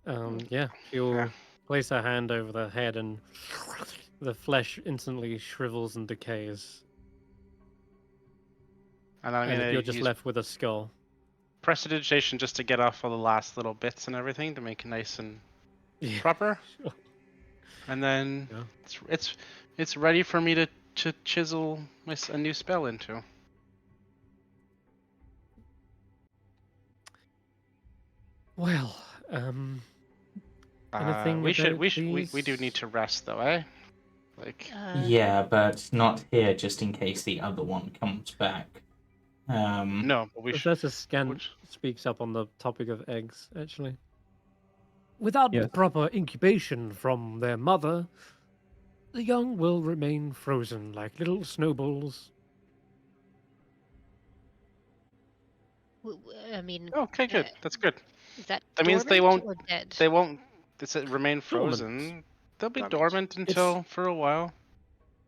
Yeah, she'll Yeah. place her hand over the head and the flesh instantly shrivels and decays, And I'm and gonna you're just use left with a skull. prestidigitation just to get off all the last little bits and everything to make it nice and Yeah, proper. sure. And then Yeah. it's ready for me to chisel a new spell into. Well, anything We about we do need to rest though, eh? Like yeah, but not here, just in case the other one comes back. no, but we should. Professor Scan speaks up on the topic of eggs, actually. Without Yes. proper incubation from their mother, the young will remain frozen like little snowballs. I mean, Okay, good. That's good. is that That means they dormant won't- or dead? They won't. Does it remain Dormant. frozen? They'll be Dormant. dormant until for a while.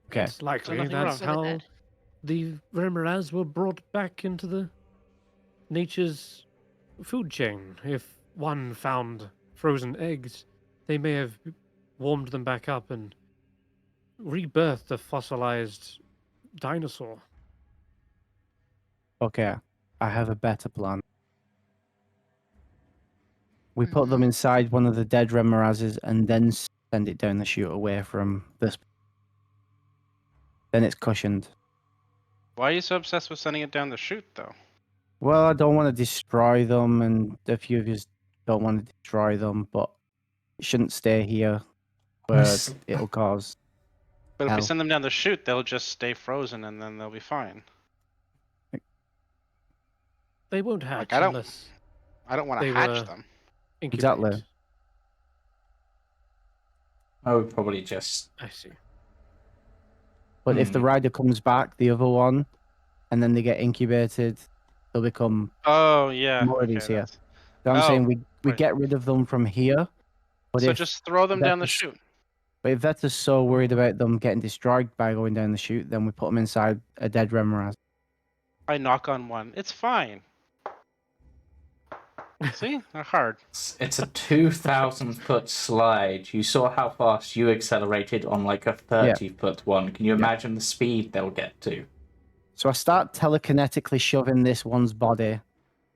Okay. It's likely nothing that's wrong. how the Remorhaz were brought back into the nature's food chain. If one found frozen eggs, they may have warmed them back up and rebirthed a fossilized dinosaur. Okay. I have a better plan. We put them inside one of the dead Remorhazes and then send it down the chute away from this. Then it's cushioned. Why are you so obsessed with sending it down the chute, though? Well, I don't want to destroy them, and a few of you don't want to destroy them, but it shouldn't stay here where Honest- it'll cause. But if we Hell. send them down the chute, they'll just stay frozen and then they'll be fine. They won't hatch Like, I don't- unless I don't want to They hatch were- them. incubate. Exactly. I would probably just. I see. But if the rider comes back, the other one, and then they get incubated, they'll become Oh yeah. more of Okay, these here. that's- So I'm Oh, saying we right. get rid of them from here. But So if just throw them down the Vetta's- chute. But if Vetta's so worried about them getting destroyed by going down the chute, then we put them inside a dead Remorhaz. I knock on one. It's fine. See, they're hard. It's a 2,000-foot slide. You saw how fast you accelerated on like a 30-foot one. Can you imagine the speed they'll get to? So I start telekinetically shoving this one's body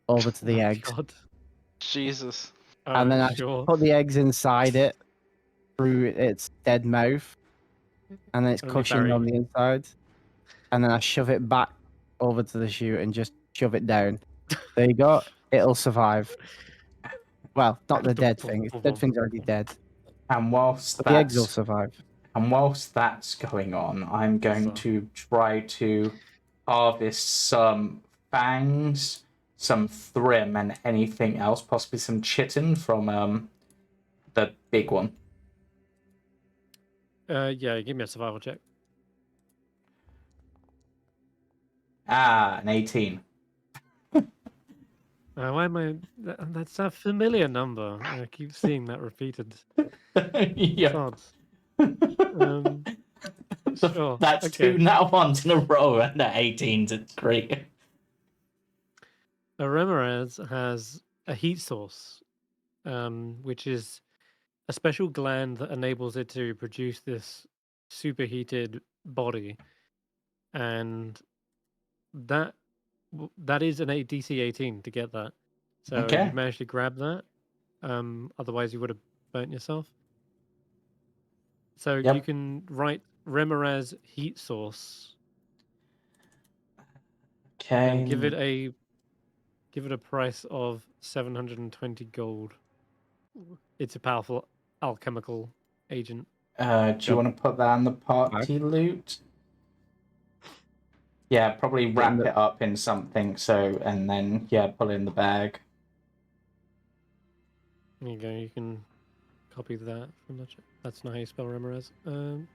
over to the Oh, eggs. God. Jesus. And then I Sure. put the eggs inside it through its dead mouth. And then it's Only cushioned Barry. on the inside. And then I shove it back over to the chute and just shove it down. There you go. It'll survive. Well, not the dead thing. The dead thing's already dead. And whilst But the eggs will that's survive. going on, I'm going to try to harvest some fangs, some thrim, and anything else, possibly some chitin from the big one. Yeah, give me a survival check. An 18. Why am I? That's a familiar number. I keep seeing that repeated. Yeah. Odds. Sure. That's Okay. two nat ones in a row, and at 18s, it's great. A Remorhaz has a heat source, which is a special gland that enables it to produce this superheated body, and that is an DC 18 to get that. So Okay. you managed to grab that. Otherwise you would have burnt yourself. So you Yep. can write Remorhaz heat source Okay. and give it a price of 720 gold. It's a powerful alchemical agent. Do you want to put that in the party loot? Yeah, probably wrap it up in something, and then, put it in the bag. There you go, you can copy that from the chat. That's not how you spell Remorhaz. Would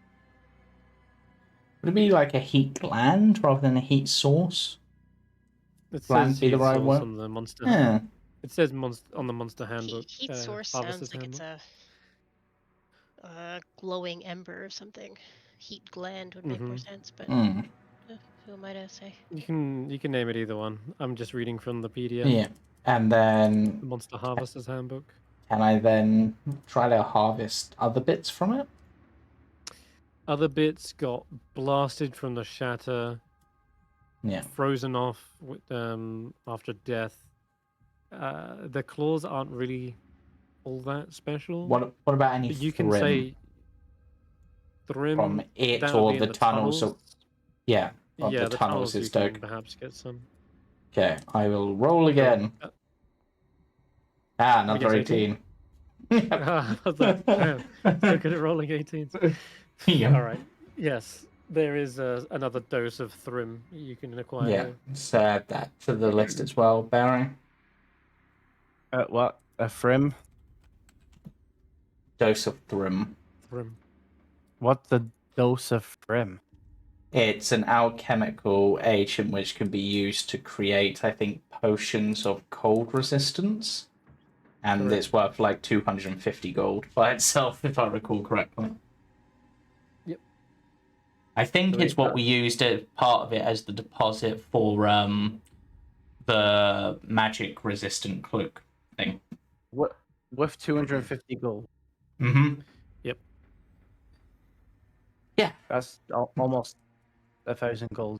it be like a heat gland rather than a heat source? It Gland says be the heat right source word? on the monster. Yeah. It says on the monster handbook. Heat source Harvester's sounds like it's handbook. a glowing ember or something. Heat gland would make more sense, but who am I to say? You can name it either one. I'm just reading from the PDF. Yeah. And then The Monster Harvester's handbook. can I then try to harvest other bits from it? Other bits got blasted from the shatter. Yeah. Frozen off after death. The claws aren't really all that special. What about any You can thrim say thrim from it that or would be the in tunnels? Yeah, the tunnels you is can dope. perhaps get some. Okay, I will roll again. Another 18. How's that? So good at rolling 18s. Yeah. All right. Yes, there is another dose of thrim you can acquire. Yeah, let's add that to the list as well, Barry. What? A thrim? Dose of thrim. Thrim. What's the dose of thrim? It's an alchemical agent which can be used to create, I think, potions of cold resistance. And Correct. it's worth like 250 gold by itself, if I recall correctly. Yep. I think it's what we used as part of it as the deposit for the magic resistant cloak thing. What? With 250 gold. Mm-hmm. Yep. Yeah. That's almost 1,000 gold.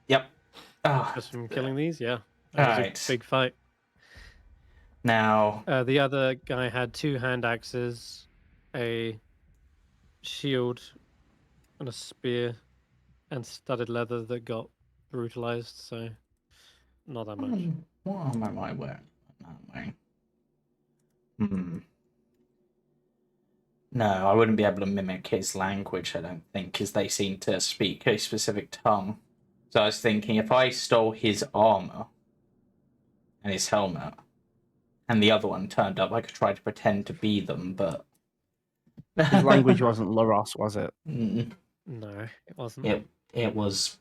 Yep. Oh, Just from killing these, yeah. That was a big fight. Now, the other guy had 2 hand axes, a shield, and a spear, and studded leather that got brutalized. So, not that much. What am I wearing? No, I wouldn't be able to mimic his language, I don't think, because they seem to speak a specific tongue. So I was thinking, if I stole his armor and his helmet, and the other one turned up, I could try to pretend to be them, but... His language wasn't Laros, was it? No, it wasn't. It was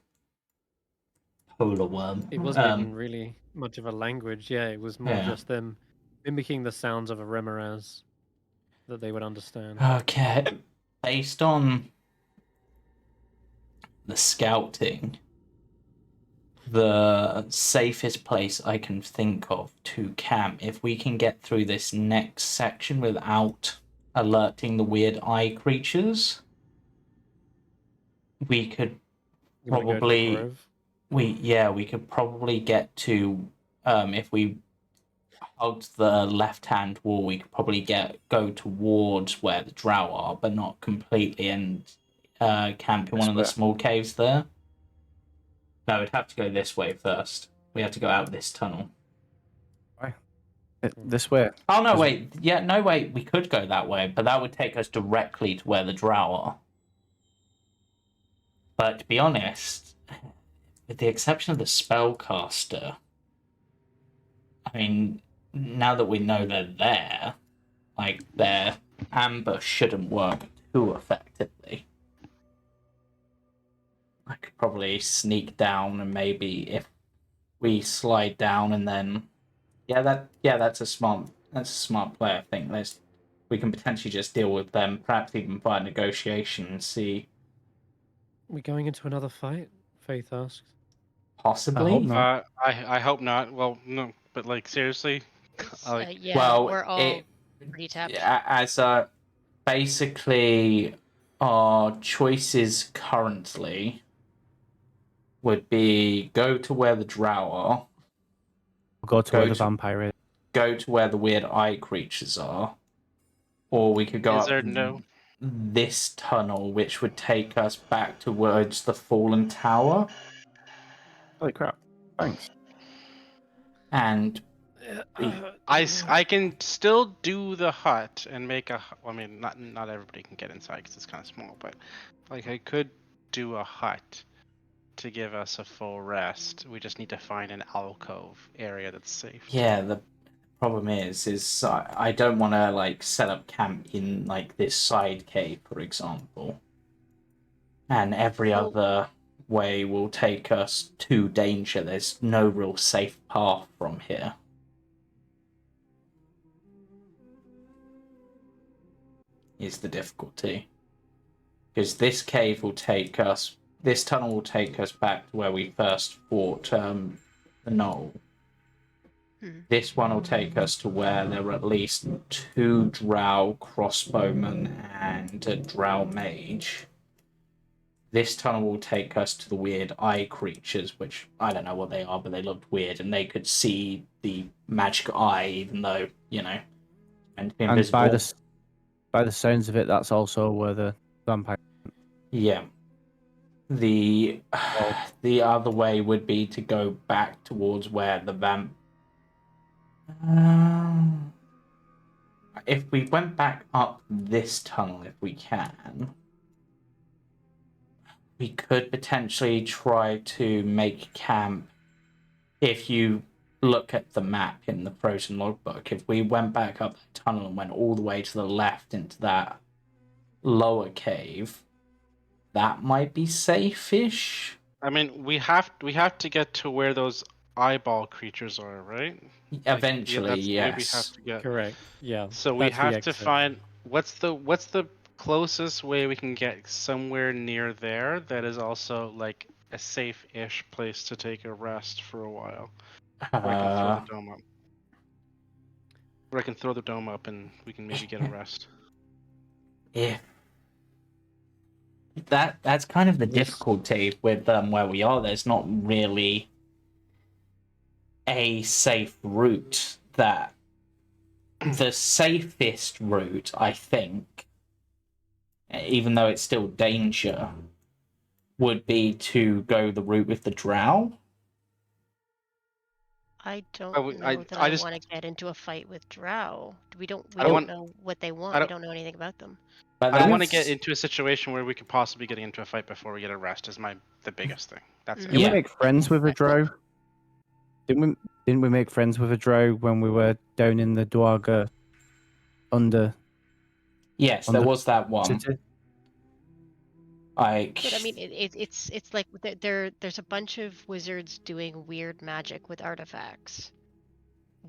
polar worm. It wasn't even really much of a language. Yeah, it was more just them mimicking the sounds of a Remorhaz that they would understand. Okay. Based on the scouting, the safest place I can think of to camp. If we can get through this next section without alerting the weird eye creatures, we could You wanna go to the probably grove? we could probably get to if we hugged the left hand wall, we could probably go towards where the drow are, but not completely, and camp in one of the This way. small caves there. No, we'd have to go this way first. We have to go out this tunnel. This way. Oh no, Is- wait. Yeah, no, wait. We could go that way, but that would take us directly to where the drow are. But to be honest, with the exception of the spellcaster, I mean, now that we know they're there, like, their ambush shouldn't work too effectively. I could probably sneak down, and maybe if we slide down and then that's a smart play. I think we can potentially just deal with them, perhaps even by negotiation, and see We going into another fight? Faith asks. possibly. I hope not. I hope not. Well, no, but like seriously, like Yeah, Well, we're all pretty tapped. As basically our choices currently would be go to where the drow are, We'll go to Go where the to- vampire is. go to where the weird eye creatures are, or we could go is up there no? this tunnel, which would take us back towards the fallen tower. Holy crap. Thanks. And I can still do the hut and make a. I mean, not everybody can get inside because it's kind of small, but like I could do a hut to give us a full rest. We just need to find an alcove area that's safe. yeah, the problem is I don't want to like set up camp in like this side cave, for example, and every Well- other way will take us to danger. There's no real safe path from here. Is the difficulty, because this tunnel will take us back to where we first fought the knoll. This one will take us to where there are at least 2 drow crossbowmen and a drow mage. This tunnel will take us to the weird eye creatures, which I don't know what they are, but they looked weird, and they could see the magic eye, even though, meant to be And invisible. by the sounds of it, that's also where the vampire. Yeah. The other way would be to go back towards where the if we went back up this tunnel, if we can, we could potentially try to make camp. If you look at the map in the frozen logbook, if we went back up the tunnel and went all the way to the left into that lower cave, that might be safe-ish. I mean, we have to get to where those eyeball creatures are, right? Eventually, that's where we have yes. to get. Correct. Yeah. So we that's the have to exit. find what's the closest way we can get somewhere near there that is also like a safe-ish place to take a rest for a while. Where I can throw the dome up. Where I can throw the dome up and we can maybe get a rest. Yeah. That's kind of the difficulty with where we are. There's not really a safe route. That the safest route, I think, even though it's still danger, would be to go the route with the drow. I don't I would- know I- that I I just- want to get into a fight with drow. We I don't don't know what they want. I We don't- don't know anything about them. But I don't want to that's- get into a situation where we could possibly get into a fight before we get a rest. Is the biggest thing. That's it. Didn't Yeah. we make friends with a drow? Didn't we make friends with a drow when we were down in the Dwarga under Yes, on there the was that one. city? But I mean, it's like there's a bunch of wizards doing weird magic with artifacts.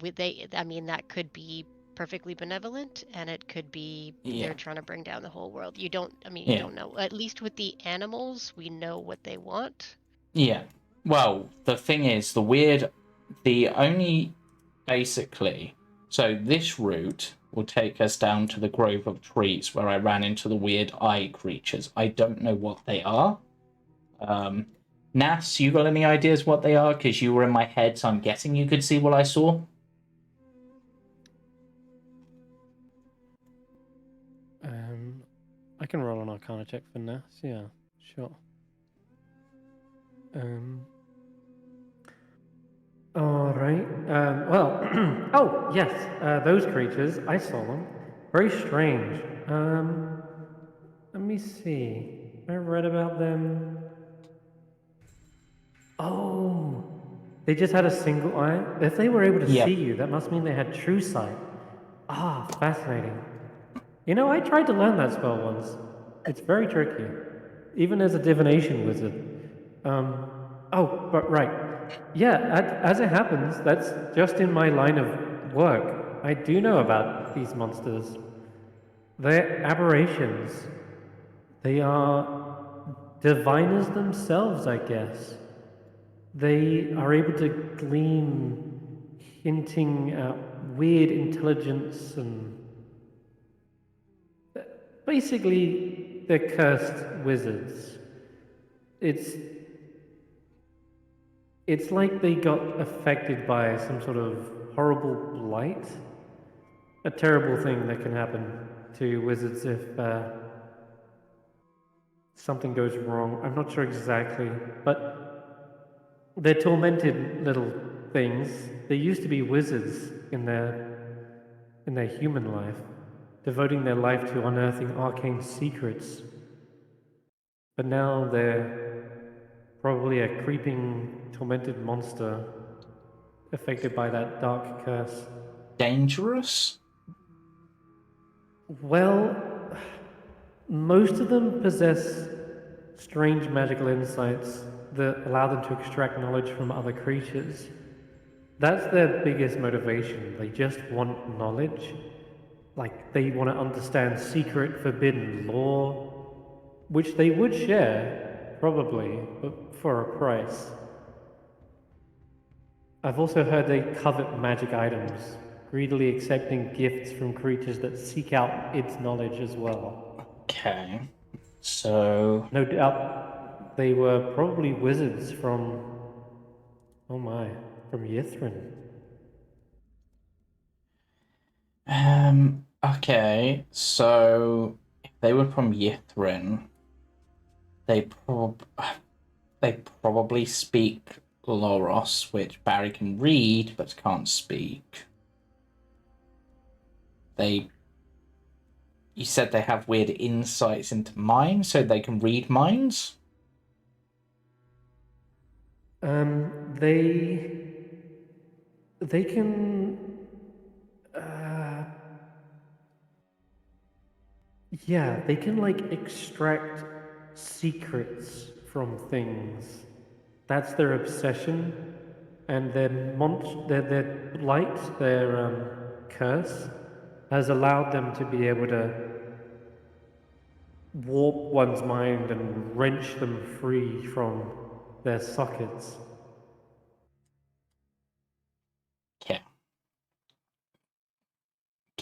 I mean, that could be perfectly benevolent, and it could be Yeah. they're trying to bring down the whole world. You don't Yeah. know. At least with the animals, we know what they want. Yeah. Well, the thing is, basically, so this route will take us down to the grove of trees where I ran into the weird eye creatures. I don't know what they are. Nas, you got any ideas what they are? Because you were in my head, so I'm guessing you could see what I saw. I can roll an Arcana check for Nas. Yeah, sure. All right. Well, oh yes, those creatures. I saw them. Very strange. Let me see. I read about them. Oh, they just had a single eye. If they were able to Yep. see you, that must mean they had true sight. Ah, fascinating. You know, I tried to learn that spell once. It's very tricky, even as a divination wizard. Oh, but right. Yeah, as it happens, that's just in my line of work. I do know about these monsters. They're aberrations. They are diviners themselves, I guess. They are able to glean, hinting at weird intelligence and basically, they're cursed wizards. It's like they got affected by some sort of horrible blight. A terrible thing that can happen to wizards if something goes wrong. I'm not sure exactly, but they're tormented little things. They used to be wizards in their human life, devoting their life to unearthing arcane secrets. But now they're probably a creeping, tormented monster affected by that dark curse. Dangerous? Well, most of them possess strange magical insights that allow them to extract knowledge from other creatures. That's their biggest motivation. They just want knowledge. Like, they want to understand secret, forbidden lore, which they would share, probably, but for a price. I've also heard they covet magic items, greedily accepting gifts from creatures that seek out its knowledge as well. Okay. So... No doubt they were probably wizards from... oh my, from Yithrin. Okay, so if they were from Yithrin, they probably speak Loros, which Barry can read but can't speak. You said they have weird insights into minds, so they can read minds? They can... yeah, they can, like, extract secrets from things. That's their obsession, and their blight, their curse, has allowed them to be able to warp one's mind and wrench them free from their sockets.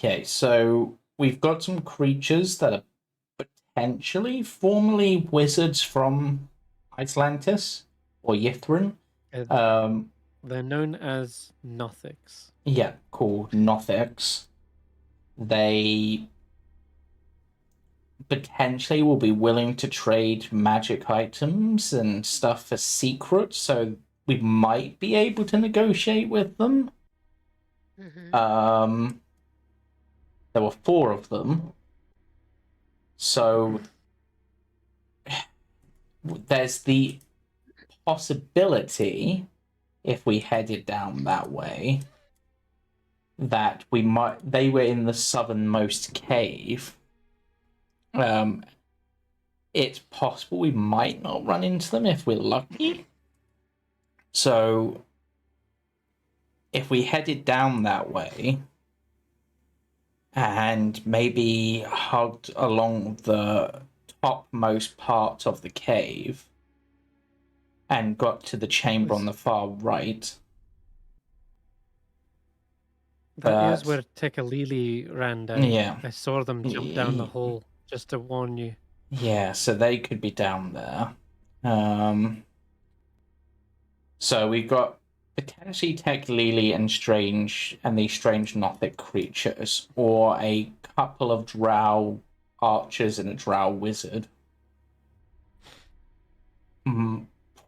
Okay, so we've got some creatures that are potentially formerly wizards from Icelantis or Yithrin. They're known as Nothics. Yeah, called Nothics. They potentially will be willing to trade magic items and stuff for secrets, so we might be able to negotiate with them. Mm-hmm. There were 4 of them. So there's the possibility, if we headed down that way, that they were in the southernmost cave. It's possible we might not run into them if we're lucky. So if we headed down that way and maybe hugged along the topmost part of the cave, and got to the chamber on the far right. That is But- where Tekalili ran down. Yeah. I saw them jump down the hole, just to warn you. Yeah, so they could be down there. So we've got potentially Tekalili and these strange Nothic creatures, or a couple of drow archers and a drow wizard.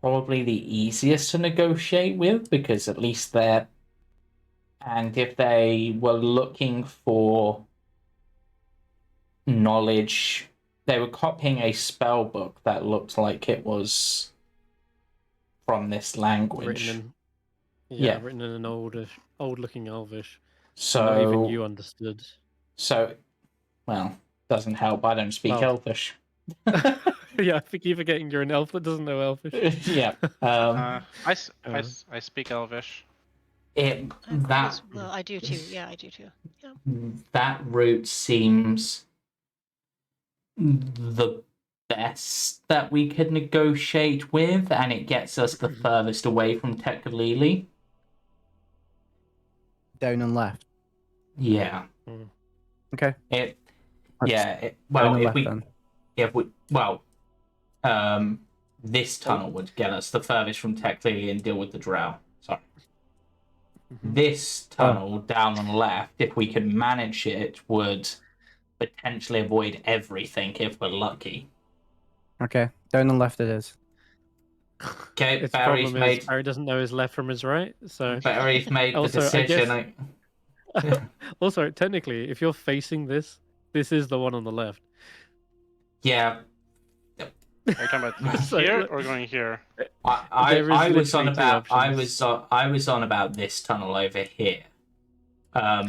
Probably the easiest to negotiate with, because at least they're... And if they were looking for knowledge, they were copying a spell book that looked like it was from this language. Written in an old-looking Elvish. So Not even you understood. So, well, doesn't help. I don't speak Well- Elfish. Yeah, I think you're forgetting you're an elf that doesn't know Elvish. Yeah. I speak Elvish. Well, I do too. Yeah, I do too. Yeah. That route seems the best that we could negotiate with, and it gets us the furthest away from Tekalili. Down and left. Yeah. Okay. It. Let's Yeah. It, down well, and if left we. then. If we. Well. This tunnel would get us the furthest from Tekalili and deal with the drow. Sorry. This tunnel down on the left, if we could manage it, would potentially avoid everything if we're lucky. Okay. Down and left it is. Okay, Its Barry's problem made. is Barry doesn't know his left from his right, so... Barry's made the Also, I decision. guess- Also, technically, if you're facing this is the one on the left. Yeah, Are you talking about this So, here look- or going here? There is I was on literally two about options. I was on about this tunnel over here,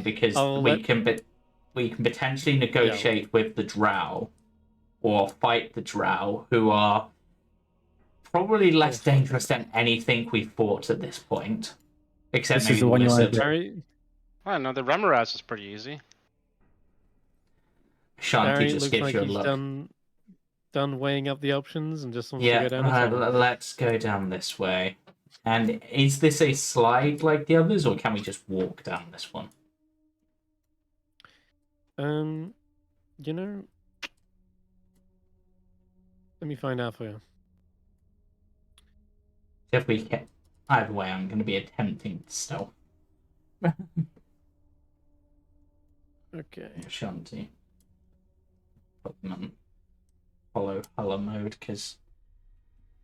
because we can potentially negotiate with the drow, or fight the drow, who are probably less dangerous than anything we've fought at this point, except This maybe is the one you wanna wizard. do. Barry, Oh no, the Remorhazard is pretty easy. Ashanti Barry just looks gives like you a he's look. done weighing up the options and just wants Yeah, to go down a tunnel. let's go down this way. And is this a slide like the others, or can we just walk down this one? You know, let me find out for you. If we can... Either way, I'm going to be attempting stealth. Okay. Ashanti. Put them on follow Hulla mode, because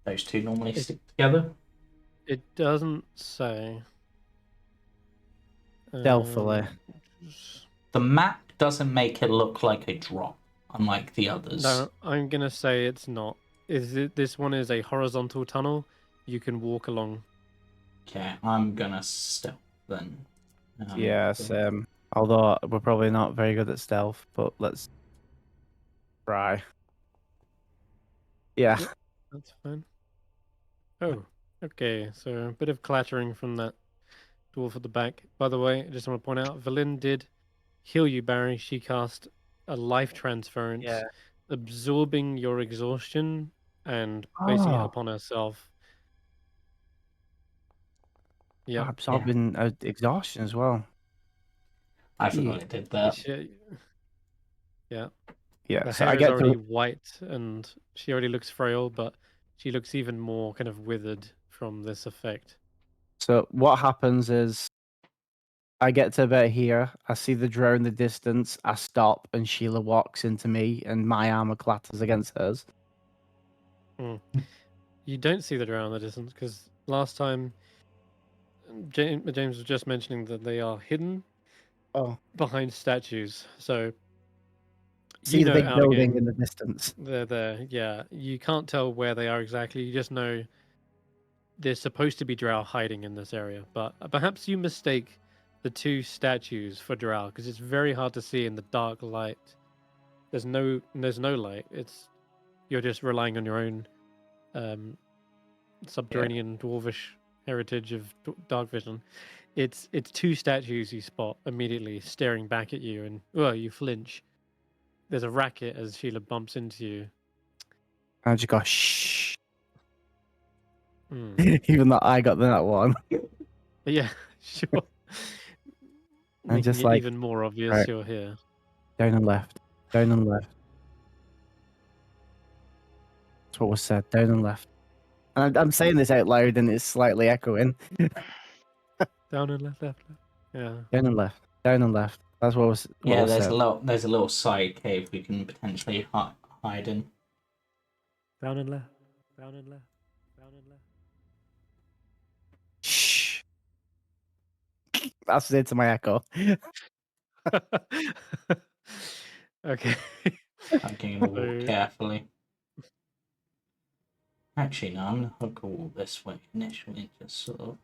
those two normally stick together. It doesn't say. Stealthily. The map doesn't make it look like a drop, unlike the others. No, I'm gonna say it's not. This one is a horizontal tunnel. You can walk along. Okay, I'm gonna stealth then. Yes. Although we're probably not very good at stealth, but let's try. Yeah. Yep. That's fine. Oh, okay. So a bit of clattering from that dwarf at the back. By the way, I just want to point out, Valin did heal you, Barry. She cast a life transference, absorbing your exhaustion and placing it Oh. upon herself. Yeah. Absorbing exhaustion as well. I forgot it did that. Yeah. Yeah. Her So hair I is get already to. white and she already looks frail, but she looks even more kind of withered from this effect. So what happens is, I get to about here. I see the drow in the distance. I stop, and Sheila walks into me, and my armor clatters against hers. You don't see the drow in the distance because last time James was just mentioning that they are hidden behind statues. So See you the know big out of building game, in the distance. they're there. Yeah, you can't tell where they are exactly. You just know there's supposed to be drow hiding in this area. But perhaps you mistake the two statues for drow because it's very hard to see in the dark light. There's no light. You're just relying on your own subterranean dwarvish heritage of dark vision. It's two statues you spot immediately staring back at you, and you flinch. There's a racket as Sheila bumps into you. I just go shh. Even though I got that one. Yeah, sure. I'm Making just it like, even more obvious right. you're here. Down and left. Down and left. That's what was said. Down and left. And I'm saying this out loud and it's slightly echoing. Down and left, left, left. Yeah. Down and left. Down and left. That's what was Yeah, said. there's a little side cave we can potentially hide in. Down and left. Down and left. Down and left. Shh. That's into my echo. Okay. I'm going to walk So- carefully. Actually, no, I'm going to hook all this way initially, just sort of.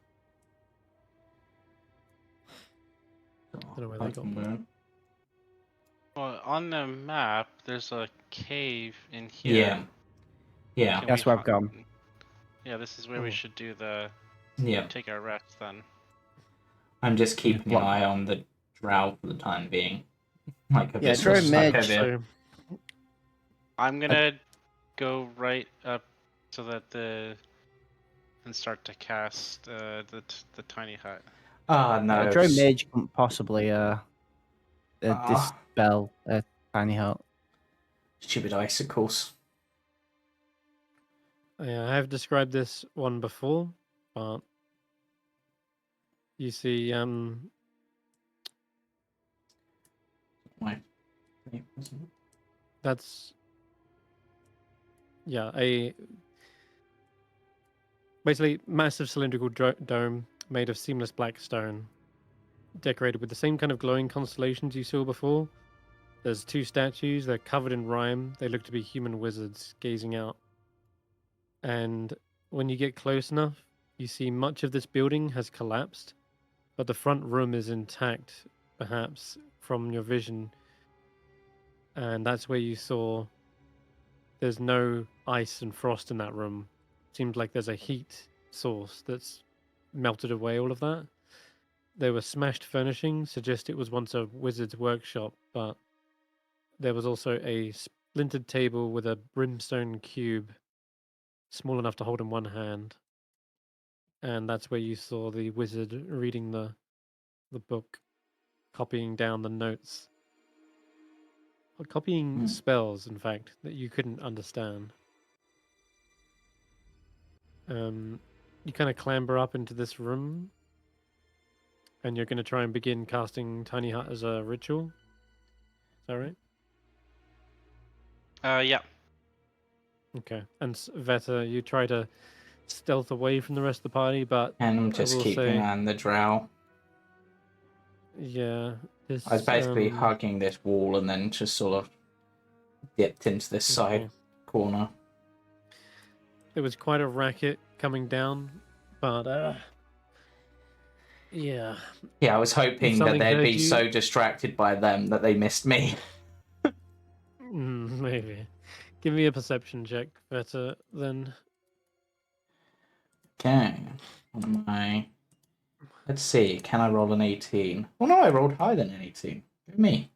Don't know where they got Well, on the map, there's a cave in here. Yeah. Yeah. Can That's we where I've gone. Yeah, this is where we Oh. should do the Yeah. take our rest then. I'm just keeping an What? eye on the drow for the time being. Like a Yeah, bit drow stuck mage, over here. So, I'm gonna go right up so that and start to cast the tiny hut. Ah, no. Drone mage couldn't possibly Ah. dispel a tiny hut. Stupid icicles. yeah, I have described this one before, but you see, Why? that's a basically massive cylindrical dome made of seamless black stone, decorated with the same kind of glowing constellations you saw before. There's two statues. They're covered in rime. They look to be human wizards gazing out. And when you get close enough, you see much of this building has collapsed, but the front room is intact, perhaps from your vision. And that's where you saw there's no ice and frost in that room. Seems like there's a heat source that's melted away all of that. There were smashed furnishings, suggest it was once a wizard's workshop, but there was also a splintered table with a brimstone cube small enough to hold in one hand. And that's where you saw the wizard reading the book, copying down the notes. Or copying spells, in fact, that you couldn't understand. You kind of clamber up into this room, and you're going to try and begin casting Tiny Hut as a ritual. Is that right? Yeah. Okay. And Veta, you try to stealth away from the rest of the party, but And I'm I just will keeping say, an eye on the drow. yeah, this, I was basically hugging this wall and then just sort of dipped into this side okay. corner. There was quite a racket coming down, but yeah. Yeah, I was hoping that Something they'd heard be you? so distracted by them that they missed me. Maybe. Give me a perception check, Veta, then. Okay. Let's see. Can I roll an 18? Oh no, I rolled higher than an 18. Go me.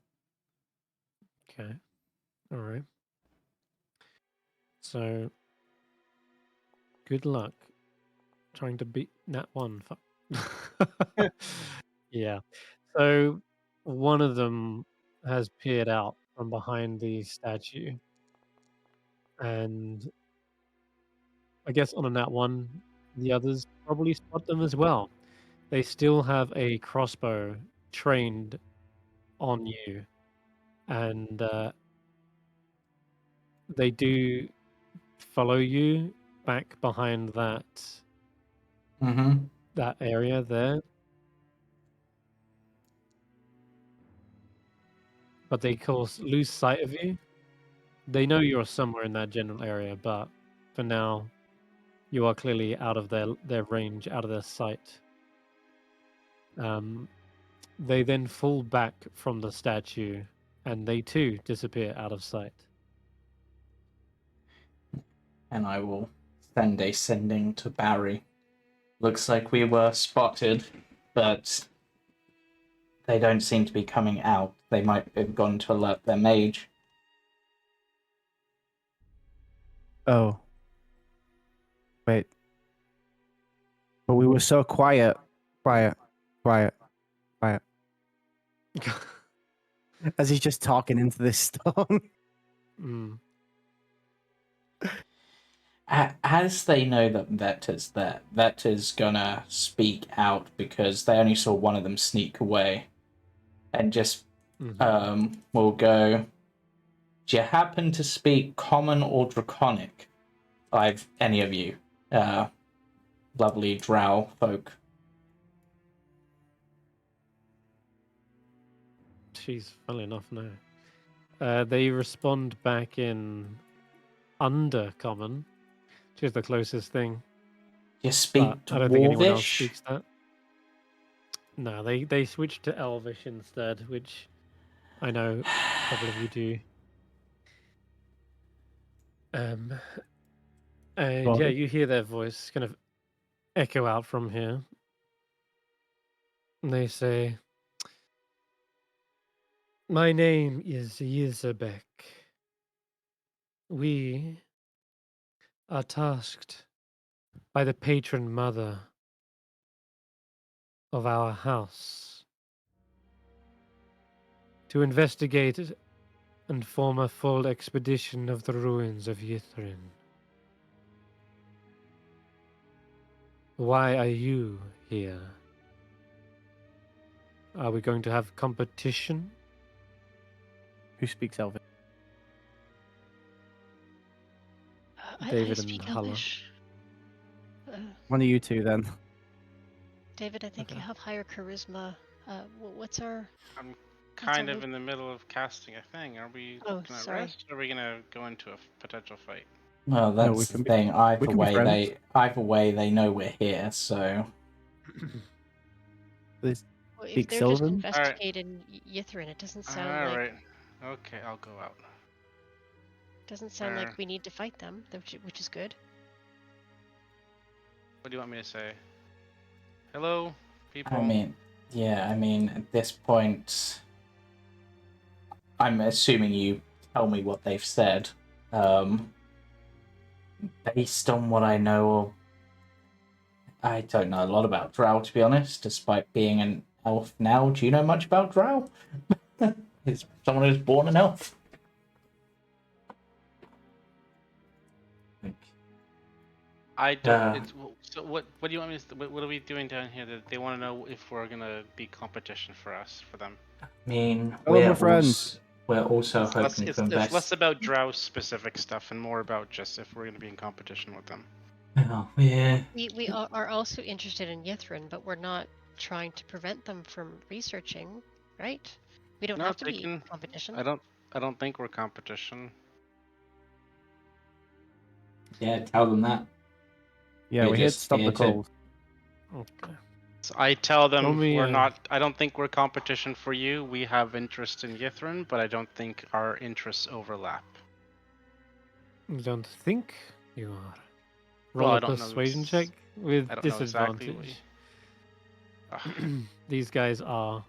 Okay. All right. So, good luck trying to beat Nat 1. Yeah. So, one of them has peered out from behind the statue. And I guess on a Nat 1, the others probably spot them as well. They still have a crossbow trained on you. And they do follow you back behind that Mm-hmm. that area there. But they, of course, lose sight of you. They know you're somewhere in that general area, but for now, you are clearly out of their range, out of their sight. They then fall back from the statue, and they too disappear out of sight. And I will send a sending to Barry. Looks like we were spotted, but they don't seem to be coming out. They might have gone to alert their mage. Oh. Wait. But we were so quiet, quiet, quiet, quiet. As he's just talking into this stone. Mm. As they know that Vetter's there, Vetter's gonna speak out because they only saw one of them sneak away, and just will go. Do you happen to speak Common or Draconic? Any of you, lovely Drow folk. Jeez, funnily enough, no. They respond back in Undercommon, which is the closest thing. You speak But I don't think anyone else Dwarvish? speaks that. No, they switched to Elvish instead, which I know a couple of you do. And Well, yeah, you hear their voice kind of echo out from here. And they say, "My name is Yizabek. We are tasked by the patron mother of our house to investigate and form a full expedition of the ruins of Yithrin. Why are you here? Are we going to have competition?" who speaks Elvish? I David and speak Hulla. Elvish. One of you two, then. David, I think you Okay. have higher charisma. What's our... I'm That's kind a of look- in the middle of casting a thing. Are we Oh, gonna sorry. rest, or are we gonna go into a potential fight? Well, No, we that's can the be- thing. Either can be friends. way, they know we're here. So There's Well, if Speak they're just Sylvan? investigating Yithrin, it doesn't sound All like... right. Okay, I'll go out. Doesn't sound like Fair. we need to fight them, which is good. What do you want me to say? Hello, people. I mean, at this point, I'm assuming you tell me what they've said. Based on what I know of, I don't know a lot about Drow, to be honest, despite being an elf now. Do you know much about Drow? Is someone who's born an elf? I don't. Uh, So what? What do you want me to? What are we doing down here? That they want to know if we're gonna be competition for us, for them. I mean, Hello, my friends. we're also It's less, hoping it's, to it's invest. less about Drow specific stuff and more about just if we're gonna be in competition with them. Oh, yeah. We are also interested in Yithrin, but we're not trying to prevent them from researching, right? We don't No, have to they be can- competition. I don't think we're competition. Yeah, tell them that. Yeah, We're we're here to just stop here the to- cold. Okay. So I tell them Tell me, we're not. I don't think we're competition for you. We have interest in Yithrin, but I don't think our interests overlap. You don't think you are? Well, Roll I a don't know persuasion ex- check with I don't know exactly disadvantage. Ugh. These guys are.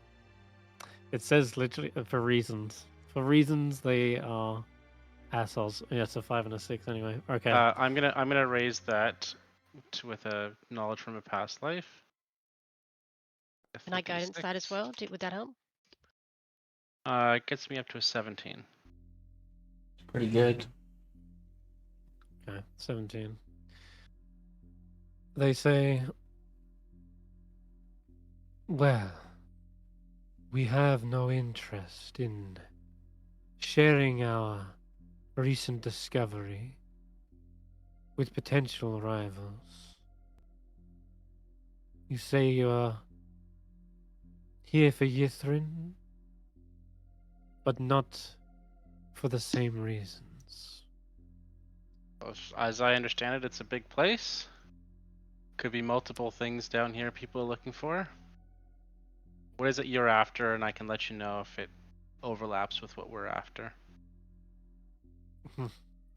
It says literally for reasons. For reasons, they are assholes. Yeah, it's a 5 and a 6 anyway. Okay. I'm gonna raise that with a knowledge from a past life. Can I guidance that as 56. well? Would that help? It gets me up to a 17. Pretty good. Okay, 17. They say, well, we have no interest in sharing our recent discovery with potential rivals. You say you are here for Yithrin, but not for the same reasons. As I understand it, it's a big place. Could be multiple things down here people are looking for. What is it you're after, and I can let you know if it overlaps with what we're after.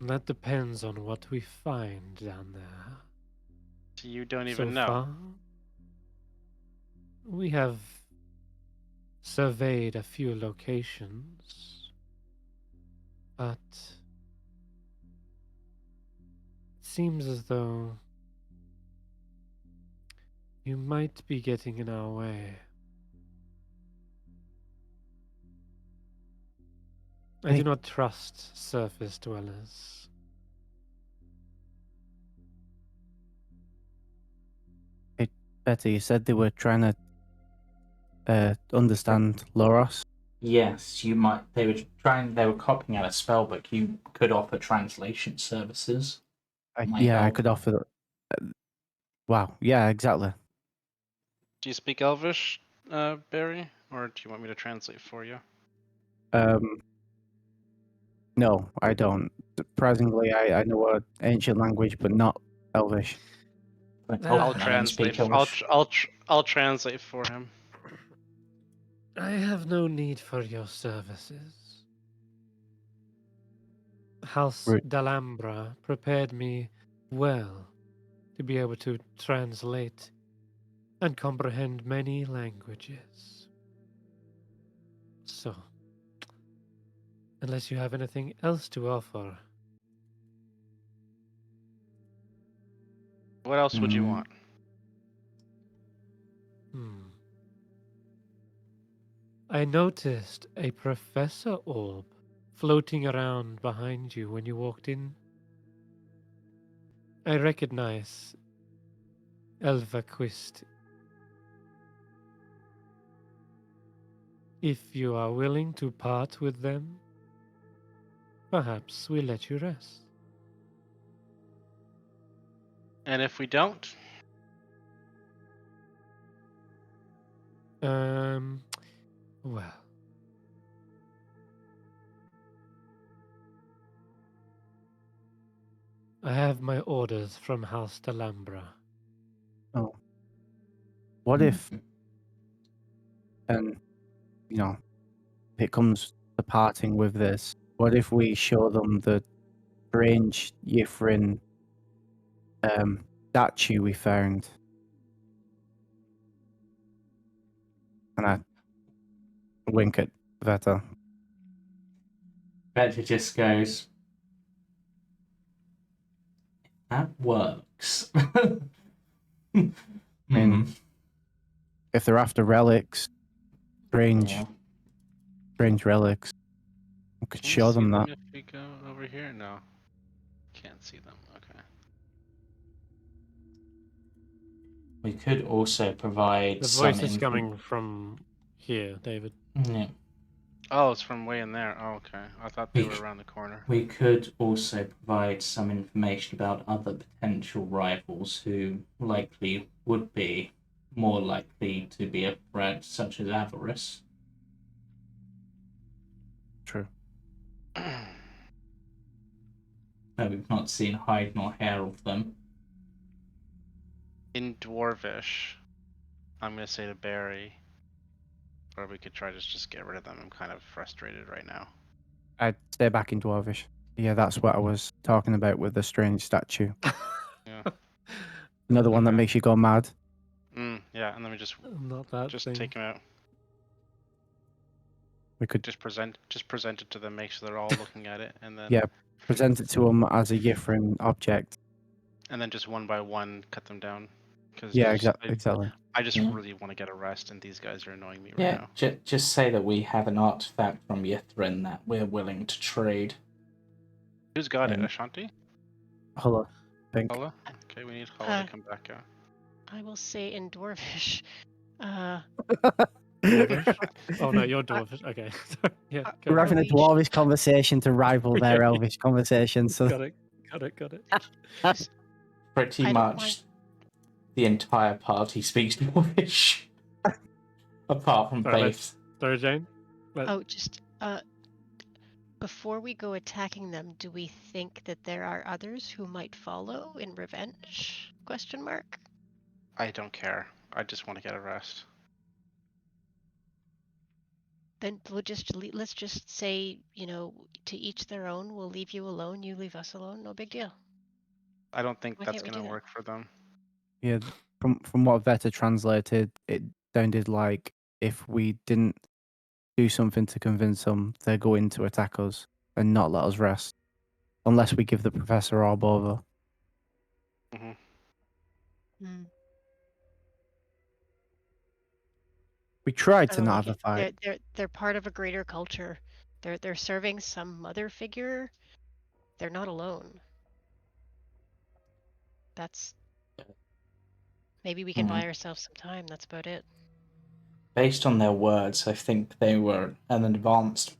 That depends on what we find down there. So you don't So even know. far, we have surveyed a few locations, but it seems as though You might be getting in our way. I do Hey. not trust surface dwellers. Betty, you said they were trying to understand Loros. Yes, you might. They were copying out a spell book. You could offer translation services. Might I help. could offer. Wow. Yeah, exactly. Do you speak Elvish, Barry, or do you want me to translate for you? No, I don't. Surprisingly, I know an ancient language, but not Elvish. Oh, I'll I don't translate. speak English. I'll translate for him. I have no need for your services. House Right. D'Alhambra prepared me well to be able to translate and comprehend many languages. So, unless you have anything else to offer, What else would you Hmm. want? I noticed a professor orb floating around behind you when you walked in. I recognize Elvaquist. If you are willing to part with them, perhaps we let you rest. And if we don't, Well. I have my orders from House D'Alhambra. Oh. What if, and you know, if it comes to parting with this, what if we show them the strange Yithrin statue we found? And I wink at Veta. Betty just goes, that works. I mean, if they're after relics, strange relics, we could can we show see them them that. if we go over here? No, can't see them. Okay. We could also provide The some voice is info. coming from here, David. Yeah. Oh, it's from way in there. Oh, okay. I thought they were around the corner. We could also provide some information about other potential rivals who likely would be more likely to be a threat, such as Avarice. True. No, we've not seen hide nor hair of them. In Dwarvish, I'm gonna say to Barry, or we could try to just get rid of them. I'm kind of frustrated right now. I'd stay back in Dwarvish. Yeah, that's what I was talking about with the strange statue. Yeah. Another one that Okay. makes you go mad. Yeah, and let me just Not that thing. take him out. We could, Just present it to them, make sure they're all looking at it, and then yeah, present it to them as a Yithrin object. and then just one by one cut them down. Because Yeah, exactly. I just Yeah. really want to get a rest, and these guys are annoying me right Yeah, now. just say that we have an artifact from Yithrin that we're willing to trade. Who's got it? And- Ashanti? Hulla, I think. Hulla? Okay, we need Hulla to come back out. I will say in Dwarvish. Dwarvish? Oh no, you're Dwarvish. Okay. Sorry. Yeah. go We're on. having a we- Dwarvish conversation to rival their Yeah. Elvish conversation. So Got it. Pretty I don't much mind. the entire party speaks Dwarvish. Apart from Sorry, Faith. Sara-Jane? Oh, just before we go attacking them, do we think that there are others who might follow in revenge? Question mark. I don't care. I just want to get a rest. Then we'll just let's just say, to each their own. We'll leave you alone. You leave us alone. No big deal. I don't think Why that's can't we gonna do that? work for them. yeah, from what Veta translated, it sounded like if we didn't do something to convince them, they're going to attack us and not let us rest, unless we give the Professor orb over. Hmm. Hmm. We tried I to don't not like have a it. fight. They're part of a greater culture. They're serving some mother figure. They're not alone. That's maybe we can Hmm. buy ourselves some time. That's about it. Based on their words, I think they were an advanced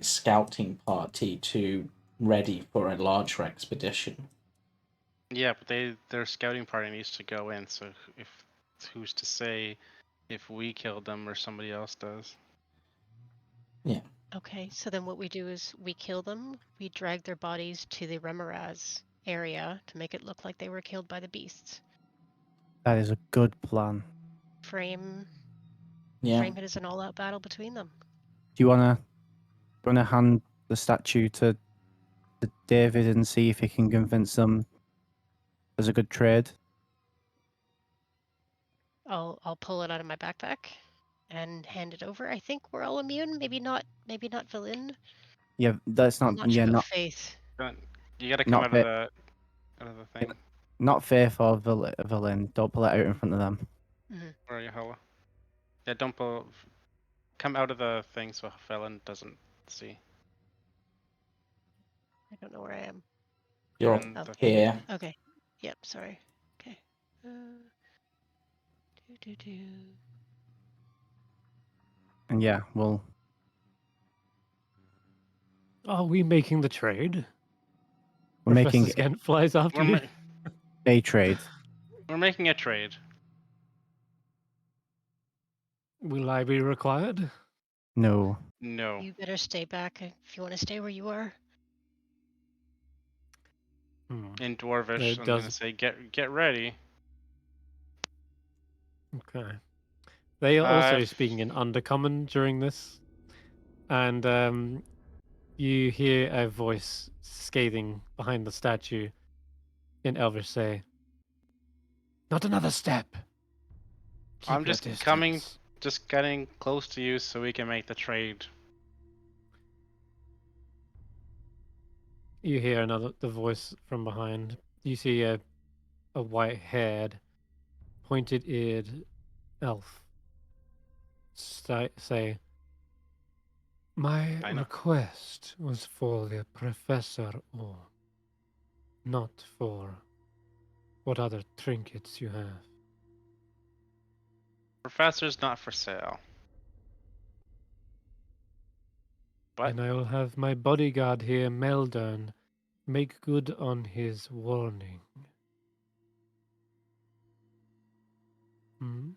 scouting party to ready for a larger expedition. Yeah, but their scouting party needs to go in. So if who's to say if we killed them or somebody else does? Yeah. Okay, so then what we do is we kill them. We drag their bodies to the Remorhazard area to make it look like they were killed by the beasts. That is a good plan. Frame Yeah. it as an all-out battle between them. Do you wanna hand the statue to David and see if he can convince them there's a good trade? I'll pull it out of my backpack and hand it over. I think we're all immune. Maybe not Valen. Yeah, that's I'm not. not sure Yeah, about not Faith. You gotta come not out of Faith. the thing. Not Faith or Villain. Don't pull it out in front of them. Where are you, Hulla? Yeah, don't come out of the thing so Felon doesn't see. I don't know where I am. You're You're in the here. Okay. Yep, sorry. Okay. Do. And yeah, well, Are we making the trade? we're Professor making Scant flies after We're you. a trade. we're making a trade. Will I be required? No. No. You better stay back if you want to stay where you are. In Dwarvish, It I'm gonna does. say get ready. Okay. They are also I've- speaking in Undercommon during this, and you hear a voice scathing behind the statue in Elvish say, "Not another step. Keep I'm your just distance." just getting close to you so we can make the trade. You hear the voice from behind. You see a white-haired, pointed-eared elf say, "My I know. request was for the Professor or not for what other trinkets you have." Professor's not for sale. But And I will have my bodyguard here, Meldern, make good on his warning. Hmm?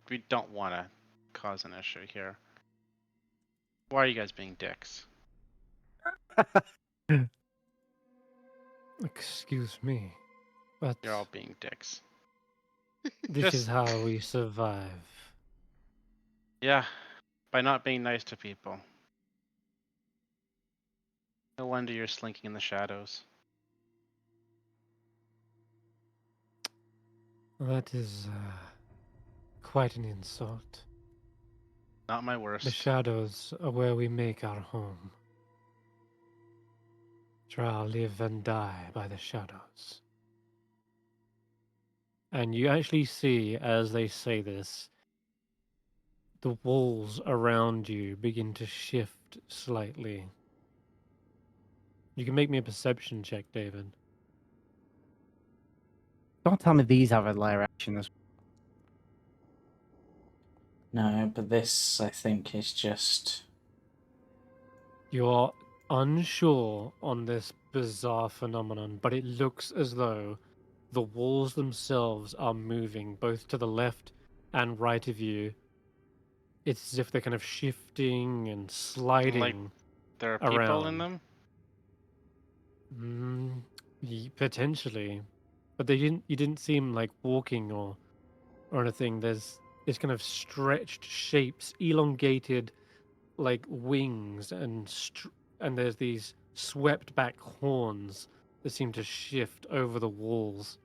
we don't want to cause an issue here. Why are you guys being dicks? Excuse me, but You're all being dicks. this is Just- how we survive. Yeah, by not being nice to people. No wonder you're slinking in the shadows. That is quite an insult. Not my The worst. shadows are where we make our home. Drow live and die by the shadows. And you actually see, as they say this, the walls around you begin to shift slightly. You can make me a perception check, David. Don't tell me these have a layer action as No, but this, I think, is just. You're unsure on this bizarre phenomenon, but it looks as though the walls themselves are moving both to the left and right of you. It's as if they're kind of shifting and sliding There are people in around. them. Potentially, but they didn't. You didn't seem like walking or anything. There's this kind of stretched shapes, elongated like wings, and there's these swept back horns that seem to shift over the walls.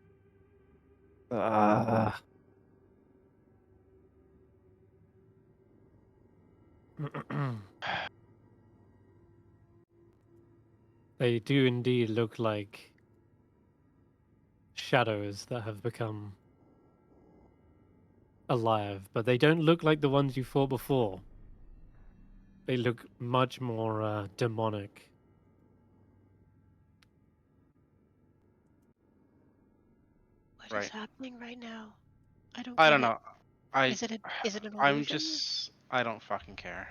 They do indeed look like shadows that have become alive, but they don't look like the ones you fought before. They look much more demonic. What is Right. happening right now? I don't I get don't it. know. Is it an I'm illusion? just. I don't fucking care.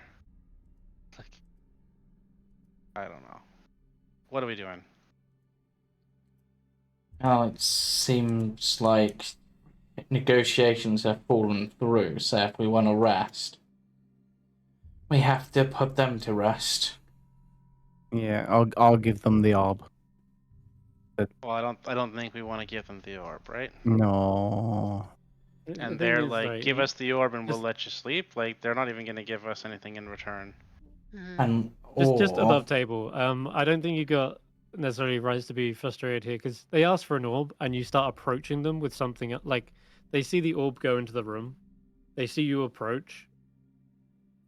Like, I don't know. What are we doing? Well, it seems like negotiations have fallen through, so if we want to rest, we have to put them to rest. Yeah, I'll give them the orb. Well, I don't think we want to give them the orb, right? No. The And thing they're is, like, right, give us the orb and we'll just- let you sleep. Like, they're not even gonna give us anything in return. Mhm. And just or above table. I don't think you got necessarily rights to be frustrated here because they ask for an orb and you start approaching them with something like they see the orb go into the room, they see you approach.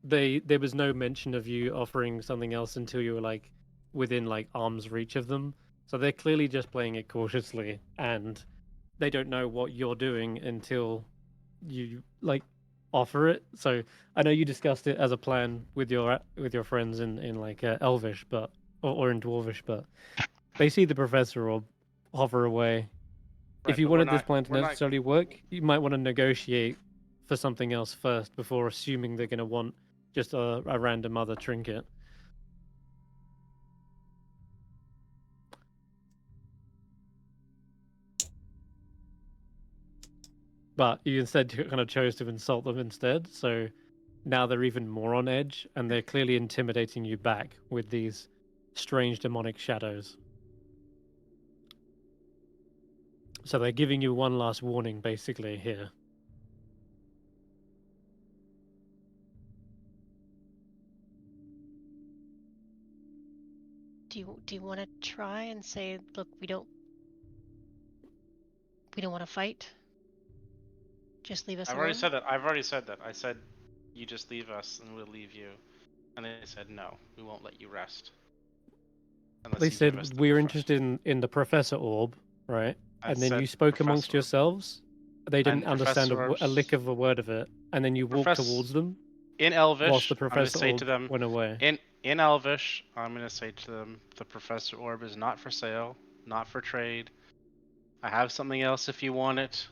There was no mention of you offering something else until you were like within like arm's reach of them. So they're clearly just playing it cautiously and they don't know what you're doing until you like offer it. So I know you discussed it as a plan with your friends in like Elvish, but or in Dwarvish, but they see the professor or hover away. Right, If you but we're wanted this not. plan to We're not. necessarily work, you might want to negotiate for something else first before assuming they're going to want just a random other trinket. But you instead kind of chose to insult them instead, so now they're even more on edge, and they're clearly intimidating you back with these strange demonic shadows. So they're giving you one last warning, basically, here. Do you want to try and say, look, we don't want to fight. Just leave us I've alone. already said that. I've already said that. I said, you just leave us and we'll leave you. And they said, no, we won't let you rest. Unless They you give us said the we're professor. interested in the professor orb, right? I And then you said spoke amongst professor. yourselves. They didn't And understand professor a lick of a word of it, and then you walked towards them in whilst Elvish, the I'm gonna professor say orb to them, went away. in Elvish, I'm gonna say to them, the professor orb is not for sale, not for trade. I have something else if you want it,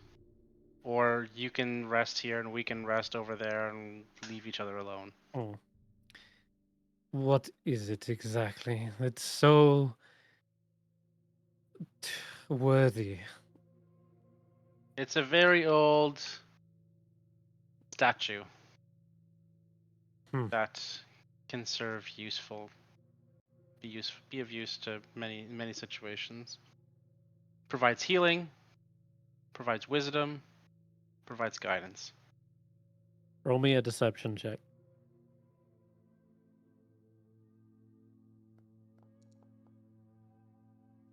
or you can rest here and we can rest over there and leave each other alone. Oh. What is it exactly? It's so worthy. It's a very old statue Hmm. that can serve be of use to many situations. Provides healing, provides wisdom, provides guidance. Roll me a deception check.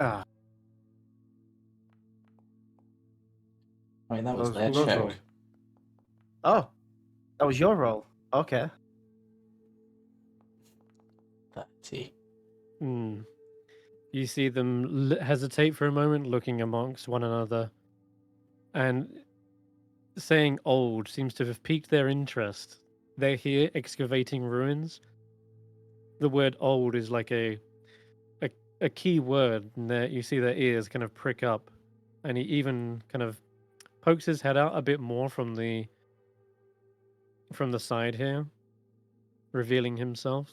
Ah, I mean, that was Those their who's check. roll? oh, that was your roll. Okay. 30. Hmm. You see them hesitate for a moment, looking amongst one another, and saying old seems to have piqued their interest. They're here excavating ruins. The word old is like a key word, and you see their ears kind of prick up, and he even kind of pokes his head out a bit more from the side here, revealing himself.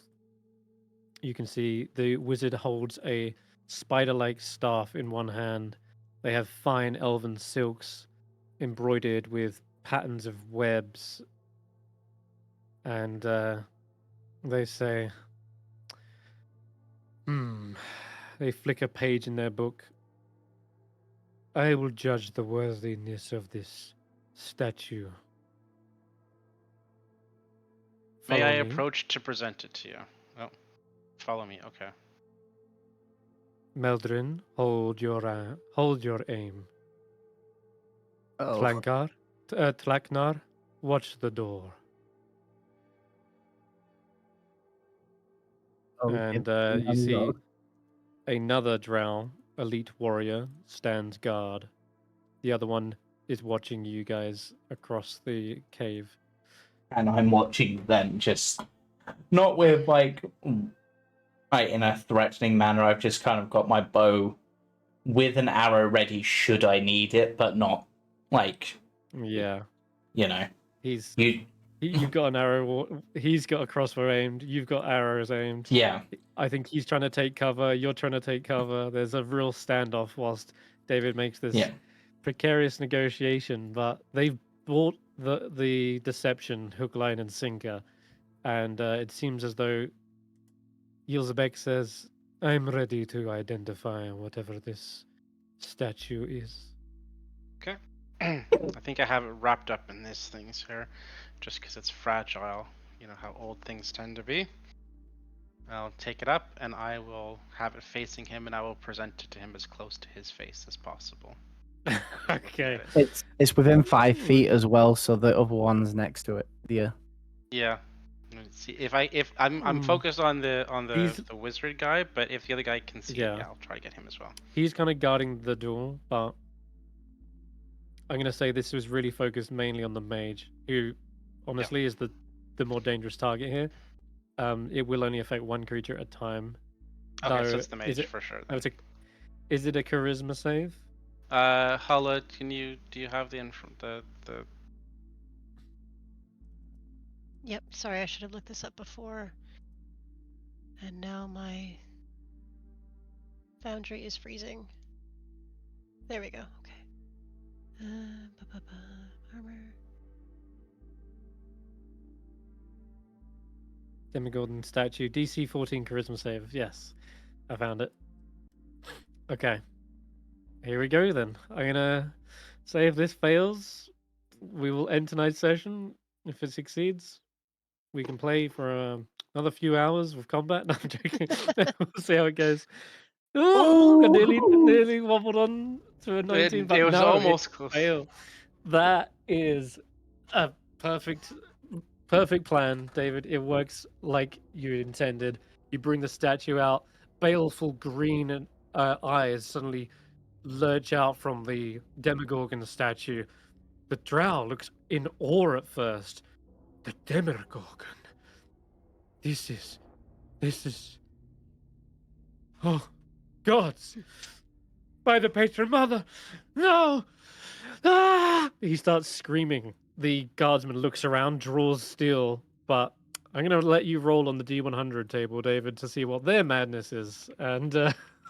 You can see the wizard holds a spider-like staff in one hand. They have fine elven silks embroidered with patterns of webs, and they say, They flick a page in their book. I will judge the worthiness of this statue. May Follow I me. approach to present it to you? Oh, follow me. Okay. Meldrin, hold your aim. Oh. Tlaknar, watch the door. Okay. And you see another drow, elite warrior, stands guard. The other one is watching you guys across the cave. And I'm watching them, just not with like in a threatening manner. I've just kind of got my bow with an arrow ready should I need it, but not like, Yeah, you know, he's you. you've got an arrow. He's got a crossbow aimed. You've got arrows aimed. Yeah, I think he's trying to take cover. You're trying to take cover. There's a real standoff whilst David makes this yeah. precarious negotiation. But they've bought the deception hook, line, and sinker, and it seems as though Yilzebek says, "I'm ready to identify whatever this statue is." Okay. I think I have it wrapped up in these things here, just because it's fragile. You know how old things tend to be. I'll take it up and I will have it facing him, and I will present it to him as close to his face as possible. Okay. It's within 5 feet as well, so the other one's next to it. Yeah. Yeah. Let's see if I'm focused on the wizard guy, but if the other guy can see it, yeah, I'll try to get him as well. He's kind of guarding the door, but I'm gonna say this was really focused mainly on the mage, who honestly is the more dangerous target here. It will only affect one creature at a time. Okay, so it's the mage for sure. Oh, is it a charisma save? Hulla, do you have the Yep, sorry, I should have looked this up before. And now my Foundry is freezing. There we go, okay. Armor. Demigorgon statue, DC 14 charisma save. Yes, I found it. Okay, here we go then. I'm gonna say if this fails, we will end tonight's session. If it succeeds, we can play for another few hours with combat. No, I'm joking. We'll see how it goes. Oh, I nearly wobbled on to a 19, but it was no, almost close. Failed. That is a perfect plan, David. It works like you intended. You bring the statue out, baleful green and eyes suddenly lurch out from the Demogorgon statue. The drow looks in awe at first. The Demogorgon. This is... Oh, gods! By the patron mother! No! Ah! He starts screaming. The guardsman looks around, draws steel, but I'm going to let you roll on the D100 table, David, to see what their madness is, and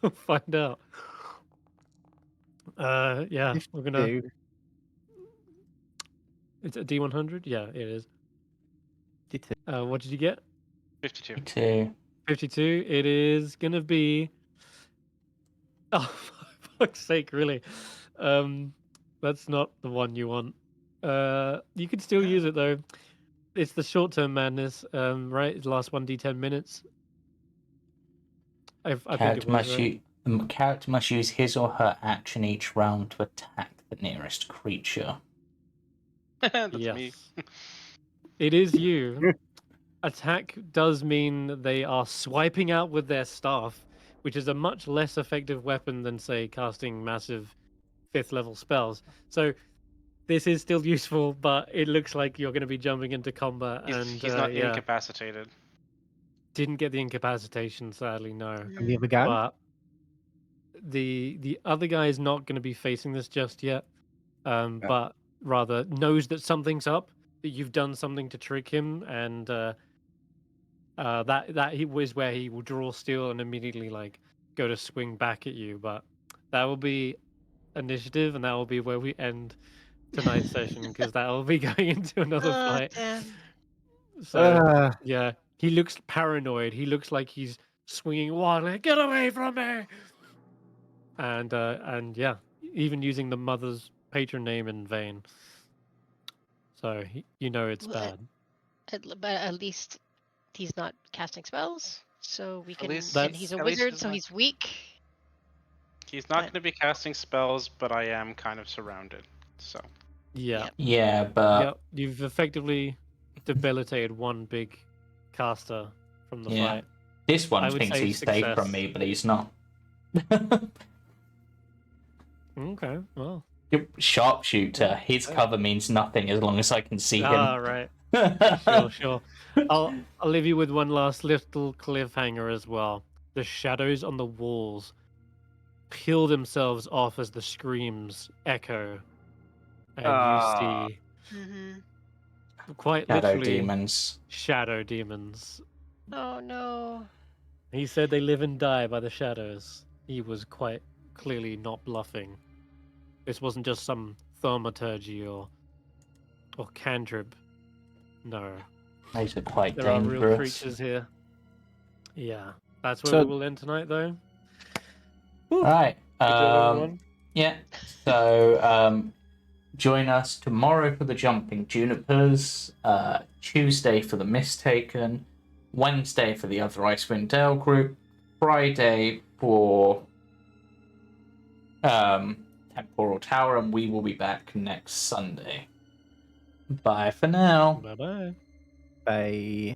we'll find out. Yeah, we're going to... It's a D100? Yeah, it is. What did you get? 52. 52. 52. It is going to be... Oh, for fuck's sake, really. That's not the one you want. You can still use it, though. It's the short-term madness, right? It lasts 1d10 minutes. I think it was, right? The character must use his or her action each round to attack the nearest creature. That's Yes. me. It is you. Attack does mean they are swiping out with their staff, which is a much less effective weapon than, say, casting massive 5th level spells. So this is still useful, but it looks like you're going to be jumping into combat. He's not incapacitated. Didn't get the incapacitation, sadly, no. And the other guy? But the other guy is not going to be facing this just yet, but rather knows that something's up, that you've done something to trick him, and that he was where he will draw steel and immediately like go to swing back at you. But that will be initiative, and that will be where we end tonight's session, because that will be going into another fight. Damn. So yeah, he looks paranoid. He looks like he's swinging wildly. Get away from me! And yeah, even using the mother's patron name in vain. So you know it's Well, bad. But at least he's not casting spells, so we can. least- And he's a at least wizard, he's so not- he's weak. He's not going to be casting spells, but I am kind of surrounded. So Yeah. Yep. Yeah, but Yep. You've effectively debilitated one big caster from the Yeah. fight. this I one would thinks say he's safe success. from me, but he's not. Okay, well. Sharpshooter. His cover means nothing as long as I can see him. Ah, right. Sure. I'll leave you with one last little cliffhanger as well. The shadows on the walls peel themselves off as the screams echo, and you see quite Shadow literally demons. shadow demons. Oh no. He said they live and die by the shadows. He was quite clearly not bluffing. This wasn't just some thaumaturgy or cantrip. No, These are quite there are real dangerous. creatures here. Yeah, that's where So- we will end tonight, though. Right. Good job, everyone. Yeah. So join us tomorrow for the Jumping Junipers, Tuesday for the Mistaken, Wednesday for the other Icewindale group, Friday for Temporal Tower, and we will be back next Sunday. Bye for now. Bye bye. Bye.